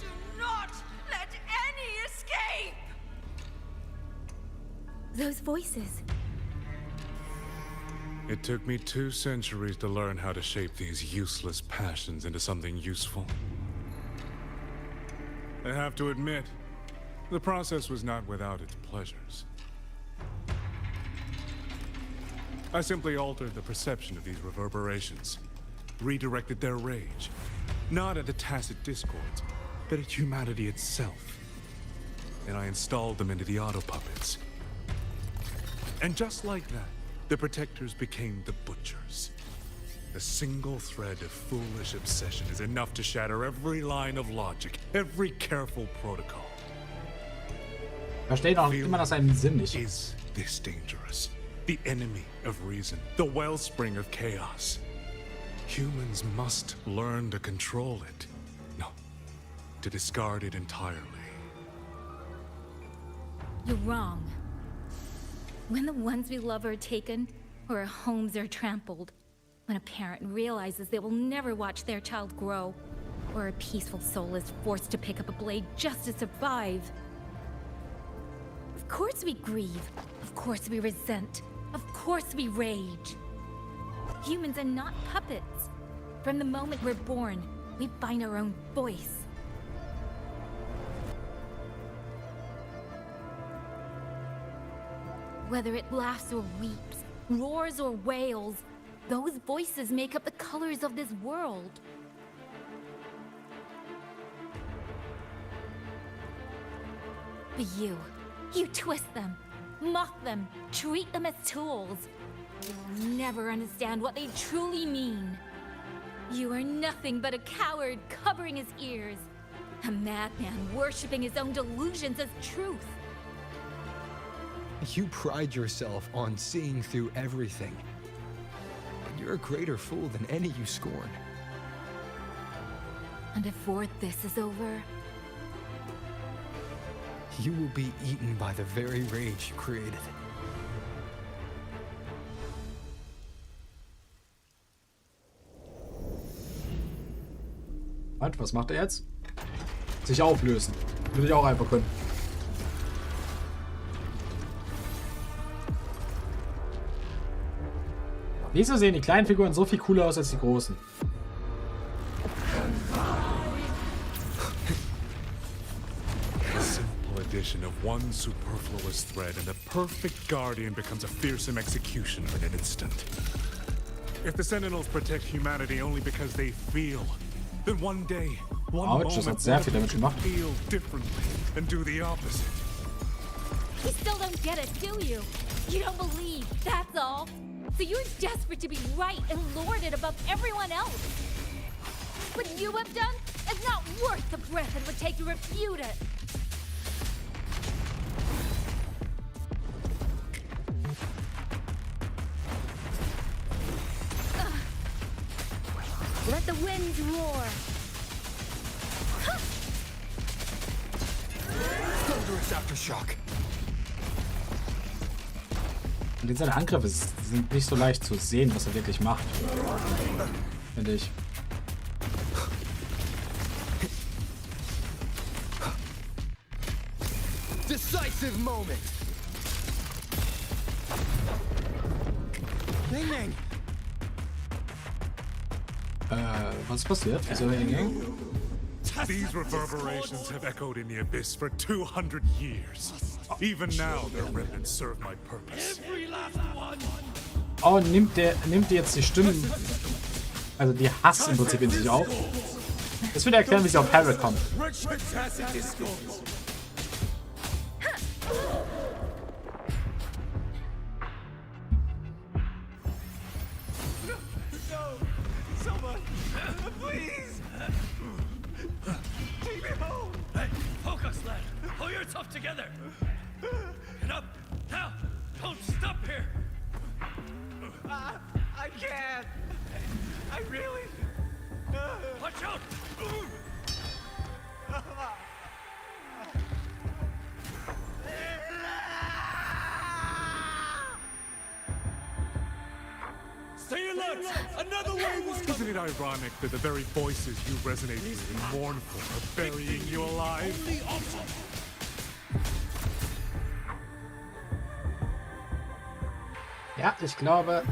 Do not let any escape! Those voices. It took me 2 centuries to learn how to shape these useless passions into something useful. I have to admit, the process was not without its pleasures. I simply altered the perception of these reverberations, redirected their rage, not at the tacit discords, but at humanity itself. And I installed them into the auto-puppets. And just like that, the protectors became the butchers. A single thread of foolish obsession is enough to shatter every line of logic, every careful protocol. Verstehe auch immer noch seinen Sinn nicht. Is this dangerous? The enemy of reason, the wellspring of chaos. Humans must learn to control it. No, to discard it entirely. You're wrong. When the ones we love are taken, or our homes are trampled, when a parent realizes they will never watch their child grow, or a peaceful soul is forced to pick up a blade just to survive. Of course we grieve. Of course we resent. Of course we rage. Humans are not puppets. From the moment we're born, we find our own voice. Whether it laughs or weeps, roars or wails, those voices make up the colors of this world. But you twist them, mock them, treat them as tools. You'll never understand what they truly mean. You are nothing but a coward covering his ears, a madman worshipping his own delusions as truth. You pride yourself on seeing through everything. But you're a greater fool than any you scorn. And before this is over, you will be eaten by the very rage you created. Was macht er jetzt? Sich auflösen. Würde ich auch einfach können. Wieso sehen die kleinen Figuren so viel cooler aus als die großen? A simple addition of one superfluous thread and the perfect guardian becomes a fearsome executioner in an instant. If the Sentinels protect humanity only because they feel, then one day, one moment, will feel differently and do the opposite. You still don't get it, do you? You don't believe, that's all. So you're desperate to be right and lord it above everyone else. What you have done is not worth the breath it would take to refute it. Let the winds roar. Thunderous aftershock. Und seine Angriffe sind nicht so leicht zu sehen, was er wirklich macht. Finde ich. Decisive moment. Ding, ding. Was ist passiert? Wieso hinging? These reverberations have echoed in the abyss for 200 years. Even now, their remnants serve my purpose. Oh, nimmt die jetzt die Stimmen, also die Hass im Prinzip in sich auf? Das würde erklären, wie sie auf Harry kommt. Together. Get up now! Don't stop here. I can't. I really. Watch out! Stay alert! Another wave is coming! Isn't it ironic that the very voices you resonate with and mourn for are burying you alive? Ja, ich glaube,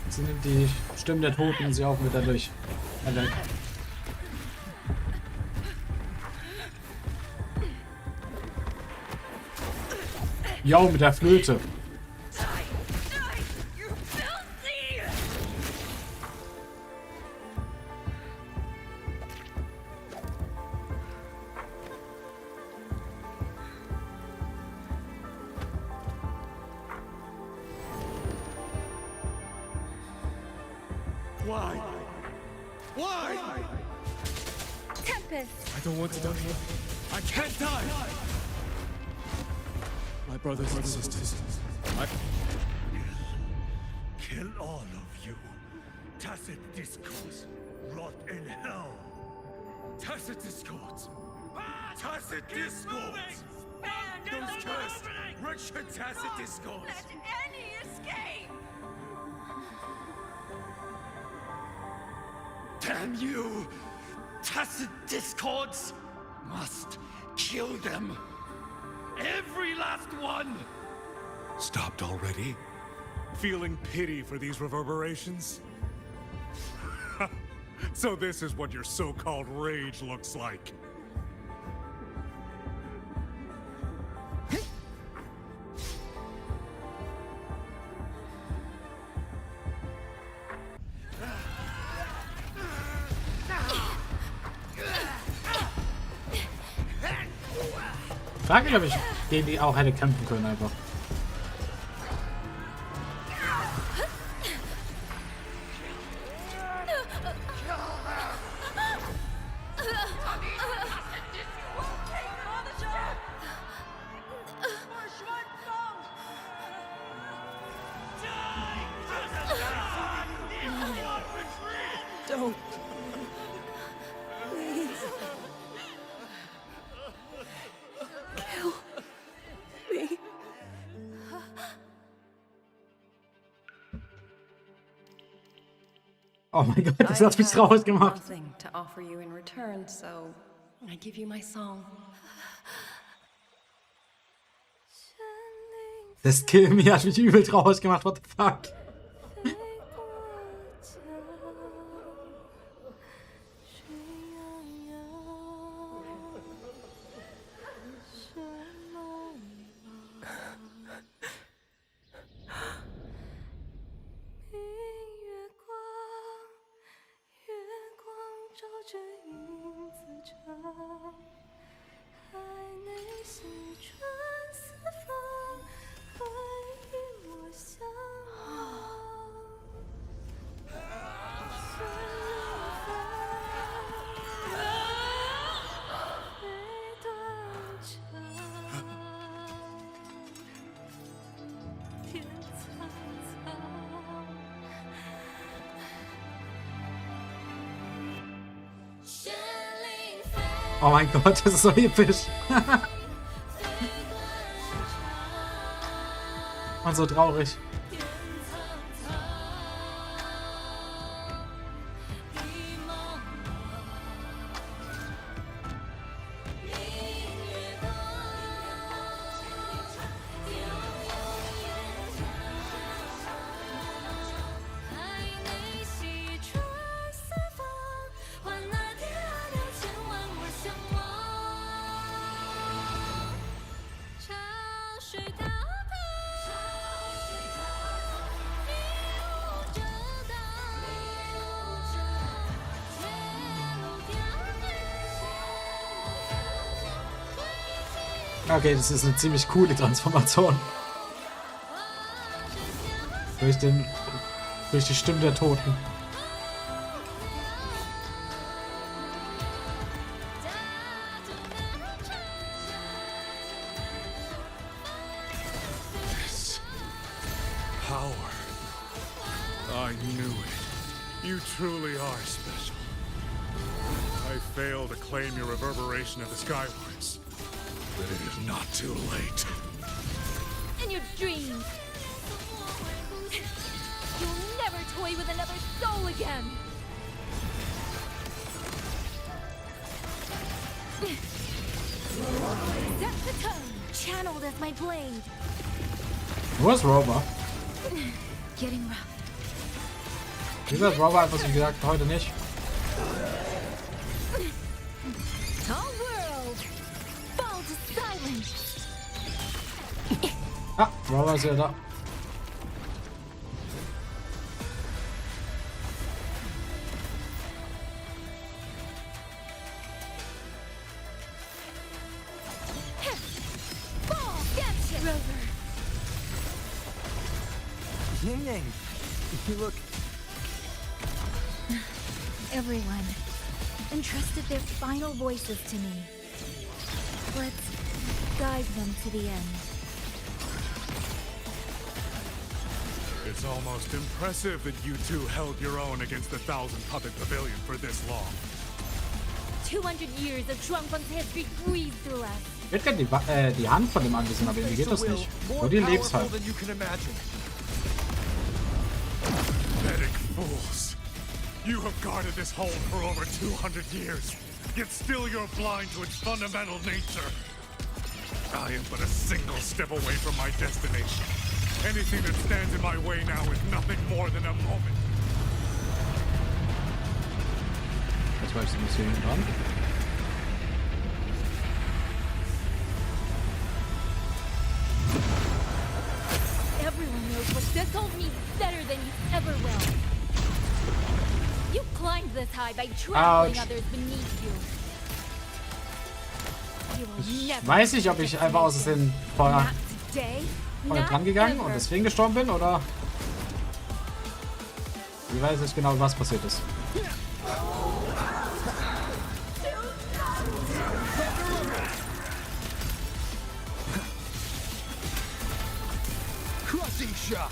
sie nimmt die Stimmen der Toten und sie auch wieder durch. Jo, mit der Flöte. Why? Why? Tempest! I don't want to die. I can't die! My brothers and sisters. Kill all of you. Tacit discourse. Rot in hell. Tacit discourse. Tacit discourse. Those cursed. Wretched tacit discourse. Let any escape! Damn you! Tacit discords! Must kill them! Every last one! Stopped already? Feeling pity for these reverberations? So this is what your so-called rage looks like. Frage, glaube ich, gegen die auch hätte kämpfen können einfach. Don't. Please. Kill me. Oh mein Gott, das hat mich traurig gemacht. Nothing to offer you in return, so I give you my song. Das Kill Me hat mich übel traurig gemacht, what the fuck? Oh mein Gott, das ist so episch. Und so traurig. Okay, das ist eine ziemlich coole Transformation. Durch die Stimme der Toten. This power. I knew it. You truly are special. I failed to claim your reverberation of the Skywards. But it is not too late. In your dreams! You'll never toy with another soul again! Set the tone, channeled as my blade. Wo ist Rover? Getting rough. Wie gesagt, Rover hat was ich gesagt, heute nicht. Whole world, fall to silence. Ah, Rover ist ja da. Yang Yang, you look... Everyone entrusted their final voices to me. Let's guide them to the end. It's almost impressive that you two held your own against the 1,000-puppet pavilion for this long. 200 years of Shuangfeng's history breathed through us. Ich hätte gerne die Hand von dem angesehen, aber irgendwie geht das nicht. Nur die Lebenshaltung. Pathetic fools. You have guarded this home for over 200 years, yet still you're blind to its fundamental nature. I am but a single step away from my destination. Anything that stands in my way now is nothing more than a moment. Das war jetzt ein bisschen dran. Everyone knows what this hold means better than you ever will. You climbed this high by trampling others beneath you. You will never Weiß nicht, ob ich einfach aus dem vorne today, dran gegangen und deswegen gestorben bin, oder? Ich weiß nicht genau, was passiert ist. Crushing shot!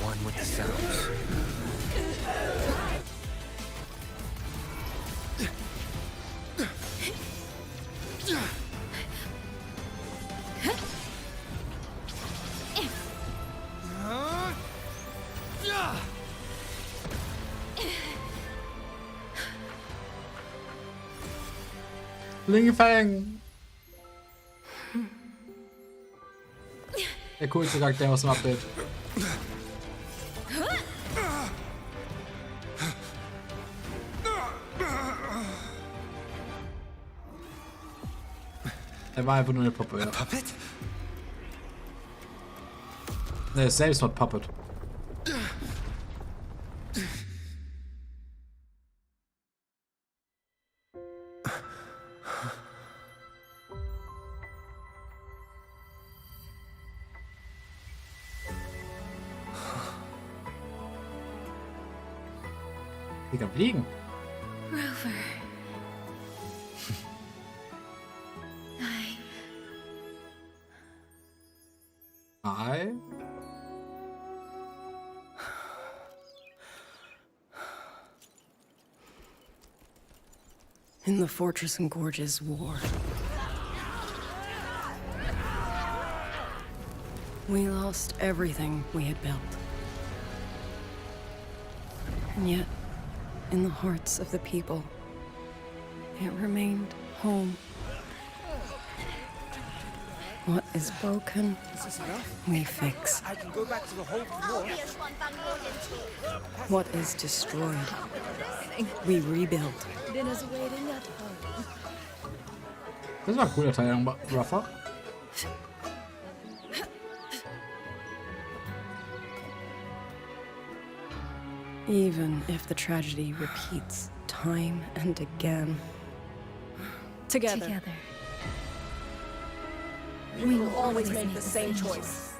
One with the sounds. Lingfang! Der coolste Charakter aus dem Update. Er war einfach nur eine Puppe, ja. Puppet? Ne, Selbstmord Puppet. Die kann fliegen. Rover. Hi. In the Fortress and Gorges War, we lost everything we had built. And yet, in the hearts of the people, it remained home. What is broken, we fix. I can go back to the whole floor. What is destroyed, we rebuild. Dinner's waiting at home. Das war ein cooler Teil am Ruffer. Even if the tragedy repeats time and again. Together. We will always make the same choice.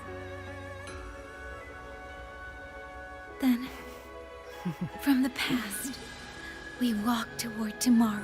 Then, from the past, we walk toward tomorrow.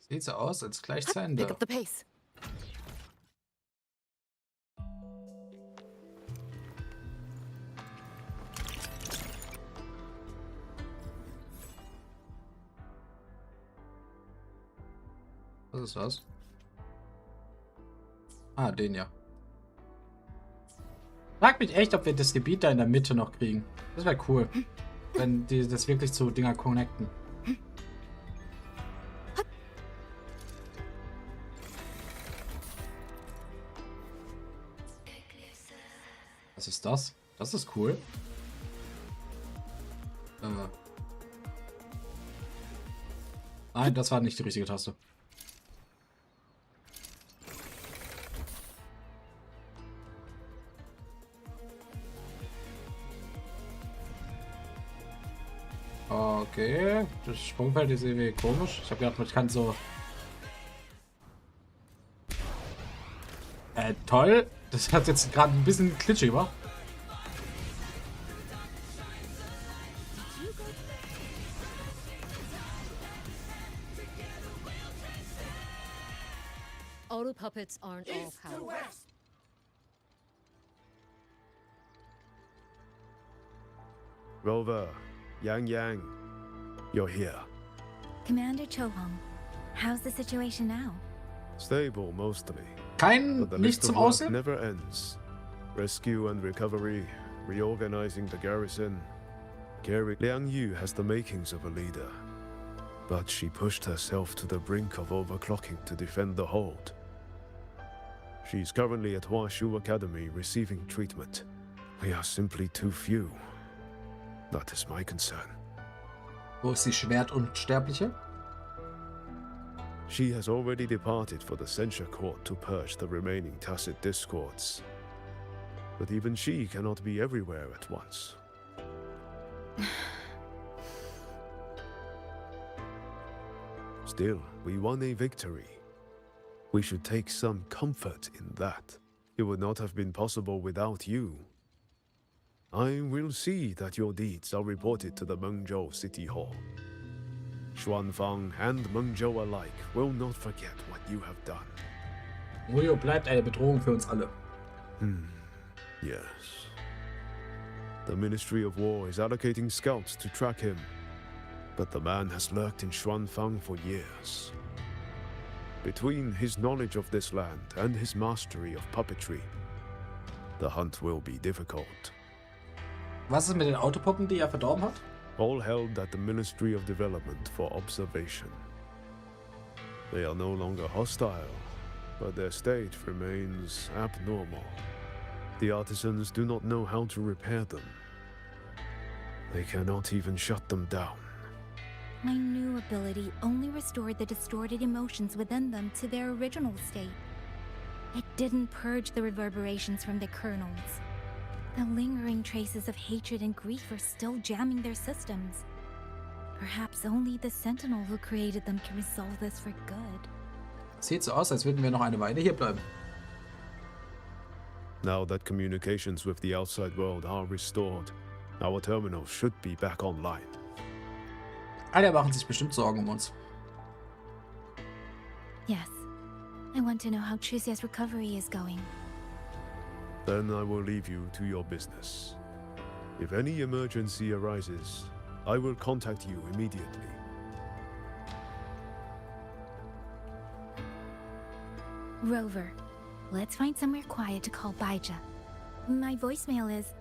Sieht so aus, als gleich zu Pick Ende. up the pace. Was ist das? Ah, den ja. Frag mich echt, ob wir das Gebiet da in der Mitte noch kriegen. Das wäre cool. Wenn die das wirklich zu Dinger connecten. Was ist das? Das ist cool. Nein, das war nicht die richtige Taste. Okay, das Sprungfeld ist irgendwie komisch. Ich habe gedacht, ich kann so... toll. Das hat jetzt gerade ein bisschen glitschig, wa? Auto puppets aren't all power. Rover, Yang, you're here. Commander Chohong, how's the situation now? Stable mostly. Kein But the Licht list zum of work Aussehen? never ends. Rescue and recovery, reorganizing the garrison. Liang Yu has the makings of a leader, but she pushed herself to the brink of overclocking to defend the hold. She's currently at Huashu Academy receiving treatment. We are simply too few. That is my concern. Wo ist die Schwertunsterbliche? She has already departed for the censure court to purge the remaining tacit discords. But even she cannot be everywhere at once. Still, we won a victory. We should take some comfort in that. It would not have been possible without you. I will see that your deeds are reported to the Mengzhou City Hall. Xuanfang and Mengzhou alike will not forget what you have done. Rio bleibt eine Bedrohung für uns alle. Yes. The Ministry of War is allocating scouts to track him. But the man has lurked in Xuanfang for years. Between his knowledge of this land and his mastery of puppetry, the hunt will be difficult. Was ist mit den Autopuppen, die er verdorben hat? All held at the Ministry of Development for observation. They are no longer hostile, but their state remains abnormal. The artisans do not know how to repair them. They cannot even shut them down. My new ability only restored the distorted emotions within them to their original state. It didn't purge the reverberations from the kernels. The lingering traces of hatred and grief are still jamming their systems. Perhaps only the Sentinel who created them can resolve this for good. Sieht so aus, als würden wir noch eine Weile hier bleiben. Now that communications with the outside world are restored, Our terminal should be back online. Alle machen sich bestimmt Sorgen um uns. Yes. I want to know how Trucia's recovery is going. Then I will leave you to your business. If any emergency arises, I will contact you immediately. Rover, let's find somewhere quiet to call Baija. My voicemail is...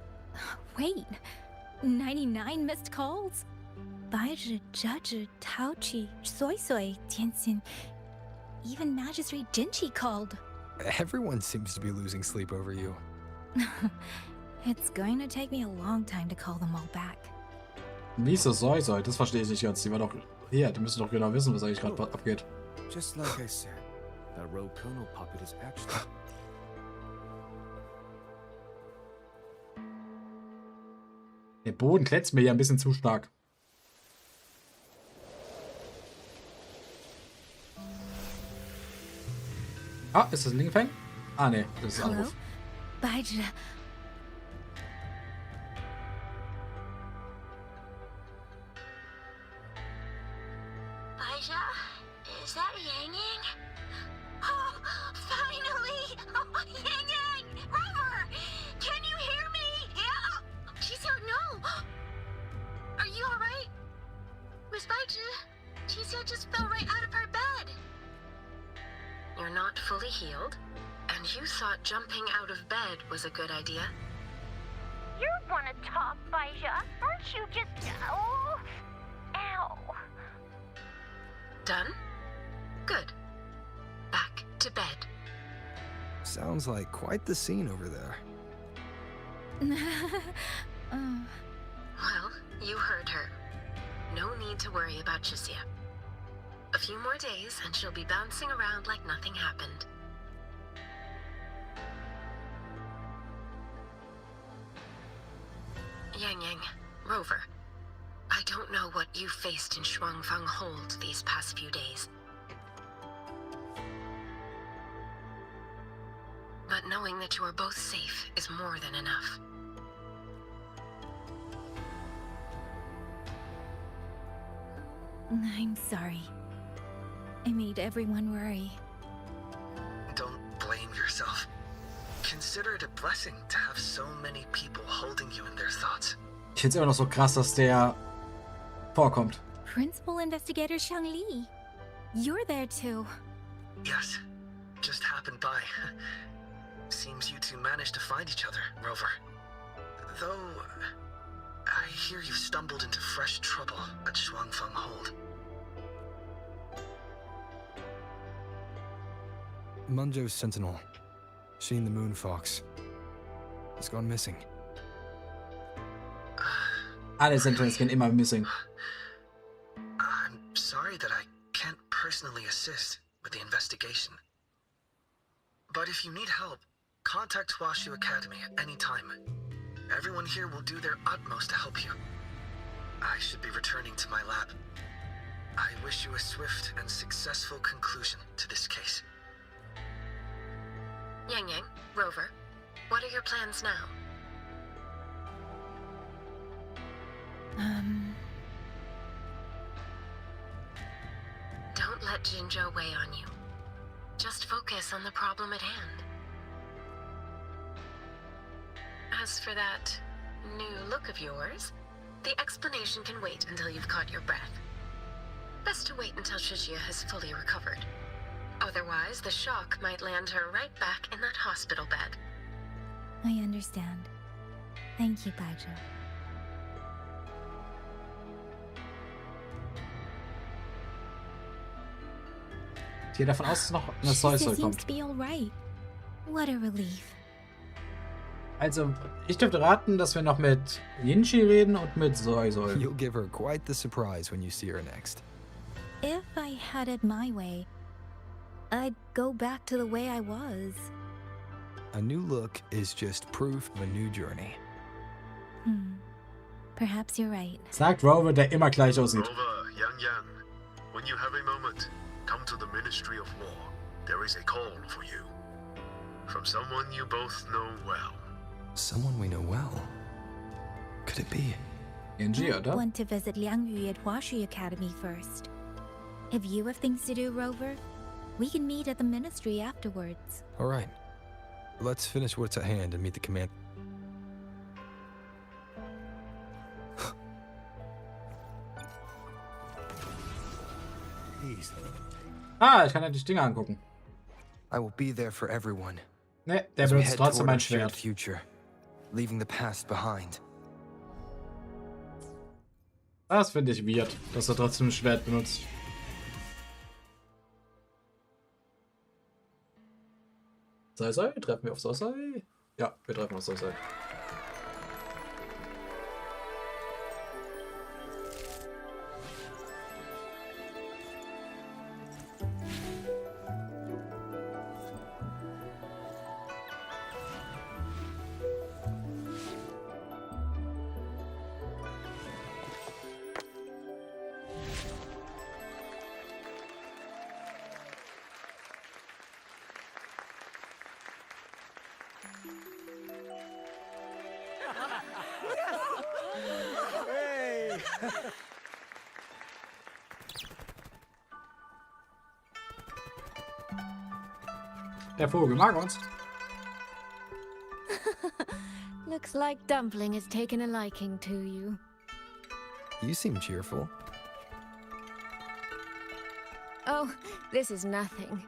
Wait, 99 missed calls? Baija, Judge, Taochi, Soy Soy, Tianxin, even Magistrate Jinchi called. Everyone seems to be losing sleep over you. It's going to take me a long time to call them all back. Wieso Soy Soy? Das verstehe ich nicht ganz. Die war doch hier. Die müssen doch genau wissen, was eigentlich gerade abgeht. Just like I said, that rogue colonel puppet is actually... Der Boden kletzt mir ja ein bisschen zu stark. Ah, ist das ein Lingfeng? Ah, ne, das ist ein Anruf. Baija. Baija? Is that Yang Yang? Oh, finally! Oh, Yang Yang! Rover! Can you hear me? Yeah! She's here, no! Are you alright? Miss Baija? She's just fell right out of her bed. You're not fully healed, and you thought jumping out of bed was a good idea? You want to talk, Baija? Aren't you just... Oh... Ow. Done? Good. Back to bed. Sounds like quite the scene over there. Well, you heard her. No need to worry about Trucia. A few more days, and she'll be bouncing around like nothing happened. Yang Yang, Rover, I don't know what you faced in Shuangfang Hold these past few days. But knowing that you are both safe is more than enough. I'm sorry. I made everyone worry. Don't blame yourself. Consider it a blessing to have so many people holding you in their thoughts. Ich find's immer noch so krass, dass der vorkommt. Principal Investigator Xiang Li. You're there too. Yes, just happened by. Seems you two managed to find each other, Rover. Though, I hear you stumbled into fresh trouble at Shuangfang Hold. Munjo's sentinel, Sheen the Moon Fox, has gone missing. Alle Sentinels gehen immer missing. I'm sorry that I can't personally assist with the investigation. But if you need help, contact Huashu Academy at any time. Everyone here will do their utmost to help you. I should be returning to my lab. I wish you a swift and successful conclusion to this case. Yang Yang, Rover, what are your plans now? Don't let Jinzhou weigh on you. Just focus on the problem at hand. As for that new look of yours, the explanation can wait until you've caught your breath. Best to wait until Shijia has fully recovered. Otherwise, the shock might land her right back in that hospital bed. I understand. Thank you, Baija. Ich gehe davon aus, dass noch eine Soy Soy seems kommt. to be all right. What a relief. Also, ich dürfte raten, dass wir noch mit Jinchi reden und mit Soy Soy. You'll give her quite the surprise when you see her next. If I had it my way, I'd go back to the way I was. A new look is just proof of a new journey. Perhaps you're right. Sagt Rover, der immer gleich aussieht. Rover, Yang Yang, when you have a moment, come to the Ministry of War. There is a call for you. From someone you both know well. Someone we know well? could it be? Genji, I oder? want to visit Liang Yu at Huashi Academy first. If you have things to do, Rover, we can meet at the ministry afterwards. All right. Let's finish what's at hand and meet the command. Please. Ah, ich kann ja die Dinger angucken. I will be there for everyone. Ne, der As we benutzt head trotzdem toward mein our shared Schwert. future, leaving the past behind. Das finde ich weird, dass er trotzdem ein Schwert benutzt. Sei, treffen wir auf Sei? Ja, wir treffen auf Sei. Hey! Der Vogel mag uns. Looks like Dumpling has taken a liking to you. You seem cheerful. Oh, this is nothing.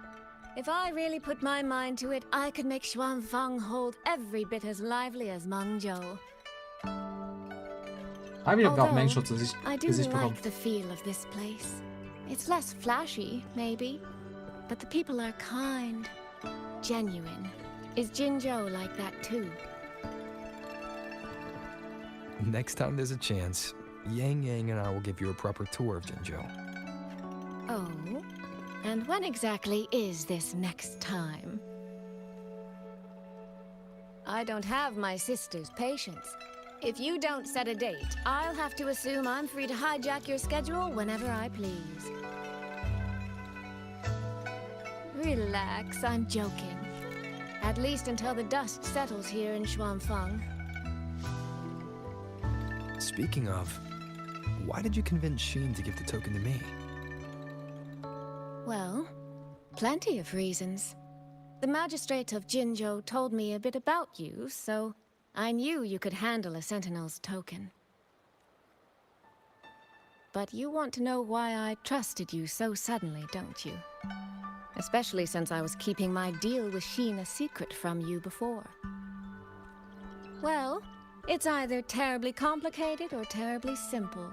If I really put my mind to it, I could make Xuanfang hold every bit as lively as Mengzhou. Although, I do like the feel of this place. It's less flashy, maybe, but the people are kind, genuine. Is Jinzhou like that too? Next time there's a chance, Yang Yang and I will give you a proper tour of Jinzhou. Oh? And when exactly is this next time? I don't have my sister's patience. If you don't set a date, I'll have to assume I'm free to hijack your schedule whenever I please. Relax, I'm joking. At least until the dust settles here in Xuanfang. Speaking of, why did you convince Sheen to give the token to me? Well, plenty of reasons. The magistrate of Jinzhou told me a bit about you, so I knew you could handle a Sentinel's token. But you want to know why I trusted you so suddenly, don't you? Especially since I was keeping my deal with Sheen a secret from you before. Well, it's either terribly complicated or terribly simple.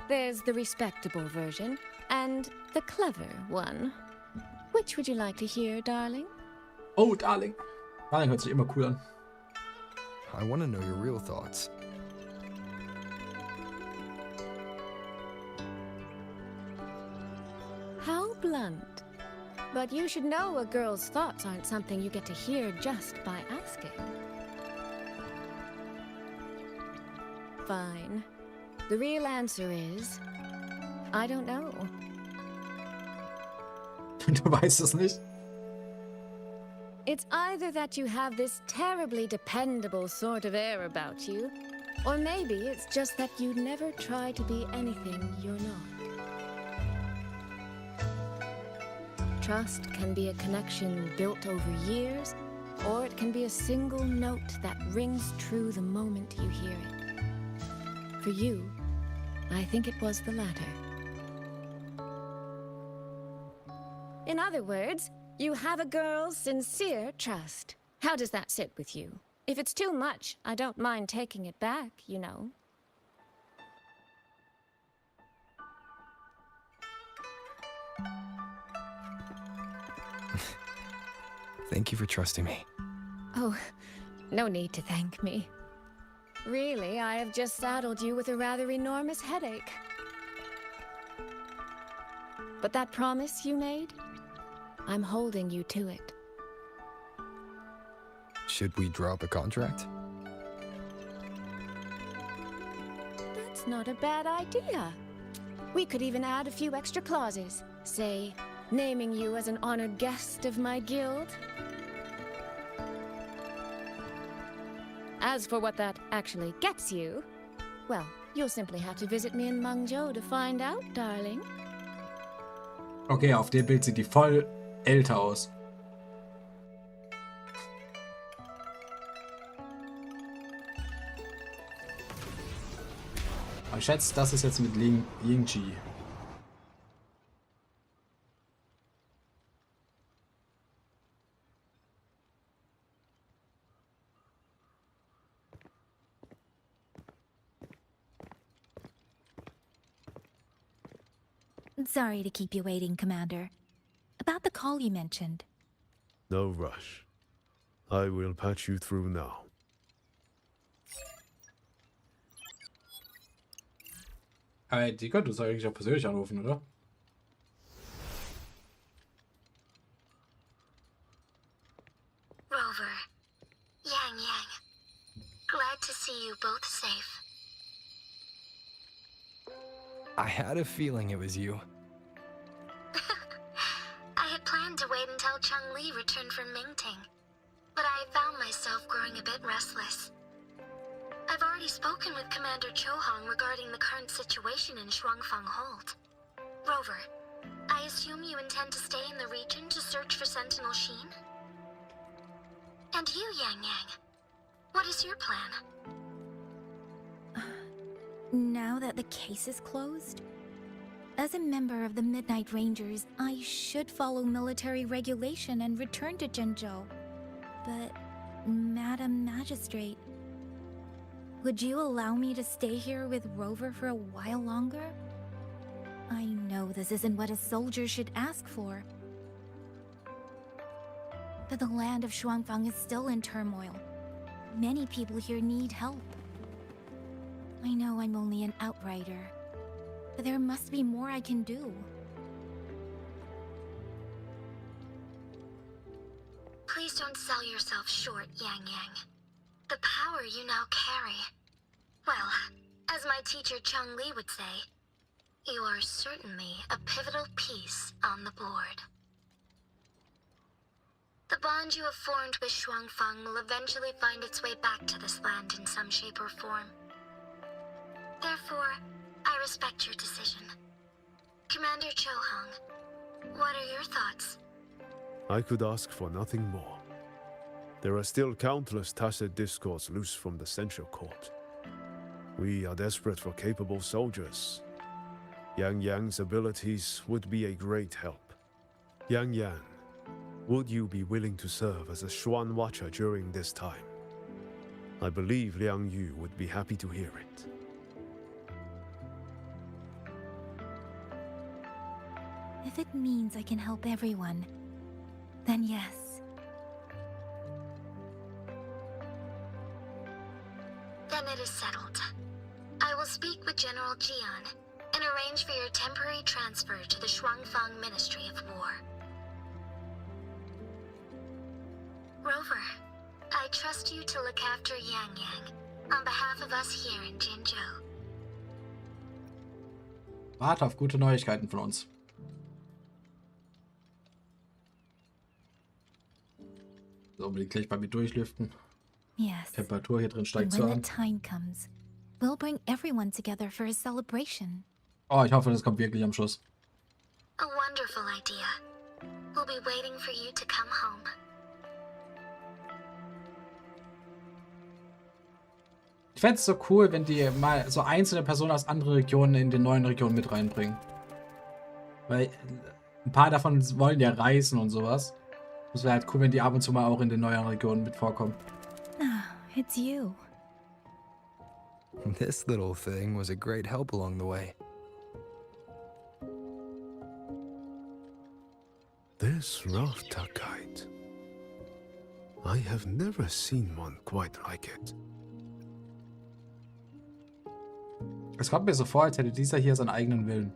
There's the respectable version, and the clever one. Which would you like to hear, darling? Oh, Darling. Darling hört sich immer cool an. I want to know your real thoughts. How blunt. But you should know a girl's thoughts aren't something you get to hear just by asking. Fine. The real answer is, I don't know. Du weißt es nicht? It's either that you have this terribly dependable sort of air about you, or maybe it's just that you never try to be anything you're not. Trust can be a connection built over years, or it can be a single note that rings true the moment you hear it. For you, I think it was the latter. In other words, you have a girl's sincere trust. How does that sit with you? If it's too much, I don't mind taking it back, you know. Thank you for trusting me. Oh, no need to thank me. Really, I have just saddled you with a rather enormous headache. But that promise you made? I'm holding you to it. Should we draw up a contract? That's not a bad idea. We could even add a few extra clauses. Say, naming you as an honored guest of my guild. As for what that actually gets you, Well, you'll simply have to visit me in Mangzhou to find out, darling. Okay, auf dem Bild sieht die voll älter aus. Ich schätze, das ist jetzt mit Yingji. Sorry to keep you waiting, Commander. About the call you mentioned. No rush. I will patch you through now. Hey, die könntest du eigentlich auch persönlich anrufen, oder? Rover, Yang, glad to see you both safe. I had a feeling it was you. I had planned to wait until Chang-Li returned from Mingting, but I found myself growing a bit restless. I've already spoken with Commander Chohong regarding the current situation in Shuangfang Hold. Rover, I assume you intend to stay in the region to search for Sentinel Sheen? And you, Yang, what is your plan? Now that the case is closed? As a member of the Midnight Rangers, I should follow military regulation and return to Zhenzhou. But, Madam Magistrate, would you allow me to stay here with Rover for a while longer? I know this isn't what a soldier should ask for. But the land of Shuangfang is still in turmoil. Many people here need help. I know I'm only an outrider, but there must be more I can do. Please don't sell yourself short, Yang. The power you now carry. Well, as my teacher Chang-Li would say, you are certainly a pivotal piece on the board. The bond you have formed with Shuangfang will eventually find its way back to this land in some shape or form. Therefore, I respect your decision. Commander Chohong, what are your thoughts? I could ask for nothing more. There are still countless tacit discords loose from the Central Court. We are desperate for capable soldiers. Yang's abilities would be a great help. Yang, would you be willing to serve as a Xuan Watcher during this time? I believe Liang Yu would be happy to hear it. If it means I can help everyone, then yes. Then it is settled. I will speak with General Jian and arrange for your temporary transfer to the Shuangfang Ministry of War. Rover, I trust you to look after Yang on behalf of us here in Jinzhou. Warte auf gute Neuigkeiten von uns. So, unbedingt gleich bei mir durchlüften. Yes. Temperatur hier drin And steigt zu when the an. time comes, we'll bring everyone together for a celebration. Oh, ich hoffe, das kommt wirklich am Schluss. A wonderful idea. We'll be waiting for you to come home. Ich fände es so cool, wenn die mal so einzelne Personen aus anderen Regionen in den neuen Regionen mit reinbringen. Weil ein paar davon wollen ja reisen und sowas. Das wäre halt cool, wenn die ab und zu mal auch in den neuen Regionen mit vorkommen. Ah, it's you. This little thing was a great help along the way. This rafter kite. I have never seen one quite like it. Es kommt mir so vor, als hätte dieser hier seinen eigenen Willen.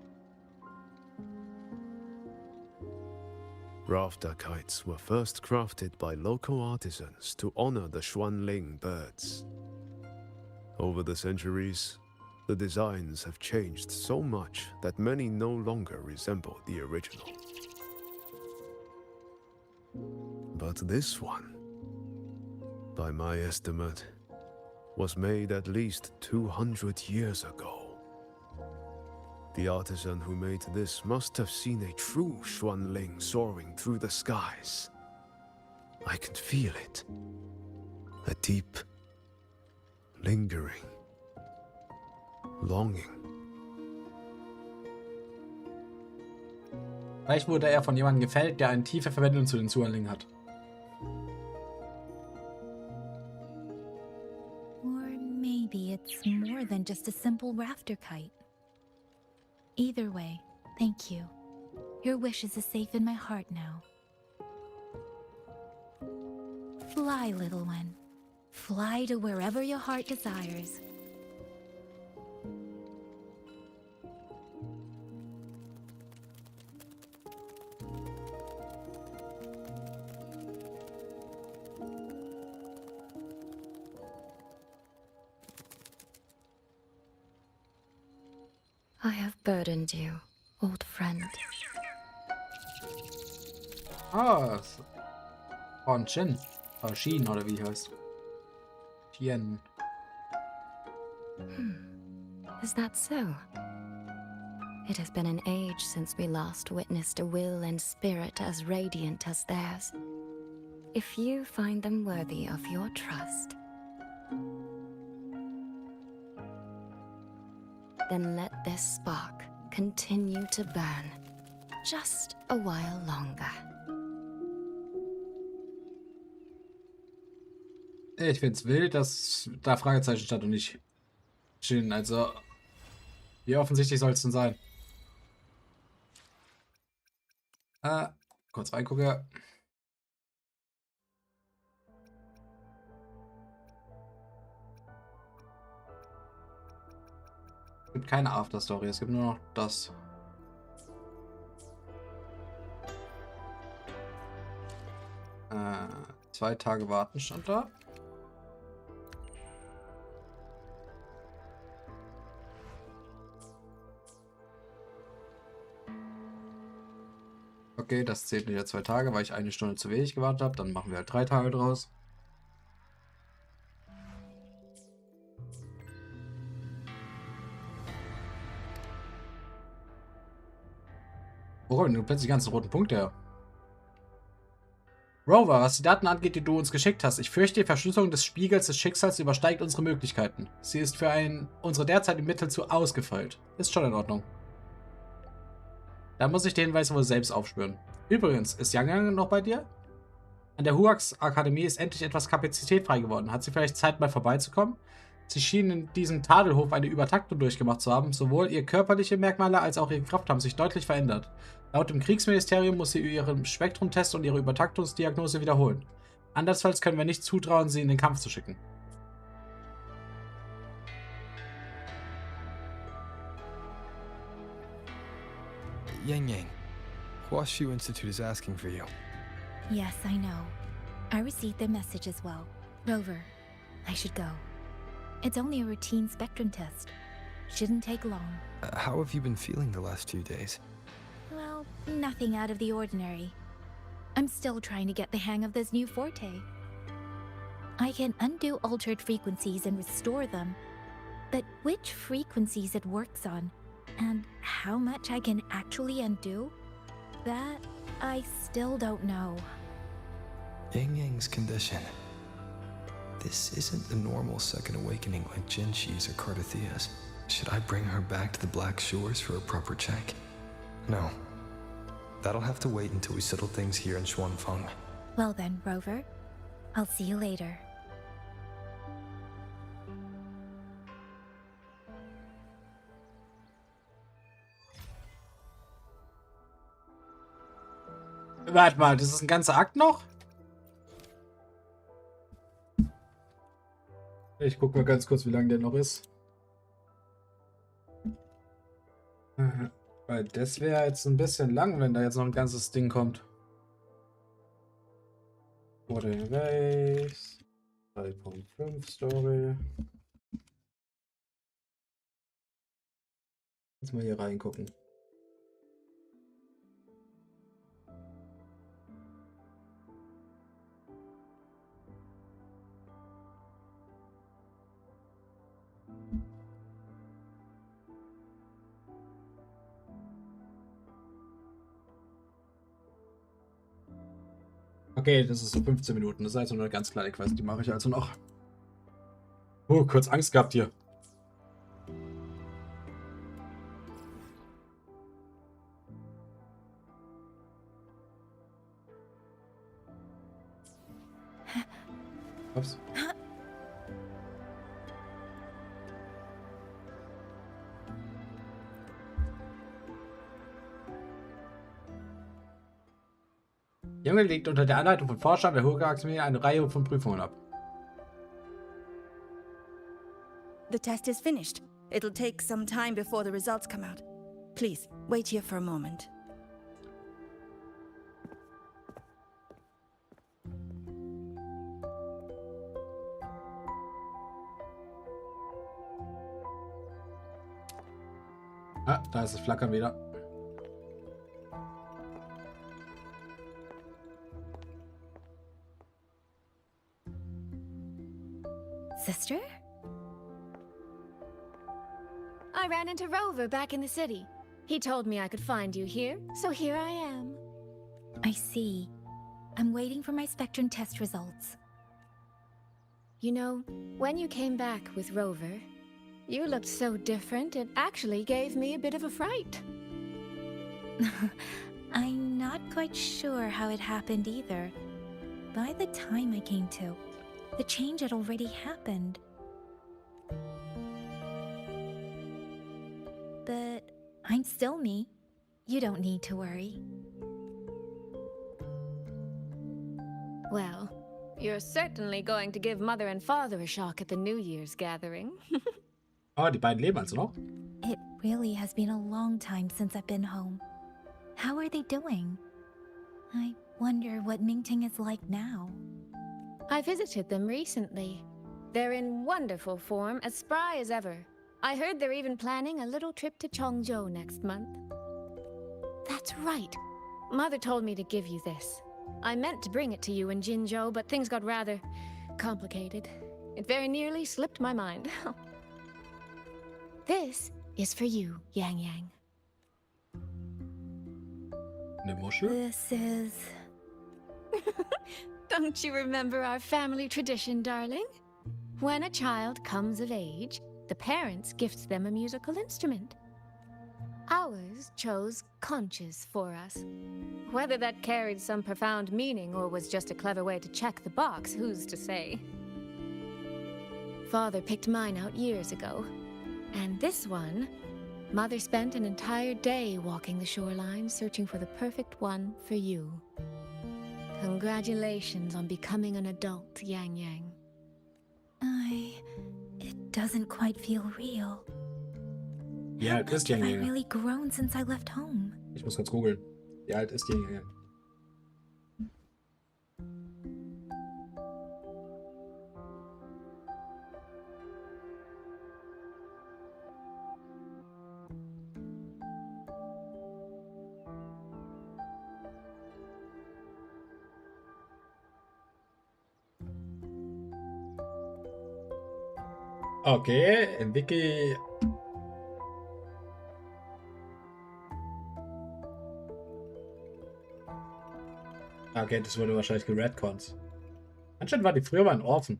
Rafter kites were first crafted by local artisans to honor the Xuanling birds. Over the centuries, the designs have changed so much that many no longer resemble the original. But this one, by my estimate, was made at least 200 years ago. The artisan who made this must have seen a true Xuanling soaring through the skies. I can feel it. A deep, lingering longing. Vielleicht wurde er von jemandem gefällt, der eine tiefe Verbindung zu den Zuhörlingen hat. Or maybe it's more than just a simple rafter kite. Either way, thank you. Your wishes are safe in my heart now. Fly, little one. Fly to wherever your heart desires. I have burdened you, old friend. Ah, von Shin. Shin, oder wie die heißt. Tien. Is that so? It has been an age since we last witnessed a will and spirit as radiant as theirs. If you find them worthy of your trust, then let this spark continue to burn just a while longer. Ich find's wild, dass da Fragezeichen stand und nicht Shin. Also, wie offensichtlich soll es denn sein? Kurz reingucken. Es gibt keine Afterstory, es gibt nur noch das. Äh, 2 Tage warten stand da. Okay, das zählt nicht als 2 Tage, weil ich 1 Stunde zu wenig gewartet habe. Dann machen wir halt 3 Tage draus. Wo kommen denn plötzlich die ganzen roten Punkte her? Rover, was die Daten angeht, die du uns geschickt hast, ich fürchte, die Verschlüsselung des Spiegels des Schicksals übersteigt unsere Möglichkeiten. Sie ist für unsere derzeitigen Mittel zu ausgefeilt. Ist schon in Ordnung. Da muss ich den Hinweis wohl selbst aufspüren. Übrigens, ist Yang noch bei dir? An der Huax-Akademie ist endlich etwas Kapazität frei geworden. Hat sie vielleicht Zeit, mal vorbeizukommen? Sie schienen in diesem Tadelhof eine Übertaktung durchgemacht zu haben. Sowohl ihre körperlichen Merkmale als auch ihre Kraft haben sich deutlich verändert. Laut dem Kriegsministerium muss sie ihren Spektrumtest und ihre Übertaktungsdiagnose wiederholen. Andernfalls können wir nicht zutrauen, sie in den Kampf zu schicken. Yang, Huashu Institute is asking for you. Yes, I know. I received their message as well. Rover, I should go. It's only a routine spectrum test. Shouldn't take long. How have you been feeling the last few days? Well, nothing out of the ordinary. I'm still trying to get the hang of this new forte. I can undo altered frequencies and restore them. But which frequencies it works on, and how much I can actually undo, that I still don't know. Yang-Yang's condition. This isn't the normal second awakening like Jinshi's or Cardathia's. Should I bring her back to the Black Shores for a proper check? No. That'll have to wait until we settle things here in Xuanfang. Well then, Rover. I'll see you later. Warte mal, das ist ein ganzer Akt noch? Ich guck mal ganz kurz, wie lange der noch ist. Weil das wäre jetzt ein bisschen lang, wenn da jetzt noch ein ganzes Ding kommt. Wuthering Race 3.5 Story. Jetzt mal hier reingucken. Okay, das ist so 15 Minuten. Das ist also nur eine ganz kleine Quest. Die mache ich also noch. Kurz Angst gehabt hier. Ups. Junge legt unter der Anleitung von Forschern der Ruhige Akademie eine Reihe von Prüfungen ab. The test is finished. It'll take some time before the results come out. Please, wait here for a moment. Ah, da ist das Flackern wieder. Sister? I ran into Rover back in the city. He told me I could find you here, so here I am. I see. I'm waiting for my Spectrum test results. You know, when you came back with Rover, you looked so different, it actually gave me a bit of a fright. I'm not quite sure how it happened either. By the time I came to, the change had already happened. But I'm still me. You don't need to worry. Well, you're certainly going to give Mother and Father a shock at the New Year's gathering. Oh, die beiden leben also noch? It really has been a long time since I've been home. How are they doing? I wonder what Mingting is like now. I visited them recently. They're in wonderful form, as spry as ever. I heard they're even planning a little trip to Chongzhou next month. That's right. Mother told me to give you this. I meant to bring it to you in Jinzhou, but things got rather complicated. It very nearly slipped my mind. This is for you, Yang Yang. This is... Don't you remember our family tradition, darling? When a child comes of age, the parents gift them a musical instrument. Ours chose conches for us. Whether that carried some profound meaning or was just a clever way to check the box, who's to say? Father picked mine out years ago. And this one, Mother spent an entire day walking the shoreline searching for the perfect one for you. Congratulations on becoming an adult, Yang Yang. It doesn't quite feel real. Wie alt ist Yang Have I Yang? really grown since I left home? Ich muss kurz googeln. Wie alt ist Yang Yang? Okay, im Wiki. Okay, das wurde wahrscheinlich geredconnt. Anscheinend war die früher mal ein Orphan.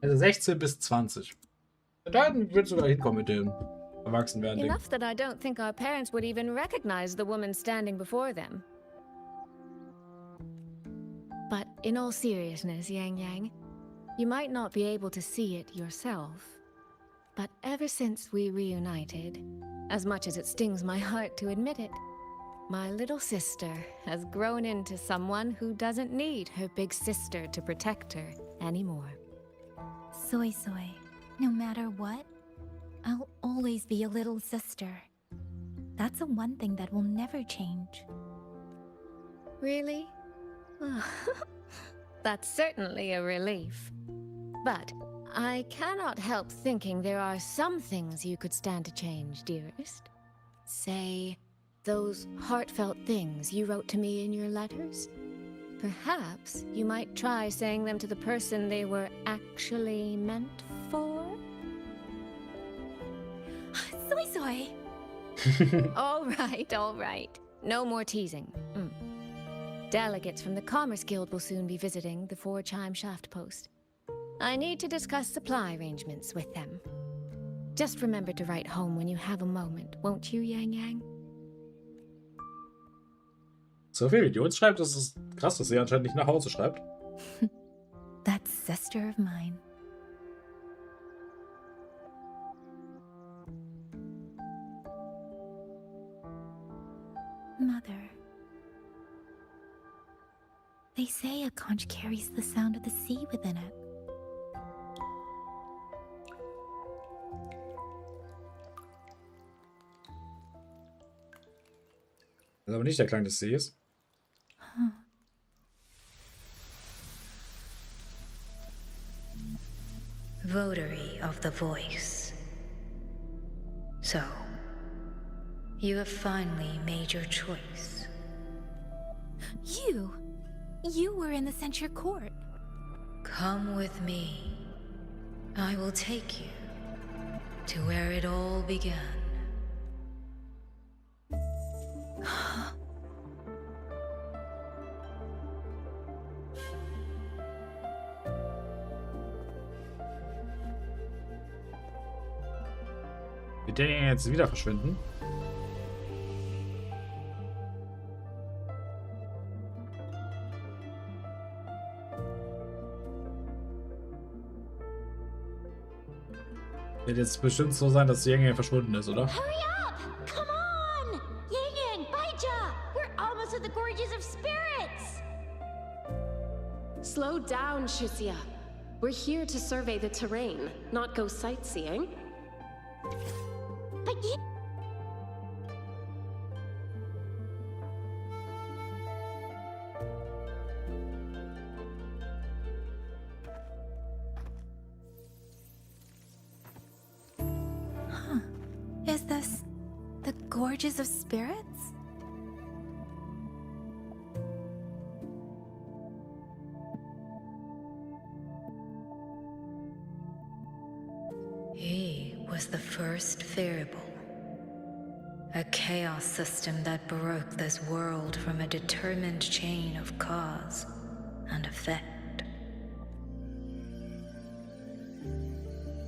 Also 16 bis 20. Dann wird sogar hinkommen mit dem Erwachsenwerden. Enough that I don't think our parents would even recognize the woman standing before them. But in all seriousness, Yang Yang, you might not be able to see it yourself. But ever since we reunited, as much as it stings my heart to admit it, My little sister has grown into someone who doesn't need her big sister to protect her anymore. Soy Soy, no matter what, I'll always be a little sister. That's the one thing that will never change. Really? That's certainly a relief. But I cannot help thinking there are some things you could stand to change, dearest. Say, those heartfelt things you wrote to me in your letters. Perhaps you might try saying them to the person they were actually meant for? Soy Soy! All right. No more teasing. Delegates from the Commerce Guild will soon be visiting the Four-Chime Shaft Post. I need to discuss supply arrangements with them. Just remember to write home when you have a moment, won't you, Yang Yang? So viel wie die uns schreibt, das ist krass, dass sie anscheinend nicht nach Hause schreibt. That sister of mine. Mother. They say a conch carries the sound of the sea within it. Das ist aber nicht der Klang des Sees. Votary of the Voice. So, you have finally made your choice. You were in the censure court. Come with me. I will take you to where it all began. Wird der jetzt wieder verschwinden? Wird jetzt bestimmt so sein, dass die Yang verschwunden ist, oder? Hurry up! Come on! Yang, Baija! We're almost at the Gorges of Spirits! Slow down, Shisia. We're here to survey the terrain, not go sightseeing. But Is this the Gorges of Spirits? He was the first variable. A chaos system that broke this world from a determined chain of cause and effect.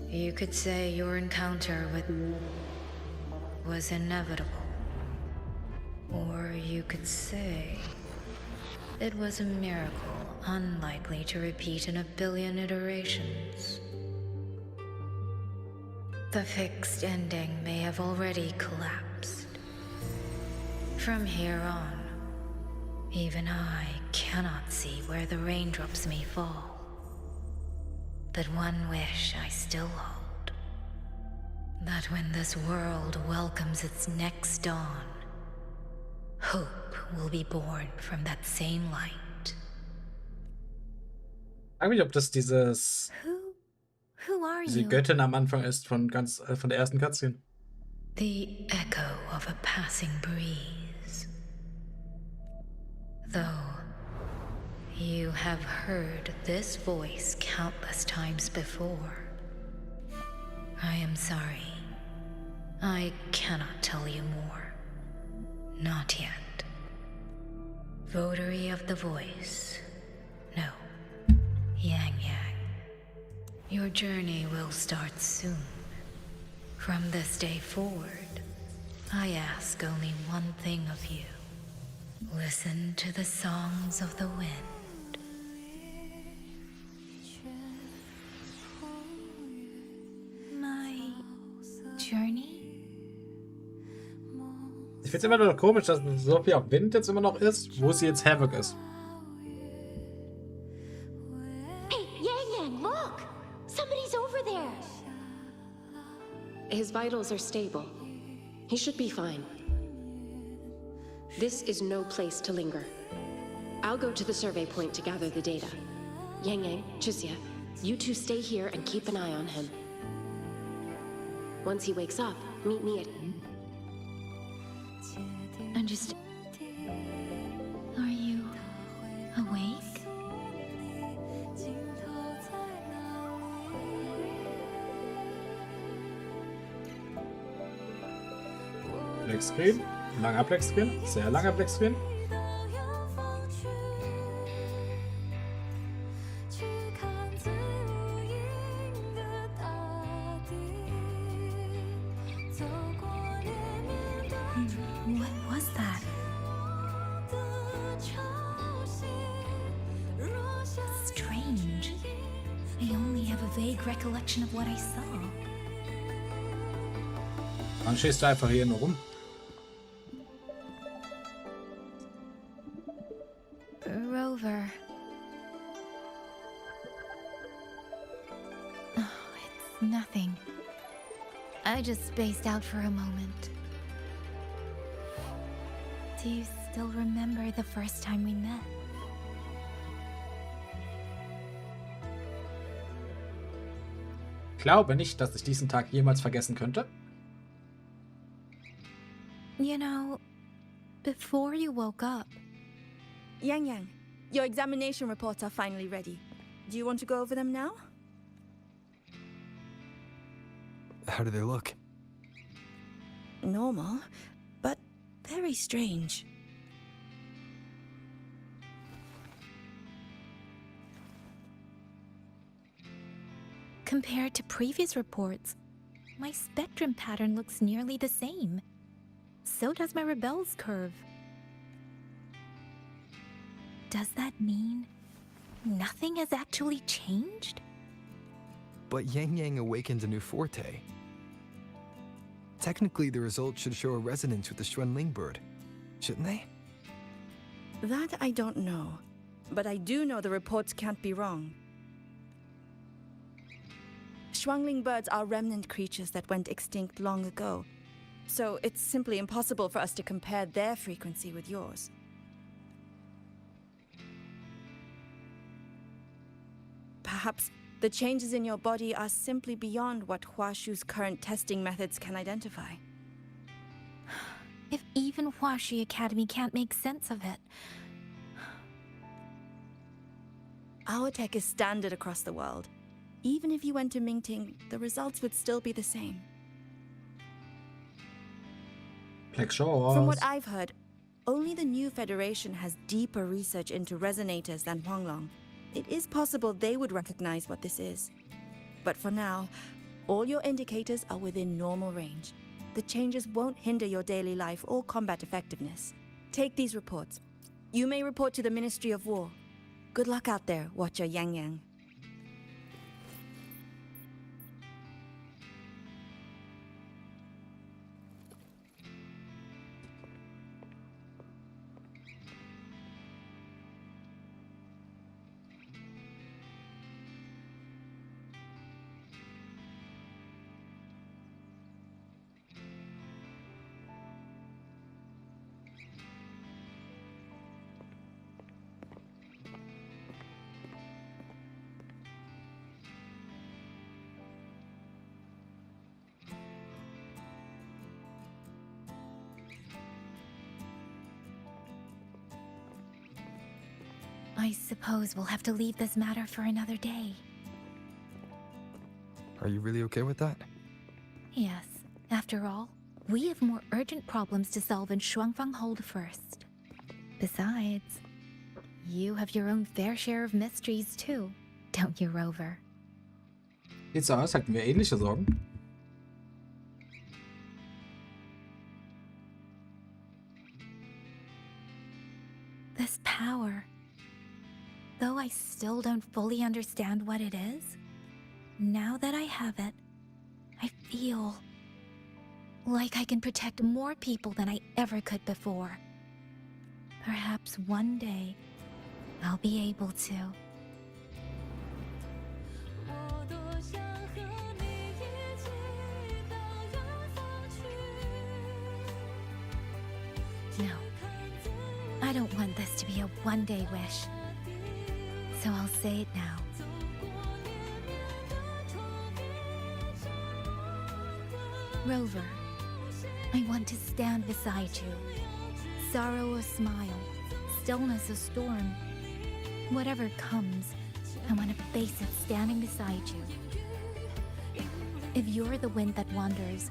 You could say your encounter with was inevitable. Or you could say it was a miracle unlikely to repeat in a billion iterations. The fixed ending may have already collapsed. From here on, even I cannot see where the raindrops may fall. But one wish I still hold. That when this world welcomes its next dawn, hope will be born from that same light. Ich frage mich, ob das diese Who are you? Göttin am Anfang ist von der ersten Cutscene. The echo of a passing breeze. Though you have heard this voice countless times before, I am sorry. I cannot tell you more. Not yet. Votary of the Voice. No. Yang Yang. Your journey will start soon. From this day forward, I ask only one thing of you. Listen to the songs of the wind. My journey? Ich finde es immer noch komisch, dass Sophie auf Wind jetzt immer noch ist, wo sie jetzt Havoc ist. Hey, Yang, look! Somebody's over there! His vitals are stable. He should be fine. This is no place to linger. I'll go to the survey point to gather the data. Yang, Chixia, you two stay here and keep an eye on him. Once he wakes up, meet me at... Understood. Are you awake? Blackscreen. Langer Blackscreen. Sehr langer Blackscreen. What was that? Strange. I only have a vague recollection of what I saw. Dann stehst du einfach hier nur rum. Rover. Oh, it's nothing. I just spaced out for a moment. Do you still remember the first time we met? Ich glaube nicht, dass ich diesen Tag jemals vergessen könnte. You know, before you woke up... Yang, your examination reports are finally ready. Do you want to go over them now? How do they look? Normal, but very strange. Compared to previous reports, my spectrum pattern looks nearly the same. So does my Rebel's curve. Does that mean nothing has actually changed? But Yang awakened a new forte. Technically, the results should show a resonance with the Xuanling bird, shouldn't they? That I don't know, but I do know the reports can't be wrong. Xuanling birds are remnant creatures that went extinct long ago, so it's simply impossible for us to compare their frequency with yours. Perhaps the changes in your body are simply beyond what Huashu's current testing methods can identify. If even Huashi Academy can't make sense of it. Our tech is standard across the world. Even if you went to Mingting, the results would still be the same. From what I've heard, only the new Federation has deeper research into resonators than Huanglong. It is possible they would recognize what this is. But for now, all your indicators are within normal range. The changes won't hinder your daily life or combat effectiveness. Take these reports. You may report to the Ministry of War. Good luck out there, Watcher Yang. I suppose we'll have to leave this matter for another day. Are you really okay with that? Yes. After all, we have more urgent problems to solve in Shuangfang Hold first. Besides, you have your own fair share of mysteries too, don't you, Rover? Sieht so aus, hatten wir ähnliche Sorgen. This power, though I still don't fully understand what it is, now that I have it, I feel Like I can protect more people than I ever could before. Perhaps one day, I'll be able to. No. I don't want this to be a one-day wish. So I'll say it now. Rover, I want to stand beside you. Sorrow or smile, stillness or storm. Whatever comes, I want to face it standing beside you. If you're the wind that wanders,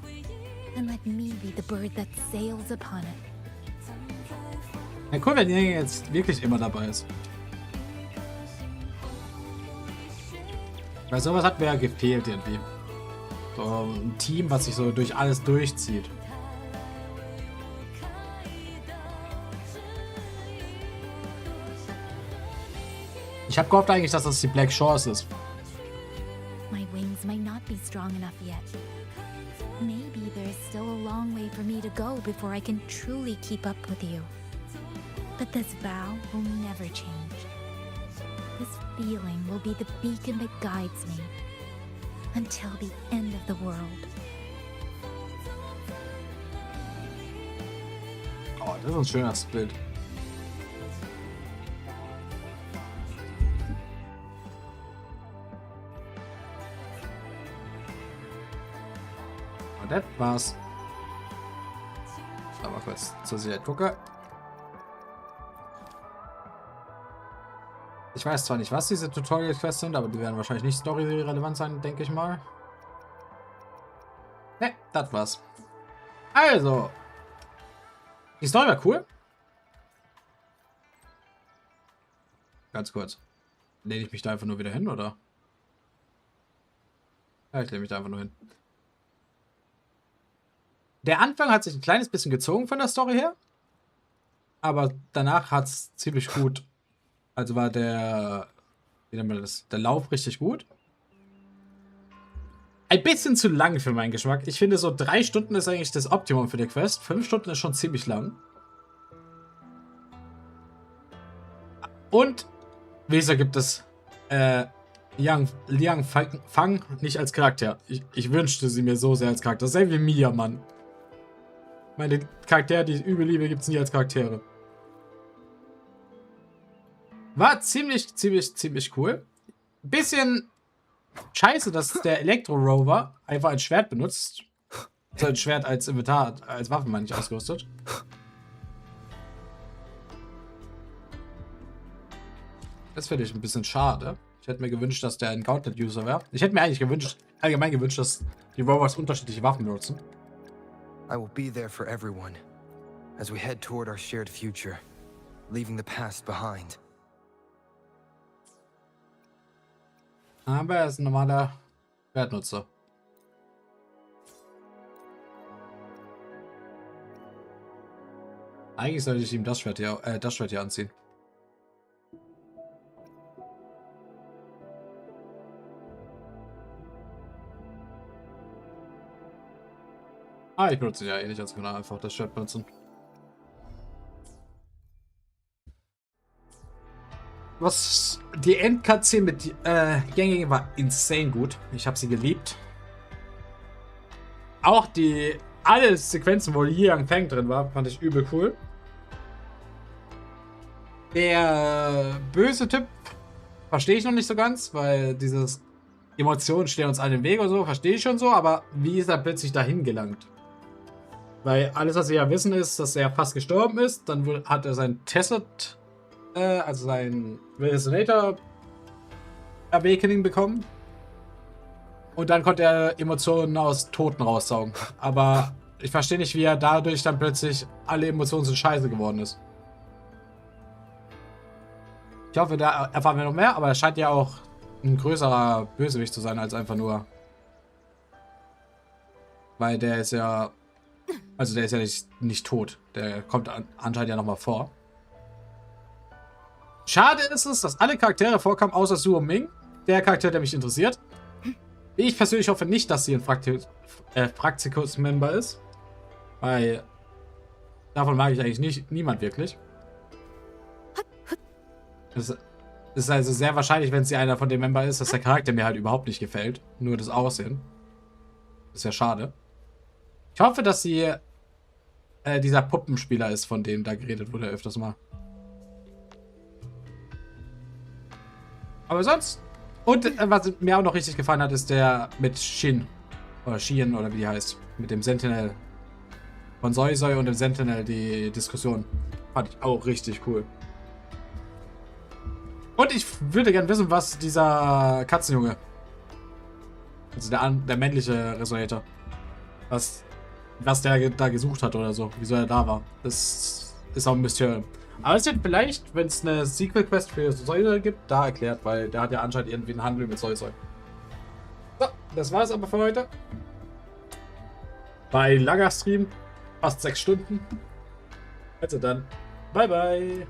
then let me be the bird that sails upon it. Ja, cool, wenn ihr jetzt wirklich immer dabei ist. Weil sowas hat mir ja gefehlt irgendwie. So ein Team, was sich so durch alles durchzieht. Ich habe gehofft eigentlich, dass das die Black Shores ist. My wings may not be strong enough yet. Maybe there is still a long way for me to go before I can truly keep up with you. But this vow will never change. This feeling will be the beacon that guides me until the end of the world. Oh, das ist ein schönes Bild. Und das war's. Aber kurz zur Sicherheit gucke. Ich weiß zwar nicht, was diese Tutorial-Quests sind, aber die werden wahrscheinlich nicht story-relevant sein, denke ich mal. Ne, das war's. Also. Die Story war cool. Ganz kurz. Lehne ich mich da einfach nur wieder hin, oder? Ja, ich lehne mich da einfach nur hin. Der Anfang hat sich ein kleines bisschen gezogen von der Story her. Aber danach hat es ziemlich gut. Also war der, wie nennt man das, der Lauf richtig gut. Ein bisschen zu lang für meinen Geschmack. Ich finde, so 3 Stunden ist eigentlich das Optimum für die Quest. 5 Stunden ist schon ziemlich lang. Und wieso gibt es Liang Fang nicht als Charakter? Ich wünschte sie mir so sehr als Charakter. Dasselbe wie Mia, Mann. Meine Charaktere, die ich übel liebe, gibt es nie als Charaktere. War ziemlich cool. Bisschen scheiße, dass der Elektro-Rover einfach ein Schwert benutzt. So ein Schwert als Inventar, als Waffen meine ich, ausgerüstet. Das finde ich ein bisschen schade. Ich hätte mir gewünscht, dass der ein Gauntlet-User wäre. Ich hätte mir eigentlich allgemein gewünscht, dass die Rovers unterschiedliche Waffen benutzen. I will be there for everyone as we head toward our shared future, leaving the past behind. Aber er ist ein normaler Schwertnutzer. Eigentlich sollte ich ihm das Schwert hier anziehen. Ah, ich benutze ja eh nicht, also kann er einfach das Schwert benutzen. Was die Endcutscene mit Yang war insane gut. Ich habe sie geliebt. Auch alle Sequenzen, wo Liang Fang drin war, fand ich übel cool. Der böse Typ verstehe ich noch nicht so ganz, weil dieses Emotionen stehen uns allen im Weg oder so, verstehe ich schon so, aber wie ist er plötzlich dahin gelangt? Weil alles, was wir ja wissen, ist, dass er fast gestorben ist. Dann hat er sein Tesset, also sein Resonator Awakening bekommen. Und dann konnte er Emotionen aus Toten raussaugen. Aber ich verstehe nicht, wie er dadurch dann plötzlich alle Emotionen zu Scheiße geworden ist. Ich hoffe, da erfahren wir noch mehr, aber er scheint ja auch ein größerer Bösewicht zu sein, als einfach nur. Weil der ist ja. Also der ist ja nicht tot. Der kommt anscheinend ja nochmal vor. Schade ist es, dass alle Charaktere vorkamen, außer Suo Ming. Der Charakter, der mich interessiert. Ich persönlich hoffe nicht, dass sie ein Fraktikus-Member ist. Weil davon mag ich eigentlich niemand wirklich. Es ist also sehr wahrscheinlich, wenn sie einer von den Member ist, dass der Charakter mir halt überhaupt nicht gefällt. Nur das Aussehen. Das ist ja schade. Ich hoffe, dass sie dieser Puppenspieler ist, von dem da geredet wurde öfters mal. Aber sonst. Und was mir auch noch richtig gefallen hat, ist der mit Shin. Oder Shien, oder wie die heißt. Mit dem Sentinel. Von Soi Soi und dem Sentinel, die Diskussion. Fand ich auch richtig cool. Und ich würde gerne wissen, was dieser Katzenjunge. Also der männliche Resonator. Was der da gesucht hat oder so. Wieso er da war. Das ist auch ein Mysterium. Aber es wird vielleicht, wenn es eine Sequel-Quest für Soi Soi gibt, da erklärt, weil der hat ja anscheinend irgendwie einen Handel mit Soi Soi. So, das war's aber für heute. War ein langer Stream. Fast 6 Stunden. Also dann, bye bye.